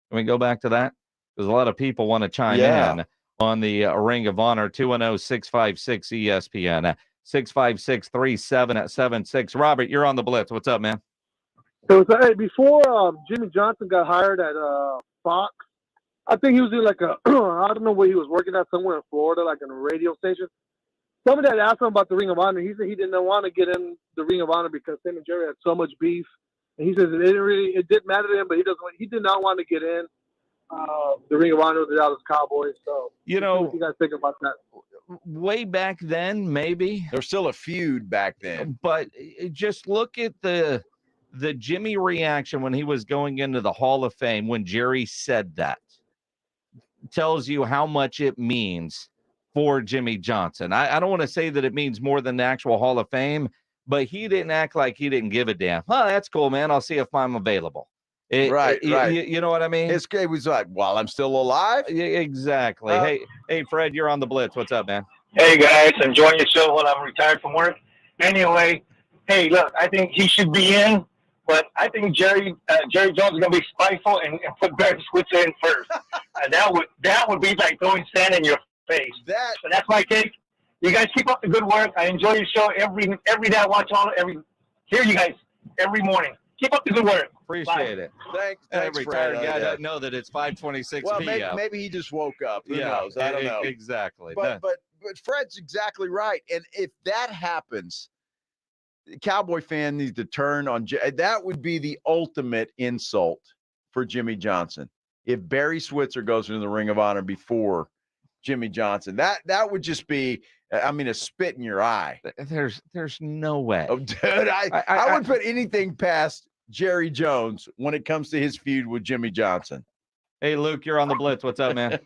Speaker 6: Can we go back to that? Because a lot of people want to chime in on the Ring of Honor. 210-656-ESPN 656-3776. Robert, you're on the Blitz. What's up, man?
Speaker 5: So hey, before Jimmy Johnson got hired at Fox, I think he was in like I don't know where he was working at, somewhere in Florida, like in a radio station. Somebody had asked him about the Ring of Honor. He said he didn't want to get in the Ring of Honor because him and Jerry had so much beef. And he says it didn't matter to him, but he did not want to get in the Ring of Honor with the Dallas Cowboys. So
Speaker 6: you know,
Speaker 5: what you guys think about that?
Speaker 6: Way back then, maybe
Speaker 1: there's still a feud back then,
Speaker 6: but just look at the Jimmy reaction when he was going into the Hall of Fame when Jerry said that. Tells you how much it means for Jimmy Johnson. I don't want to say that it means more than the actual Hall of Fame, but he didn't act like he didn't give a damn. Oh, that's cool, man. I'll see if I'm available.
Speaker 1: Right.
Speaker 6: You know what I mean?
Speaker 1: His game was like, while I'm still alive.
Speaker 6: Yeah, exactly. Hey, Fred, you're on the Blitz. What's up, man?
Speaker 7: Hey, guys. Enjoying your show while I'm retired from work. Anyway, hey, look, I think he should be in. But I think Jerry Jones is going to be spiteful and put Barry Switzer in first. That would be like throwing sand in your face. So that's my take. You guys keep up the good work. I enjoy your show every day. I watch hear you guys every morning. Keep up the good work.
Speaker 6: Appreciate it.
Speaker 1: Thanks,
Speaker 6: retired
Speaker 1: Fred.
Speaker 6: guy doesn't know that it's 5:26
Speaker 1: well,
Speaker 6: p.m.
Speaker 1: Maybe he just woke up. Who knows? I don't know.
Speaker 6: Exactly.
Speaker 1: But Fred's exactly right. And if that happens, the Cowboy fan needs to turn on. That would be the ultimate insult for Jimmy Johnson if Barry Switzer goes into the Ring of Honor before Jimmy Johnson. That would just be, I mean, a spit in your eye.
Speaker 6: There's no way.
Speaker 1: Oh, dude, I wouldn't put anything past Jerry Jones when it comes to his feud with Jimmy Johnson.
Speaker 6: Hey, Luke, you're on the Blitz. What's up, man?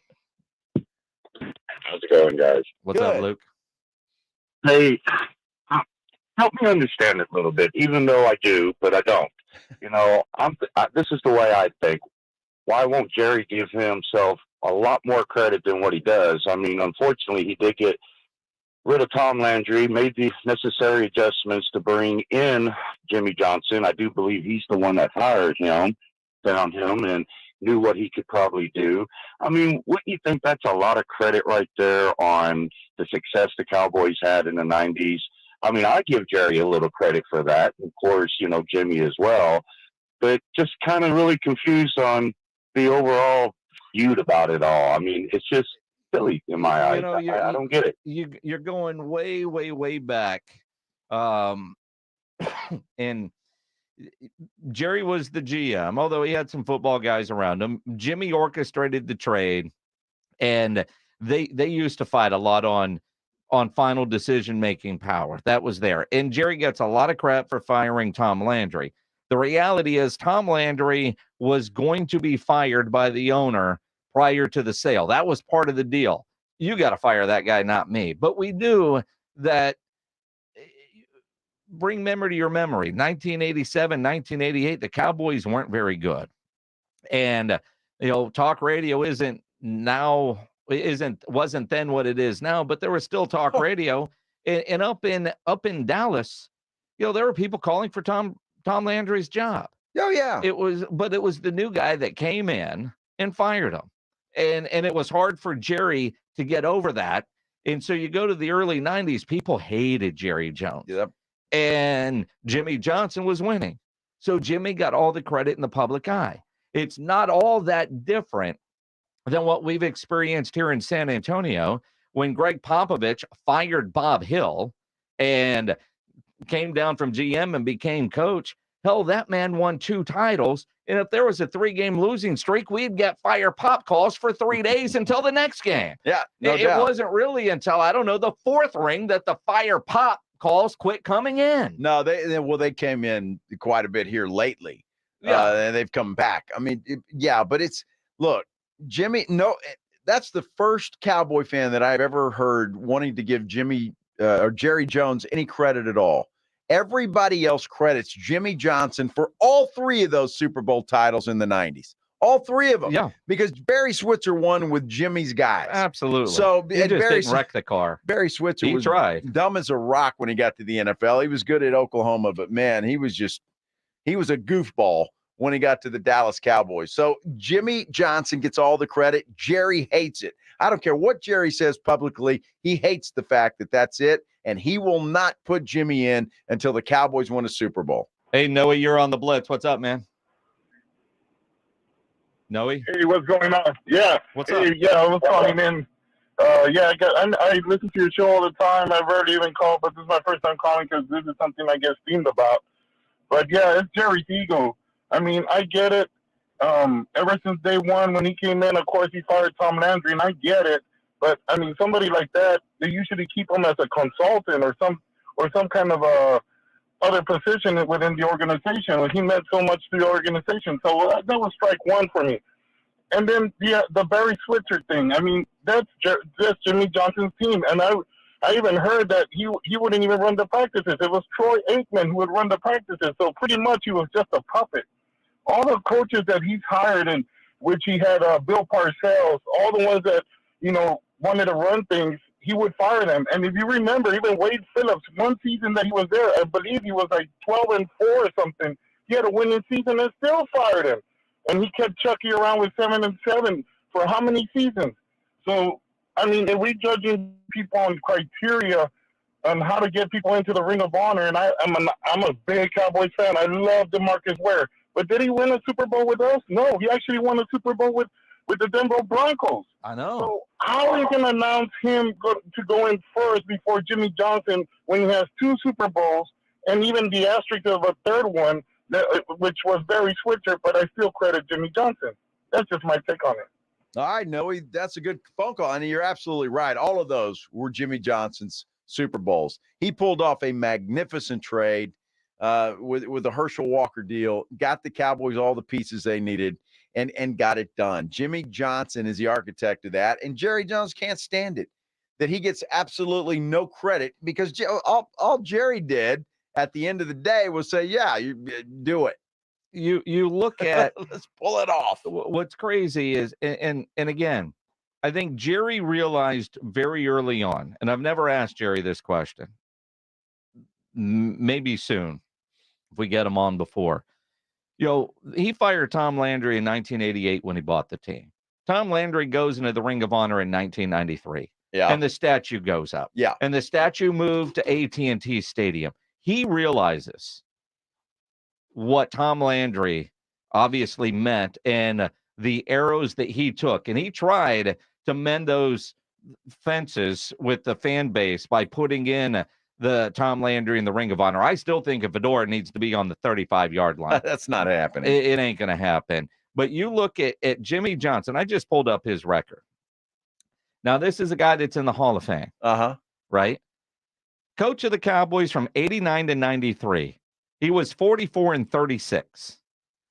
Speaker 15: How's it going, guys?
Speaker 6: What's up, Luke?
Speaker 15: Hey, help me understand it a little bit, even though I do, but I don't.
Speaker 8: This is the way I think. Why won't Jerry give himself a lot more credit than what he does? I mean, unfortunately, he did get rid of Tom Landry, made the necessary adjustments to bring in Jimmy Johnson. I do believe he's the one that hired him, found him, and knew what he could probably do. I mean, wouldn't you think that's a lot of credit right there on the success the Cowboys had in the 90s? I mean, I give Jerry a little credit for that. Of course, Jimmy as well. But just kind of really confused on the overall feud about it all. I mean, it's just silly in my eyes. I don't get it.
Speaker 6: You're going way, way, way back. And Jerry was the GM, although he had some football guys around him. Jimmy orchestrated the trade, and they used to fight a lot on final decision-making power. That was there. And Jerry gets a lot of crap for firing Tom Landry. The reality is Tom Landry was going to be fired by the owner prior to the sale. That was part of the deal. You got to fire that guy, not me. But we knew that. Bring memory to your memory. 1987, 1988, the Cowboys weren't very good. And, talk radio wasn't then what it is now, but there was still talk radio. And up in Dallas, there were people calling for Tom Landry's job.
Speaker 1: Oh, yeah.
Speaker 6: It was the new guy that came in and fired him. And it was hard for Jerry to get over that. And so you go to the early 90s, people hated Jerry Jones.
Speaker 1: Yep.
Speaker 6: And Jimmy Johnson was winning. So Jimmy got all the credit in the public eye. It's not all that different than what we've experienced here in San Antonio when Greg Popovich fired Bob Hill and came down from GM and became coach. Hell, that man won 2 titles. And if there was a 3-game losing streak, we'd get fire pop calls for 3 days until the next game.
Speaker 1: Yeah, no
Speaker 6: it
Speaker 1: doubt.
Speaker 6: wasn't really until, I don't know, the 4th ring that the fire pop calls quit coming in.
Speaker 1: No, they came in quite a bit here lately.
Speaker 6: Yeah.
Speaker 1: And they've come back. I mean, but look, Jimmy, that's the first Cowboy fan that I've ever heard wanting to give Jimmy or Jerry Jones any credit at all. Everybody else credits Jimmy Johnson for all 3 of those Super Bowl titles in the 90s. All 3 of them.
Speaker 6: Yeah.
Speaker 1: Because Barry Switzer won with Jimmy's guys.
Speaker 6: Absolutely.
Speaker 1: So
Speaker 6: he just didn't wreck the car.
Speaker 1: Barry Switzer was
Speaker 6: tried.
Speaker 1: Dumb as a rock when he got to the NFL. He was good at Oklahoma, but man, he was a goofball when he got to the Dallas Cowboys. So Jimmy Johnson gets all the credit. Jerry hates it. I don't care what Jerry says publicly. He hates the fact that that's it, and he will not put Jimmy in until the Cowboys win a Super Bowl.
Speaker 6: Hey, Noah, you're on the Blitz. What's up, man? Noe?
Speaker 10: Hey, what's going on? Yeah.
Speaker 6: What's up?
Speaker 10: Yeah, I was calling in. I listen to your show all the time. I've rarely even called, but this is my first time calling because this is something I get steamed about. But yeah, it's Jerry's ego. I mean, I get it. Ever since day one when he came in, of course, he fired Tom Landry, and I get it. But I mean, somebody like that, they usually keep him as a consultant or some kind of a other position within the organization. He meant so much to the organization. So that was strike one for me. And then the Barry Switzer thing. I mean, that's Jimmy Johnson's team. And I even heard that he wouldn't even run the practices. It was Troy Aikman who would run the practices. So pretty much he was just a puppet. All the coaches that he's hired, and which he had Bill Parcells, all the ones that, wanted to run things, he would fire them. And if you remember, even Wade Phillips, one season that he was there, I believe he was like 12-4 or something. He had a winning season and still fired him. And he kept Chucky around with 7-7 for how many seasons? So, I mean, if we're judging people on criteria on how to get people into the Ring of Honor, and I'm a big Cowboys fan. I love DeMarcus Ware. But did he win a Super Bowl with us? No, he actually won a Super Bowl with the Denver Broncos.
Speaker 6: I know.
Speaker 10: So how are you going to announce him to go in first before Jimmy Johnson when he has 2 Super Bowls and even the asterisk of a 3rd one, which was Barry Switzer, but I still credit Jimmy Johnson. That's just my take on it.
Speaker 1: All right, Noe, that's a good phone call. And you're absolutely right. All of those were Jimmy Johnson's Super Bowls. He pulled off a magnificent trade with the Herschel Walker deal, got the Cowboys all the pieces they needed, and got it done. Jimmy Johnson is the architect of that, and Jerry Jones can't stand it, that he gets absolutely no credit because all Jerry did at the end of the day was say, yeah, you do it.
Speaker 6: you look at
Speaker 1: let's pull it off.
Speaker 6: What's crazy is, and again, I think Jerry realized very early on, and I've never asked Jerry this question. Maybe soon, if we get him on before. He fired Tom Landry in 1988 when he bought the team. Tom Landry goes into the Ring of Honor in 1993.
Speaker 1: Yeah.
Speaker 6: And the statue goes up.
Speaker 1: Yeah.
Speaker 6: And the statue moved to AT&T Stadium. He realizes what Tom Landry obviously meant and the arrows that he took. And he tried to mend those fences with the fan base by putting in the Tom Landry in the Ring of Honor. I still think a fedora needs to be on the 35-yard line.
Speaker 1: That's not happening.
Speaker 6: It ain't going to happen. But you look at Jimmy Johnson. I just pulled up his record. Now, this is a guy that's in the Hall of Fame. Right? Coach of the Cowboys from 89 to 93. He was 44-36.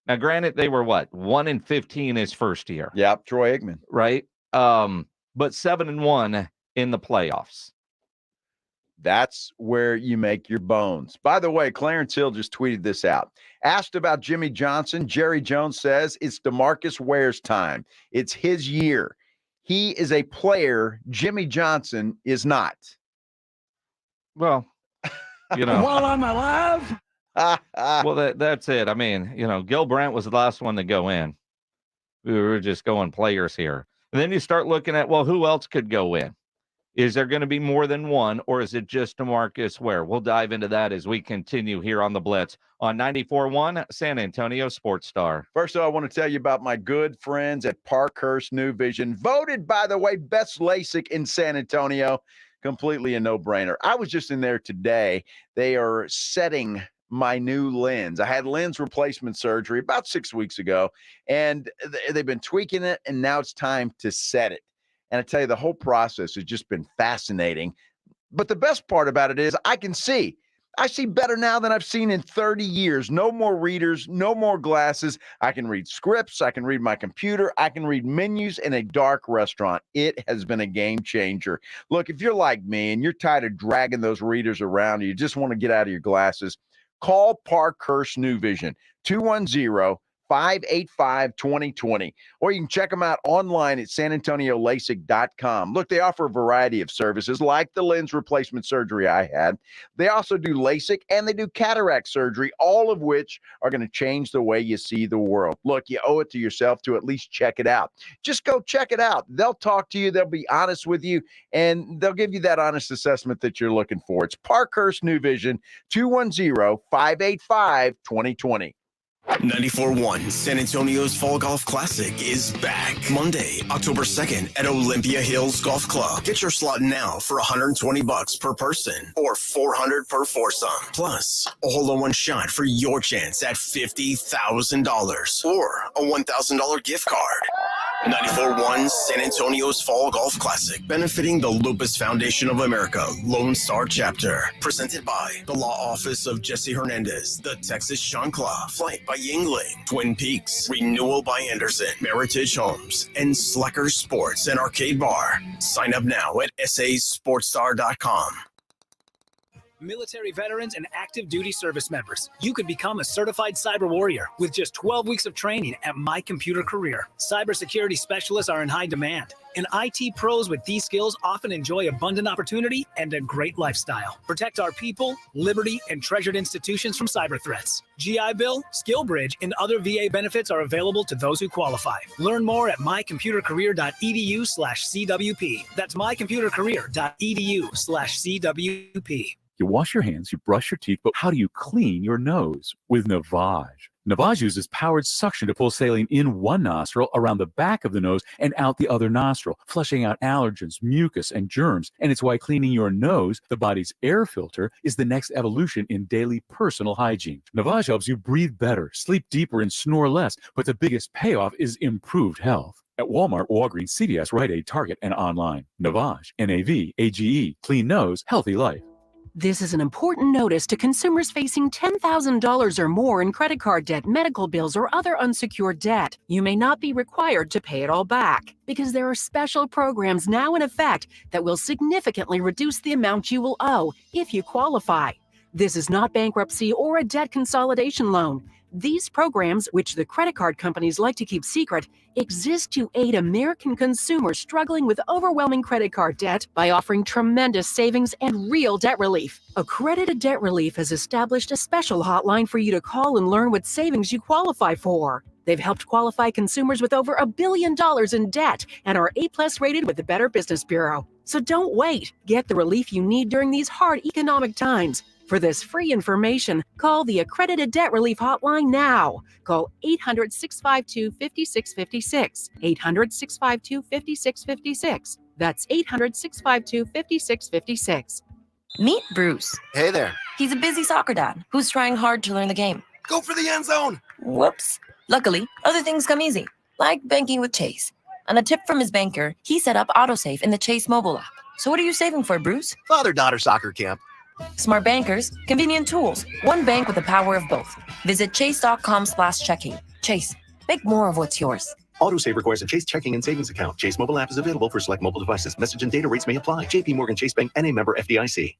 Speaker 6: Now, granted, they were 1-15 his first year.
Speaker 1: Yep, Troy Aikman.
Speaker 6: Right? But 7-1 in the playoffs.
Speaker 1: That's where you make your bones. By the way, Clarence Hill just tweeted this out. Asked about Jimmy Johnson, Jerry Jones says it's DeMarcus Ware's time. It's his year. He is a player. Jimmy Johnson is not.
Speaker 6: Well,
Speaker 17: While I'm alive?
Speaker 6: Well, that's it. I mean, Gil Brandt was the last one to go in. We were just going players here. And then you start looking at, who else could go in? Is there going to be more than one, or is it just DeMarcus Ware? We'll dive into that as we continue here on the Blitz on 94.1 San Antonio Sports Star.
Speaker 1: First of all, I want to tell you about my good friends at Parkhurst New Vision, voted, by the way, best LASIK in San Antonio. Completely a no-brainer. I was just in there today. They are setting my new lens. I had lens replacement surgery about 6 weeks ago, and they've been tweaking it, and now it's time to set it. And I tell you, the whole process has just been fascinating. But the best part about it is I can see. I see better now than I've seen in 30 years. No more readers, no more glasses. I can read scripts. I can read my computer. I can read menus in a dark restaurant. It has been a game changer. Look, if you're like me and you're tired of dragging those readers around, you just want to get out of your glasses, call Parkhurst New Vision, 210-585-2020, or you can check them out online at sanantoniolasic.com. Look, they offer a variety of services like the lens replacement surgery I had. They also do LASIK and they do cataract surgery, all of which are going to change the way you see the world. Look, you owe it to yourself to at least check it out. Just go check it out. They'll talk to you. They'll be honest with you, and they'll give you that honest assessment that you're looking for. It's Parkhurst New Vision, 210-585-2020.
Speaker 3: 94.1 San Antonio's Fall Golf Classic is back Monday, October 2nd at Olympia Hills Golf Club. Get your slot now for $120 per person or $400 per foursome. Plus, a hole-in-one shot for your chance at $50,000 or a $1,000 gift card. 94.1 San Antonio's Fall Golf Classic, benefiting the Lupus Foundation of America, Lone Star Chapter. Presented by the Law Office of Jesse Hernandez, the Texas Sean Claw, Flight by Yingling, Twin Peaks, Renewal by Anderson, Meritage Homes, and Slacker Sports and Arcade Bar. Sign up now at sasportstar.com.
Speaker 2: Military veterans and active duty service members, you could become a certified cyber warrior with just 12 weeks of training at My Computer Career. Cybersecurity specialists are in high demand, and IT pros with these skills often enjoy abundant opportunity and a great lifestyle. Protect our people, liberty, and treasured institutions from cyber threats. GI Bill, SkillBridge, and other VA benefits are available to those who qualify. Learn more at mycomputercareer.edu/CWP. That's mycomputercareer.edu/CWP.
Speaker 11: You wash your hands, you brush your teeth, but how do you clean your nose? With Navage. Navage uses powered suction to pull saline in one nostril, around the back of the nose, and out the other nostril, flushing out allergens, mucus, and germs. And it's why cleaning your nose, the body's air filter, is the next evolution in daily personal hygiene. Navage helps you breathe better, sleep deeper, and snore less. But the biggest payoff is improved health. At Walmart, Walgreens, CVS, Rite Aid, Target, and online. Navage, N-A-V-A-G-E, clean nose, healthy life.
Speaker 14: This is an important notice to consumers facing $10,000 or more in credit card debt, medical bills, or other unsecured debt. You may not be required to pay it all back because there are special programs now in effect that will significantly reduce the amount you will owe if you qualify. This is not bankruptcy or a debt consolidation loan. These programs, which the credit card companies like to keep secret, exist to aid American consumers struggling with overwhelming credit card debt by offering tremendous savings and real debt relief. Accredited Debt Relief has established a special hotline for you to call and learn what savings you qualify for. They've helped qualify consumers with over $1 billion in debt and are A+ rated with the Better Business Bureau. So don't wait. Get the relief you need during these hard economic times. For this free information, call the Accredited Debt Relief Hotline now. Call 800-652-5656. 800-652-5656. That's 800-652-5656.
Speaker 12: Meet Bruce.
Speaker 13: Hey there.
Speaker 12: He's a busy soccer dad who's trying hard to learn the game.
Speaker 13: Go for the end zone.
Speaker 12: Whoops. Luckily, other things come easy, like banking with Chase. On a tip from his banker, he set up AutoSave in the Chase mobile app. So what are you saving for, Bruce?
Speaker 13: Father-daughter soccer camp.
Speaker 12: Smart bankers, convenient tools, one bank with the power of both. Visit chase.com/checking. Chase, make more of what's yours.
Speaker 15: AutoSave requires a Chase checking and savings account. Chase mobile app is available for select mobile devices. Message and data rates may apply. JP Morgan Chase Bank, N.A. member FDIC.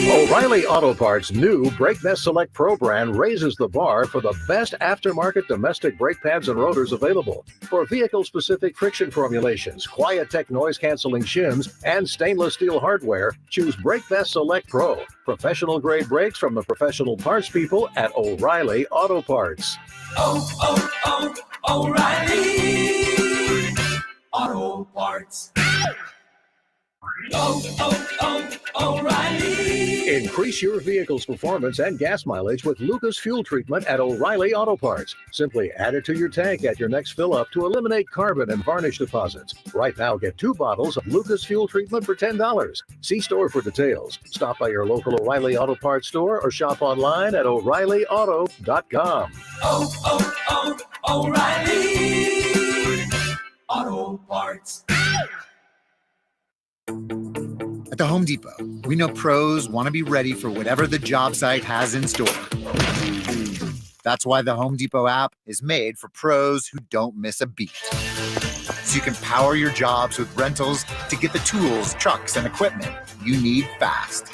Speaker 16: O'Reilly Auto Parts' new Brake Vest Select Pro brand raises the bar for the best aftermarket domestic brake pads and rotors available. For vehicle-specific friction formulations, Quiet-Tech noise-canceling shims, and stainless steel hardware, choose Brake Vest Select Pro. Professional-grade brakes from the professional parts people at O'Reilly Auto Parts.
Speaker 25: O'Reilly Auto Parts. O'Reilly.
Speaker 16: Increase your vehicle's performance and gas mileage with Lucas Fuel Treatment at O'Reilly Auto Parts. Simply add it to your tank at your next fill-up to eliminate carbon and varnish deposits. Right now, get 2 bottles of Lucas Fuel Treatment for $10. See store for details. Stop by your local O'Reilly Auto Parts store or shop online at O'ReillyAuto.com.
Speaker 25: O'Reilly Auto Parts.
Speaker 26: At the Home Depot, we know pros want to be ready for whatever the job site has in store. That's why the Home Depot app is made for pros who don't miss a beat. So you can power your jobs with rentals to get the tools, trucks, and equipment you need fast.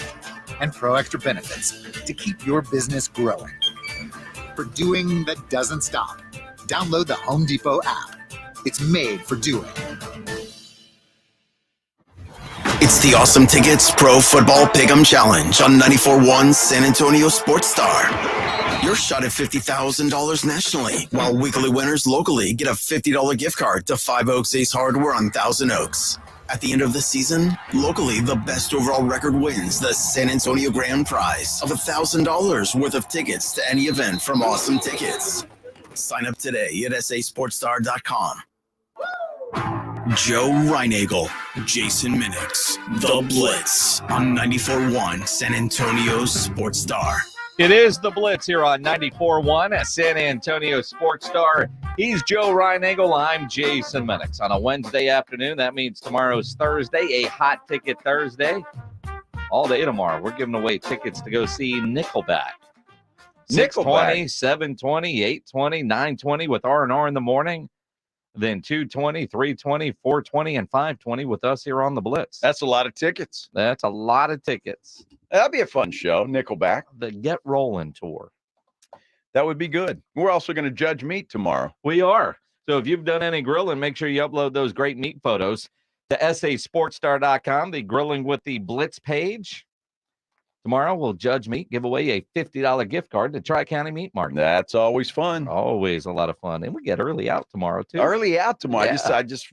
Speaker 26: And Pro Extra benefits to keep your business growing. For doing that doesn't stop, download the Home Depot app. It's made for doing.
Speaker 3: It's the Awesome Tickets Pro Football Pick'em Challenge on 94.1 San Antonio Sports Star. Your shot at $50,000 nationally, while weekly winners locally get a $50 gift card to 5 Oaks Ace Hardware on Thousand Oaks. At the end of the season, locally, the best overall record wins the San Antonio Grand Prize of $1,000 worth of tickets to any event from Awesome Tickets. Sign up today at sasportstar.com. Joe Reinagel, Jason Minix, The Blitz on 94.1 San Antonio Sports Star.
Speaker 6: It is The Blitz here on 94.1 at San Antonio Sports Star. He's Joe Reinagel. I'm Jason Minix. On a Wednesday afternoon, that means tomorrow's Thursday, a Hot Ticket Thursday. All day tomorrow, we're giving away tickets to go see Nickelback. 6:20, 7:20, 8:20, 9:20 with R&R in the morning. Then 2:20, 3:20, 4:20, and 5:20 with us here on The Blitz.
Speaker 1: That's a lot of tickets.
Speaker 6: That's a lot of tickets.
Speaker 1: That'd be a fun show, Nickelback.
Speaker 6: The Get Rollin' Tour.
Speaker 1: That would be good. We're also going to judge meat tomorrow.
Speaker 6: We are. So if you've done any grilling, make sure you upload those great meat photos to sasportstar.com, the Grilling with the Blitz page. Tomorrow, we'll judge meat, give away a $50 gift card to Tri-County Meat Market.
Speaker 1: That's always fun.
Speaker 6: Always a lot of fun. And we get early out tomorrow, too.
Speaker 1: Early out tomorrow.
Speaker 6: Yeah.
Speaker 1: I just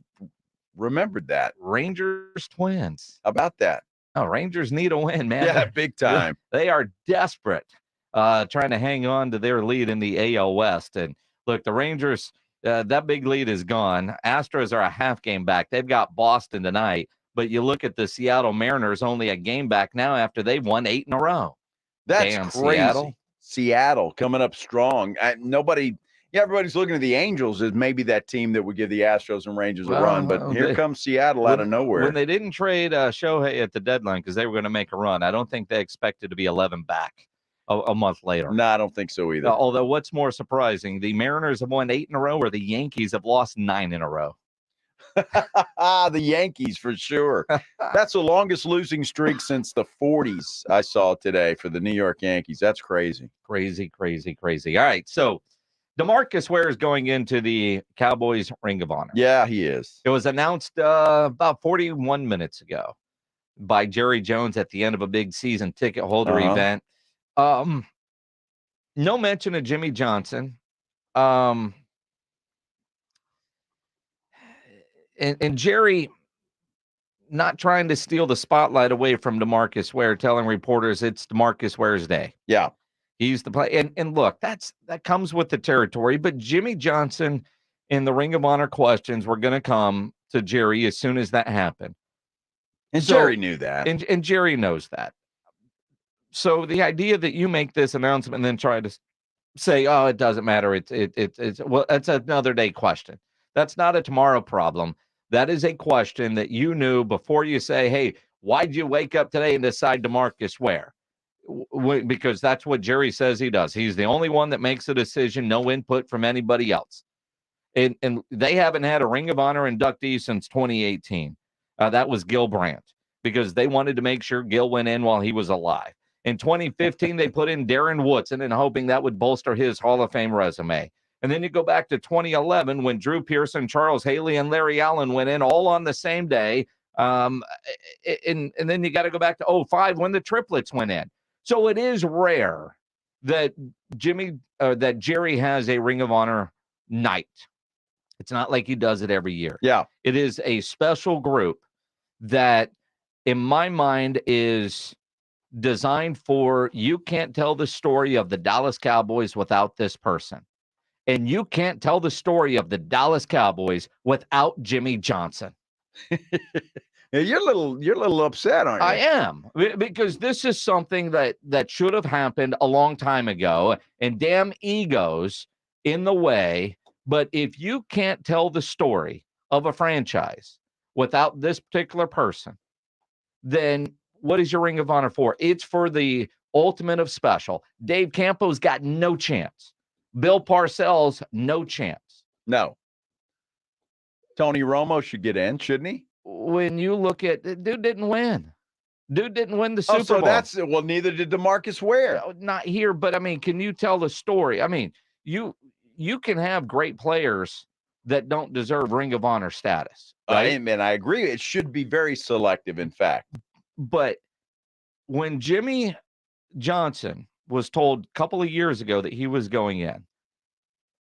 Speaker 1: remembered that.
Speaker 6: Rangers Twins.
Speaker 1: How about that?
Speaker 6: Oh, Rangers need a win, man.
Speaker 1: Yeah, big time.
Speaker 6: They are desperate, trying to hang on to their lead in the AL West. And look, the Rangers, that big lead is gone. Astros are a half game back. They've got Boston tonight. But you look at the Seattle Mariners, only a game back now after they've won 8 in a row.
Speaker 1: That's
Speaker 6: Damn,
Speaker 1: crazy. Seattle coming up strong. Everybody's looking at the Angels as maybe that team that would give the Astros and Rangers a run. But here comes Seattle out of nowhere.
Speaker 6: When they didn't trade Shohei at the deadline because they were going to make a run, I don't think they expected to be 11 back a month later.
Speaker 1: No, I don't think so either.
Speaker 6: Although what's more surprising, the Mariners have won 8 in a row, or the Yankees have lost 9 in a row.
Speaker 1: The Yankees for sure. That's the longest losing streak since the 40s I saw today for the New York Yankees. That's crazy.
Speaker 6: Crazy. All right, so DeMarcus Ware is going into the Cowboys Ring of Honor.
Speaker 1: Yeah, he is.
Speaker 6: It was announced about 41 minutes ago by Jerry Jones at the end of a big season ticket holder event. No mention of Jimmy Johnson. And Jerry not trying to steal the spotlight away from DeMarcus Ware, telling reporters it's DeMarcus Ware's day.
Speaker 1: Yeah.
Speaker 6: He's the play. And look, that comes with the territory. But Jimmy Johnson in the Ring of Honor questions were going to come to Jerry as soon as that happened.
Speaker 1: And Jerry knew that.
Speaker 6: And Jerry knows that. So the idea that you make this announcement and then try to say, oh, it doesn't matter. It's well, that's another day question. That's not a tomorrow problem. That is a question that you knew before you say, hey, why'd you wake up today and decide DeMarcus Ware? Because that's what Jerry says he does. He's the only one that makes a decision, no input from anybody else. And they haven't had a Ring of Honor inductee since 2018. That was Gil Brandt, because they wanted to make sure Gil went in while he was alive. In 2015, they put in Darren Woodson and hoping that would bolster his Hall of Fame resume. And then you go back to 2011 when Drew Pearson, Charles Haley, and Larry Allen went in all on the same day. And then you got to go back to 2005 when the triplets went in. So it is rare that Jerry has a Ring of Honor night. It's not like he does it every year.
Speaker 1: Yeah.
Speaker 6: It is a special group that, in my mind, is designed for, you can't tell the story of the Dallas Cowboys without this person. And you can't tell the story of the Dallas Cowboys without Jimmy Johnson.
Speaker 1: You're a little upset, aren't you?
Speaker 6: I am, because this is something that should have happened a long time ago, and damn egos in the way. But if you can't tell the story of a franchise without this particular person, then what is your Ring of Honor for? It's for the ultimate of special. Dave Campo's got no chance. Bill Parcells, no chance.
Speaker 1: No. Tony Romo should get in, shouldn't he?
Speaker 6: When you look at, dude didn't win. Dude didn't win the Super Bowl.
Speaker 1: Well, neither did DeMarcus Ware.
Speaker 6: Not here, but I mean, can you tell the story? I mean, you can have great players that don't deserve Ring of Honor status. Right?
Speaker 1: I agree. It should be very selective, in fact.
Speaker 6: But when Jimmy Johnson was told a couple of years ago that he was going in,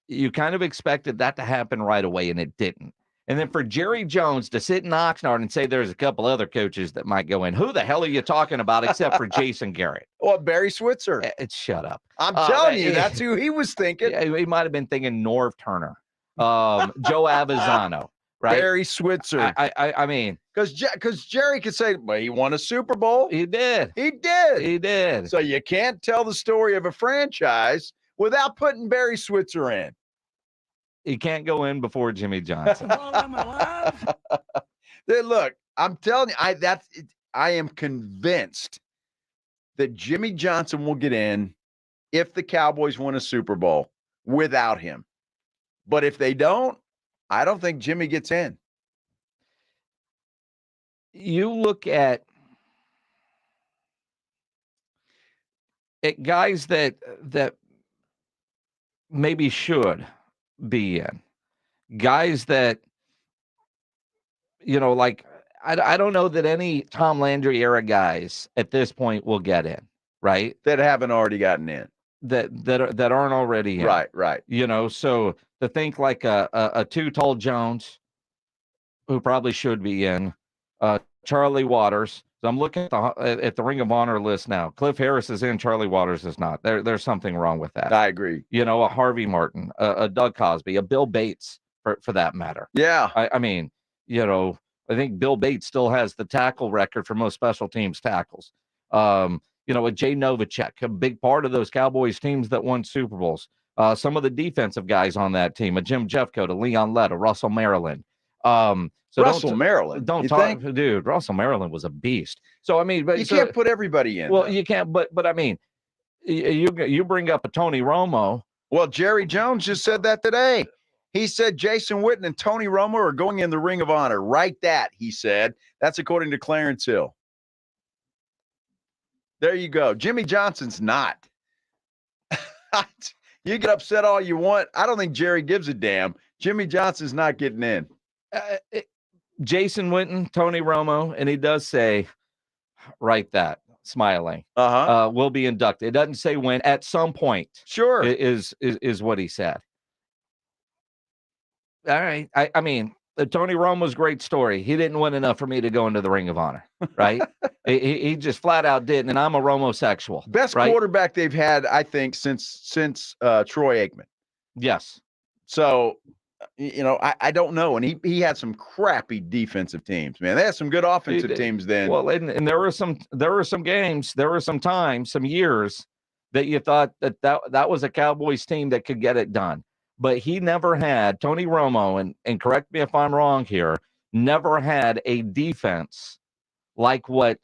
Speaker 6: you kind of expected that to happen right away, and it didn't. And then for Jerry Jones to sit in Oxnard and say there's a couple other coaches that might go in. Who the hell are you talking about except for Jason Garrett?
Speaker 1: Well, Barry Switzer.
Speaker 6: Shut up.
Speaker 1: I'm telling you, that's who he was thinking.
Speaker 6: He might have been thinking Norv Turner, Joe Avizano, right?
Speaker 1: Barry Switzer.
Speaker 6: I mean,
Speaker 1: because Jerry could say, well, he won a Super Bowl.
Speaker 6: He did.
Speaker 1: He did.
Speaker 6: He did.
Speaker 1: So you can't tell the story of a franchise without putting Barry Switzer in.
Speaker 6: He can't go in before Jimmy Johnson.
Speaker 1: Look, I'm telling you, I am convinced that Jimmy Johnson will get in if the Cowboys win a Super Bowl without him. But if they don't, I don't think Jimmy gets in.
Speaker 6: You look at guys that maybe should be in, guys that, like, I don't know that any Tom Landry era guys at this point will get in, right?
Speaker 1: That haven't already gotten in,
Speaker 6: that aren't already in.
Speaker 1: Right.
Speaker 6: So to think like a Too Tall Jones, who probably should be in, Charlie Waters. So I'm looking at the Ring of Honor list now. Cliff Harris is in, Charlie Waters is not. There's something wrong with that.
Speaker 1: I agree.
Speaker 6: A Harvey Martin, a Doug Cosby, a Bill Bates, for that matter.
Speaker 1: Yeah.
Speaker 6: I mean, I think Bill Bates still has the tackle record for most special teams tackles. A Jay Novacek, a big part of those Cowboys teams that won Super Bowls. Some of the defensive guys on that team, a Jim Jeffcoat, a Leon Lett, a Russell Maryland.
Speaker 1: Maryland.
Speaker 6: Don't talk, dude. Russell Maryland was a beast. So I mean, but
Speaker 1: you can't put everybody in.
Speaker 6: Well, you can't. But I mean, you bring up a Tony Romo.
Speaker 1: Well, Jerry Jones just said that today. He said Jason Witten and Tony Romo are going in the Ring of Honor. Write that, he said. That's according to Clarence Hill. There you go. Jimmy Johnson's not. You get upset all you want. I don't think Jerry gives a damn. Jimmy Johnson's not getting in.
Speaker 6: Jason Witten, Tony Romo, and he does say, write that, smiling. Will be inducted. It doesn't say when. At some point.
Speaker 1: Sure.
Speaker 6: Is what he said. All right. I mean, the Tony Romo's great story. He didn't win enough for me to go into the Ring of Honor, right? he just flat out didn't, and I'm a Romo-sexual.
Speaker 1: Best quarterback they've had, I think, since Troy Aikman.
Speaker 6: Yes.
Speaker 1: So, I don't know. And he had some crappy defensive teams, man. They had some good offensive teams then.
Speaker 6: Well, and there were some games, there were some times, some years that you thought that was a Cowboys team that could get it done. But he never had, Tony Romo, and correct me if I'm wrong here, never had a defense like what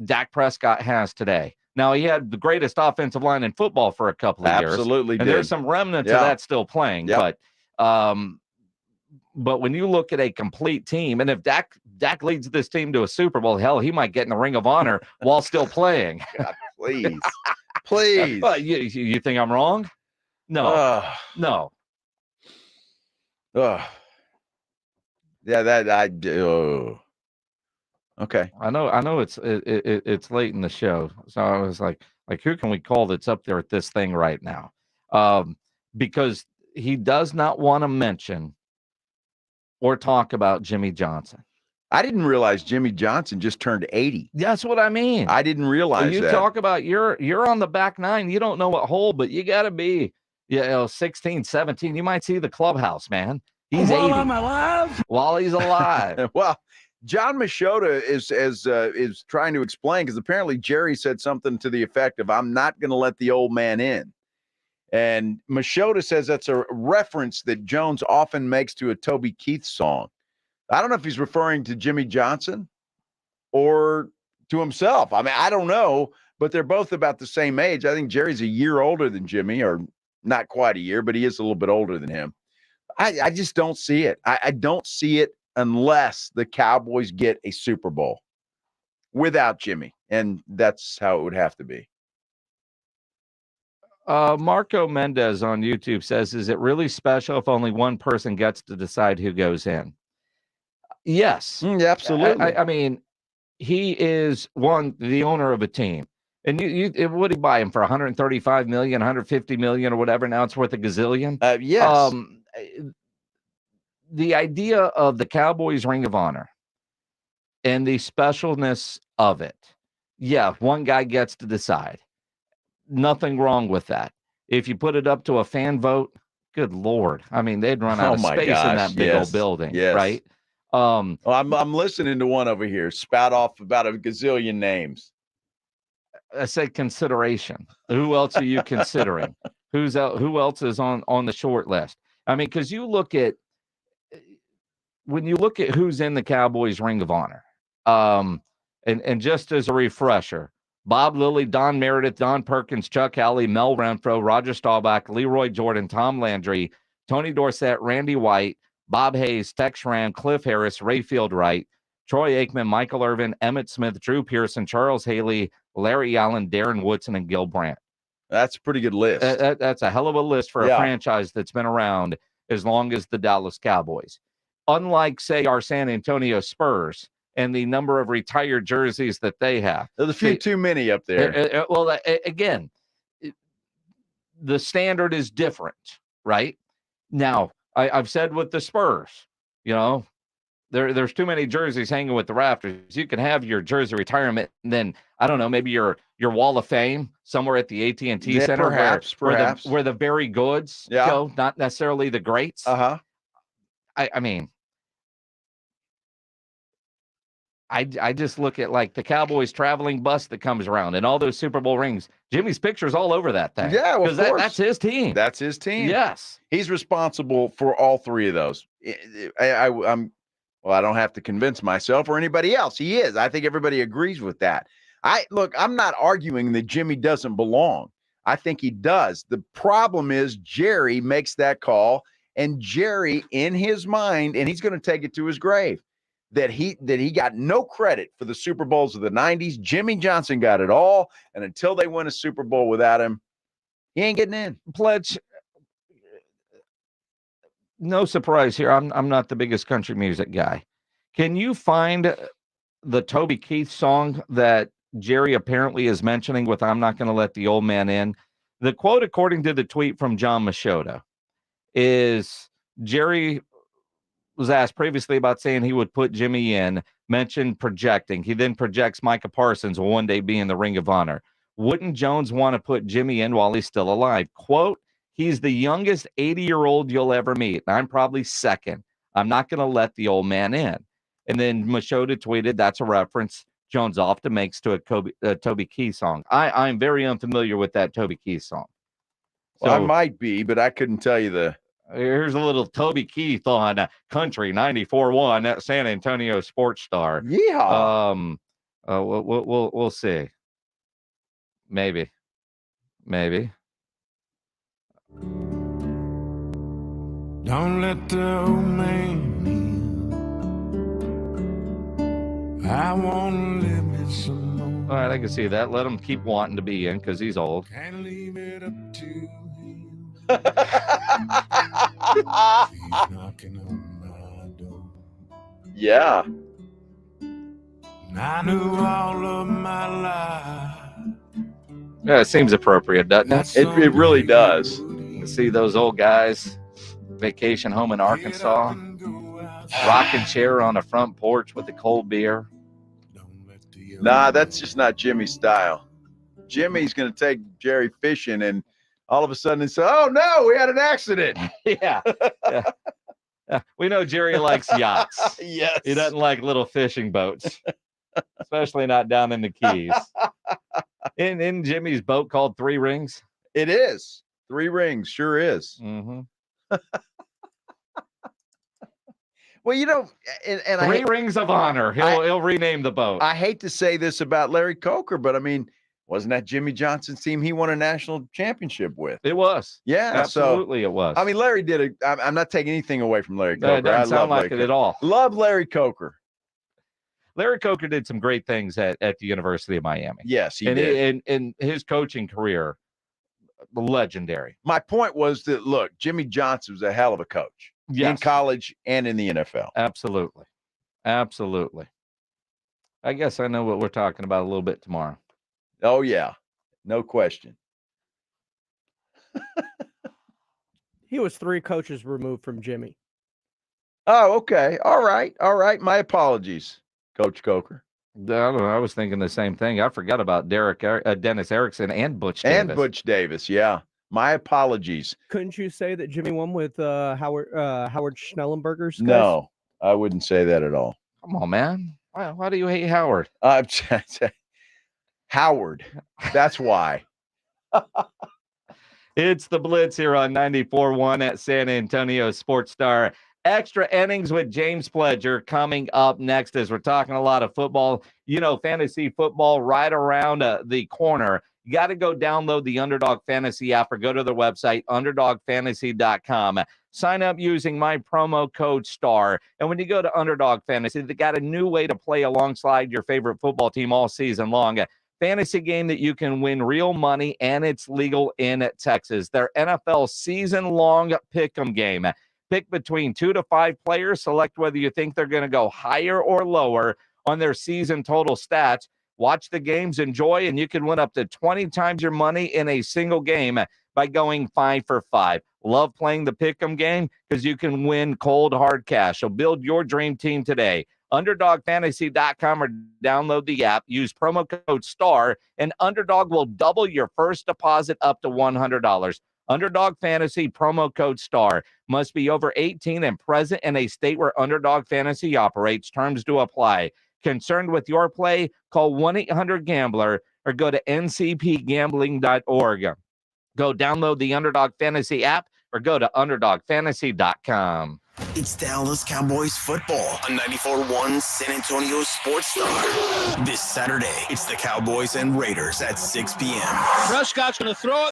Speaker 6: Dak Prescott has today. Now, he had the greatest offensive line in football for a couple of years.
Speaker 1: Absolutely did.
Speaker 6: And there's some remnants of that still playing.
Speaker 1: Yep.
Speaker 6: But when you look at a complete team, and if Dak leads this team to a Super Bowl, hell, he might get in the Ring of Honor while still playing.
Speaker 1: God, please. Please.
Speaker 6: You think I'm wrong? No. No.
Speaker 1: Yeah, okay.
Speaker 6: I know it's late in the show. So I was like who can we call that's up there at this thing right now? Because he does not want to mention or talk about Jimmy Johnson.
Speaker 1: I didn't realize Jimmy Johnson just turned 80.
Speaker 6: That's what I mean.
Speaker 1: I didn't realize
Speaker 6: you
Speaker 1: that.
Speaker 6: Talk about you're on the back nine. You don't know what hole, but you got to be 16, 17. You might see the clubhouse, man. He's 80.
Speaker 1: I'm alive.
Speaker 6: While he's alive.
Speaker 1: Well, John Machota is trying to explain, because apparently Jerry said something to the effect of, I'm not going to let the old man in. And Machota says that's a reference that Jones often makes to a Toby Keith song. I don't know if he's referring to Jimmy Johnson or to himself. I mean, I don't know, but they're both about the same age. I think Jerry's a year older than Jimmy, or not quite a year, but he is a little bit older than him. I just don't see it. I don't see it unless the Cowboys get a Super Bowl without Jimmy, and that's how it would have to be.
Speaker 6: Marco Mendez on YouTube says, is it really special if only one person gets to decide who goes in? Yes.
Speaker 1: Absolutely.
Speaker 6: I mean, he is the owner of a team. And what did he buy him for? 135 million, 150 million, or whatever? Now it's worth a gazillion.
Speaker 1: Yes.
Speaker 6: The idea of the Cowboys Ring of Honor and the specialness of it. Yeah, one guy gets to decide. Nothing wrong with that. If you put it up to a fan vote, good Lord. I mean, they'd run out of space in that big old building, right?
Speaker 1: Well, I'm listening to one over here spout off about a gazillion names.
Speaker 6: I say consideration. Who else are you considering? Who else is on the short list? I mean, because when you look at who's in the Cowboys Ring of Honor, and just as a refresher, Bob Lilly, Don Meredith, Don Perkins, Chuck Howley, Mel Renfro, Roger Staubach, Leroy Jordan, Tom Landry, Tony Dorsett, Randy White, Bob Hayes, Tex Schramm, Cliff Harris, Rayfield Wright, Troy Aikman, Michael Irvin, Emmett Smith, Drew Pearson, Charles Haley, Larry Allen, Darren Woodson, and Gil Brandt.
Speaker 1: That's a pretty good list.
Speaker 6: That's a hell of a list for a franchise that's been around as long as the Dallas Cowboys. Unlike, say, our San Antonio Spurs and the number of retired jerseys that they have.
Speaker 1: There's a few too many up there.
Speaker 6: Again, the standard is different, right? Now, I've said with the Spurs, there's too many jerseys hanging with the rafters. You can have your jersey retirement, and then I don't know, maybe your wall of fame somewhere at the AT&T Center,
Speaker 1: perhaps
Speaker 6: where the very goods go, not necessarily the greats. I mean, I just look at like the Cowboys traveling bus that comes around and all those Super Bowl rings. Jimmy's picture's all over that thing.
Speaker 1: Yeah, well,
Speaker 6: because that's his team.
Speaker 1: That's his team.
Speaker 6: Yes,
Speaker 1: he's responsible for all three of those. I don't have to convince myself or anybody else. He is. I think everybody agrees with that. I'm not arguing that Jimmy doesn't belong. I think he does. The problem is Jerry makes that call, And Jerry, in his mind, and he's going to take it to his grave, that he got no credit for the Super Bowls of the 90s. Jimmy Johnson got it all, and until they win a Super Bowl without him, he ain't getting in.
Speaker 6: Pledge, no surprise here. I'm not the biggest country music guy. Can you find the Toby Keith song that Jerry apparently is mentioning with "I'm not going to let the old man in"? The quote, according to the tweet from John Machota, is Jerry was asked previously about saying he would put Jimmy in, mentioned projecting. He then projects Micah Parsons will one day be in the Ring of Honor. Wouldn't Jones want to put Jimmy in while he's still alive? Quote, he's the youngest 80-year-old you'll ever meet. And I'm probably second. I'm not going to let the old man in. And then Machota tweeted, that's a reference Jones often makes to a Toby Keith song. I'm very unfamiliar with that Toby Keith song.
Speaker 1: So, well, I might be, but I couldn't tell you the...
Speaker 6: Here's a little Toby Keith on Country 94.1 at San Antonio Sports Star.
Speaker 1: Yeehaw.
Speaker 6: We'll see. Maybe.
Speaker 25: Don't let the old man in. I want to live me some more.
Speaker 6: All right, I can see that. Let him keep wanting to be in because he's old.
Speaker 25: Can't leave it up to him. He's knocking on my door.
Speaker 1: Yeah.
Speaker 25: And I knew all of my life.
Speaker 6: Yeah, it seems appropriate, doesn't it?
Speaker 1: It really does.
Speaker 6: You see those old guys, vacation home in Arkansas, rocking chair on a front porch with a cold beer.
Speaker 1: Nah, that's just not Jimmy's style. Jimmy's going to take Jerry fishing and all of a sudden say, oh, no, we had an accident.
Speaker 6: Yeah. We know Jerry likes yachts.
Speaker 1: Yes.
Speaker 6: He doesn't like little fishing boats, especially not down in the Keys. In Jimmy's boat called Three Rings?
Speaker 1: It is. Three Rings, sure is.
Speaker 6: Mm-hmm.
Speaker 1: Well, you know, and
Speaker 6: Three Rings of Honor. He'll rename the boat.
Speaker 1: I hate to say this about Larry Coker, but I mean, wasn't that Jimmy Johnson's team he won a national championship with?
Speaker 6: It was.
Speaker 1: Yeah,
Speaker 6: absolutely it was.
Speaker 1: I mean, Larry did it. I'm not taking anything away from Larry Coker.
Speaker 6: No, it doesn't sound like it at all.
Speaker 1: Love Larry Coker.
Speaker 6: Larry Coker did some great things at the University of Miami.
Speaker 1: Yes, he did.
Speaker 6: And his coaching career, legendary.
Speaker 1: My point was that, look, Jimmy Johnson was a hell of a coach in college and in the NFL.
Speaker 6: Absolutely. Absolutely. I guess I know what we're talking about a little bit tomorrow.
Speaker 1: Oh, yeah. No question.
Speaker 9: He was 3 coaches removed from Jimmy.
Speaker 1: Oh, okay. All right. My apologies, Coach Coker.
Speaker 6: I don't know. I was thinking the same thing. I forgot about Dennis Erickson and Butch Davis.
Speaker 1: And Butch Davis, yeah. My apologies.
Speaker 9: Couldn't you say that Jimmy won with Howard Schnellenberger's guys?
Speaker 1: No, I wouldn't say that at all.
Speaker 6: Come on, man. Why do you hate Howard?
Speaker 1: Howard. That's why.
Speaker 6: It's the Blitz here on 94.1 at San Antonio Sports Star. Extra innings with James Pledger coming up next as we're talking a lot of football. You know, fantasy football right around the corner. You got to go download the Underdog Fantasy app or go to their website, underdogfantasy.com. Sign up using my promo code STAR. And when you go to Underdog Fantasy, they got a new way to play alongside your favorite football team all season long. Fantasy game that you can win real money, and it's legal in Texas. Their NFL season-long pick'em game. Pick between 2 to 5 players. Select whether you think they're going to go higher or lower on their season total stats. Watch the games, enjoy, and you can win up to 20 times your money in a single game by going 5 for 5. Love playing the pick'em game because you can win cold, hard cash. So build your dream team today. UnderdogFantasy.com or download the app. Use promo code STAR, and Underdog will double your first deposit up to $100. Underdog Fantasy, promo code STAR. Must be over 18 and present in a state where Underdog Fantasy operates. Terms do apply. Concerned with your play? Call 1-800-GAMBLER or go to ncpgambling.org. Go download the Underdog Fantasy app or go to UnderdogFantasy.com.
Speaker 3: It's Dallas Cowboys football on 94.1 San Antonio Sports Star. This Saturday, it's the Cowboys and Raiders at 6 p.m.
Speaker 17: Prescott's going to throw it.